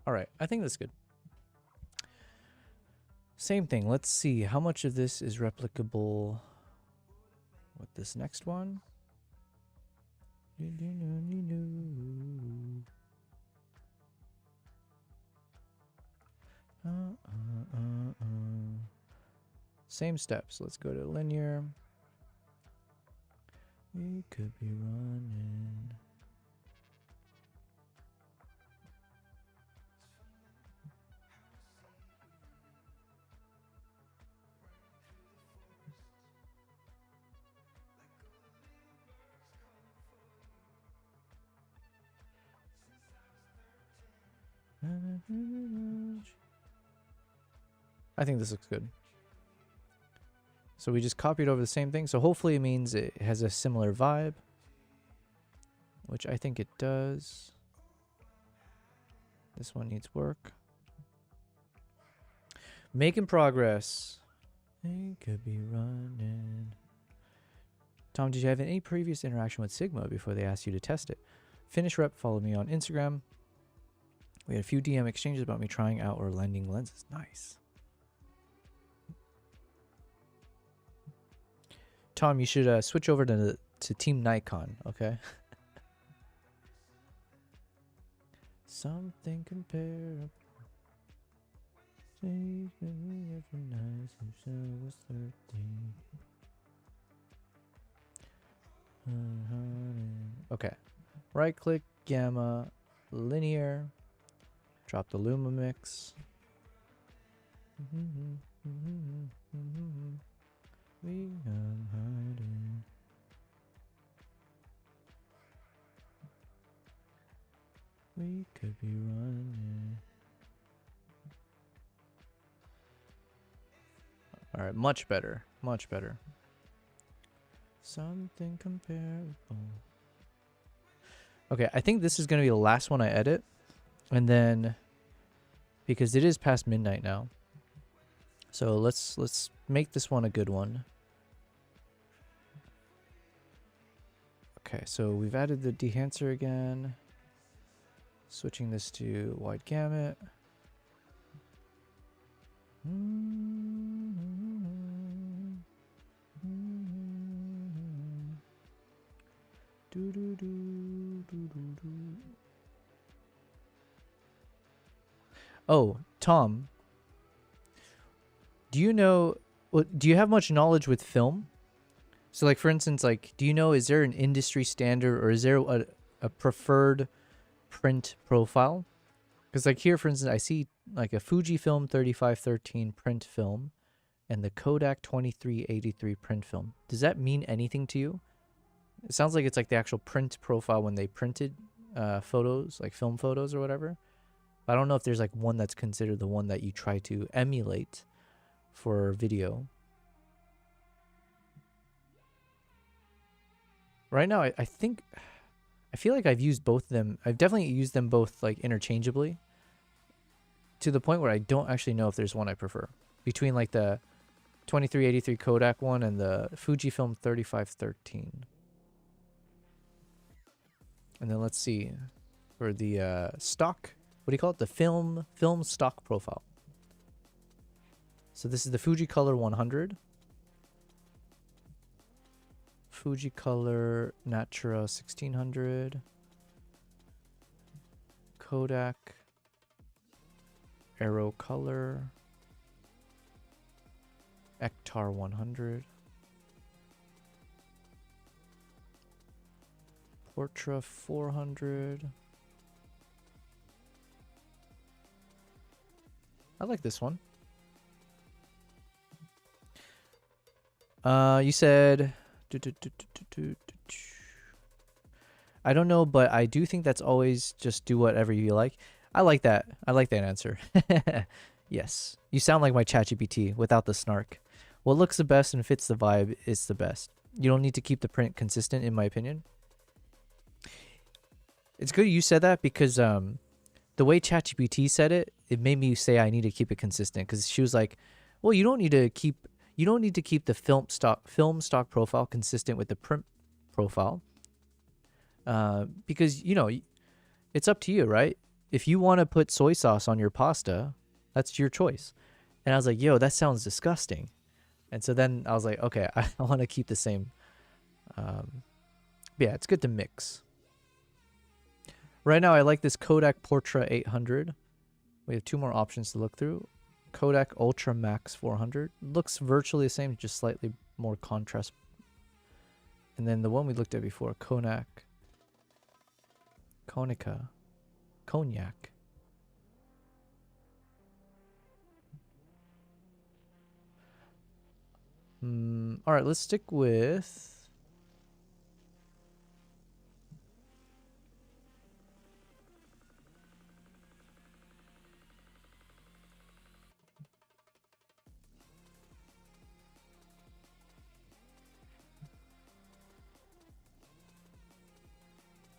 All right, I think that's good. Same thing. Let's see how much of this is replicable with this next one. Same steps. Let's go to linear. We could be running. I think this looks good. So we just copied over the same thing. So hopefully it means it has a similar vibe, which I think it does. This one needs work. Making progress. It could be running. Tom, did you have any previous interaction with Sigma before they asked you to test it? Finish Rep followed me on Instagram. We had a few DM exchanges about me trying out or lending lenses. Nice. Tom, you should switch over to Team Nikon, okay? Something comparable. Okay. Right click, gamma, linear. Drop the Luma mix. We come hiding. We could be running. All right, much better. Much better. Something comparable. Okay, I think this is going to be the last one I edit. And then, because it is past midnight now. So let's make this one a good one. Okay, so we've added the Dehancer again. Switching this to wide gamut. Oh, Tom, do you know, do you have much knowledge with film? So like, for instance, like, do you know, is there an industry standard or is there a preferred print profile? Because like here, for instance, I see like a Fujifilm 3513 print film and the Kodak 2383 print film. Does that mean anything to you? It sounds like it's like the actual print profile when they printed photos, like film photos or whatever. But I don't know if there's like one that's considered the one that you try to emulate for video. Right now, I think, I feel like I've used both of them. I've definitely used them both like interchangeably to the point where I don't actually know if there's one I prefer between like the 2383 Kodak one and the Fujifilm 3513. And then let's see for the stock, what do you call it? The film stock profile. So this is the Fujicolor 100. Fujicolor Natura 1600. Kodak Aero Color. Ektar 100. Portra 400. I like this one. You said I don't know, but I do think that's always just do whatever you like. I like that. I like that answer. Yes. You sound like my ChatGPT without the snark. What looks the best and fits the vibe is the best. You don't need to keep the print consistent, in my opinion. It's good you said that because the way ChatGPT said it, it made me say I need to keep it consistent because she was like, well, you don't need to keep the film stock profile consistent with the print profile. Because, you know, it's up to you, right? If you want to put soy sauce on your pasta, that's your choice. And I was like, yo, that sounds disgusting. And so then I was like, okay, I want to keep the same. Yeah, it's good to mix. Right now, I like this Kodak Portra 800. We have two more options to look through. Kodak Ultra Max 400. Looks virtually the same, just slightly more contrast. And then the one we looked at before, Cognac. All right, let's stick with...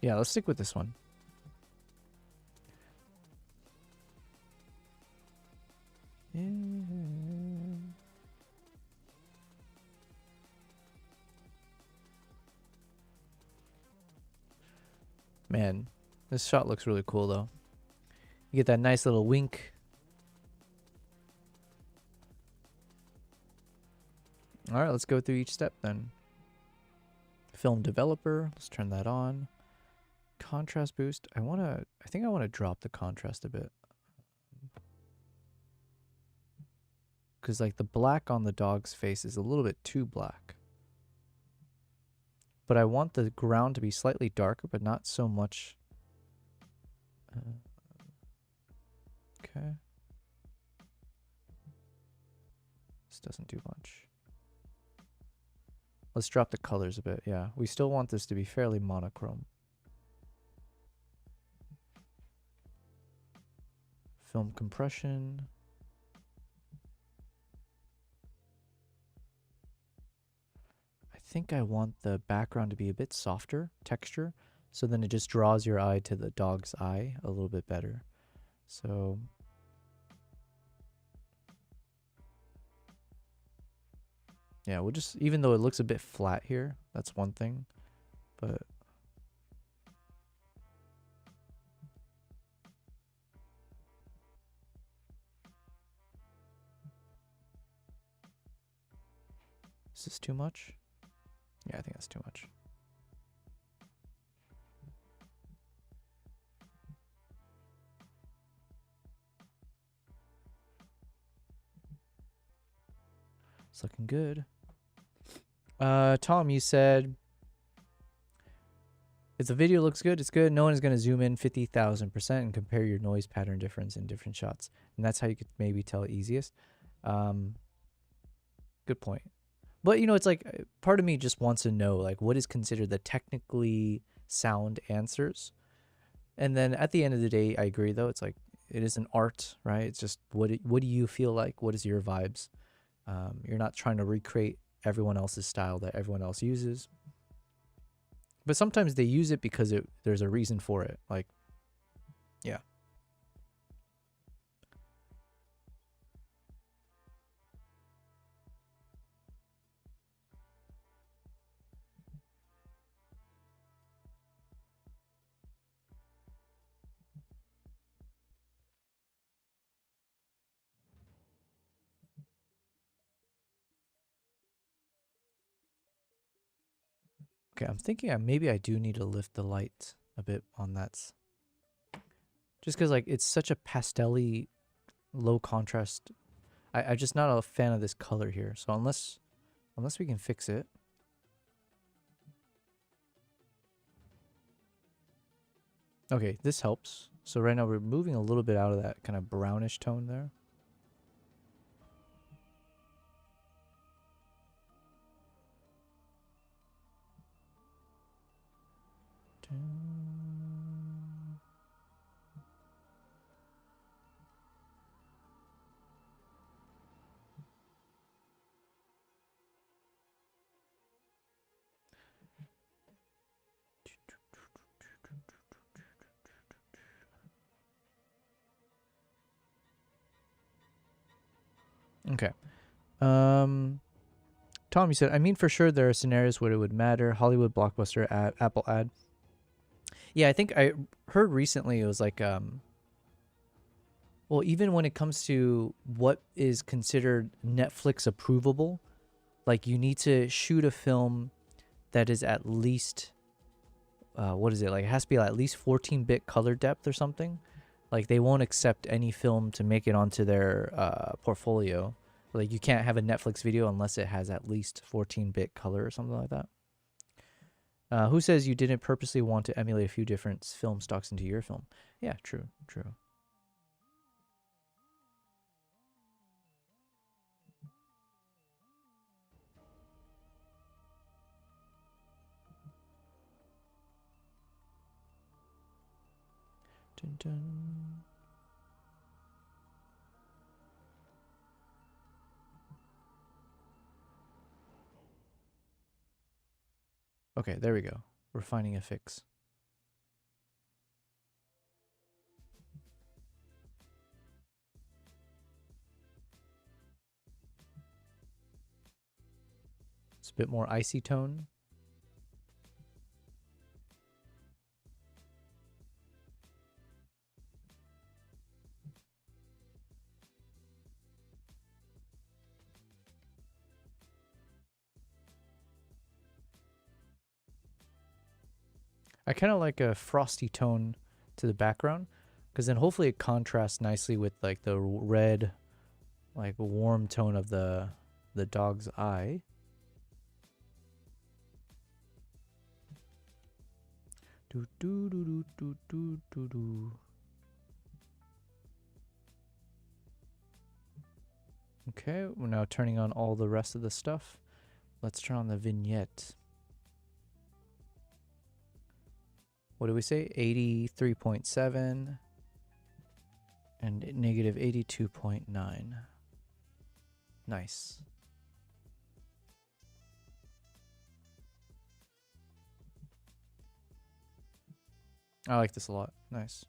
Yeah, let's stick with this one. Man, this shot looks really cool though. You get that nice little wink. All right, let's go through each step then. Film developer, let's turn that on. Contrast boost. I think I want to drop the contrast a bit. Cuz like the black on the dog's face is a little bit too black. But I want the ground to be slightly darker, but not so much. Okay. This doesn't do much. Let's drop the colors a bit. Yeah, we still want this to be fairly monochrome. Film compression. I think I want the background to be a bit softer texture, so then it just draws your eye to the dog's eye a little bit better. So yeah, we'll just, even though it looks a bit flat here, that's one thing, but is this too much? Yeah, I think that's too much. It's looking good. Tom, you said if the video looks good, it's good. No one is going to zoom in 50,000% and compare your noise pattern difference in different shots. And that's how you could maybe tell it easiest. Good point. But, you know, it's like part of me just wants to know, like, what is considered the technically sound answers. And then at the end of the day, I agree, though. It's like it is an art, right? It's just what do you feel like? What is your vibes? You're not trying to recreate everyone else's style that everyone else uses. But sometimes they use it because there's a reason for it. Like, yeah. Okay, I'm thinking maybe I do need to lift the light a bit on that. Just because, like, it's such a pastel-y, low contrast. I'm just not a fan of this color here. So unless we can fix it. Okay, this helps. So right now we're moving a little bit out of that kind of brownish tone there. Okay. Tom, you said, I mean, for sure there are scenarios where it would matter. Hollywood blockbuster ad, Apple ad. Yeah, I think I heard recently it was like, well, even when it comes to what is considered Netflix approvable, like you need to shoot a film that is at least, what is it? Like it has to be at least 14-bit color depth or something. Like they won't accept any film to make it onto their portfolio. Like you can't have a Netflix video unless it has at least 14-bit color or something like that. Who says you didn't purposely want to emulate a few different film stocks into your film? Yeah, true, true. Dun, dun. Okay, there we go. We're finding a fix. bit more icy tone. I kind of like a frosty tone to the background, because then hopefully it contrasts nicely with like the red, like warm tone of the dog's eye. Do do do do do do do do. Okay, we're now turning on all the rest of the stuff. Let's turn on the vignette. What do we say? 83.7 and negative 82.9. Nice. I like this a lot. Nice.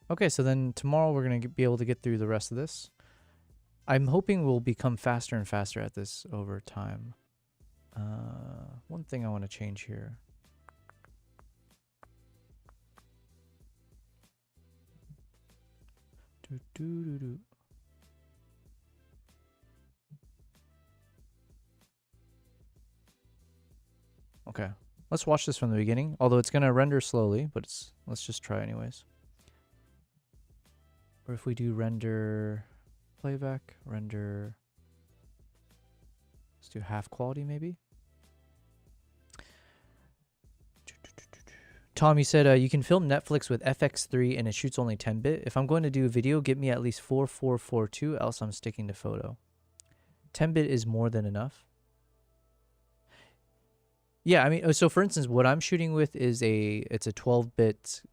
Okay, so then tomorrow we're going to be able to get through the rest of this. I'm hoping we'll become faster and faster at this over time. One thing I want to change here. Do, do, do, do. Okay, let's watch this from the beginning. Although it's gonna render slowly, but let's just try anyways. Or if we do render playback, render, let's do half quality maybe. Tom, you said you can film Netflix with FX3 and it shoots only 10-bit. If I'm going to do a video, get me at least 4442, else I'm sticking to photo. 10-bit is more than enough. Yeah, I mean, so for instance, what I'm shooting with is it's a 12-bit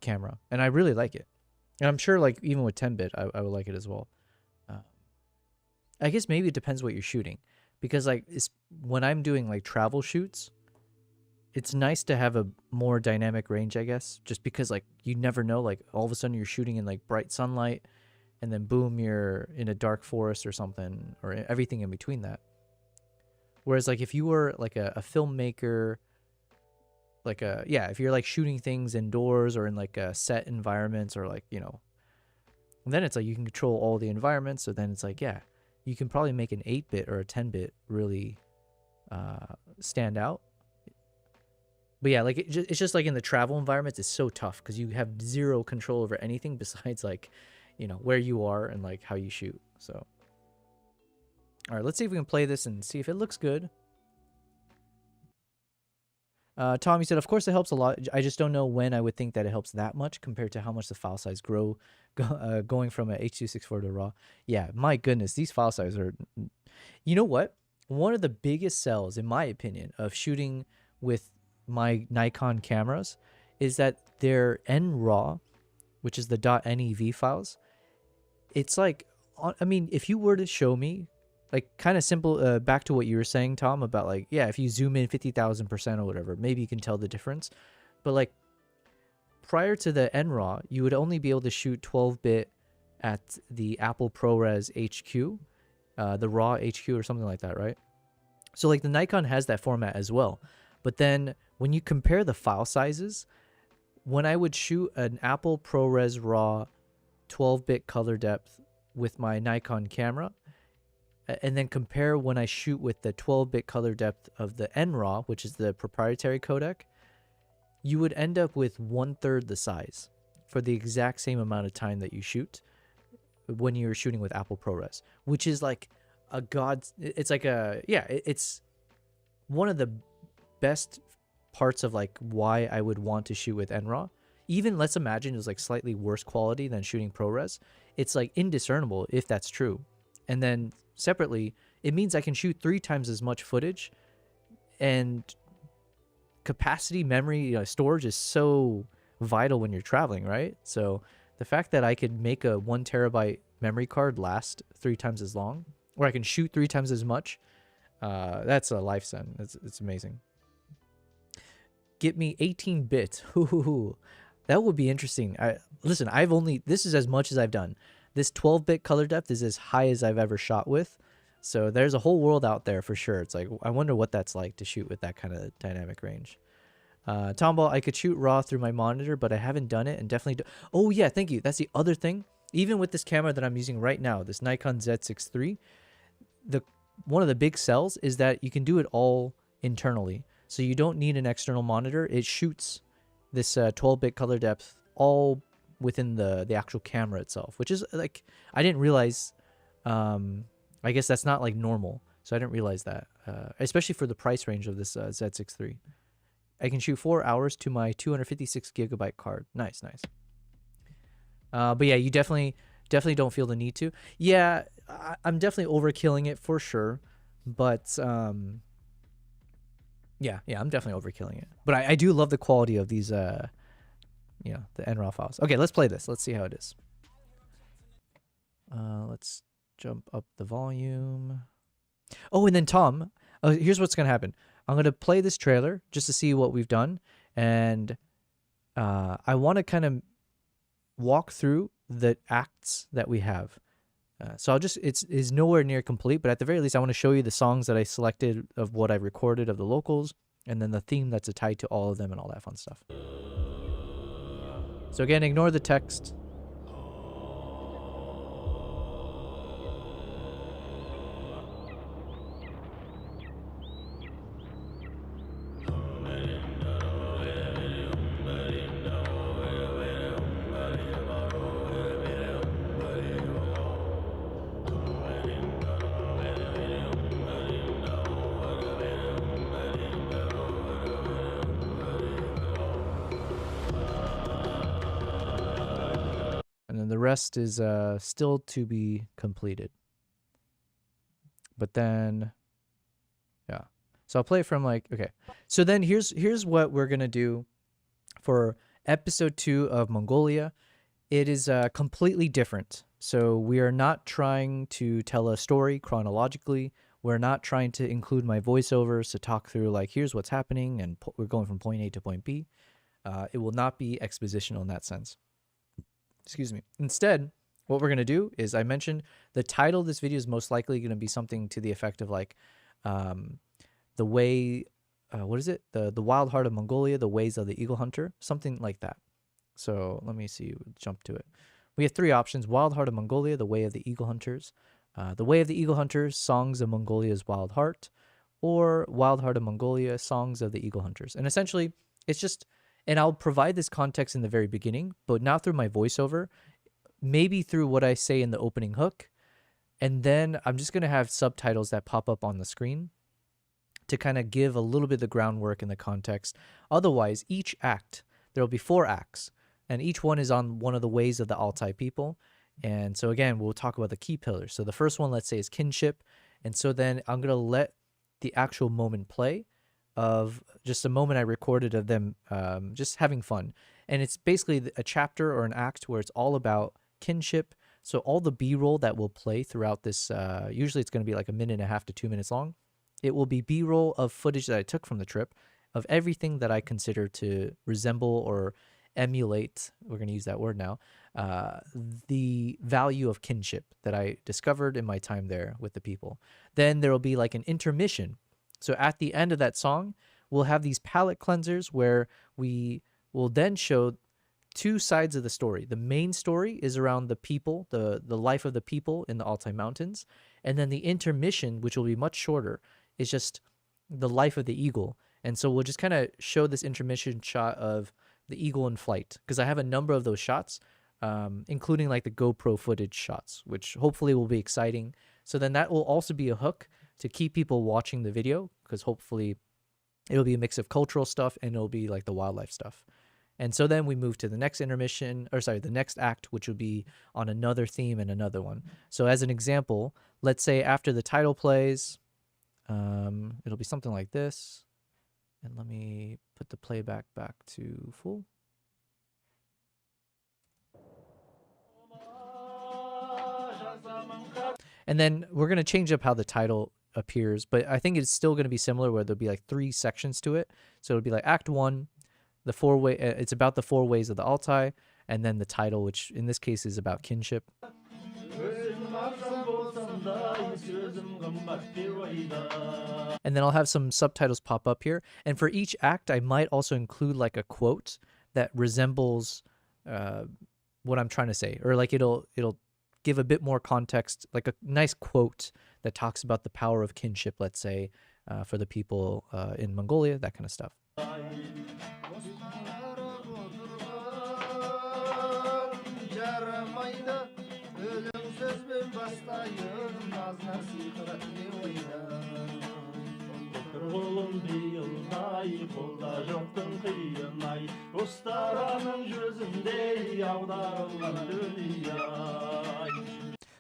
camera, and I really like it. And I'm sure, like, even with 10-bit, I would like it as well. I guess maybe it depends what you're shooting, because like when I'm doing like travel shoots, it's nice to have a more dynamic range, I guess, just because like you never know, like all of a sudden you're shooting in like bright sunlight, and then boom, you're in a dark forest or something, or everything in between that. Whereas like if you were like a filmmaker, like if you're like shooting things indoors or in like a set environments, or like, you know, then it's like you can control all the environments. So then it's like, yeah, you can probably make an 8-bit or a 10-bit really stand out. But yeah, like it's just like in the travel environments, it's so tough because you have zero control over anything besides like, you know, where you are and like how you shoot. So, all right, let's see if we can play this and see if it looks good. Tom, you said, of course it helps a lot. I just don't know when I would think that it helps that much compared to how much the file size going from a H.264 to RAW. Yeah, my goodness, these file sizes are... You know what? One of the biggest sells, in my opinion, of shooting with my Nikon cameras is that their NRAW, which is the .nev files, it's like... I mean, if you were to show me, like, kind of simple, back to what you were saying, Tom, about, like, yeah, if you zoom in 50,000% or whatever, maybe you can tell the difference. But, like, prior to the NRAW, you would only be able to shoot 12-bit at the Apple ProRes HQ, the RAW HQ or something like that, right? So, like, the Nikon has that format as well. But then, when you compare the file sizes, when I would shoot an Apple ProRes RAW 12-bit color depth with my Nikon camera, and then compare when I shoot with the 12-bit color depth of the NRAW, which is the proprietary codec, you would end up with 1/3 the size for the exact same amount of time that you shoot when you're shooting with Apple ProRes, which is like a god. It's like a, yeah, it's one of the best parts of like why I would want to shoot with NRAW. Even let's imagine it was like slightly worse quality than shooting ProRes. It's like indiscernible if that's true. And then separately, it means I can shoot 3 times as much footage, and capacity, memory, you know, storage is so vital when you're traveling, right? So the fact that I could make a 1 terabyte memory card last 3 times as long, or I can shoot 3 times as much, that's a life send. It's amazing. Get me 18-bit. That would be interesting. Listen, this is as much as I've done. This 12-bit color depth is as high as I've ever shot with. So there's a whole world out there for sure. It's like, I wonder what that's like to shoot with that kind of dynamic range. Tomball, I could shoot raw through my monitor, but I haven't done it, and definitely oh yeah, thank you. That's the other thing. Even with this camera that I'm using right now, this Nikon Z6 III, one of the big sells is that you can do it all internally. So you don't need an external monitor. It shoots this 12-bit color depth all within the actual camera itself, which is like, I didn't realize, I guess that's not like normal. So I didn't realize that, especially for the price range of this Z6 III. I can shoot 4 hours to my 256 gigabyte card. Nice, nice. But yeah, you definitely don't feel the need to. Yeah, I'm definitely overkilling it for sure. But yeah, I'm definitely overkilling it. But I do love the quality of these, the NRAW files. Okay, let's play this. Let's see how it is. Let's jump up the volume. Oh, and then Tom, here's what's gonna happen. I'm going to play this trailer just to see what we've done. And I want to kind of walk through the acts that we have. So I'll just, it's nowhere near complete, but at the very least, I want to show you the songs that I selected of what I recorded of the locals, and then the theme that's tied to all of them and all that fun stuff. So again, ignore the text. And then the rest is still to be completed. But then, yeah. So I'll play it from like, okay. So then here's what we're going to do for episode 2 of Mongolia. It is completely different. So we are not trying to tell a story chronologically. We're not trying to include my voiceovers to talk through like, here's what's happening, and we're going from point A to point B. It will not be expositional in that sense. Excuse me. Instead, what we're going to do is, I mentioned the title of this video is most likely going to be something to the effect of like the way, what is it? The Wild Heart of Mongolia, the Ways of the Eagle Hunter, something like that. So let me see, jump to it. We have 3 options: Wild Heart of Mongolia, the Way of the Eagle Hunters, the Way of the Eagle Hunters, Songs of Mongolia's Wild Heart, or Wild Heart of Mongolia, Songs of the Eagle Hunters. And essentially, it's just, and I'll provide this context in the very beginning, but not through my voiceover, maybe through what I say in the opening hook. And then I'm just going to have subtitles that pop up on the screen to kind of give a little bit of the groundwork and the context. Otherwise, each act, there will be 4 acts, and each one is on one of the ways of the Altai people. And so again, we'll talk about the key pillars. So the first one, let's say, is kinship. And so then I'm going to let the actual moment play of just a moment I recorded of them just having fun. And it's basically a chapter or an act where it's all about kinship. So all the B-roll that will play throughout this, usually it's going to be like 1.5 to 2 minutes long. It will be B-roll of footage that I took from the trip of everything that I consider to resemble or emulate, we're going to use that word now, the value of kinship that I discovered in my time there with the people. Then there will be like an intermission. So at the end of that song, we'll have these palette cleansers where we will then show 2 sides of the story. The main story is around the people, the life of the people in the Altai Mountains. And then the intermission, which will be much shorter, is just the life of the eagle. And so we'll just kind of show this intermission shot of the eagle in flight, because I have a number of those shots, including like the GoPro footage shots, which hopefully will be exciting. So then that will also be a hook to keep people watching the video, because hopefully it'll be a mix of cultural stuff and it'll be like the wildlife stuff. And so then we move to the next intermission, or sorry, the next act, which will be on another theme and another one. So as an example, let's say after the title plays, it'll be something like this. And let me put the playback back to full. And then we're going to change up how the title appears, but I think it's still going to be similar, where there'll be like 3 sections to it. So it'll be like Act 1, the 4 way, it's about the 4 ways of the Altai, and then the title, which in this case is about kinship. And then I'll have some subtitles pop up here. And for each act, I might also include like a quote that resembles what I'm trying to say, or like it'll give a bit more context, like a nice quote that talks about the power of kinship, let's say, for the people in Mongolia, that kind of stuff.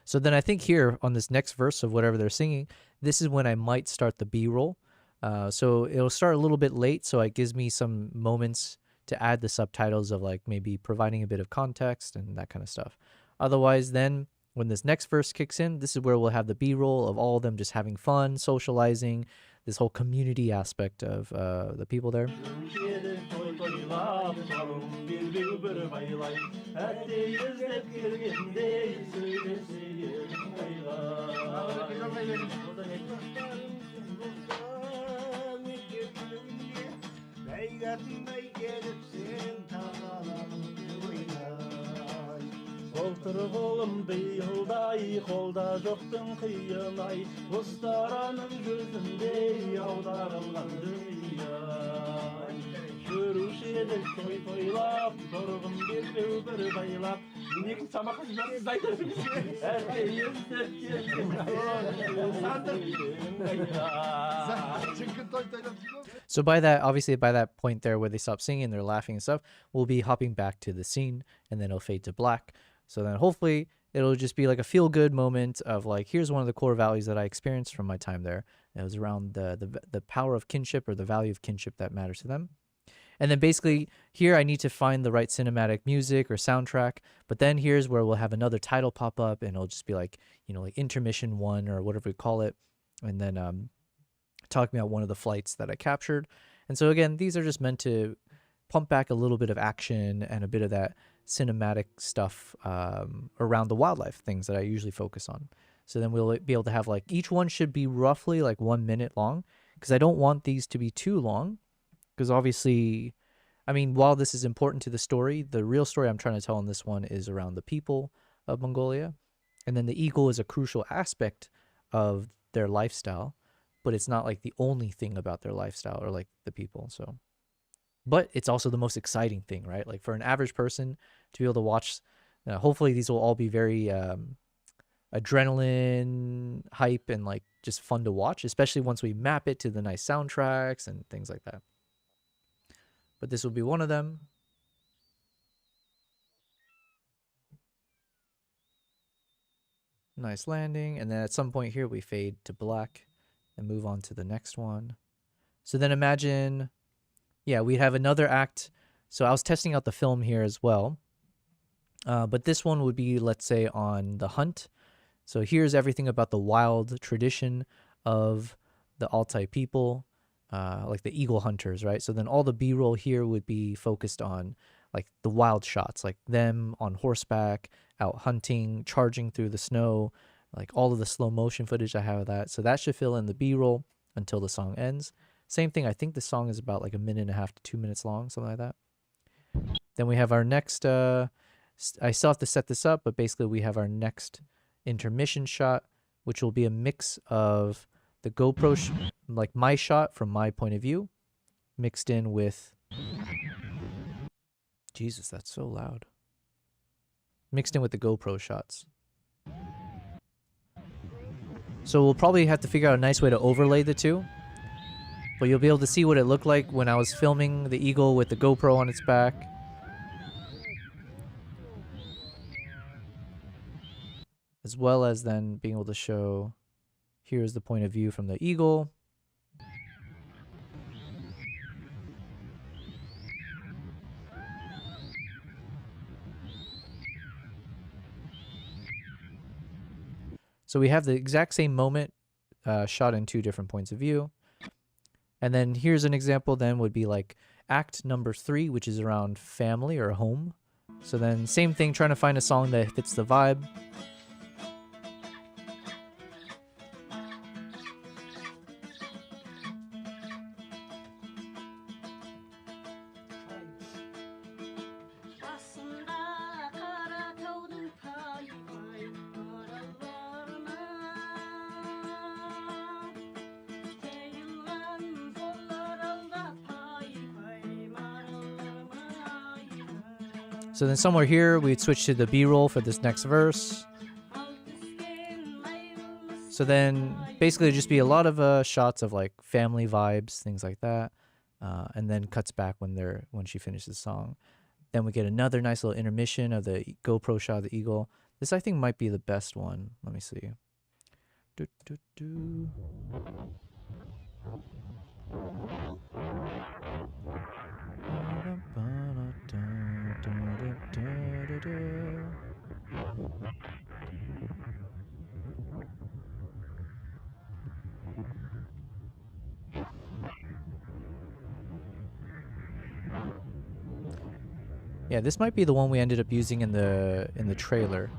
So then I think here on this next verse of whatever they're singing, this is when I might start the B-roll. So it'll start a little bit late, so it gives me some moments to add the subtitles of like maybe providing a bit of context and that kind of stuff. Otherwise, then when this next verse kicks in, this is where we'll have the B-roll of all of them just having fun, socializing, this whole community aspect of the people there. So by that, obviously by that point there where they stop singing, they're laughing and stuff, we'll be hopping back to the scene and then it'll fade to black. So then hopefully it'll just be like a feel-good moment of like, here's one of the core values that I experienced from my time there. It was around the power of kinship, or the value of kinship that matters to them. And then basically here I need to find the right cinematic music or soundtrack, but then here's where we'll have another title pop up and it'll just be like, you know, like intermission 1 or whatever we call it. And then talking about one of the flights that I captured. And so again, these are just meant to pump back a little bit of action and a bit of that cinematic stuff around the wildlife, things that I usually focus on. So then we'll be able to have like, each one should be roughly like 1 minute long, because I don't want these to be too long. Because obviously, I mean, while this is important to the story, the real story I'm trying to tell in this one is around the people of Mongolia. And then the eagle is a crucial aspect of their lifestyle, but it's not like the only thing about their lifestyle or like the people. So, but it's also the most exciting thing, right? Like for an average person to be able to watch, hopefully these will all be very adrenaline hype and like just fun to watch, especially once we map it to the nice soundtracks and things like that. But this will be one of them. Nice landing. And then at some point here, we fade to black and move on to the next one. So then imagine, yeah, we have another act. So I was testing out the film here as well. But this one would be, let's say, on the hunt. So here's everything about the wild tradition of the Altai people. Like the eagle hunters, right? So then all the B-roll here would be focused on like the wild shots, like them on horseback, out hunting, charging through the snow, like all of the slow motion footage I have of that. So that should fill in the B-roll until the song ends. Same thing, I think the song is about like 1.5 to 2 minutes long, something like that. Then we have our next, I still have to set this up, but basically we have our next intermission shot, which will be a mix of the GoPro, like my shot from my point of view, mixed in with, Jesus, that's so loud. Mixed in with the GoPro shots. So we'll probably have to figure out a nice way to overlay the two. But you'll be able to see what it looked like when I was filming the eagle with the GoPro on its back. As well as then being able to show, here's the point of view from the eagle. So we have the exact same moment shot in 2 different points of view. And then here's an example then would be like act number 3, which is around family or home. So then same thing, trying to find a song that fits the vibe. So then somewhere here, we'd switch to the B-roll for this next verse. So then basically it'd just be a lot of shots of like family vibes, things like that. And then cuts back when she finishes the song. Then we get another nice little intermission of the GoPro shot of the eagle. This I think might be the best one. Let me see. Yeah, this might be the one we ended up using in the trailer.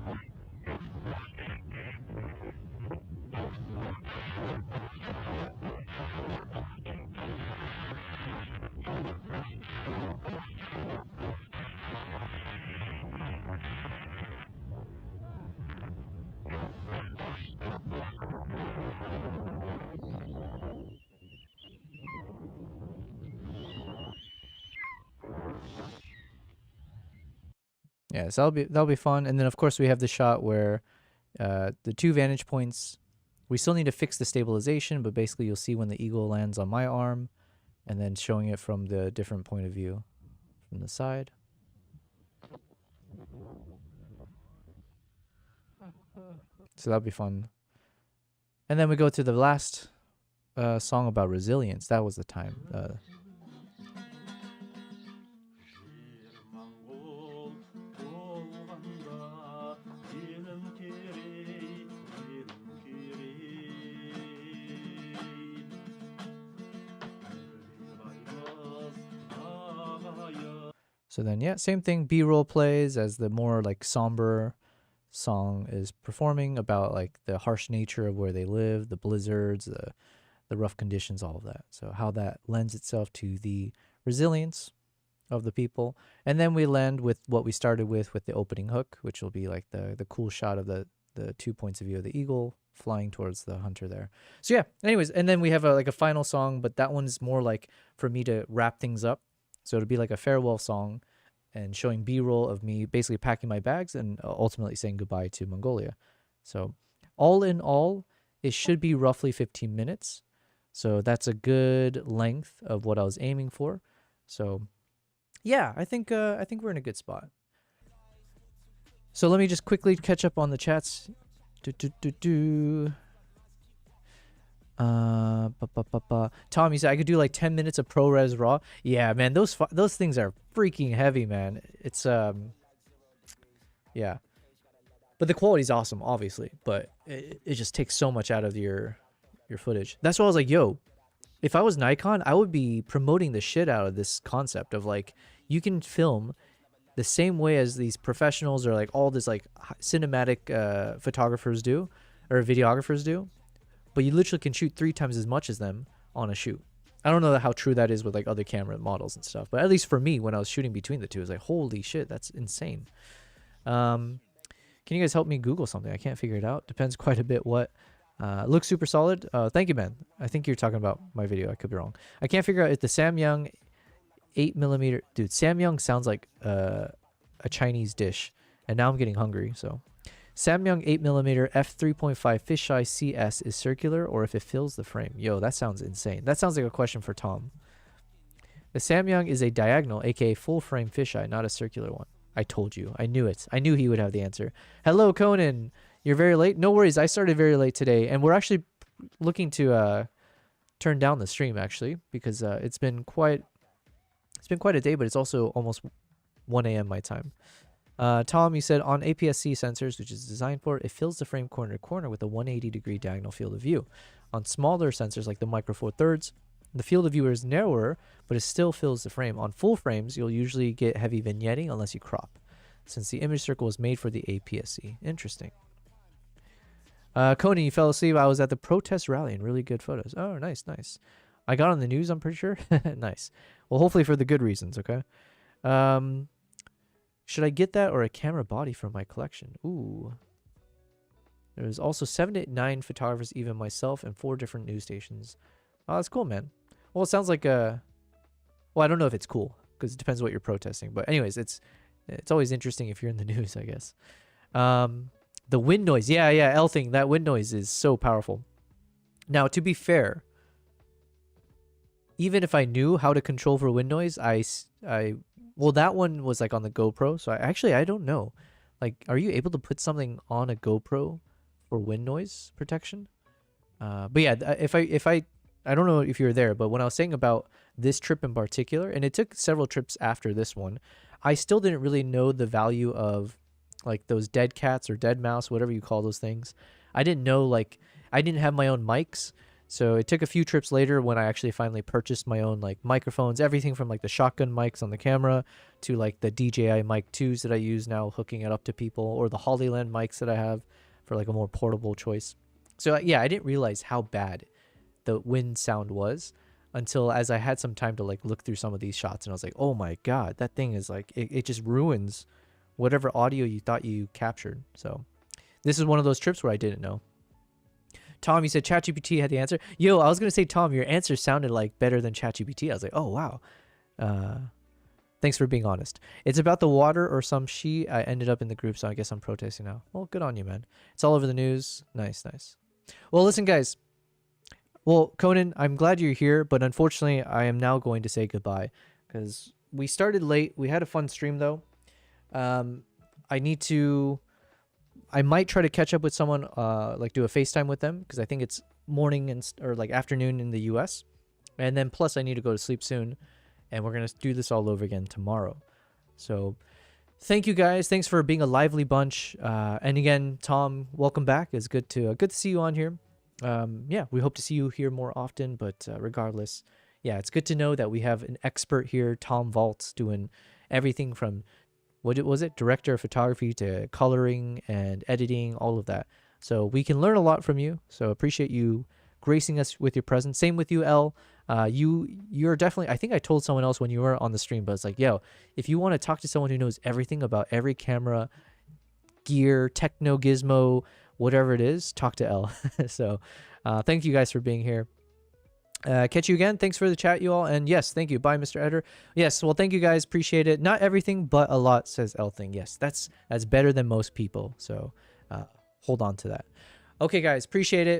Yeah, so that'll be fun. And then of course we have the shot where the two vantage points. We still need to fix the stabilization, but basically you'll see when the eagle lands on my arm, and then showing it from the different point of view from the side. So that'll be fun. And then we go to the last song about resilience. That was the time. So then, yeah, same thing. B-roll plays as the more like somber song is performing about like the harsh nature of where they live, the blizzards, the rough conditions, all of that. So how that lends itself to the resilience of the people. And then we land with what we started with the opening hook, which will be like the cool shot of the 2 points of view of the eagle flying towards the hunter there. So yeah, anyways, and then we have like a final song, but that one's more like for me to wrap things up. So it'll be like a farewell song and showing B-roll of me basically packing my bags and ultimately saying goodbye to Mongolia. So all in all, it should be roughly 15 minutes. So that's a good length of what I was aiming for. So yeah, I think we're in a good spot. So let me just quickly catch up on the chats. Tom, you said I could do like 10 minutes of ProRes RAW. Yeah, man, those things are freaking heavy, man. It's yeah, but the quality's awesome, obviously. But it just takes so much out of your footage. That's why I was like, yo, if I was Nikon, I would be promoting the shit out of this concept of like you can film the same way as these professionals or like all this like cinematic photographers do or videographers do. But you literally can shoot 3 times as much as them on a shoot. I don't know how true that is with like other camera models and stuff, but at least for me, when I was shooting between the two, it was like, holy shit, that's insane. Can you guys help me Google something? I can't figure it out. Depends quite a bit what. Looks super solid. Thank you, man. I think you're talking about my video. I could be wrong. I can't figure out if the Samyang 8mm. Dude, Samyang sounds like a Chinese dish, and now I'm getting hungry, so. Samyang 8mm f3.5 fisheye CS is circular or if it fills the frame. Yo, that sounds insane. That sounds like a question for Tom. The Samyang is a diagonal, aka full frame fisheye, not a circular one. I told you. I knew it. I knew he would have the answer. Hello, Conan. You're very late? No worries. I started very late today, and we're actually looking to turn down the stream actually because it's been quite a day, but it's also almost 1 a.m. my time. Tom, you said on APS-C sensors, which is designed for, it fills the frame corner to corner with a 180-degree diagonal field of view. On smaller sensors like the Micro Four Thirds, the field of view is narrower, but it still fills the frame. On full frames, you'll usually get heavy vignetting unless you crop, since the image circle was made for the APS-C. Interesting. Coney, you fell asleep. I was at the protest rally and really good photos. Oh, nice, nice. I got on the news, I'm pretty sure. Nice. Well, hopefully for the good reasons, okay? Should I get that or a camera body from my collection? Ooh. There's also 7 to 9 photographers, even myself, and 4 different news stations. Oh, that's cool, man. Well, it sounds like a... Well, I don't know if it's cool, because it depends what you're protesting. But anyways, it's It's always interesting if you're in the news, I guess. The wind noise. Yeah, L thing. That wind noise is so powerful. Now, to be fair, even if I knew how to control for wind noise, well, that one was like on the GoPro. So I don't know. Like, are you able to put something on a GoPro for wind noise protection? But yeah, I don't know if you were there, but when I was saying about this trip in particular, and it took several trips after this one, I still didn't really know the value of like those dead cats or dead mouse, whatever you call those things. I didn't know, like, I didn't have my own mics. So it took a few trips later when I actually finally purchased my own like microphones, everything from like the shotgun mics on the camera to like the DJI Mic 2s that I use now, hooking it up to people, or the Hollyland mics that I have for like a more portable choice. So yeah, I didn't realize how bad the wind sound was until as I had some time to like look through some of these shots, and I was like, oh my God, that thing is like, it just ruins whatever audio you thought you captured. So this is one of those trips where I didn't know. Tom, you said ChatGPT had the answer. Yo, I was going to say, Tom, your answer sounded like better than ChatGPT. I was like, oh, wow. Thanks for being honest. It's about the water or some she. I ended up in the group, so I guess I'm protesting now. Well, good on you, man. It's all over the news. Nice. Well, listen, guys. Well, Conan, I'm glad you're here, but unfortunately, I am now going to say goodbye because we started late. We had a fun stream, though. I might try to catch up with someone, like do a FaceTime with them, because I think it's morning or like afternoon in the US. And then plus I need to go to sleep soon, and we're going to do this all over again tomorrow. So thank you guys. Thanks for being a lively bunch. And again, Tom, welcome back. It's good to see you on here. Yeah, we hope to see you here more often, but regardless, yeah, it's good to know that we have an expert here, Tom Vaults, doing everything from director of photography to coloring and editing, all of that. So we can learn a lot from you. So appreciate you gracing us with your presence. Same with you, Elle. You're definitely, I think I told someone else when you were on the stream, but it's like, yo, if you want to talk to someone who knows everything about every camera, gear, techno gizmo, whatever it is, talk to Elle. So thank you guys for being here. Catch you again. Thanks for the chat, you all. And yes, thank you. Bye, Mr. Eder. Yes, well, thank you guys. Appreciate it. Not everything, but a lot, says Elthing. Yes, that's better than most people. So hold on to that. Okay, guys, appreciate it.